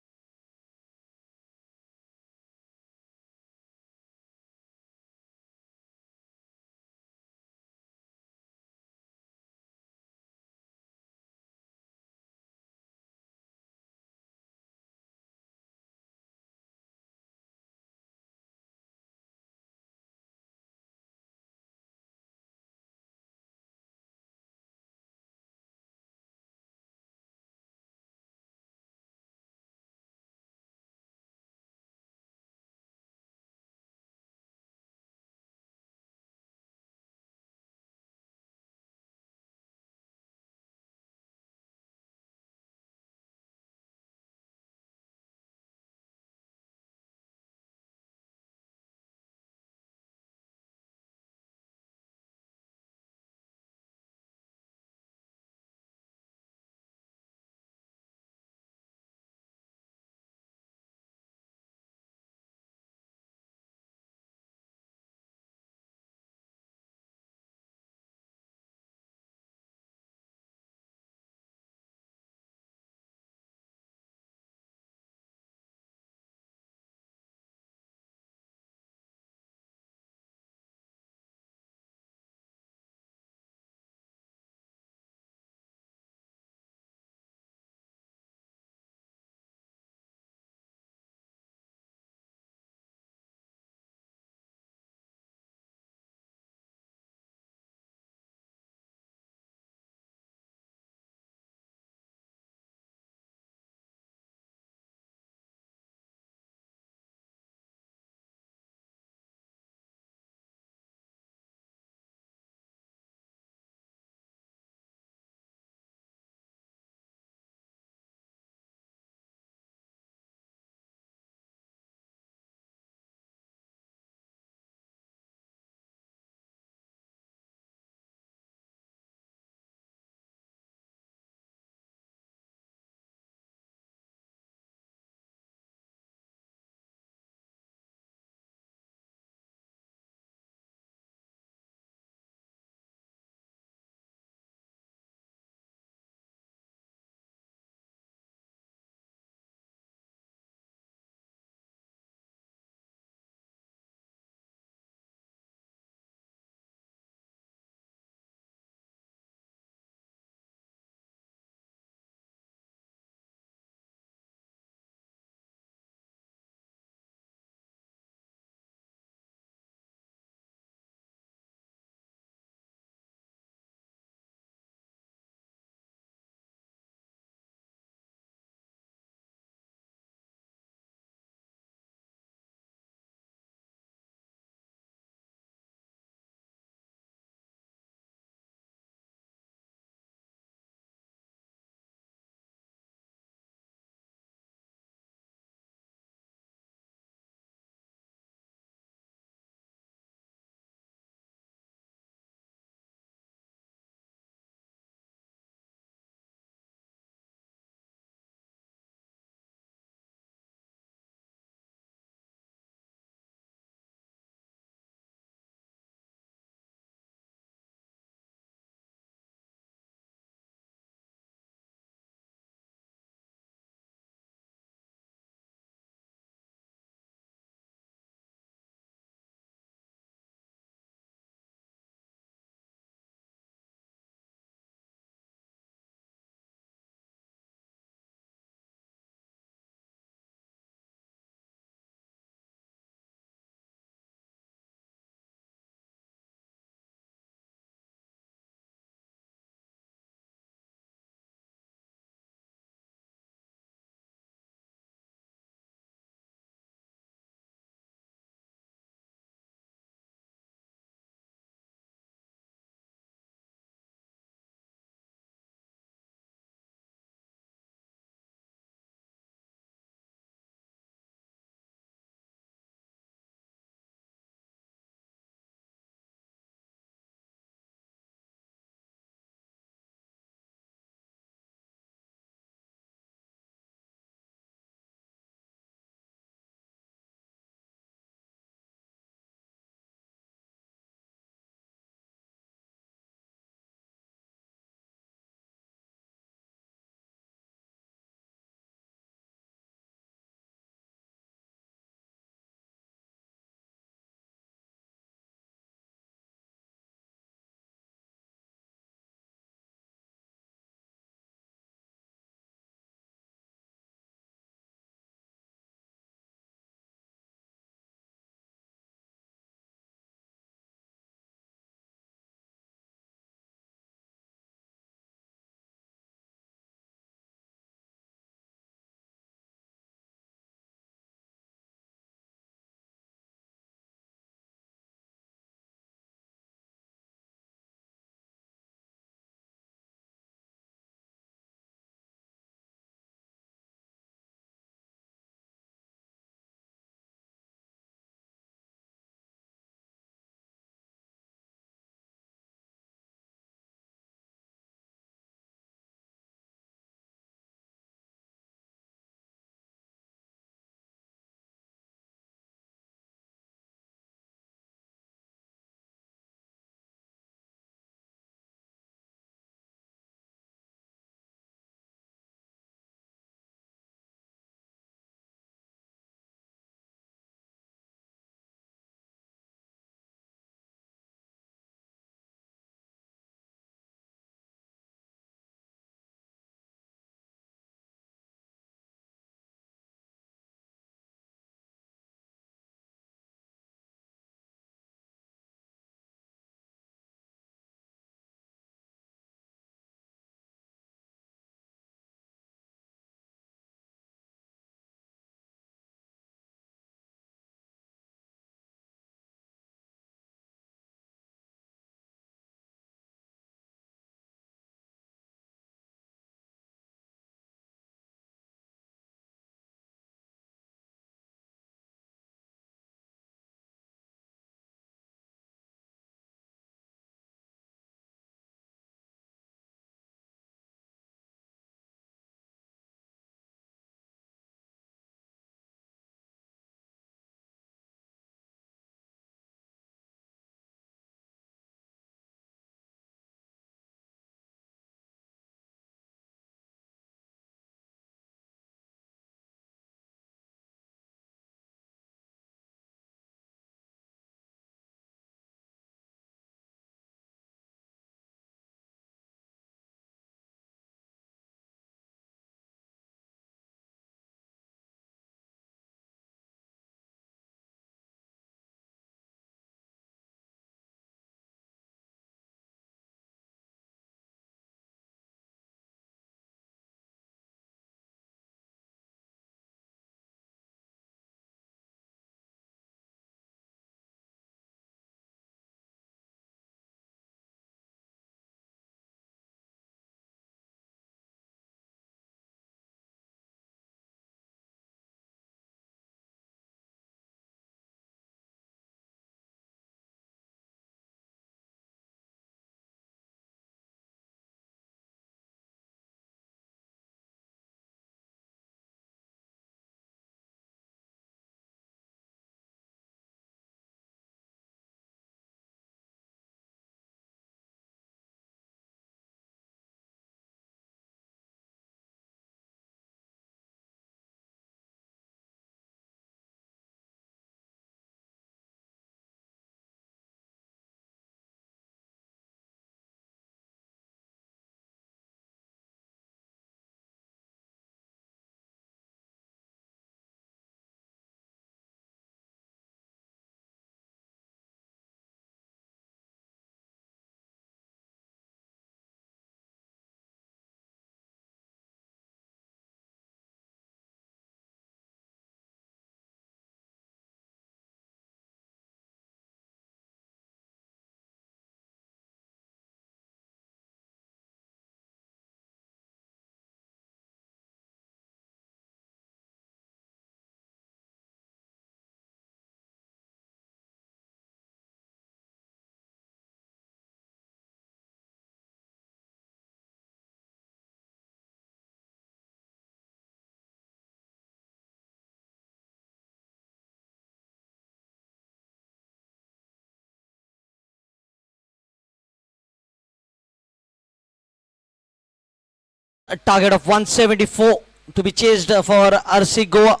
a target of 174 to be chased for RC Goa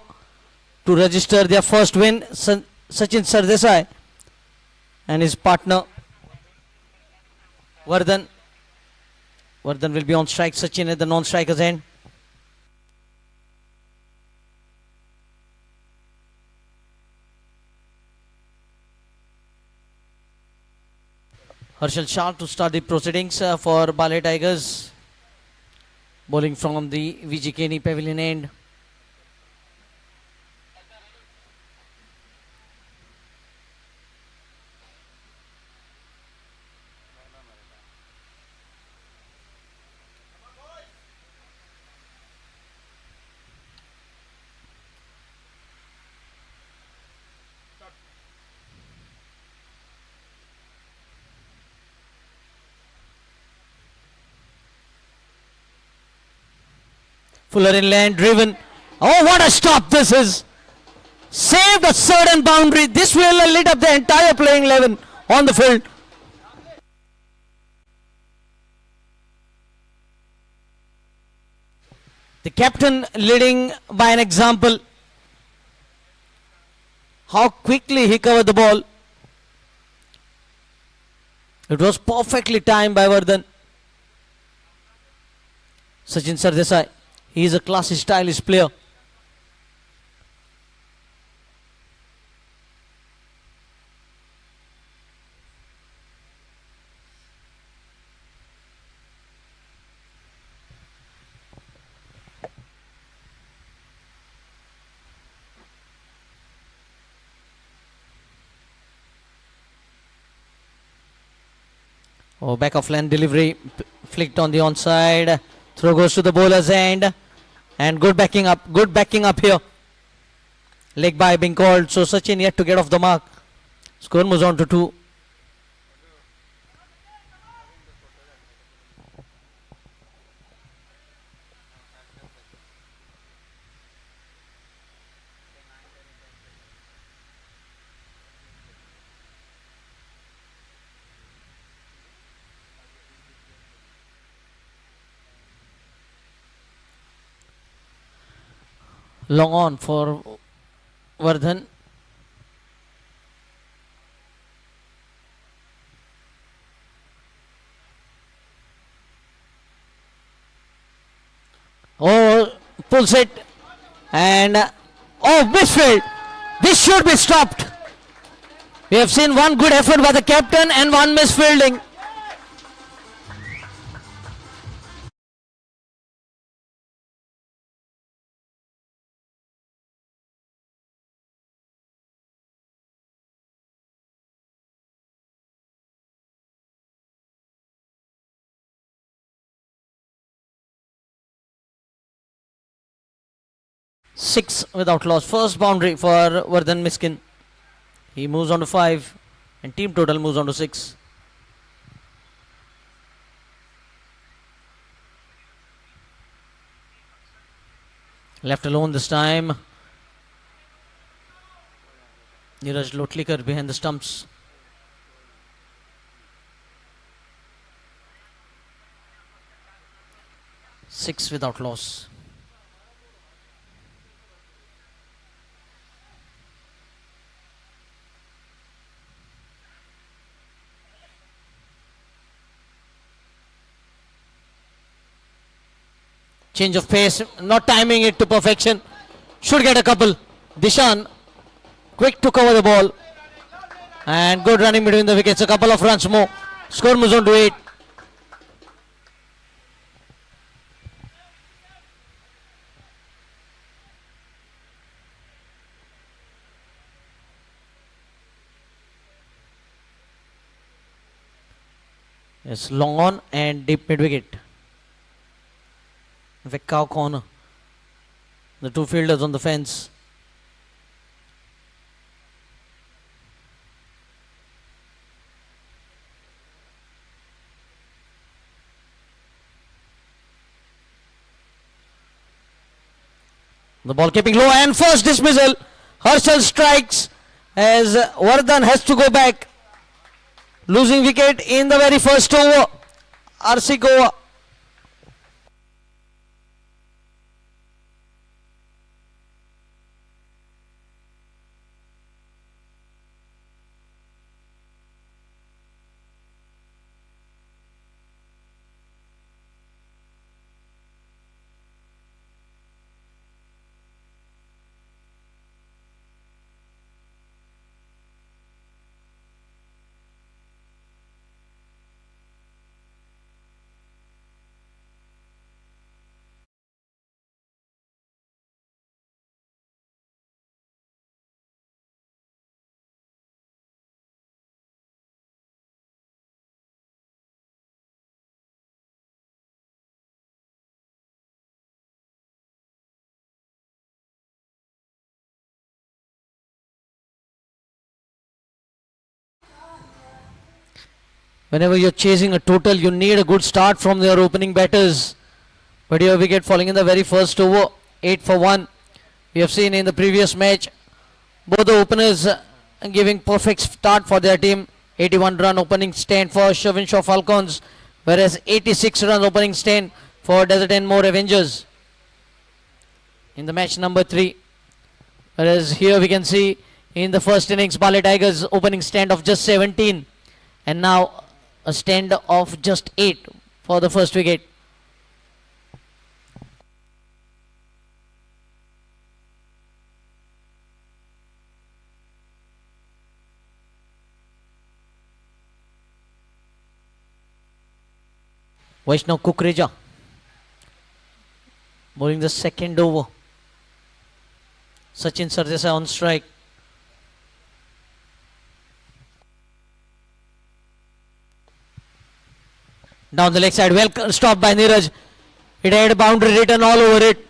to register their first win. Sachin Sardesai and his partner Vardhan. Vardhan will be on strike. Sachin at the non-striker's end. Harshal Shah to start the proceedings for Bali Tigers. Bowling from the VGKNI pavilion end. Fuller inland, driven. Oh, what a stop this is. Saved a certain boundary. This will lit up the entire playing 11 on the field. The captain leading by an example. How quickly he covered the ball. It was perfectly timed by Vardhan. Sachin Sardesai. He is a classy, stylish player. Oh, back of land delivery flicked on the onside. Throw goes to the bowler's end. And good backing up here. Leg by being called. So Sachin yet to get off the mark. Score moves on to 2. Long on for Vardhan. Oh, pulls it. And oh, misfield. This should be stopped. We have seen one good effort by the captain and one misfielding. Six without loss. First boundary for Vardhan Miskin. He moves on to 5 and team total moves on to 6. Left alone this time. Neeraj Lotlikar behind the stumps. Six without loss. Change of pace, not timing it to perfection. Should get a couple. Dishan, quick to cover the ball. And good running between the wickets. A couple of runs more. Score moves on to 8. Yes, long on and deep mid wicket. Vekkau corner. The two fielders on the fence. The ball keeping low and first dismissal. Harshal strikes as Vardhan has to go back. Losing wicket in the very first over. RC Goa. Whenever you're chasing a total, you need a good start from your opening batters. But here wicket falling in the very first over, 8 for 1. We have seen in the previous match, both the openers giving perfect start for their team. 81 run opening stand for Shvin Shaw Falcons, whereas 86 run opening stand for Desert and More Avengers in the match number 3. Whereas here we can see in the first innings, Bali Tigers opening stand of just 17, and now a stand of just 8 for the first wicket. Vaishnav Kukreja bowling the second over. Sachin Sardesai on strike. Down the leg side, well stopped by Neeraj. It had a boundary written all over it.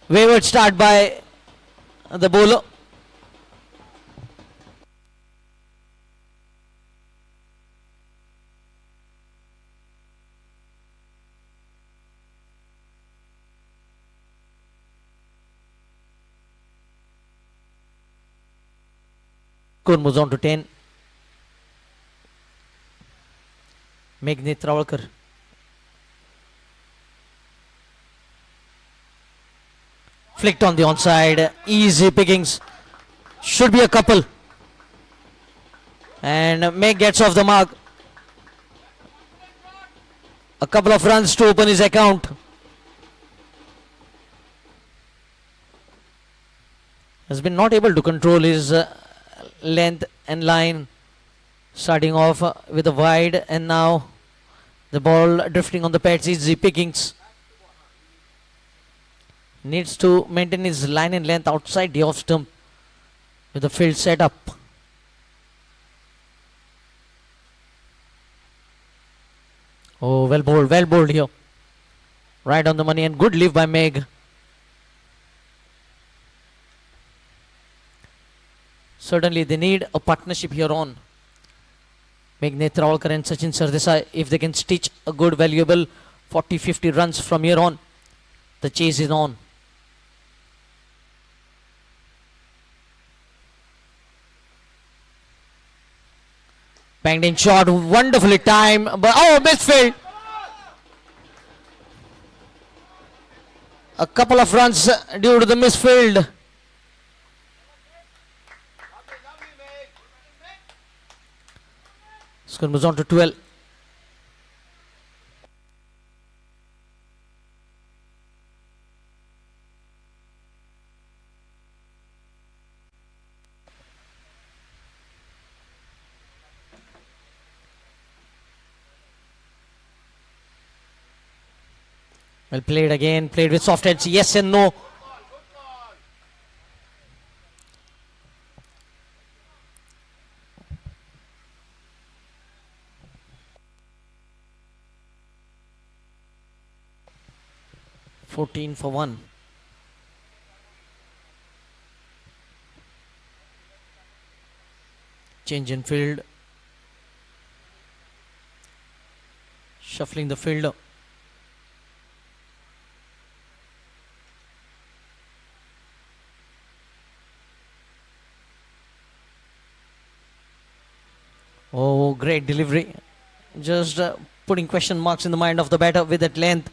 Wayward start by the bowler. Score moves on to 10. Meghneet Travalkar. Flicked on the onside. Easy pickings. Should be a couple. And Meg gets off the mark. A couple of runs to open his account. Has been not able to control his length and line, starting off with a wide, and now the ball drifting on the pads. Easy pickings. Needs to maintain his line and length outside the off stump with the field set up. Oh, well bowled here. Right on the money, and good leave by Meg. Certainly they need a partnership here on. Meghneet Travalkar and Sachin Sardesai, if they can stitch a good valuable 40-50 runs from here on, the chase is on. Banged in shot, wonderfully timed, but oh, misfield. A couple of runs due to the misfield. Score moves on to 12. Well played again, played with soft edge, yes and no. For 1. Change in field. Shuffling the fielder. Oh, great delivery. Just putting question marks in the mind of the batter with that length.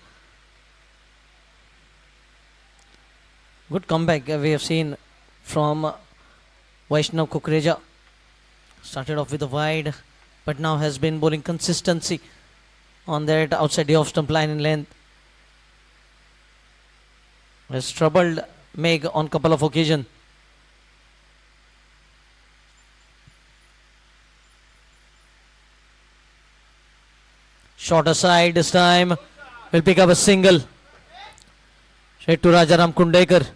Good comeback we have seen from Vaishnav Kukreja. Started off with a wide, but now has been bowling consistency on that outside the off stump line in length. Has troubled Meg on couple of occasions. Shorter side this time. Will pick up a single. Straight to Rajaram Kundekar.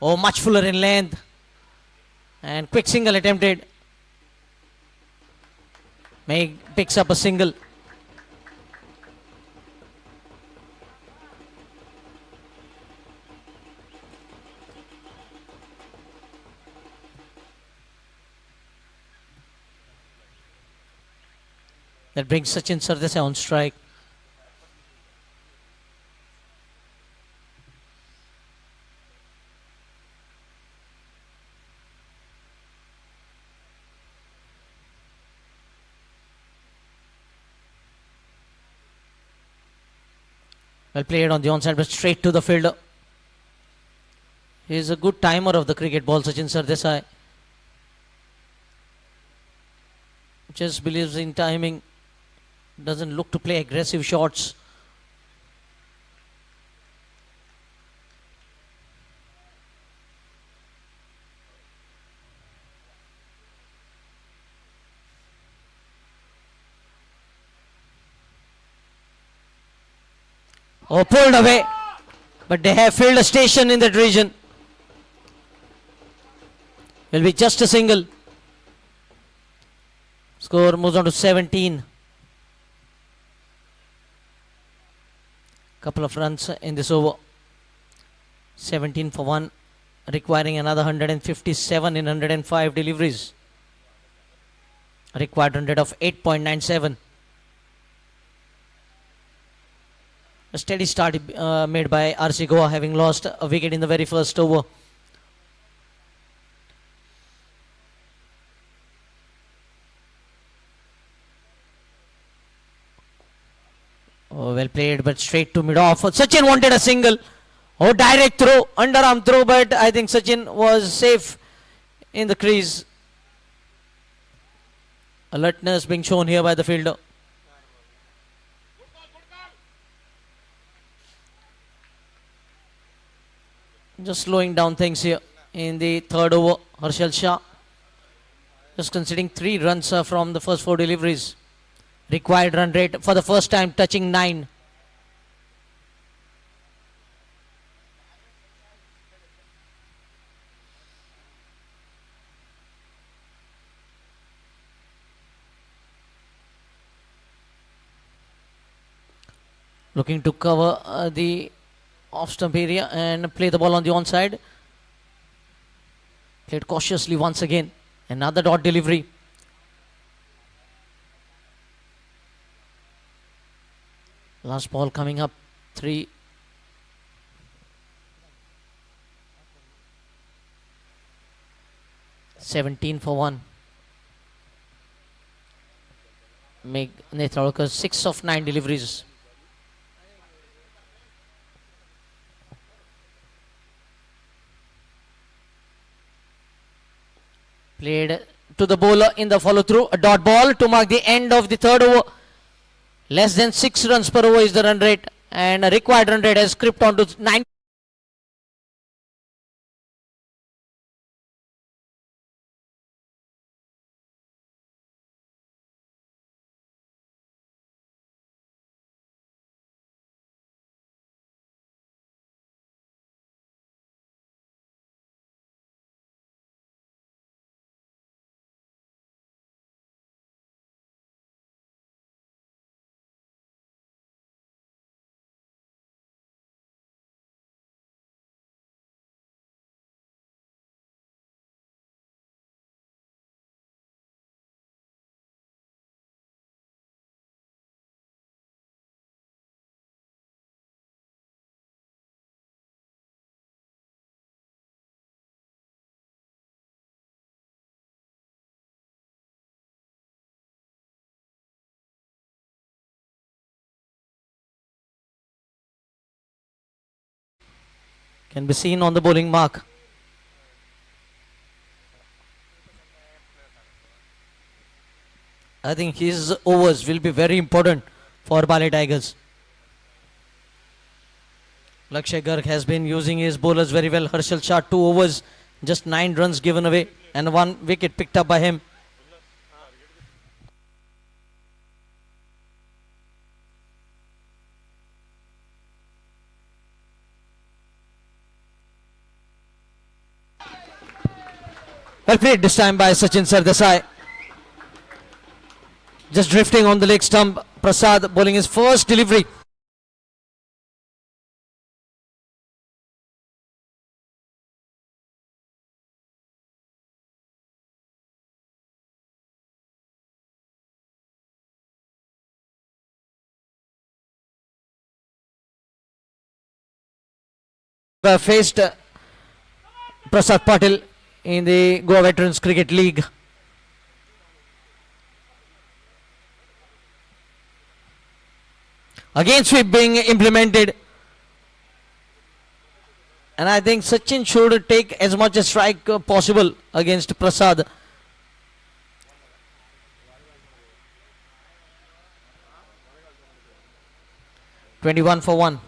Oh, much fuller in length. And quick single attempted. Meg picks up a single. That brings Sachin Sardesai on strike. Well played on the onside, but straight to the fielder. He is a good timer of the cricket ball, Sachin Sardesai. Just believes in timing. Doesn't look to play aggressive shots. Oh, pulled away. But they have filled a station in that region. Will be just a single. Score moves on to 17. Couple of runs in this over. 17 for 1. Requiring another 157 in 105 deliveries. Required 100 of 8.97. A steady start made by RC Goa, having lost a wicket in the very first over. Oh, well played, but straight to mid-off. Sachin wanted a single. Oh, direct throw, underarm throw, but I think Sachin was safe in the crease. Alertness being shown here by the fielder. Just slowing down things here in the third over. Harshal Shah just conceding 3 runs from the first 4 deliveries. Required run rate for the first time touching 9. Looking to cover the off-stump area and play the ball on the onside. Played cautiously once again. Another dot delivery. Last ball coming up. 3. (17 for 1). Meg Nethralkar 6 of 9 deliveries. Played to the bowler in the follow through. A dot ball to mark the end of the third over. Less than 6 runs per over is the run rate, and a required run rate has crept on to 9. Can be seen on the bowling mark. I think his overs will be very important for Bali Tigers. Lakshay Garg has been using his bowlers very well. Harshal Shah 2 overs, just 9 runs given away and 1 wicket picked up by him. Well played this time by Sachin Sardesai. Just drifting on the leg stump. Prasad bowling his first delivery. Faced Prasad Patil in the Goa Veterans Cricket League. Again sweep being implemented, and I think Sachin should take as much a strike possible against Prasad. (21 for 1).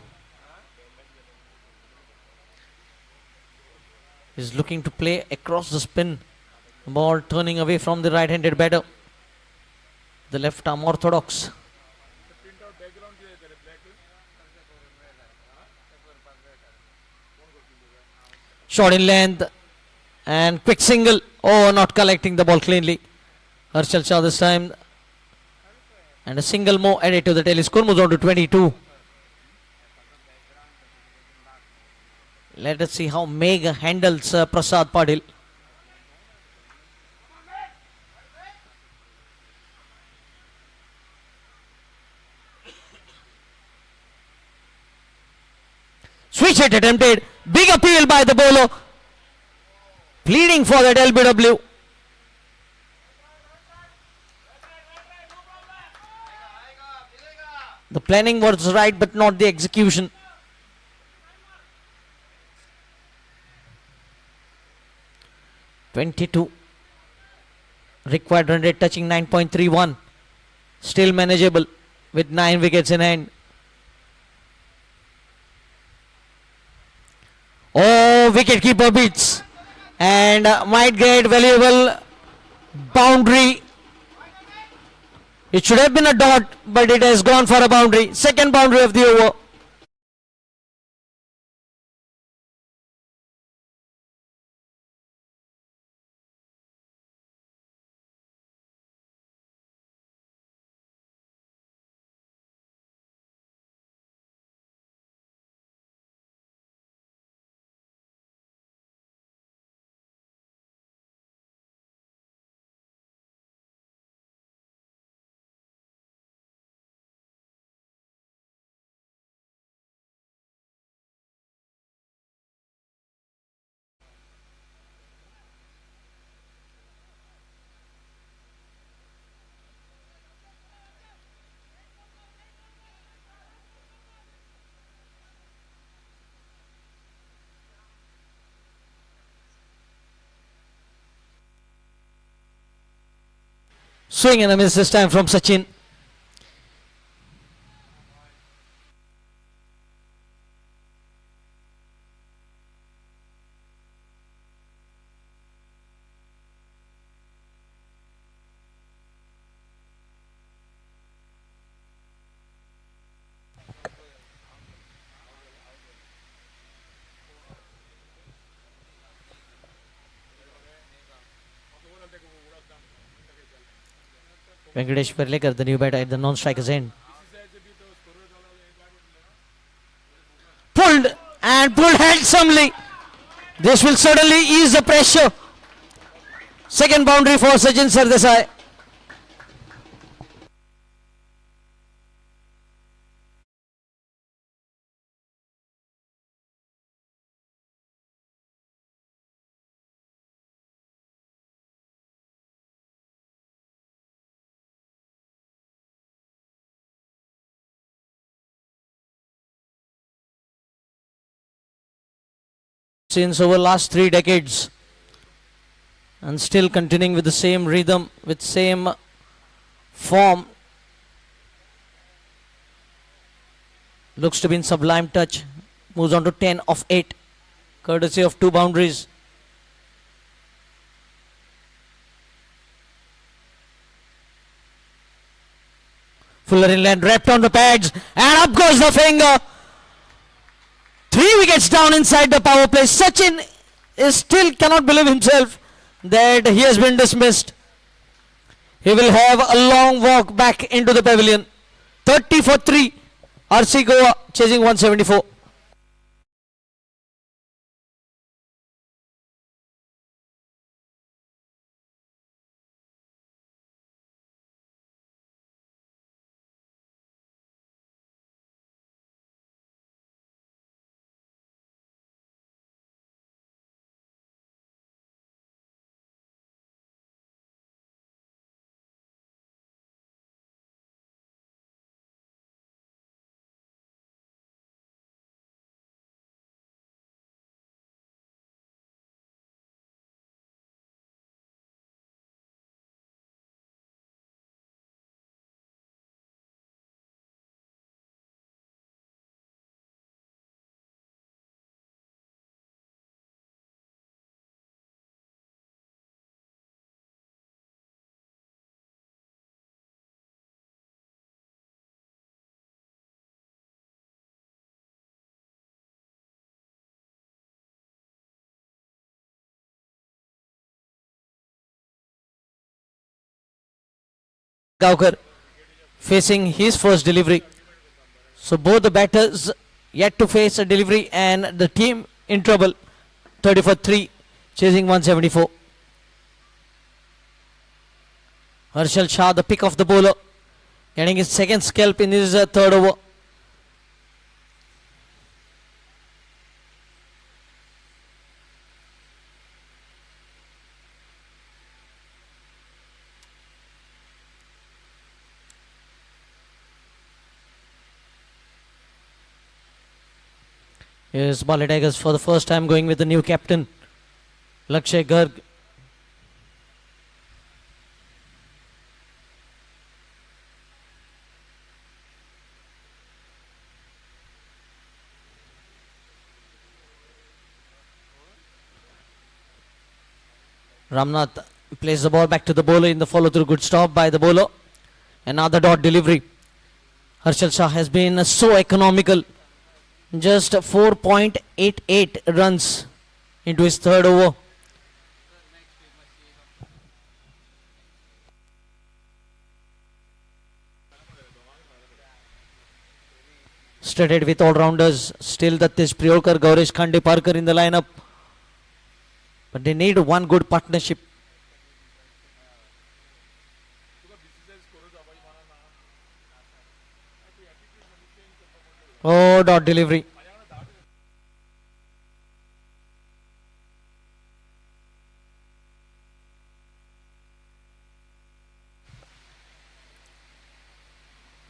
Is looking to play across the spin. Ball turning away from the right-handed batter. The left arm orthodox. Shot in length and quick single. Oh, not collecting the ball cleanly. Harshal Shah this time. And a single more added to the tally score. Moves on to 22. Let us see how Meg handles Prasad Patil. Switch hit attempted. Big appeal by the bowler. Pleading for that LBW. The planning was right, but not the execution. (22) required run rate touching 9.31. Still manageable with 9 wickets in hand. Oh, wicketkeeper beats and might get valuable boundary. It should have been a dot, but it has gone for a boundary. Second boundary of the over. Swing and a miss this time from Sachin. Venkatesh Perlekar, the new batter at the non-striker's end. Pulled and pulled handsomely. This will certainly ease the pressure. Second boundary for Sachin Sardesai. Since over last 3 decades, and still continuing with the same rhythm, with same form. Looks to be in sublime touch. Moves on to 10 of 8, courtesy of 2 boundaries. Fuller inland, wrapped on the pads, and up goes the finger. 3 wickets down inside the power play. Sachin is still cannot believe himself. that he has been dismissed. He will have a long walk back into the pavilion. 30 for 3. RC Goa chasing 174. Gaukar facing his first delivery. So both the batters yet to face a delivery and the team in trouble. 30 for 3 chasing 174. Harshal Shah, the pick of the bowler, getting his second scalp in his third over. Here's Bali Tigers for the first time going with the new captain, Lakshay Garg. Ramnath plays the ball back to the bowler in the follow through. Good stop by the bowler. Another dot delivery. Harshal Shah has been so economical. Just 4.88 runs into his third over. Studded with all-rounders. Still Datish Priolkar, Gaurish Khande Parkar in the lineup. But they need one good partnership. Oh, dot delivery.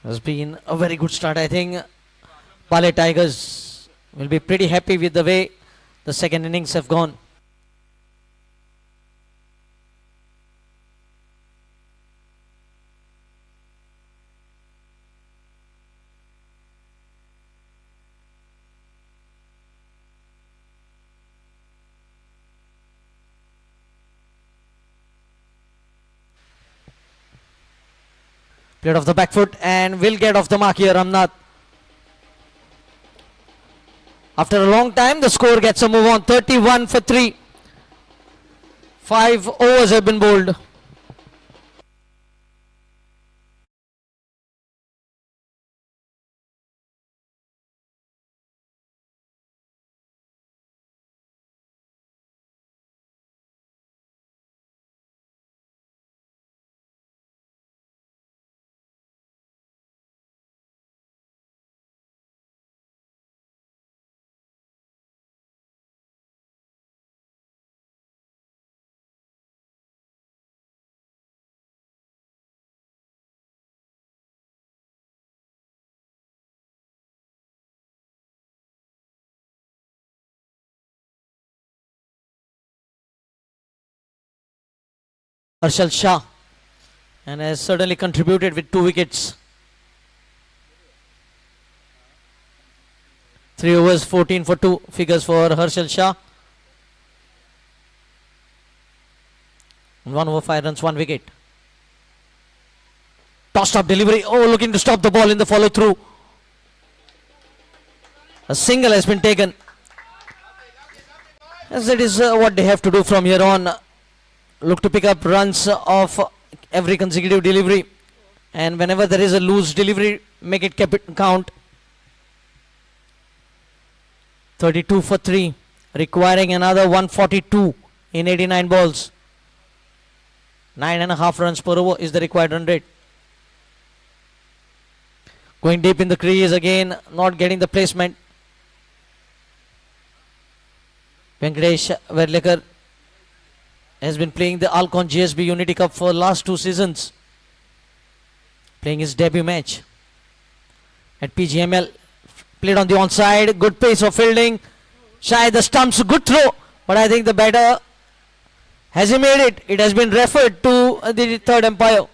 Has been a very good start. I think Bali Tigers will be pretty happy with the way the second innings have gone. Played off the back foot and will get off the mark here, Ramnath. After a long time, the score gets a move on. 31 for 3. 5 overs have been bowled. Harshal Shah, and has certainly contributed with 2 wickets. 3 overs, 14 for 2 figures for Harshal Shah. 1 over 5 runs, 1 wicket. Tossed up delivery. Oh, looking to stop the ball in the follow through. A single has been taken. As that is what they have to do from here on. look to pick up runs of every consecutive delivery, and whenever there is a loose delivery, make it count. 32 for 3, requiring another 142 in 89 balls. 9.5 runs per over is the required run rate. Going deep in the crease again, not getting the placement. Venkatesh Verlekar has been playing the Alcon GSB Unity Cup for last 2 seasons. Playing his debut match at Pgml. Played on the onside, good pace of fielding. Shy the stumps, good throw. But I think the batter, has he made it? It has been referred to the third umpire.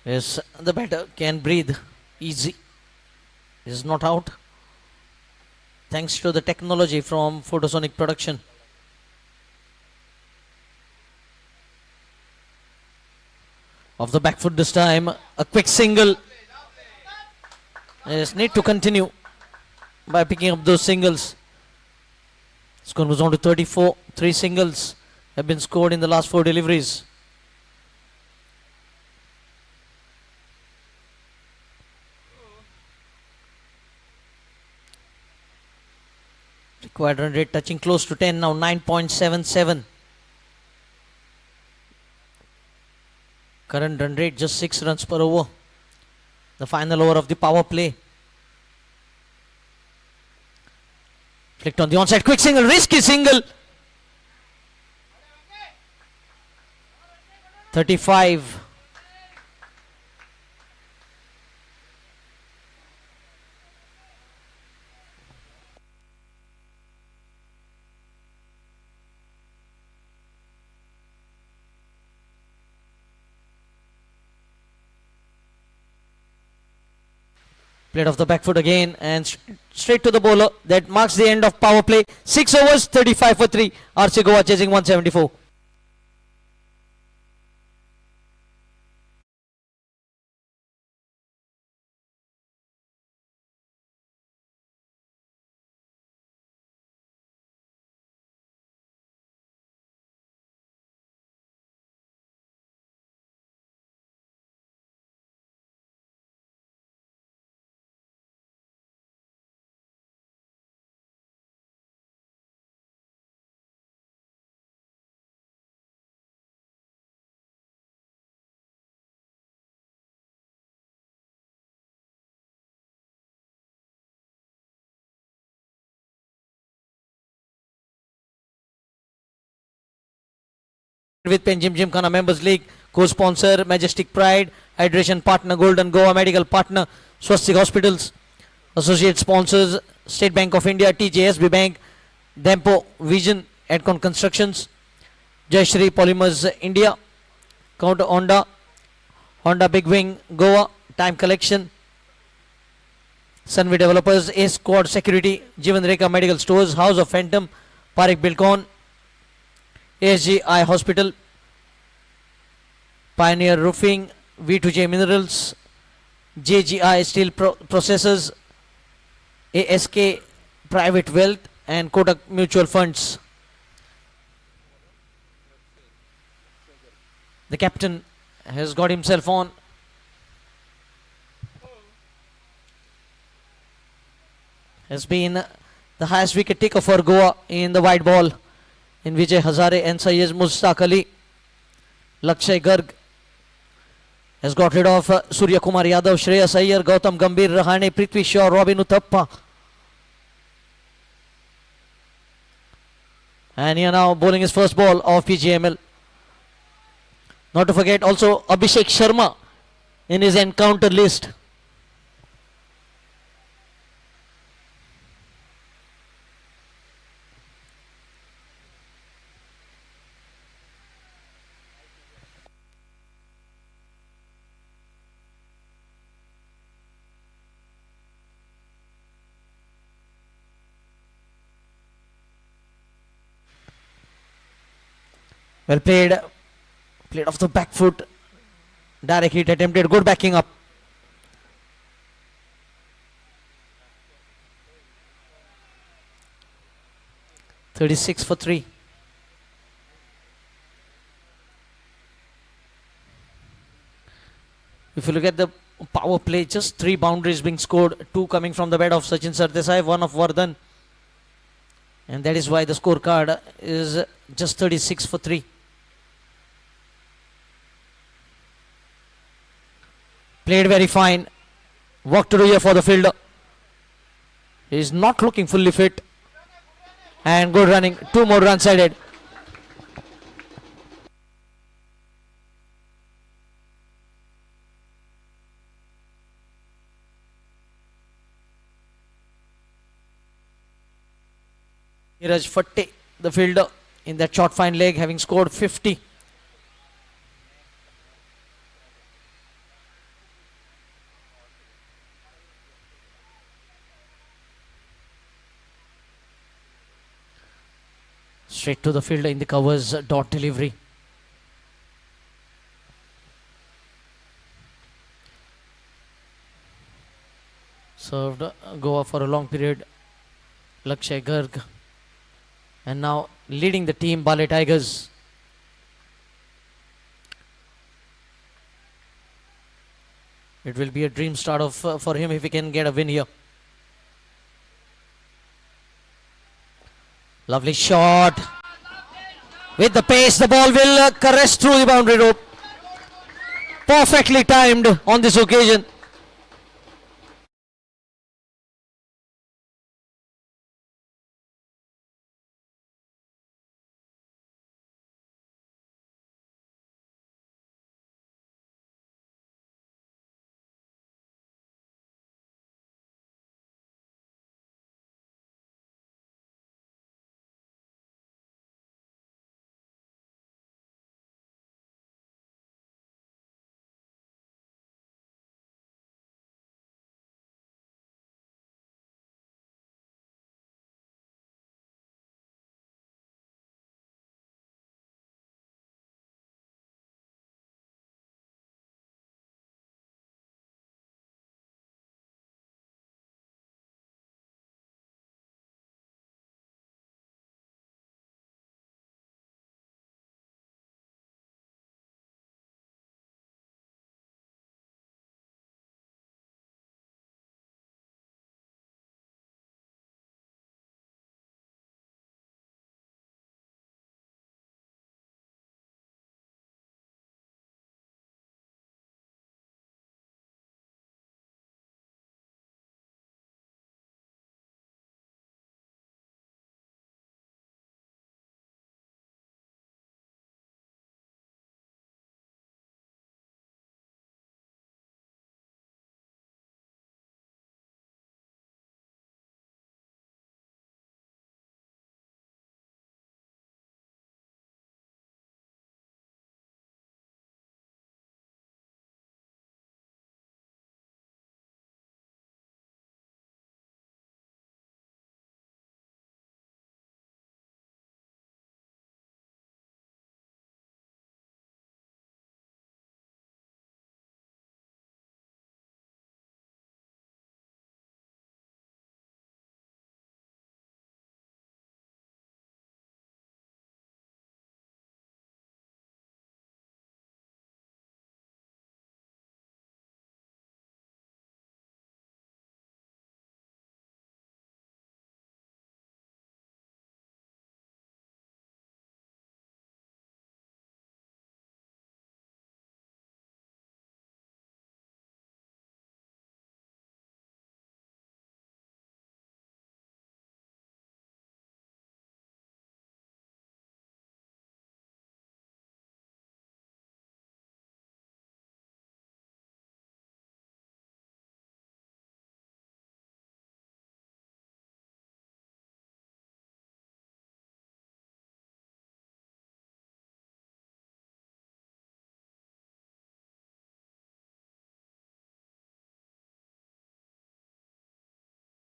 Yes, the batter can breathe easy. Is not out. Thanks to the technology from Photosonic production. Off the back foot this time. A quick single. Yes, need to continue by picking up those singles. Score was on to 34. 3 singles have been scored in the last 4 deliveries. Required run rate touching close to 10 now, 9.77. Current run rate just 6 runs per over. The final over of the power play. Flicked on the onside, quick single, risky single. 35. Played off the back foot again and straight to the bowler. That marks the end of power play. 6 overs, 35 for 3. RC Goa chasing 174. With Panjim Gymkhana Members League, co-sponsor Majestic Pride, hydration partner Golden Goa, medical partner Swastik Hospitals, associate sponsors State Bank of India, TJSB Bank, Dempo Vision, Adcon Constructions, Jayashree Polymers India, Counter Honda Big Wing Goa, Time Collection, Sunway Developers, A Squad Security, Jivan Rekha Medical Stores, House of Phantom, Parik Bilkon, ASGI Hospital, Pioneer Roofing, V2J Minerals, JGI Steel Processors, ASK Private Wealth and Kotak Mutual Funds. The captain has got himself on. Has been the highest wicket taker for Goa in the white ball in Vijay Hazare and Syed Mustaq Ali. Lakshay Garg has got rid of Surya Kumar Yadav, Shreyas Iyer, Gautam Gambhir, Rahane, Prithvi Shaw, Robin Uthappa. And here now bowling his first ball of Pgml. Not to forget also Abhishek Sharma in his encounter list. Well played. Played off the back foot. Direct hit attempted. Good backing up. "36 for 3. If you look at the power play, just 3 boundaries being scored, 2 coming from the bat of Sachin Sardesai, 1 of Vardhan. And that is why the scorecard is just 36 for 3. Played very fine. Work to do here for the fielder. He is not looking fully fit. And good running. 2 more runs added. Neeraj Fatte, the fielder, in that short fine leg, having scored 50. Straight to the fielder in the covers, dot delivery. Served Goa for a long period. Lakshay Garg. And now leading the team, Bali Tigers. It will be a dream start for him if he can get a win here. Lovely shot. With the pace, the ball will caress through the boundary rope. Perfectly timed on this occasion.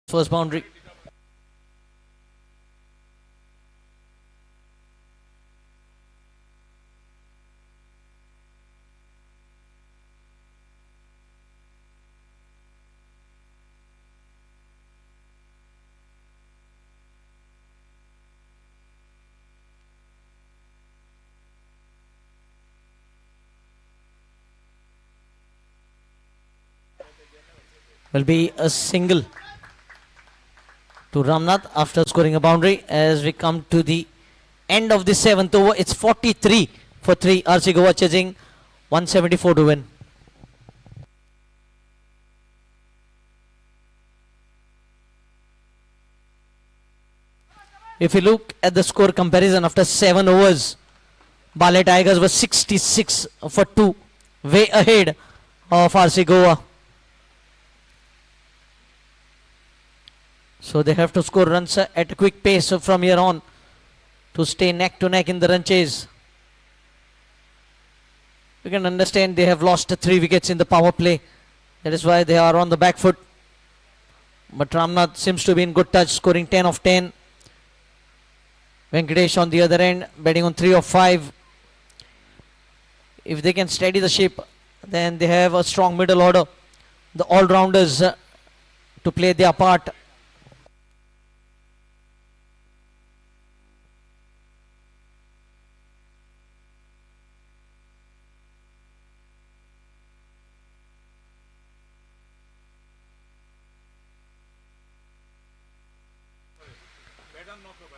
First boundary. will be a single to Ramnath after scoring a boundary. As we come to the end of the 7th over, it's 43 for 3. RC Goa chasing 174 to win. If you look at the score comparison after 7 overs, Bali Tigers were 66 for 2, way ahead of RC Goa. So they have to score runs at a quick pace from here on to stay neck to neck in the run chase. You can understand they have lost 3 wickets in the power play. That is why they are on the back foot. But Ramnath seems to be in good touch, scoring 10 of 10. Venkatesh on the other end, betting on 3 of 5. If they can steady the ship, then they have a strong middle order. The all-rounders to play their part.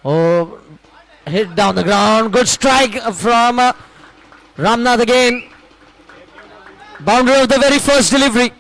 Oh, hit down the ground. Good strike from Ramnath again. Boundary of the very first delivery.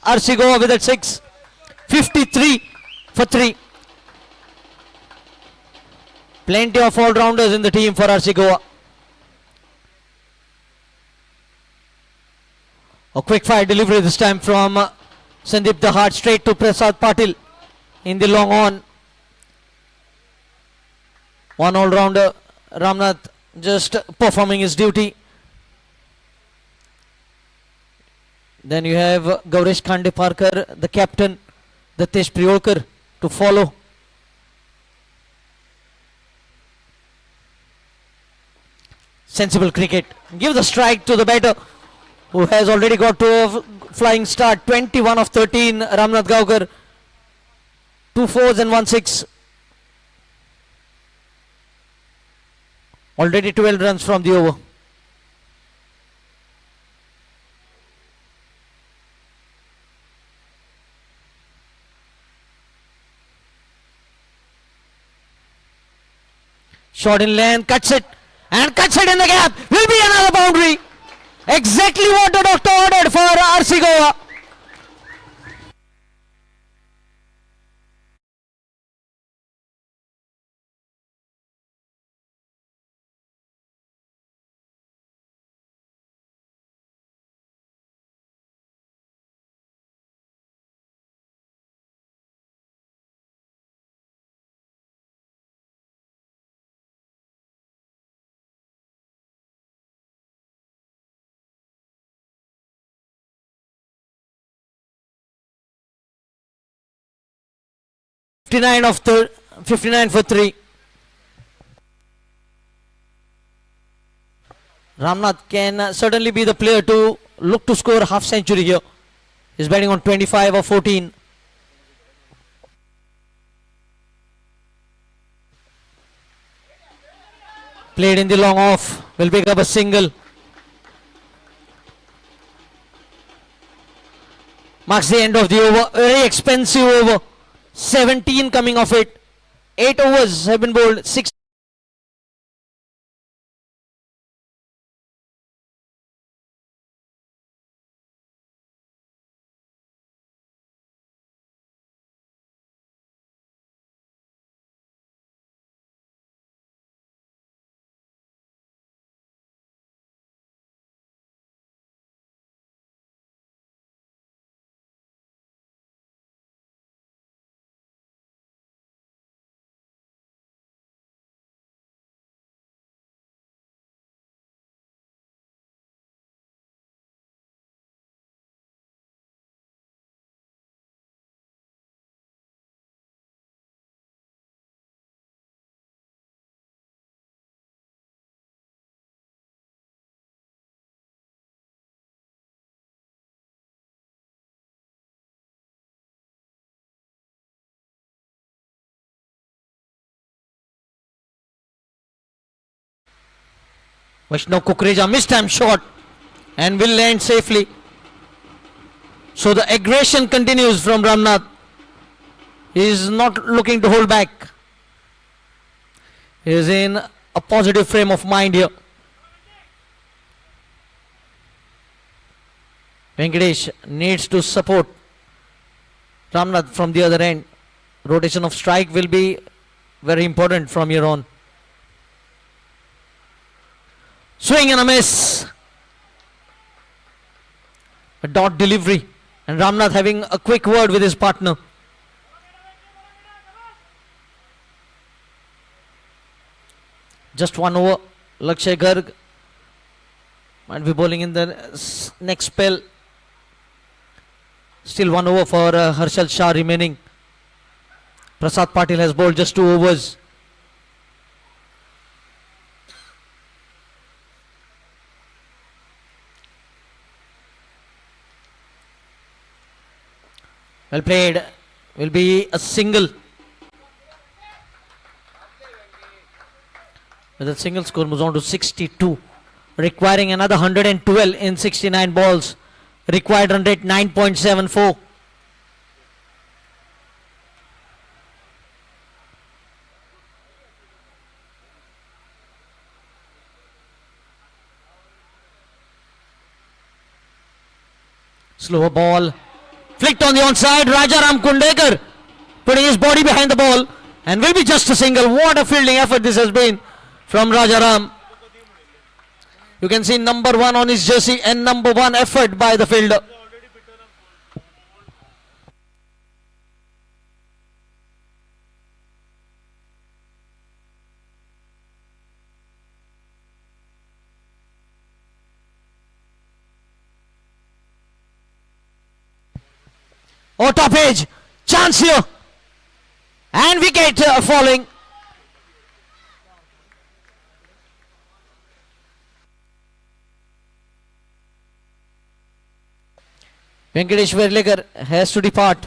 RC Goa with at 6. 53 for 3. Plenty of all-rounders in the team for RC Goa. A quick fire delivery this time from Sandeep Dahad straight to Prasad Patil in the long on. One all-rounder, Ramnath just performing his duty. Then you have Gauresh Khandeparkar, the captain, Datesh Priolkar to follow. Sensible cricket. Give the strike to the batter who has already got to a flying start. 21 of 13, Ramnath Gaukar. 2 fours and 1 6. Already 12 runs from the over. Shot in length, cuts it, and cuts it in the gap. Will be another boundary. Exactly what the doctor ordered for RC Goa. of 59 for 3. Ramnath can certainly be the player to look to score half century here. He's batting on 25 of 14. Played in the long off. Will pick up a single. Marks the end of the over. Very expensive over. 17 coming off it. 8 overs have been bowled. 6 Vaishnav Kukreja missed time shot and will land safely. So the aggression continues from Ramnath. He is not looking to hold back. He is in a positive frame of mind here. Venkatesh needs to support Ramnath from the other end. Rotation of strike will be very important from here on. Swing and a miss. A dot delivery. And Ramnath having a quick word with his partner. Just one over. Lakshay Garg might be bowling in the next spell. Still 1 over for Harshal Shah remaining. Prasad Patil has bowled just 2 overs. Well played. Will be a single. With a single, score moves on to 62. Requiring another 112 in 69 balls. Required run rate 9.74. Slower ball. Flicked on the onside. Rajaram Kundekar putting his body behind the ball and will be just a single. What a fielding effort this has been from Rajaram. You can see number 1 on his jersey and number 1 effort by the fielder. Oh, top edge. Chance here. And wicket falling. Venkatesh Verlekar has to depart.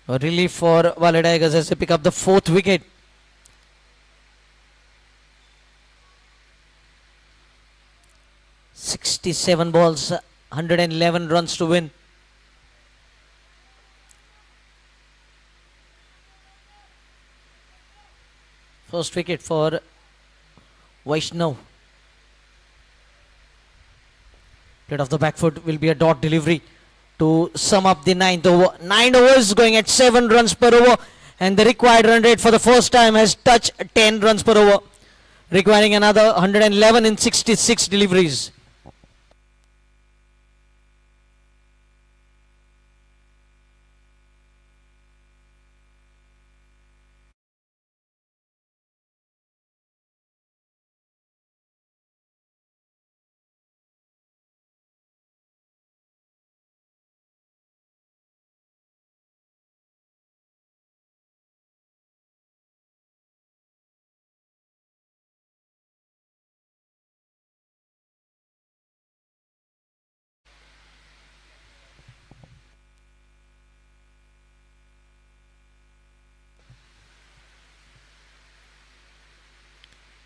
A relief for Bali Tigers as they pick up the 4th wicket. "67 balls, 111 runs to win." First wicket for Vaishnav. Played off the back foot will be a dot delivery to sum up the 9th over. 9 overs going at 7 runs per over, and the required run rate for the first time has touched 10 runs per over, requiring another 111 in 66 deliveries.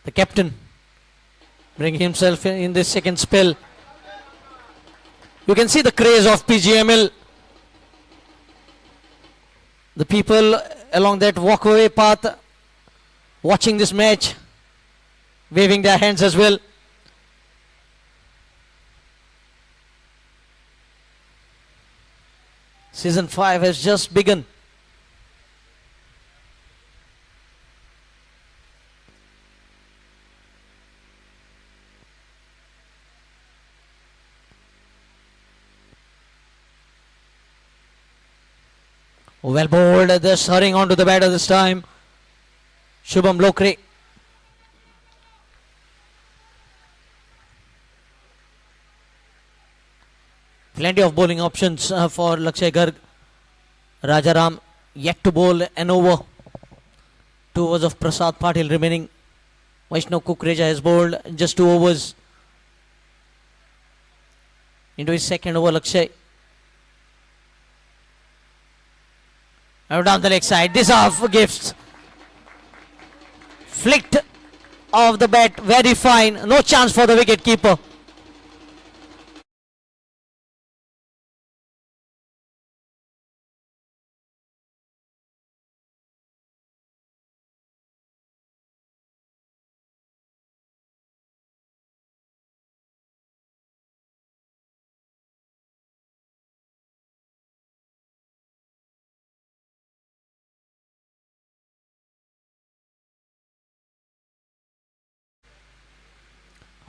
The captain bringing himself in this second spell. You can see the craze of Pgml. The people along that walkway path watching this match, waving their hands as well. Season 5 has just begun. Well bowled, just hurrying on to the batter this time. Shubham Lokre. Plenty of bowling options for Lakshay Garg. Rajaram yet to bowl an over. 2 overs of Prasad Patil remaining. Vaishnav Kukreja has bowled just 2 overs. Into his second over, Lakshay. Now down the leg side. This off gifts. Flicked off the bat. Very fine. No chance for the wicket keeper.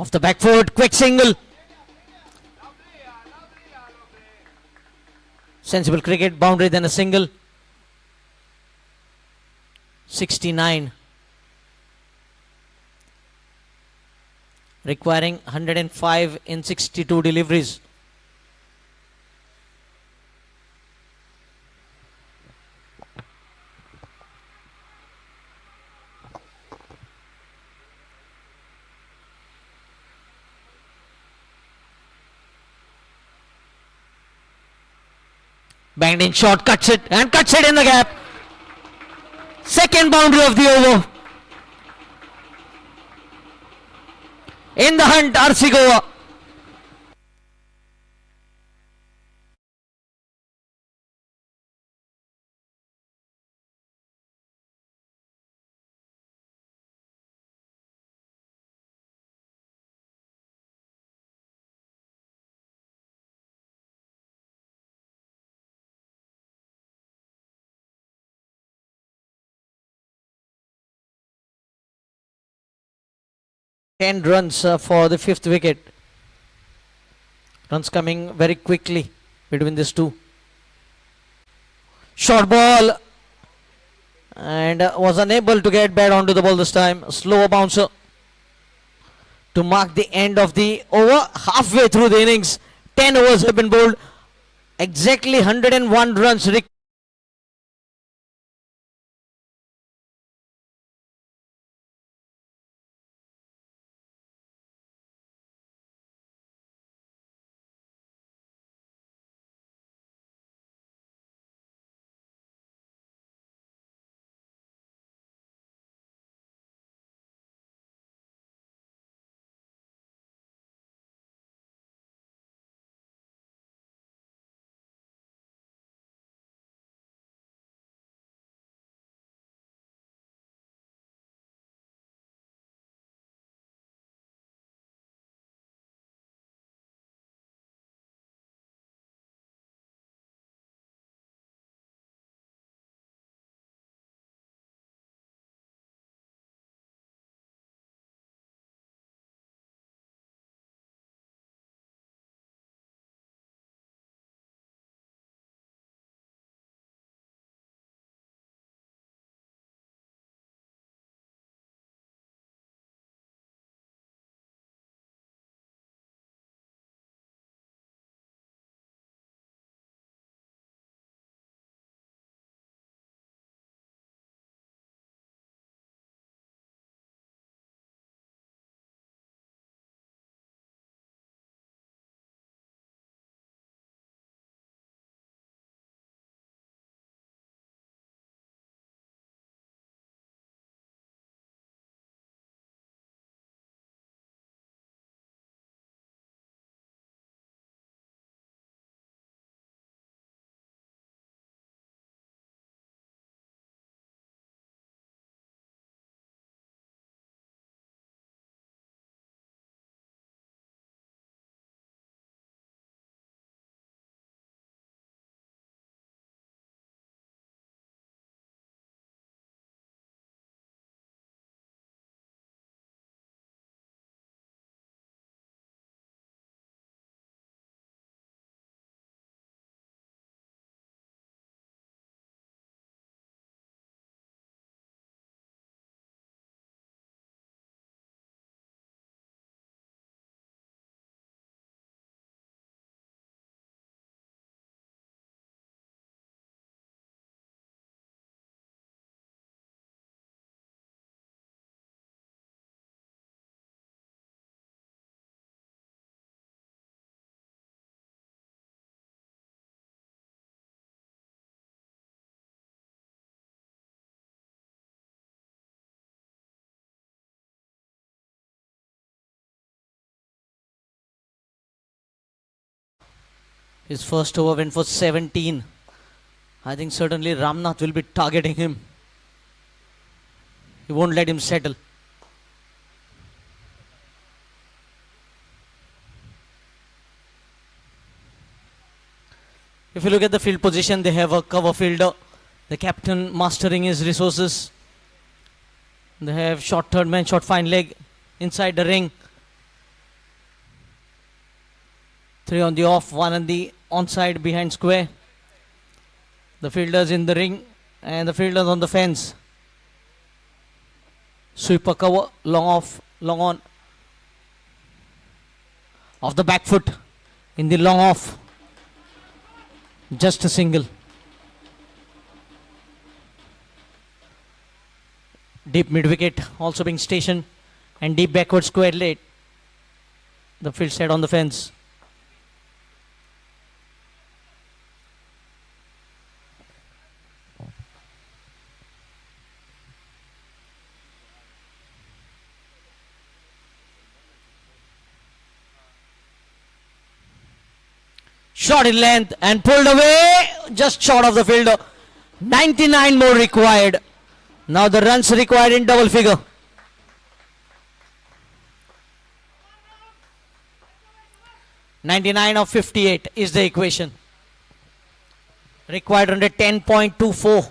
Off the back foot, quick single. Sensible cricket, boundary then a single. 69. Requiring 105 in 62 deliveries. Banged in short, cuts it and cuts it in the gap. Second boundary of the over. In the hunt, RC Goa. Ten runs for the fifth wicket. Runs coming very quickly between these two. Short ball and was unable to get bat onto the ball this time. Slower bouncer to mark the end of the over. Halfway through the innings, 10 overs have been bowled. Exactly 101 runs required. His first over went for 17. I think certainly Ramnath will be targeting him. He won't let him settle. If you look at the field position, they have a cover fielder. The captain mastering his resources. They have short third man, short fine leg inside the ring. 3 on the off, 1 on the onside behind square. The fielders in the ring and the fielders on the fence. Sweeper cover, long off, long on. Off the back foot, in the long off. Just a single. Deep mid wicket also being stationed and deep backward square late. The field side on the fence. Shot in length and pulled away, just short of the fielder. 99 more required. Now the runs required in double figure. (99 of 58 is the equation. Required under 10.24.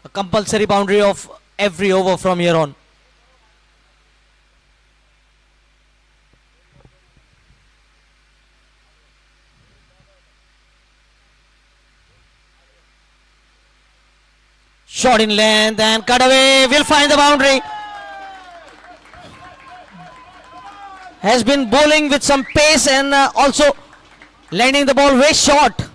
A compulsory boundary of every over from here on. Shot in length and cut away, will find the boundary. Has been bowling with some pace and also landing the ball way short.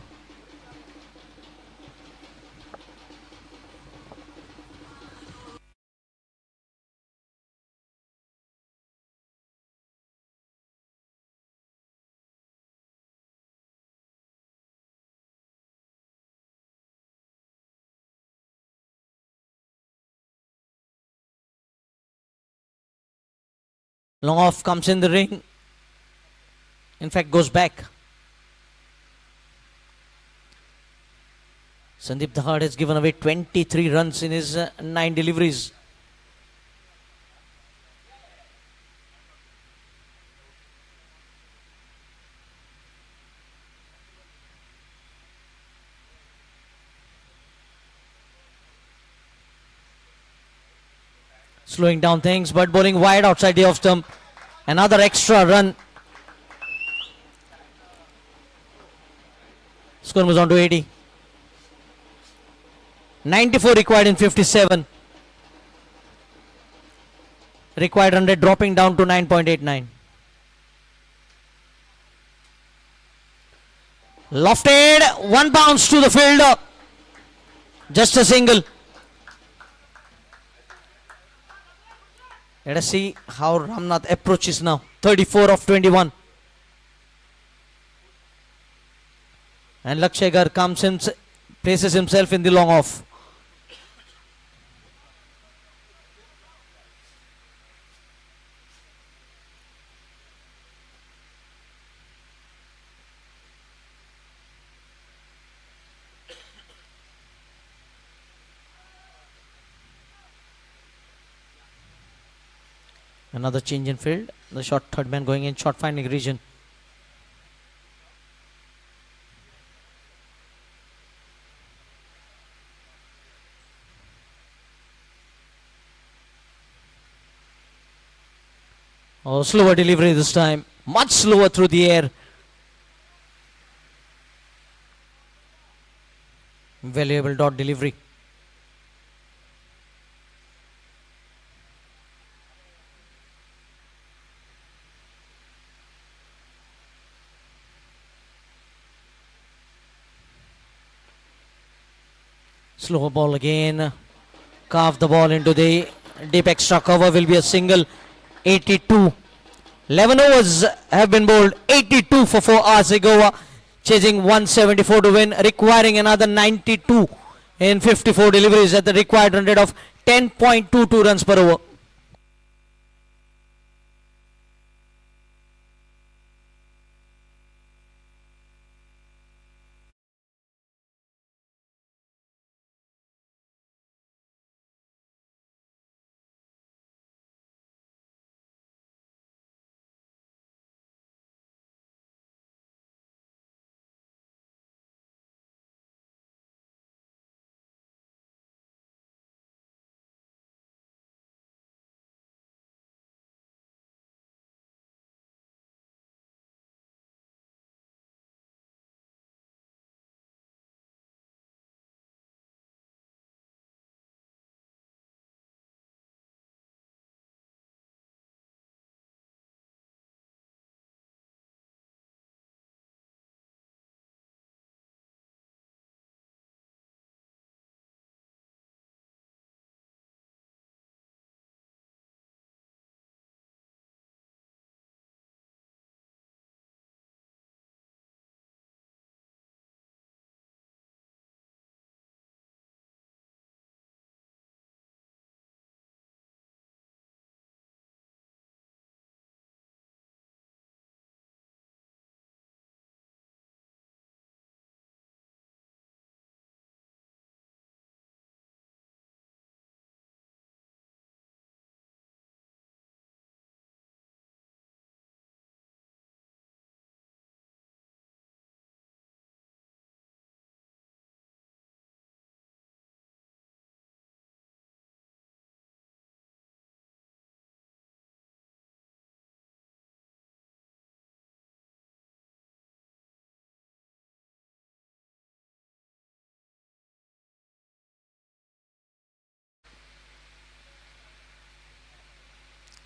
Long off comes in the ring. In fact, goes back. Sandeep Dahad has given away 23 runs in his 9 deliveries. Slowing down things, but bowling wide outside the off stump. Another extra run. Score moves on to 80. 94 required in 57. Required 100 dropping down to 9.89. Lofted, 1 bounce to the fielder. Just a single. Let us see how Ramnath approaches now. 34 of 21. And Lakshagar comes in, places himself in the long off. Another change in field. The short third man going in short finding region. Oh, slower delivery this time. Much slower through the air. Valuable dot delivery. Slower ball again. Carve the ball into the deep extra cover. Will be a single. 82. 11 overs have been bowled. 82 for RC Goa. Chasing 174 to win. Requiring another 92 in 54 deliveries at the required 100 of 10.22 runs per over.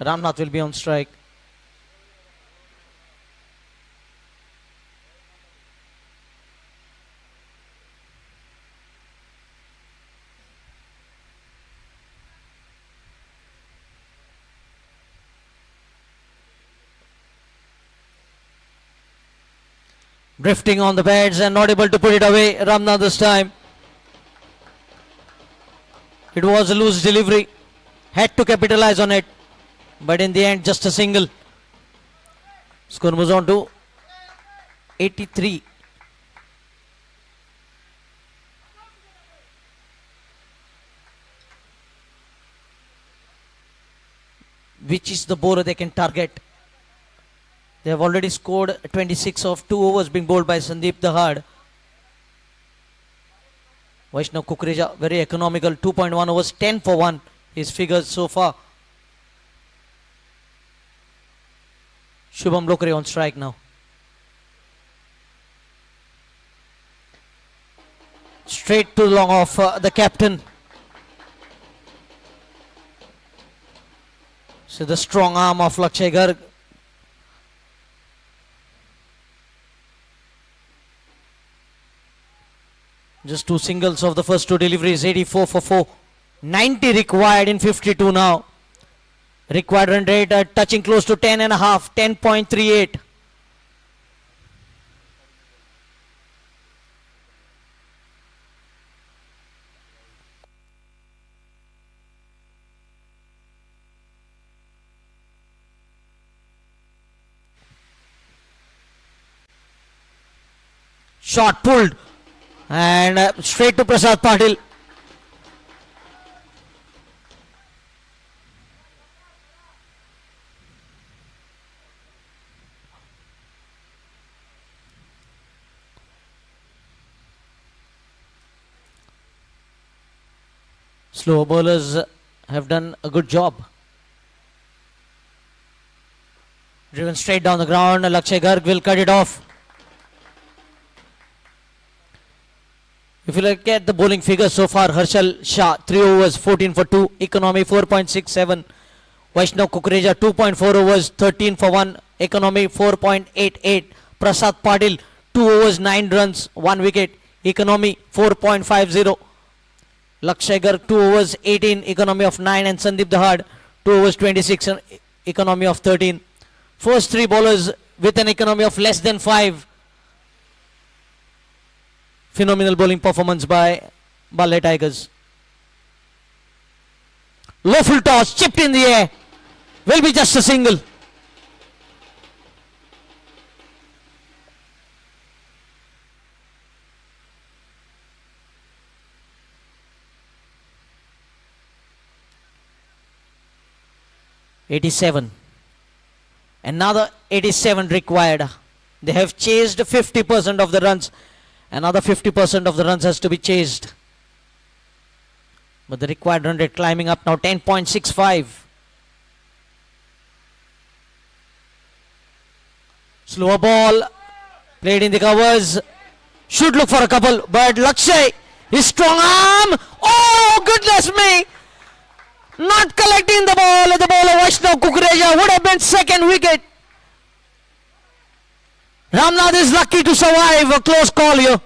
Ramnath will be on strike. Drifting on the pads and not able to put it away. Ramnath this time. It was a loose delivery. Had to capitalize on it. But in the end, just a single. Score moves on to 83. Which is the bowler they can target. They have already scored 26 of 2 overs being bowled by Sandeep Dahad. Vaishnav Kukreja, very economical, 2.1 overs, 10 for 1. His figures so far. Shubham Lokre on strike now. Straight to the long off the captain. So the strong arm of Lakshay Garg. Just 2 singles of the first 2 deliveries, 84 for 4. 90 required in 52 now. Required run rate touching close to 10 and a half, 10.38. Shot pulled and straight to Prasad Patil. Slow bowlers have done a good job. Driven straight down the ground. Lakshay Garg will cut it off. If you look at the bowling figures so far, Harshal Shah 3 overs 14 for 2, economy 4.67. Vaishnav Kukreja 2.4 overs 13 for 1, economy 4.88. Prasad Patil 2 overs 9 runs 1 wicket, economy 4.50. Lakshay Garg 2 overs 18, economy of 9, and Sandeep Dahad 2 overs 26, economy of 13. First 3 bowlers with an economy of less than 5. Phenomenal bowling performance by Bali Tigers. Low full toss, chipped in the air. Will be just a single. (87). Another 87 required. They have chased 50% of the runs. Another 50% of the runs has to be chased. But the required run rate climbing up now, 10.65. Slower ball. Played in the covers. Should look for a couple. But Lakshay, his strong arm. Oh, goodness me. Not collecting the ball. The ball of Vaishnav Kukreja would have been second wicket. Ramnath is lucky to survive a close call here.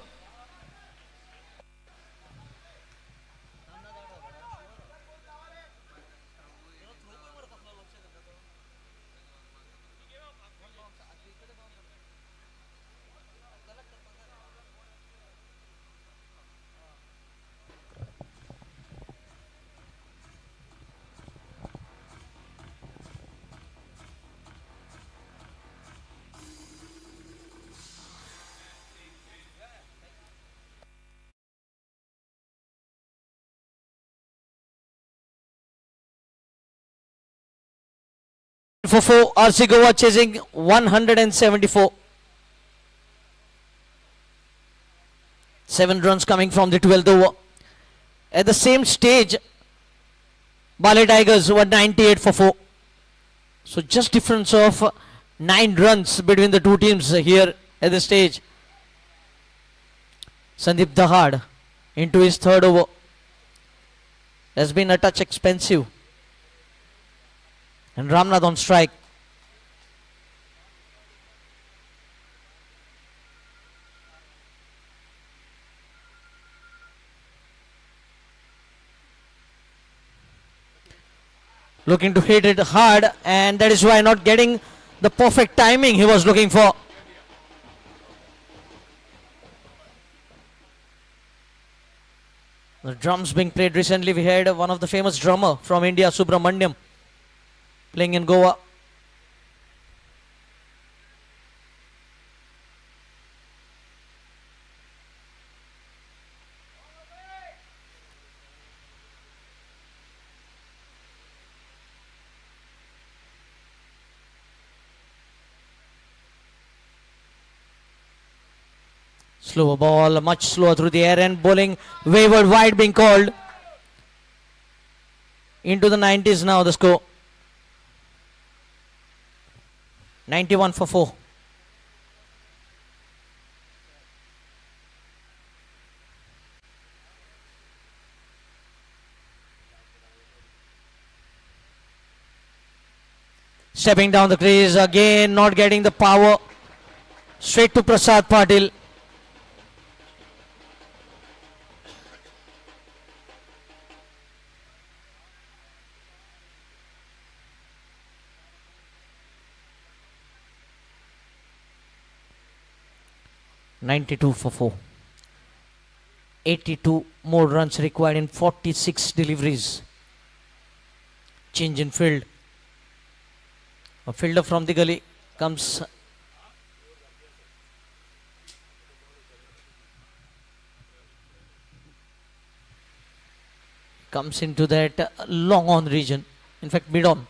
For 4, RC Goa chasing 174. 7 runs coming from the 12th over. At the same stage, Bali Tigers were 98 for 4. So just difference of 9 runs between the two teams here at this stage. Sandeep Dahad into his 3rd over. Has been a touch expensive. And Ramnath on strike. Looking to hit it hard, and that is why not getting the perfect timing he was looking for. The drums being played recently. We had one of the famous drummer from India, Subramaniam, playing in Goa. Slower ball, much slower through the air, and bowling wayward wide being called. Into the 90s now the score. 91 for 4. Stepping down the crease again, not getting the power. Straight to Prasad Patil. (92 for 4). 82 more runs required in 46 deliveries. Change in field. A fielder from the gully comes. Comes into that long on region. In fact, mid on.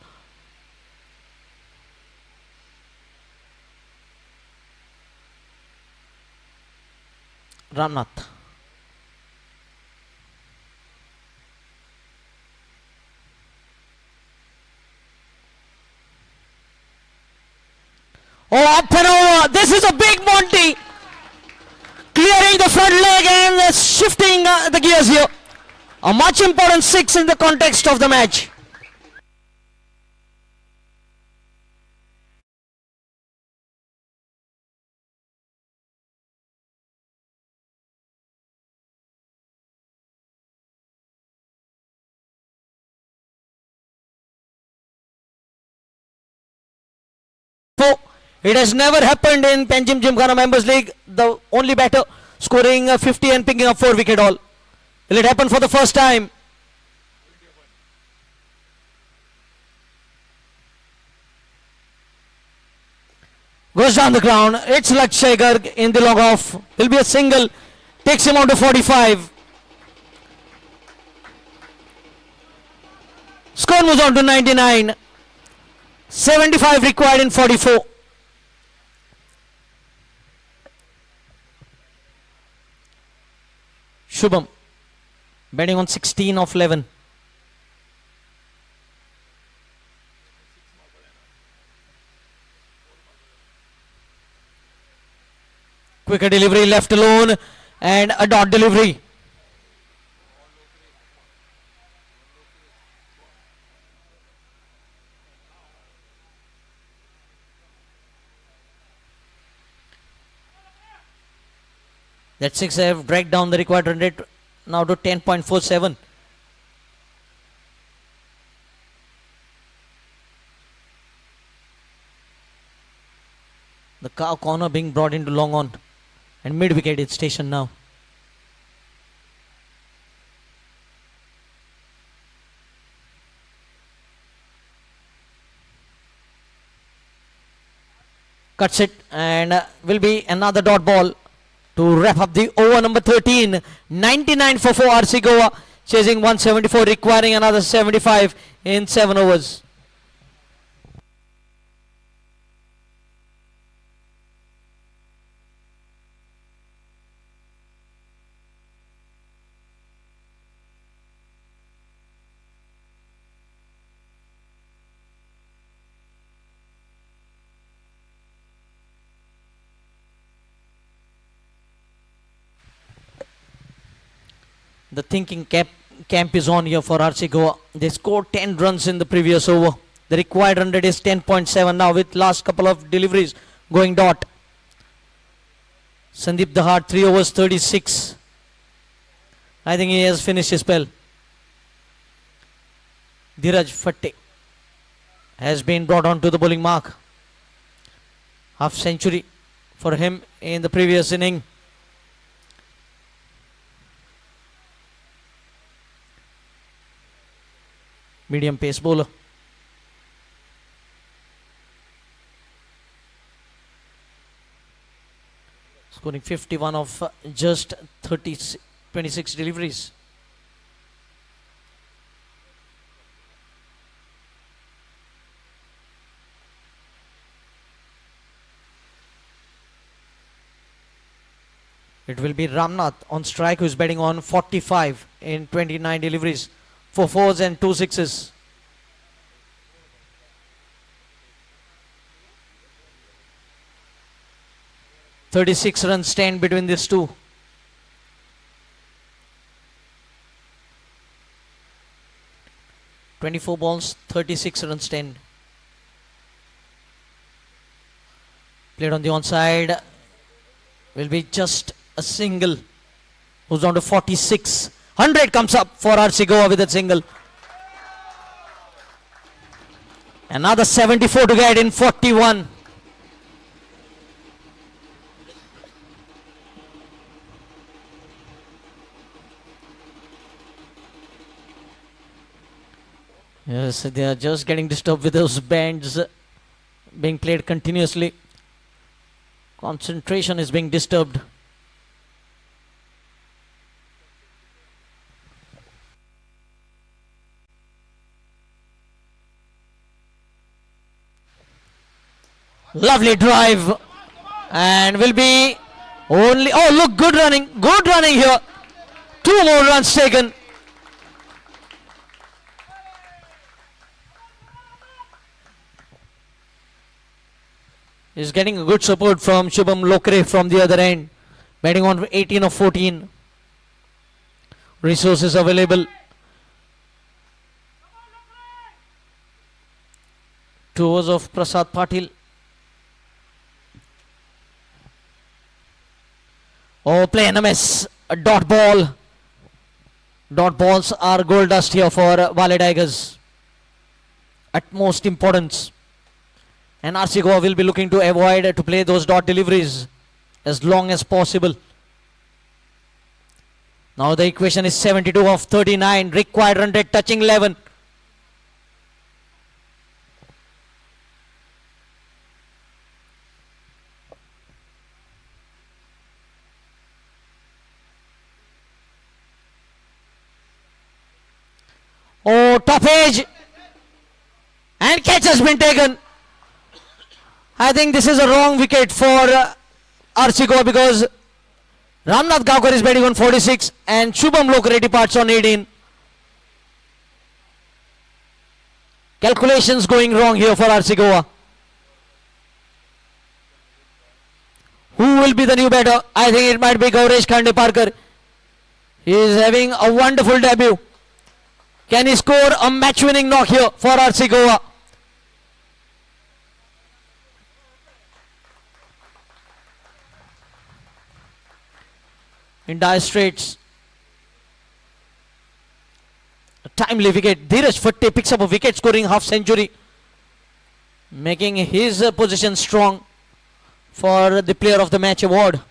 Ramnath. Oh, up and over. This is a big Monty. Clearing the front leg and shifting the gears here. A much important 6 in the context of the match. It has never happened in Panjim Gymkhana Members League. The only batter scoring 50 and picking up 4 wicket haul. Will it happen for the first time? Goes down the ground. It's Lakshay Garg in the log off. Will be a single. Takes him out to 45. Score moves on to 99. 75 required in 44. Shubham batting on 16 of 11. Quicker delivery left alone and a dot delivery. That 6 have dragged down the required run rate now to 10.47. The cow corner being brought into long on and mid wicket is stationed now. Cuts it and will be another dot ball to wrap up the over number 13. 99 for 4 RC Goa, chasing 174, requiring another 75 in 7 overs. The thinking camp is on here for RC Goa. They scored 10 runs in the previous over. The required 100 is 10.7 now with last couple of deliveries going dot. Sandeep Dahar, 3 overs 36. I think he has finished his spell. Dheeraj Fatte has been brought on to the bowling mark. Half century for him in the previous inning. Medium pace bowler. Scoring 51 of just 26 deliveries. It will be Ramnath on strike, who is betting on 45 in 29 deliveries. 4 fours and 2 sixes. .36 runs stand between these two. .24 balls, 36 runs stand. Played on the onside. Will be just a single. Who's on to 46. 100 comes up for RC Goa with a single. Another 74 to get in 41. Yes, they are just getting disturbed with those bands being played continuously. Concentration is being disturbed. Lovely drive, and will be only, oh look, good running here. 2 more runs taken. Is getting a good support from Shubham Lokre from the other end, batting on 18 of 14. Resources available. 2 overs of Prasad Patil. Oh, play in a miss. A dot ball. Dot balls are gold dust here for Bali Tigers. Utmost importance. And RC Goa will be looking to avoid to play those dot deliveries as long as possible. Now the equation is 72 of 39. Required 100, touching 11. Oh, top edge. And catch has been taken. I think this is a wrong wicket for RC Goa because Ramnath Gavkar is batting on 46 and Shubham Lokre departs on 18. Calculations going wrong here for RC Goa. Who will be the new batter? I think it might be Gaurash Khandeparkar. He is having a wonderful debut. Can he score a match-winning knock here for RC Goa? In dire straits. A timely wicket. Dheeraj Fatte picks up a wicket, scoring half century, making his position strong for the Player of the Match award.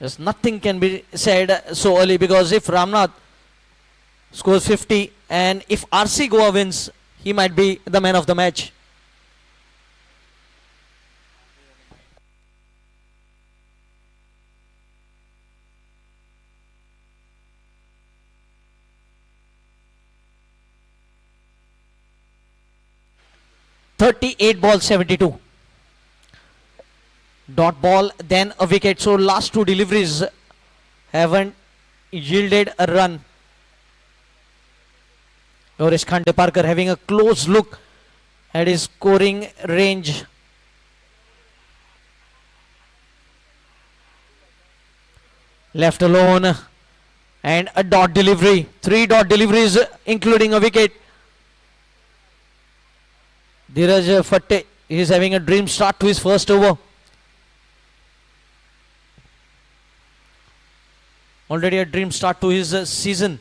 Yes, nothing can be said so early because if Ramnath scores 50 and if RC Goa wins, he might be the man of the match. .38 ball 72. Dot ball, then a wicket. So last 2 deliveries haven't yielded a run. Gaurash Khandeparkar having a close look at his scoring range. Left alone. And a dot delivery. 3 dot deliveries including a wicket. Dheeraj Fatte is having a dream start to his first over. Already a dream start to his season.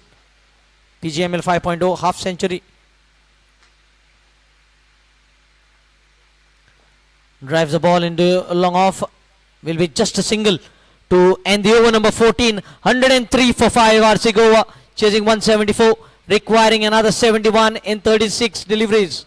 Pgml 5.0 half century. Drives the ball into a long off. Will be just a single to end the over number 14. 103 for 5 RC Goa. Chasing 174. Requiring another 71 in 36 deliveries.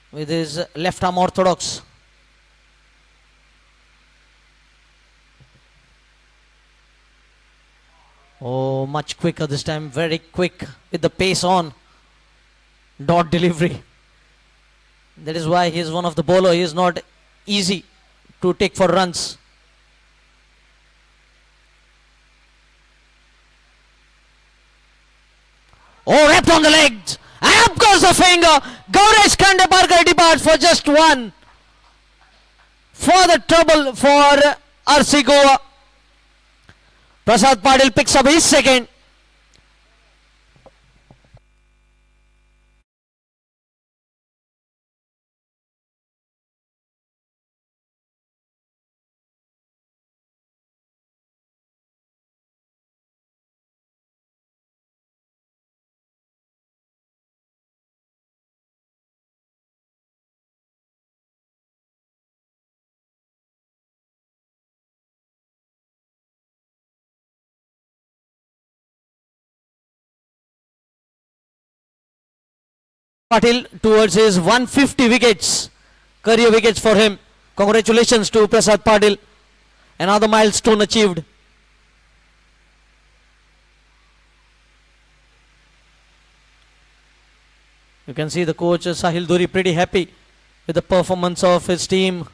With his left arm orthodox. Oh, much quicker this time. Very quick with the pace on. Dot delivery. That is why he is one of the bowler. He is not easy to take for runs. Oh, wrapped on the legs. And up goes the finger. Gaurav Khandeparkar departs for just one. For the trouble for RC Goa. Prasad Patil picks up his second. Patil towards his 150 wickets, career wickets for him. Congratulations to Prasad Patil. Another milestone achieved. You can see the coach Sahil Duri pretty happy with the performance of his team.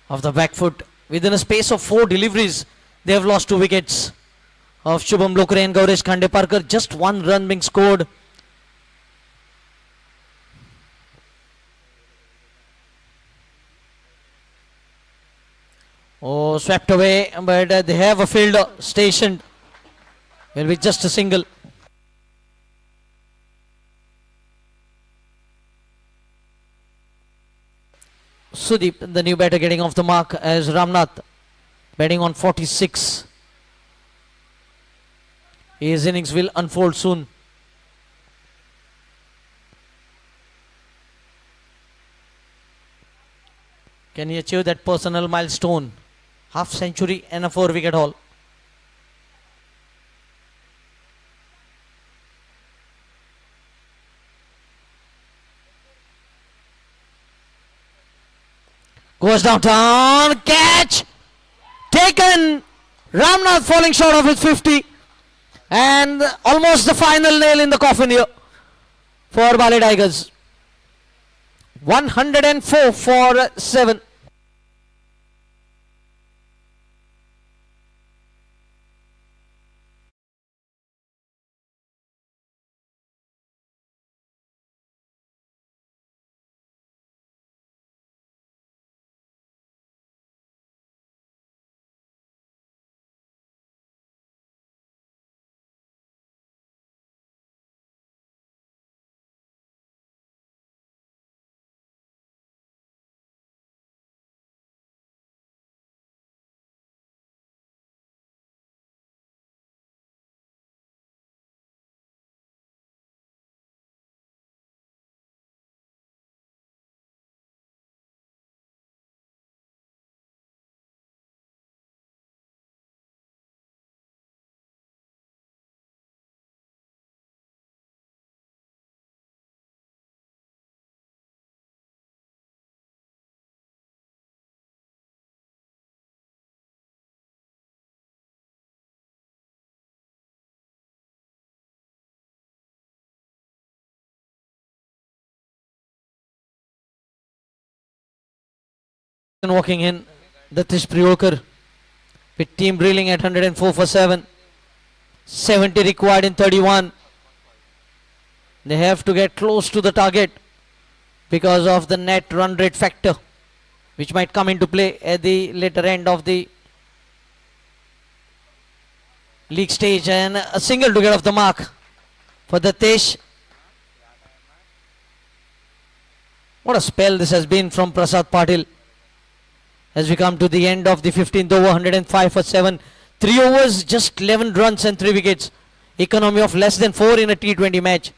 Of the back foot, within a space of 4 deliveries, they have lost 2 wickets. Of Shubham Lokre and Gaurav Khandeparkar, just 1 run being scored. Oh, swept away, but they have a fielder stationed. Will be just a single. Sudeep, the new batter, getting off the mark as Ramnath batting on 46. His innings will unfold soon. Can he achieve that personal milestone? Half century and a 4-wicket haul. Goes downtown, catch! taken. Ramnath falling short of his 50. And almost the final nail in the coffin here for Bali Tigers. 104 for 7. Walking in, Datish Priokar with team reeling at 104 for 7. 70 required in 31. They have to get close to the target because of the net run rate factor, which might come into play at the later end of the league stage. And a single to get off the mark for Datish. What a spell this has been from Prasad Patil. As we come to the end of the 15th over, 105 for 7. 3 overs, just 11 runs and 3 wickets. Economy of less than 4 in a T20 match.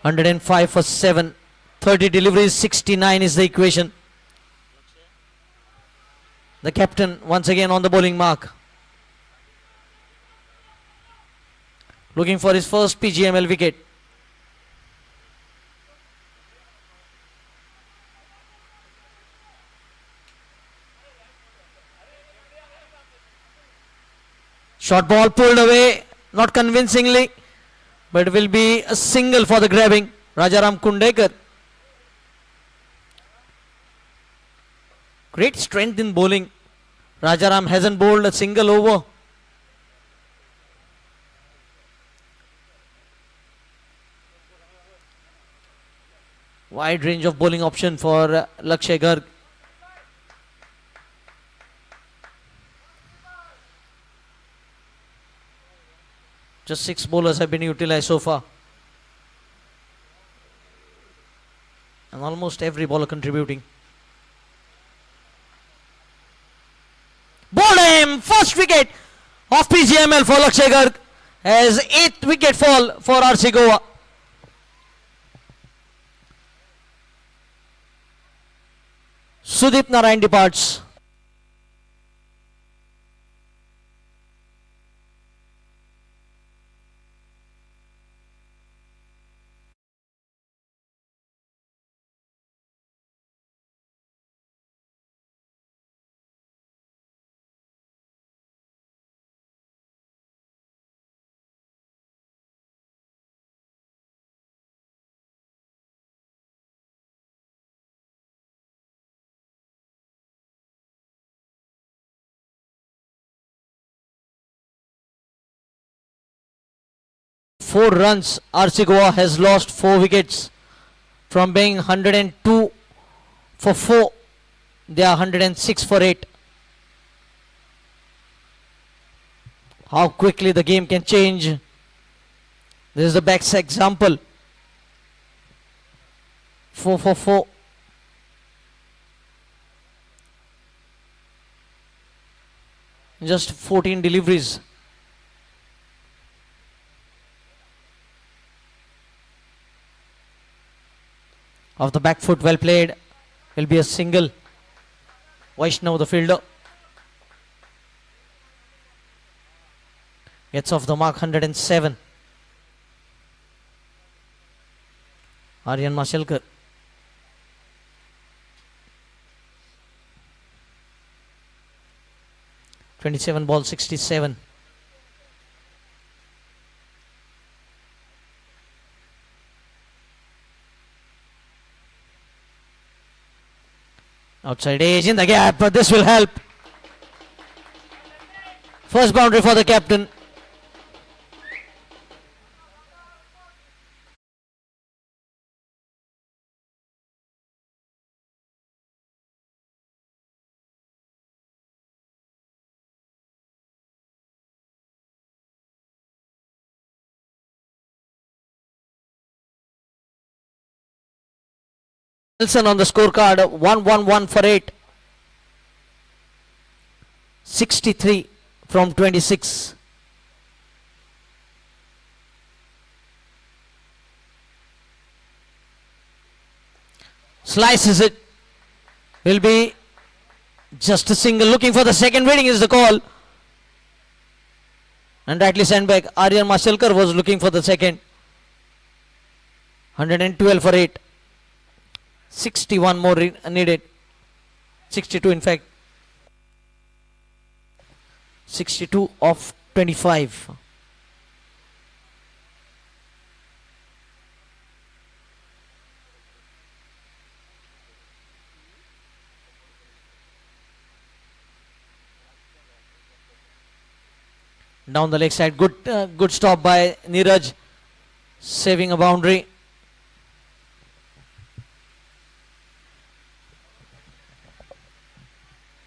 105 for 7. 30 deliveries, 69 is the equation. The captain once again on the bowling mark. Looking for his first PGML wicket. Short ball pulled away, not convincingly, but it will be a single for the grabbing. Rajaram Kundekar. Great strength in bowling. Rajaram hasn't bowled a single over. Wide range of bowling option for Lakshay Garg. Just 6 bowlers have been utilized so far. And almost every bowler contributing. Bowled him! First wicket of PGML for Lakshay Garg as 8th wicket fall for RC Goa. Sudeep Narayan departs. Four runs. RC Goa has lost 4 wickets. From being 102 for 4, they are 106 for 8. How quickly the game can change. This is the best example. 4 for 4. Just 14 deliveries. Off the back foot, well played. Will be a single. Vaishnav, the fielder, gets off the mark. 107. Aryan Mashelkar. (27 balls, 67). Outside edge in the gap, but this will help. First boundary for the captain. Wilson on the scorecard, 1-1-1 for 8. 63 from 26. Slices it. Will be just a single. Looking for the second, waiting is the call. And rightly sent back. Aryan Mashelkar was looking for the second. 112 for 8. 61 more needed. 62 in fact. 62 of 25. Down the leg side, good stop by Neeraj, saving a boundary.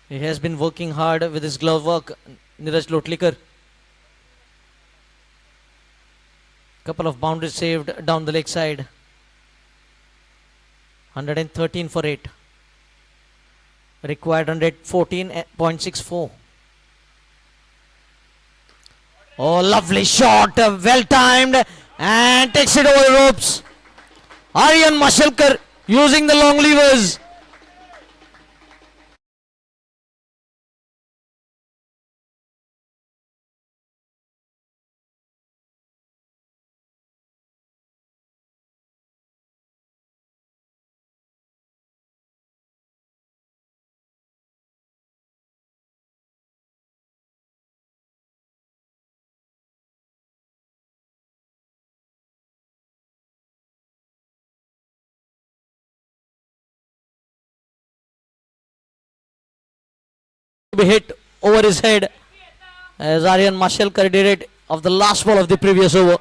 He has been working hard with his glove work, Neeraj Lotlikar. Couple of boundaries saved down the leg side. 113 for 8. Required 114.64. Oh, lovely shot, well timed, and takes it over the ropes. Aryan Mashalkar using the long levers. Be hit over his head as Aryan Mashalkar did it of the last ball of the previous over.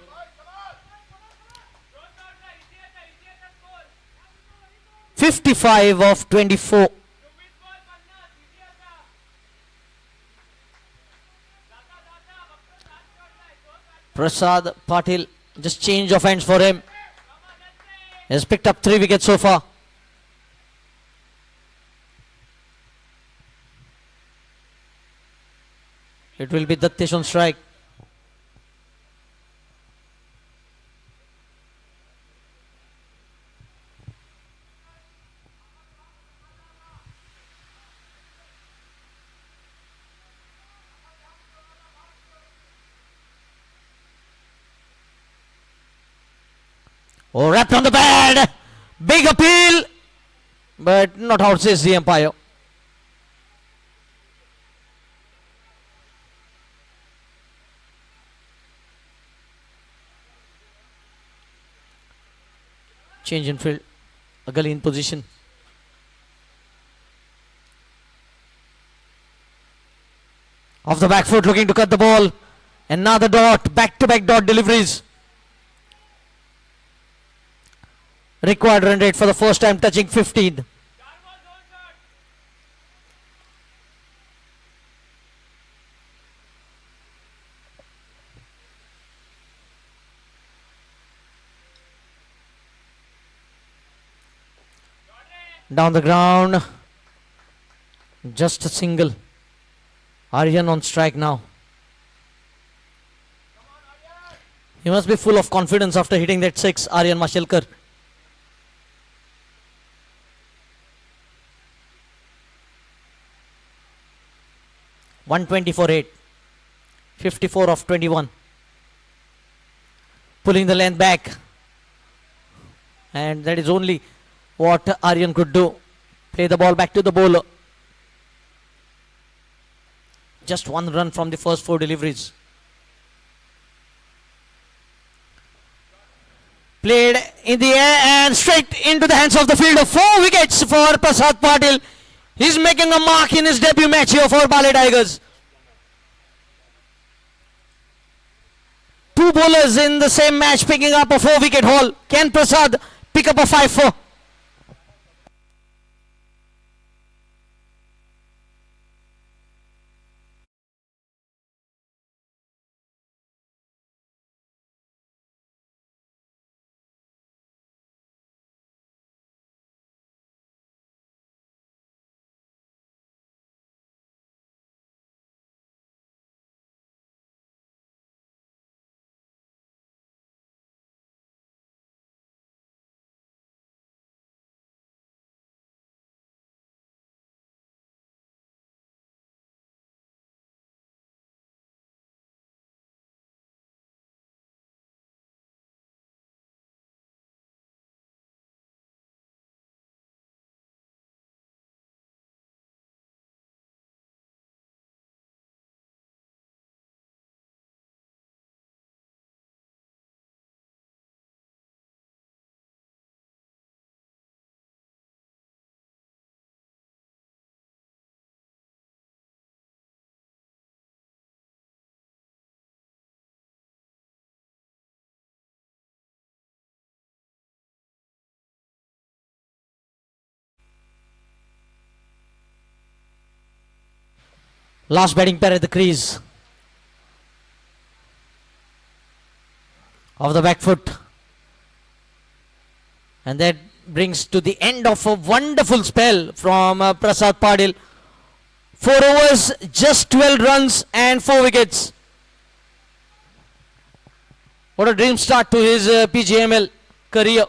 "55 of 24. Prasad Patil, just change of hands for him. Has picked up 3 wickets so far. It will be Dattesh on strike. Oh, wrapped on the pad. Big appeal. But not out, says the umpire. Change in field. A gully in position. Off the back foot, looking to cut the ball. Another dot. Back-to-back dot deliveries. Required run rate for the first time touching 15. Down the ground. Just a single. Aryan on strike now. He must be full of confidence after hitting that 6, Aryan Mashalkar. "120 for 8. 54 of 21. Pulling the length back. And that is only what Aryan could do. Play the ball back to the bowler. Just 1 run from the first 4 deliveries. Played in the air and straight into the hands of the fielder. 4 wickets for Prasad Patil. He's making a mark in his debut match here for Bali Tigers. 2 bowlers in the same match picking up a 4-wicket haul. Can Prasad pick up a 5-4? Last batting pair at the crease. Of the back foot. And that brings to the end of a wonderful spell from Prasad Patil. 4 overs, just 12 runs and 4 wickets. What a dream start to his Pgml career.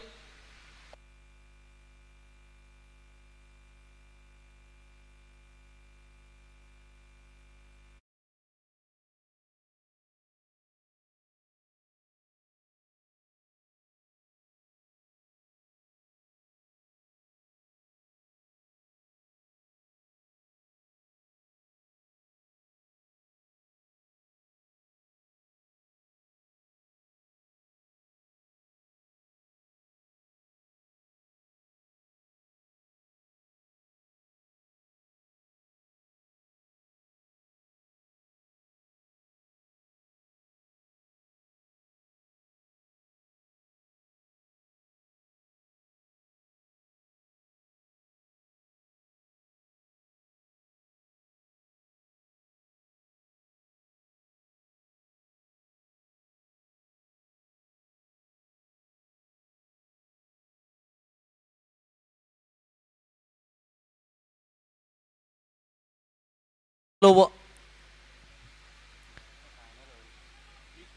over.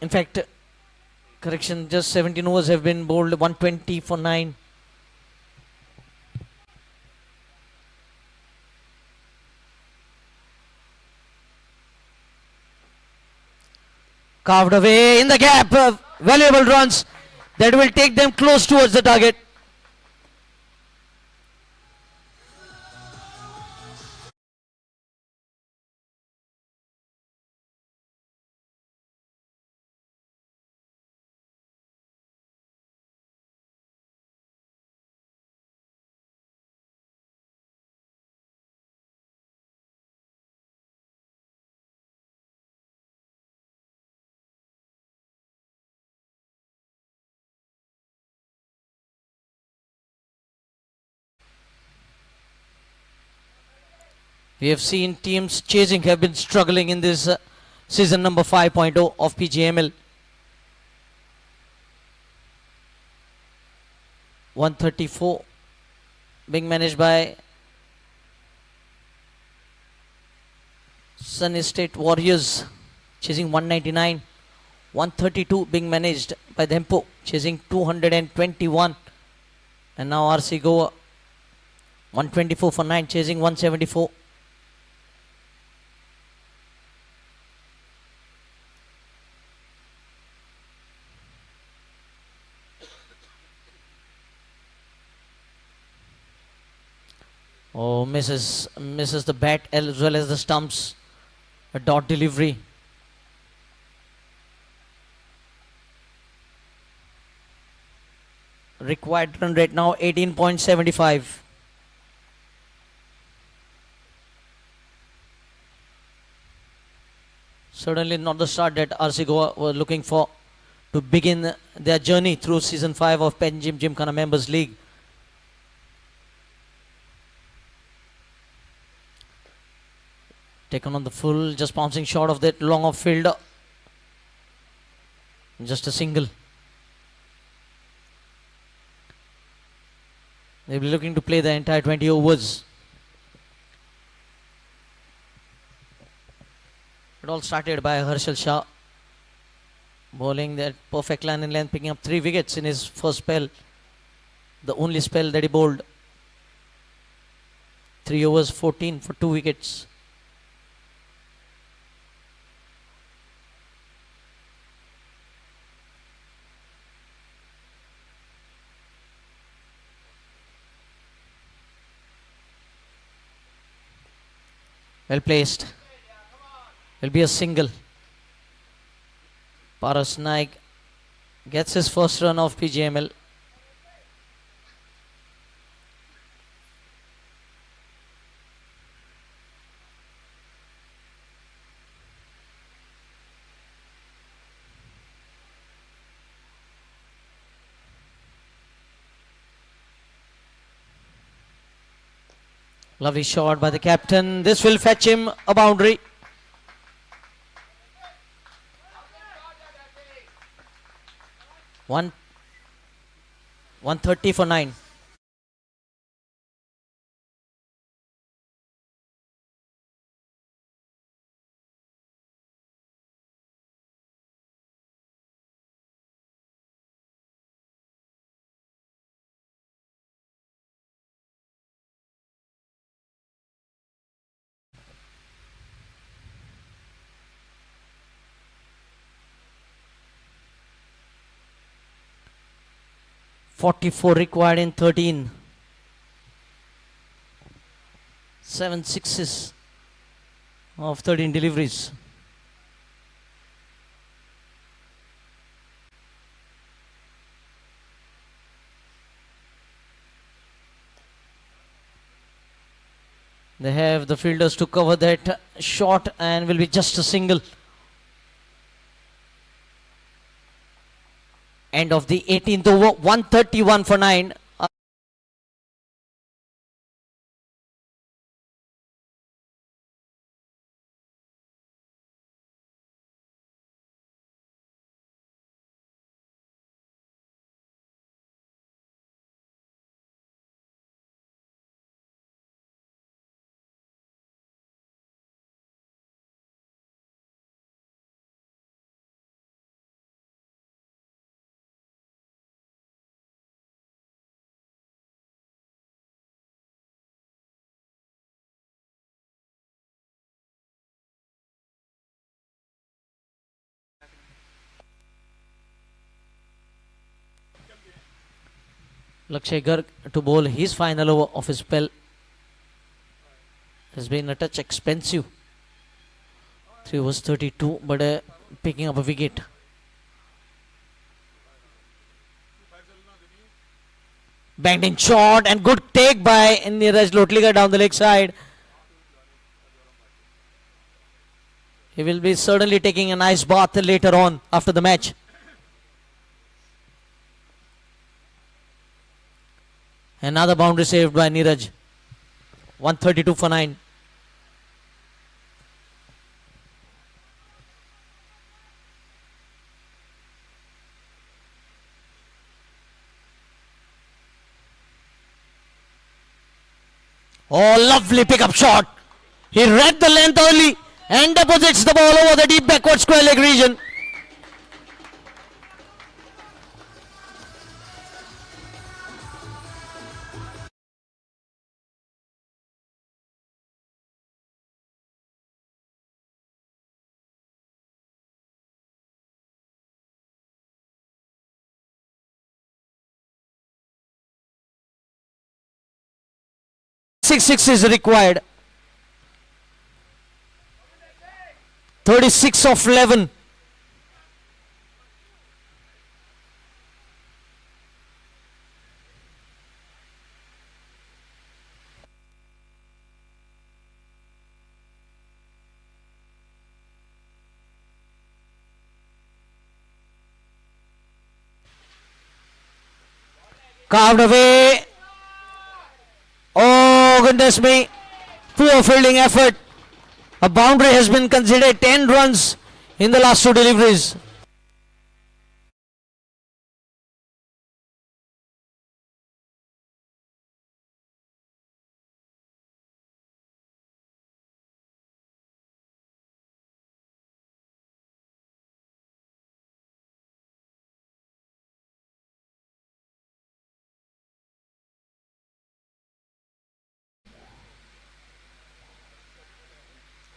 In fact, correction, just 17 overs have been bowled, 120 for 9. Carved away in the gap, valuable runs that will take them close towards the target. We have seen teams chasing have been struggling in this season number 5.0 of Pgml. 134 being managed by Sunny State Warriors, chasing 199. 132 being managed by Dempo, chasing 221. And now RC Goa, 124 for 9, chasing 174. Oh, misses the bat as well as the stumps. A dot delivery. Required run rate now 18.75. Certainly not the start that RC Goa were looking for to begin their journey through season 5 of Panjim Gymkhana Members League. Taken on the full, just bouncing short of that long off fielder. Just a single. They'll be looking to play the entire 20 overs. It all started by RC Shah bowling that perfect line and length, picking up 3 wickets in his first spell. The only spell that he bowled. 3 overs, 14 for 2 wickets. Well placed. Will be a single. Paras Naik gets his first run of Pgml. Lovely shot by the captain. This will fetch him a boundary. One 130 for 9. .44 required in 13. 7 sixes of 13 deliveries. They have the fielders to cover that shot and will be just a single. End of the 18th over, 131 for 9. Lakshay Garg to bowl his final over of his spell. Has been a touch expensive. 3 overs 32, but picking up a wicket. Banged in short and good take by Neeraj Lotliga down the leg side. He will be certainly taking a nice bath later on after the match. Another boundary saved by Neeraj. 132 for 9. Oh, lovely pickup shot. He read the length early and deposits the ball over the deep backward square leg region. Six is required. 36 of 11. Carved away. Oh, goodness me. Poor fielding effort. A boundary has been considered. 10 runs in the last 2 deliveries.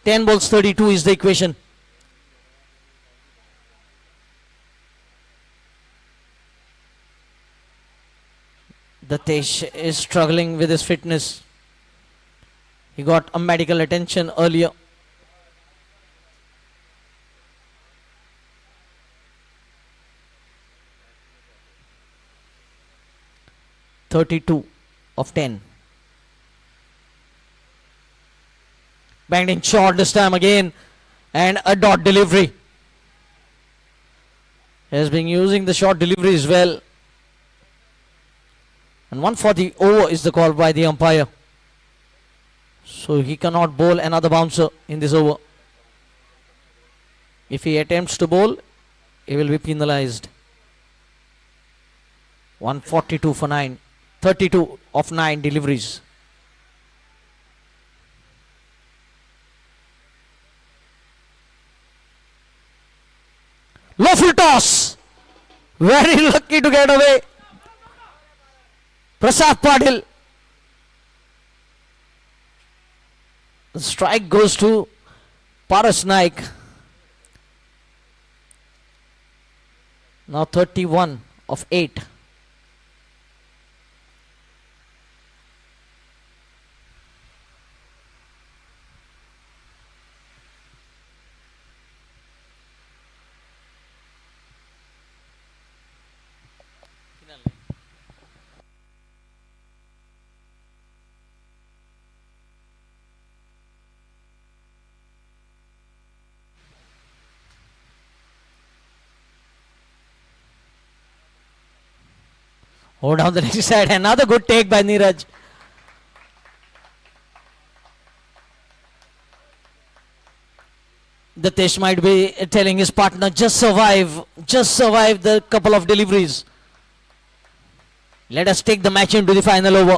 Ten balls 32 is the equation. Datesh is struggling with his fitness. He got a medical attention earlier. (32 of 10). Banged in short this time again, and a dot delivery. He has been using the short delivery as well. And 1 for the over is the call by the umpire. So he cannot bowl another bouncer in this over. If he attempts to bowl, he will be penalized. 142 for 9. 32 of 9 deliveries. Low full toss. Very lucky to get away. Prasad Patil. The strike goes to Paras Naik. Now 31 of 8. Oh, down the next side. Another good take by Neeraj. Datesh might be telling his partner, just survive the couple of deliveries. Let us take the match into the final over.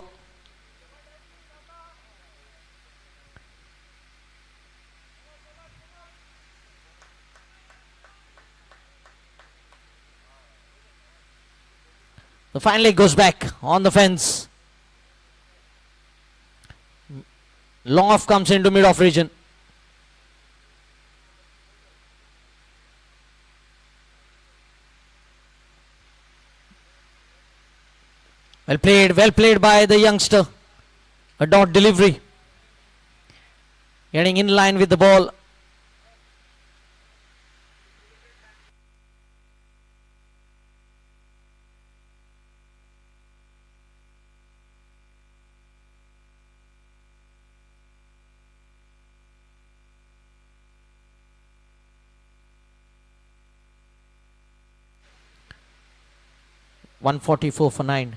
The final leg goes back on the fence. Long off comes into mid-off region. Well played by the youngster. A dot delivery. Getting in line with the ball. .144 for 9.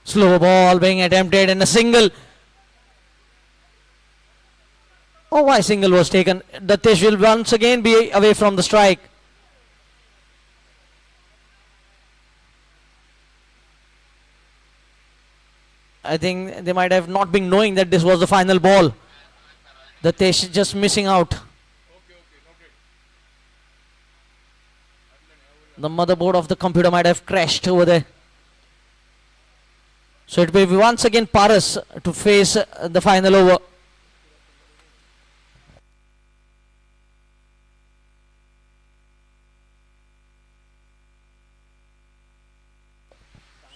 Slow ball being attempted and a single. Oh, why single was taken? Datish will once again be away from the strike. I think they might have not been knowing that this was the final ball. Datish just missing out. The motherboard of the computer might have crashed over there. So it will be once again Paras to face the final over.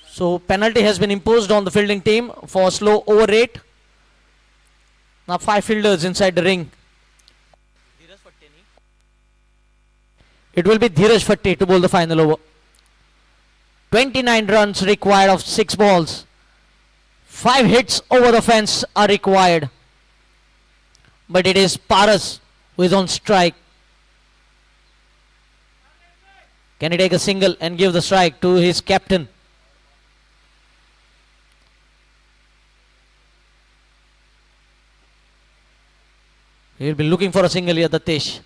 So penalty has been imposed on the fielding team for slow over rate. Now 5 fielders inside the ring. It will be Dheeraj Fatti to bowl the final over. 29 runs required of 6 balls. 5 hits over the fence are required. But it is Paras who is on strike. Can he take a single and give the strike to his captain? He'll be looking for a single here, Datish.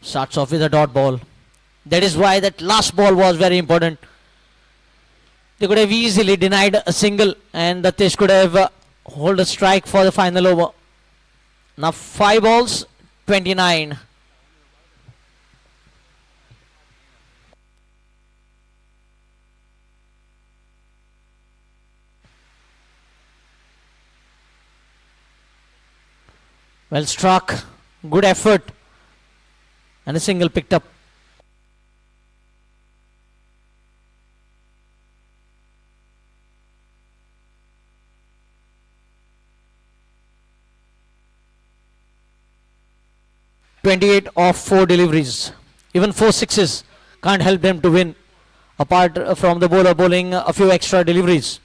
Starts off with a dot ball. That is why that last ball was very important. They could have easily denied a single and Datish could have hold a strike for the final over. Now 5 balls, 29. Well struck, good effort. And a single picked up. .28 of 4 deliveries. Even 4 sixes can't help them to win. Apart from the bowler bowling a few extra deliveries.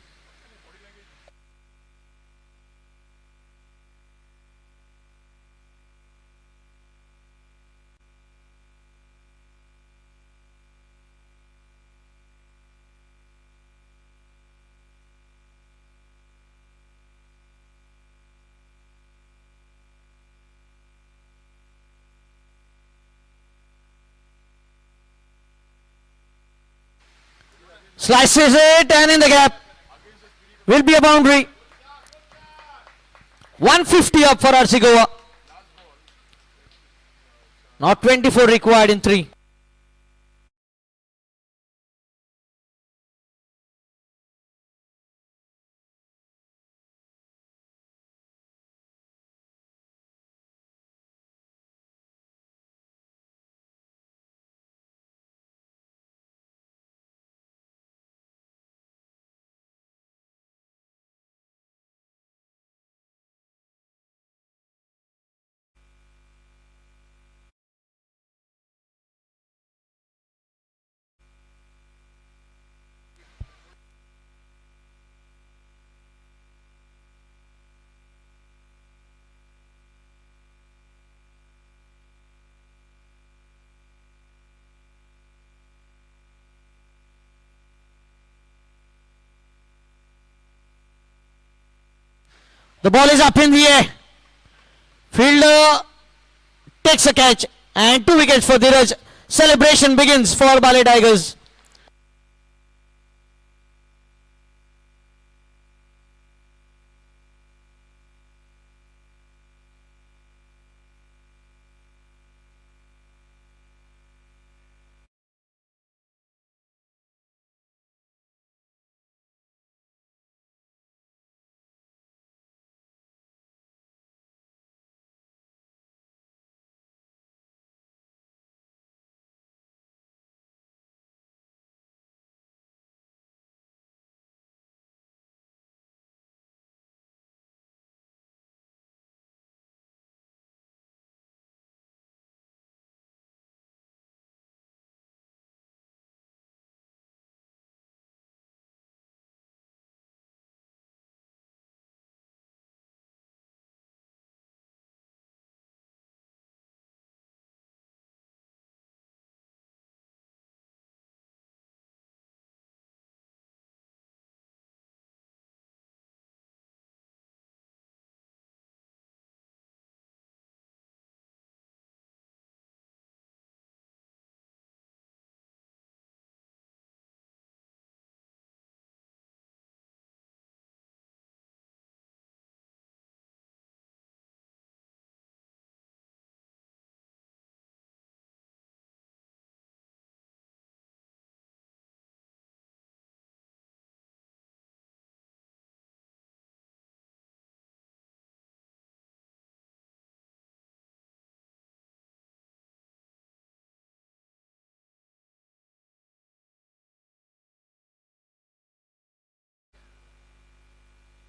Slices it and in the gap. Will be a boundary. 150 up for RC Goa. Now 24 required in 3. The ball is up in the air. Fielder takes a catch and 2 wickets for Dheeraj. Celebration begins for Bali Tigers.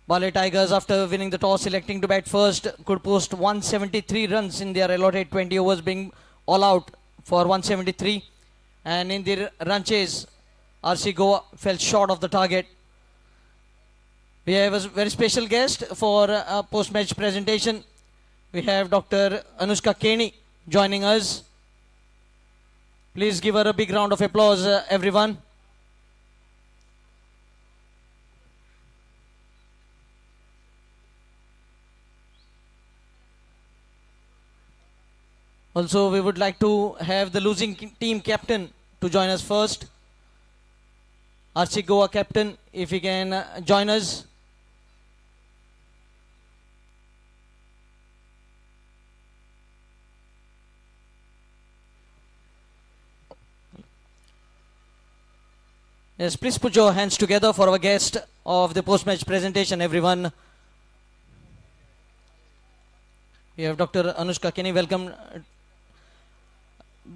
Bali Tigers, after winning the toss, electing to bat first, could post 173 runs in their allotted 20 overs, being all out for 173. And in the run chase, RC Goa fell short of the target. We have a very special guest for a post-match presentation. We have Dr. Anushka Kenny joining us. Please give her a big round of applause, everyone. Also, we would like to have the losing team captain to join us first. RC Goa captain, if he can join us. Yes, please put your hands together for our guest of the post-match presentation, everyone. We have Dr. Anushka Kenny. Welcome.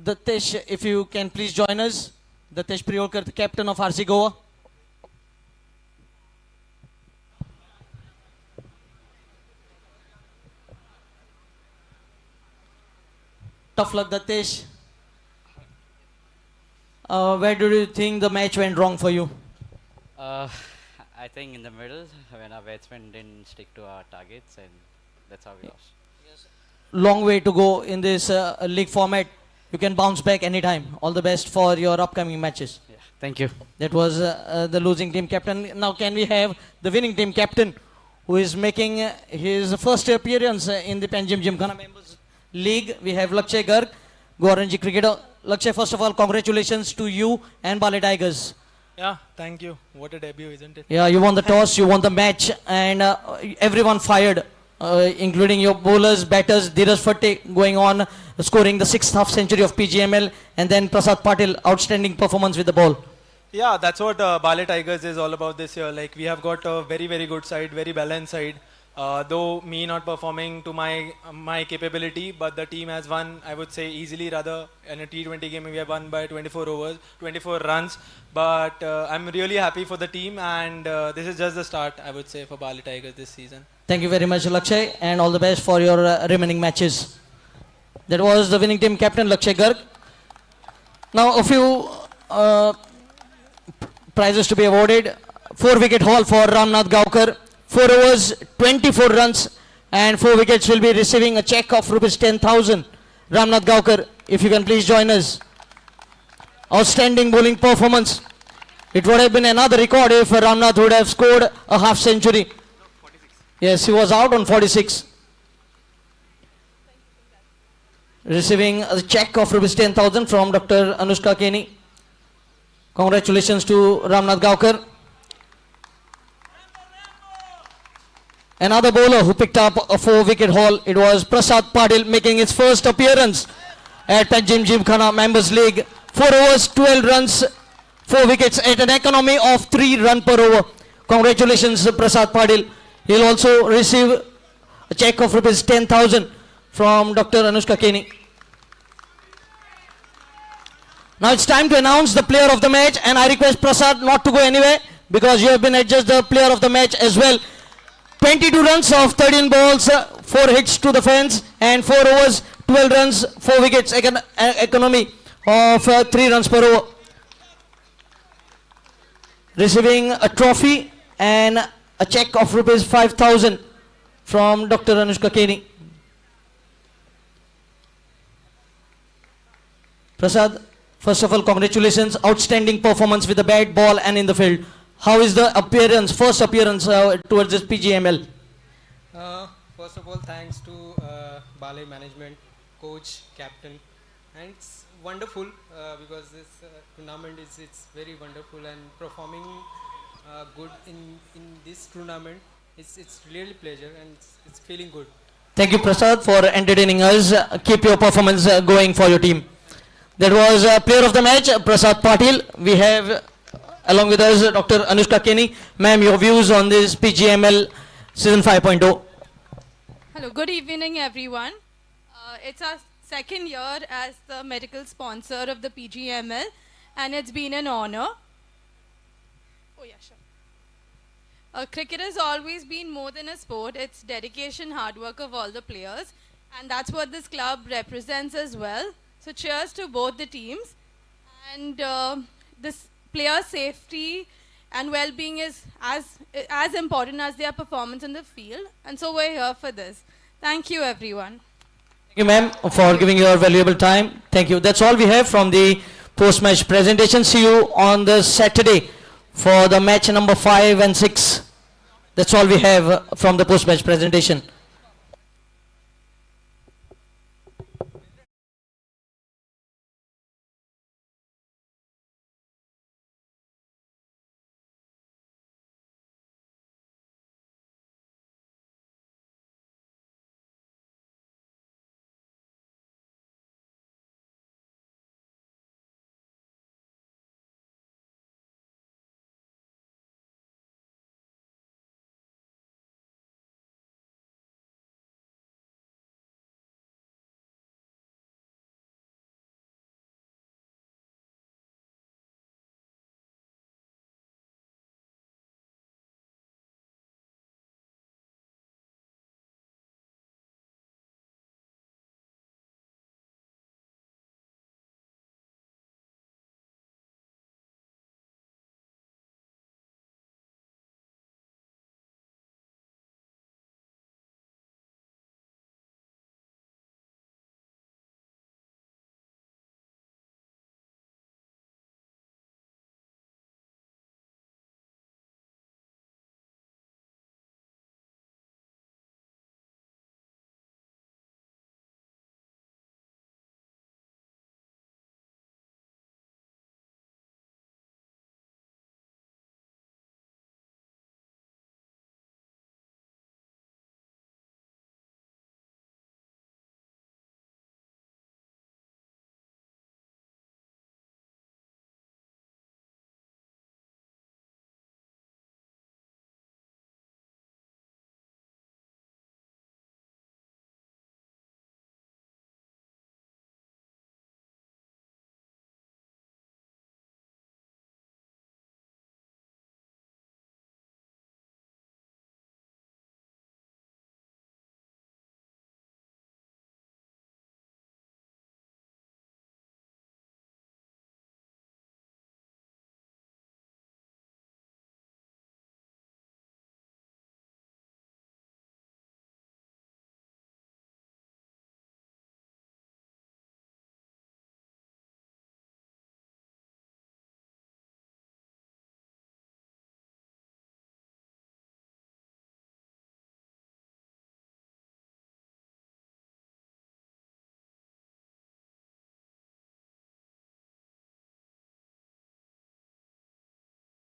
Datesh, if you can please join us. Datesh Priolkar, the captain of RC Goa. Tough luck, Datesh. Where do you think the match went wrong for you? I think in the middle, when our batsmen didn't stick to our targets, and that's how we lost. Long way to go in this league format. You can bounce back anytime. All the best for your upcoming matches. Yeah, thank you. That was the losing team captain. Now can we have the winning team captain, who is making his first appearance in the Panjim Gymkhana Members League. We have Lakshay Garg, Goa Ranji cricketer. Lakshay, first of all, congratulations to you and Bali Tigers. Yeah, thank you. What a debut, isn't it? Yeah, you won the toss, you won the match, and everyone fired, including your bowlers, batters, Dheeraj Fatte going on, scoring the 6th half century of Pgml, and then Prasad Patil, outstanding performance with the ball. Yeah, that's what Bali Tigers is all about this year. Like, we have got a very, very good side, very balanced side. Though me not performing to my capability, but the team has won, I would say, easily. Rather, in a T20 game, we have won by 24 overs, 24 runs. But I'm really happy for the team, and this is just the start, I would say, for Bali Tigers this season. Thank you very much, Lakshay, and all the best for your remaining matches. That was the winning team captain, Lakshay Garg. Now, a few prizes to be awarded. 4-wicket haul for Ramnath Gaukar. 4 overs, 24 runs, and 4 wickets will be receiving a check of rupees 10,000. Ramnath Gaukar, if you can please join us. Outstanding bowling performance. It would have been another record if Ramnath would have scored a half century. Yes, he was out on 46. Receiving a check of rupees 10,000 from Dr. Anushka Kenny. Congratulations to Ramnath Gaukar. Another bowler who picked up a 4-wicket haul, it was Prasad Patil, making his first appearance at Panjim Gymkhana Members League. 4 overs, 12 runs, 4 wickets at an economy of 3 runs per over. Congratulations, Prasad Patil. He'll also receive a check of rupees 10,000 from Dr. Anushka Kenny. Now it's time to announce the player of the match, and I request Prasad not to go anywhere because you have been adjudged the player of the match as well. 22 runs of 13 balls, 4 hits to the fence, and 4 overs, 12 runs, 4 wickets, economy of 3 runs per over. Receiving a trophy and a check of rupees 5,000 from Dr. Anushka Kenny. Prasad, first of all, congratulations. Outstanding performance with the bat, ball, and in the field. How is the appearance, first appearance towards this PGML? First of all, thanks to Bali management, coach, captain, and it's wonderful because this tournament it's very wonderful, and performing good in this tournament, it's really pleasure, and it's feeling good. Thank you, Prasad, for entertaining us. Keep your performance going for your team. That was player of the match, Prasad Patil. We have along with us Dr. Anushka Kenny. Ma'am, your views on this PGML season 5.0. Hello, good evening everyone. It's our second year as the medical sponsor of the PGML, and it's been an honor. Oh yeah, sure. Cricket has always been more than a sport. It's dedication, hard work of all the players. And that's what this club represents as well. So cheers to both the teams. And this player safety and well-being is as important as their performance in the field. And so we're here for this. Thank you, everyone. Thank you, ma'am, for giving your valuable time. Thank you. That's all we have from the post-match presentation. See you on the Saturday for the match number 5 and 6. That's all we have from the post-match presentation.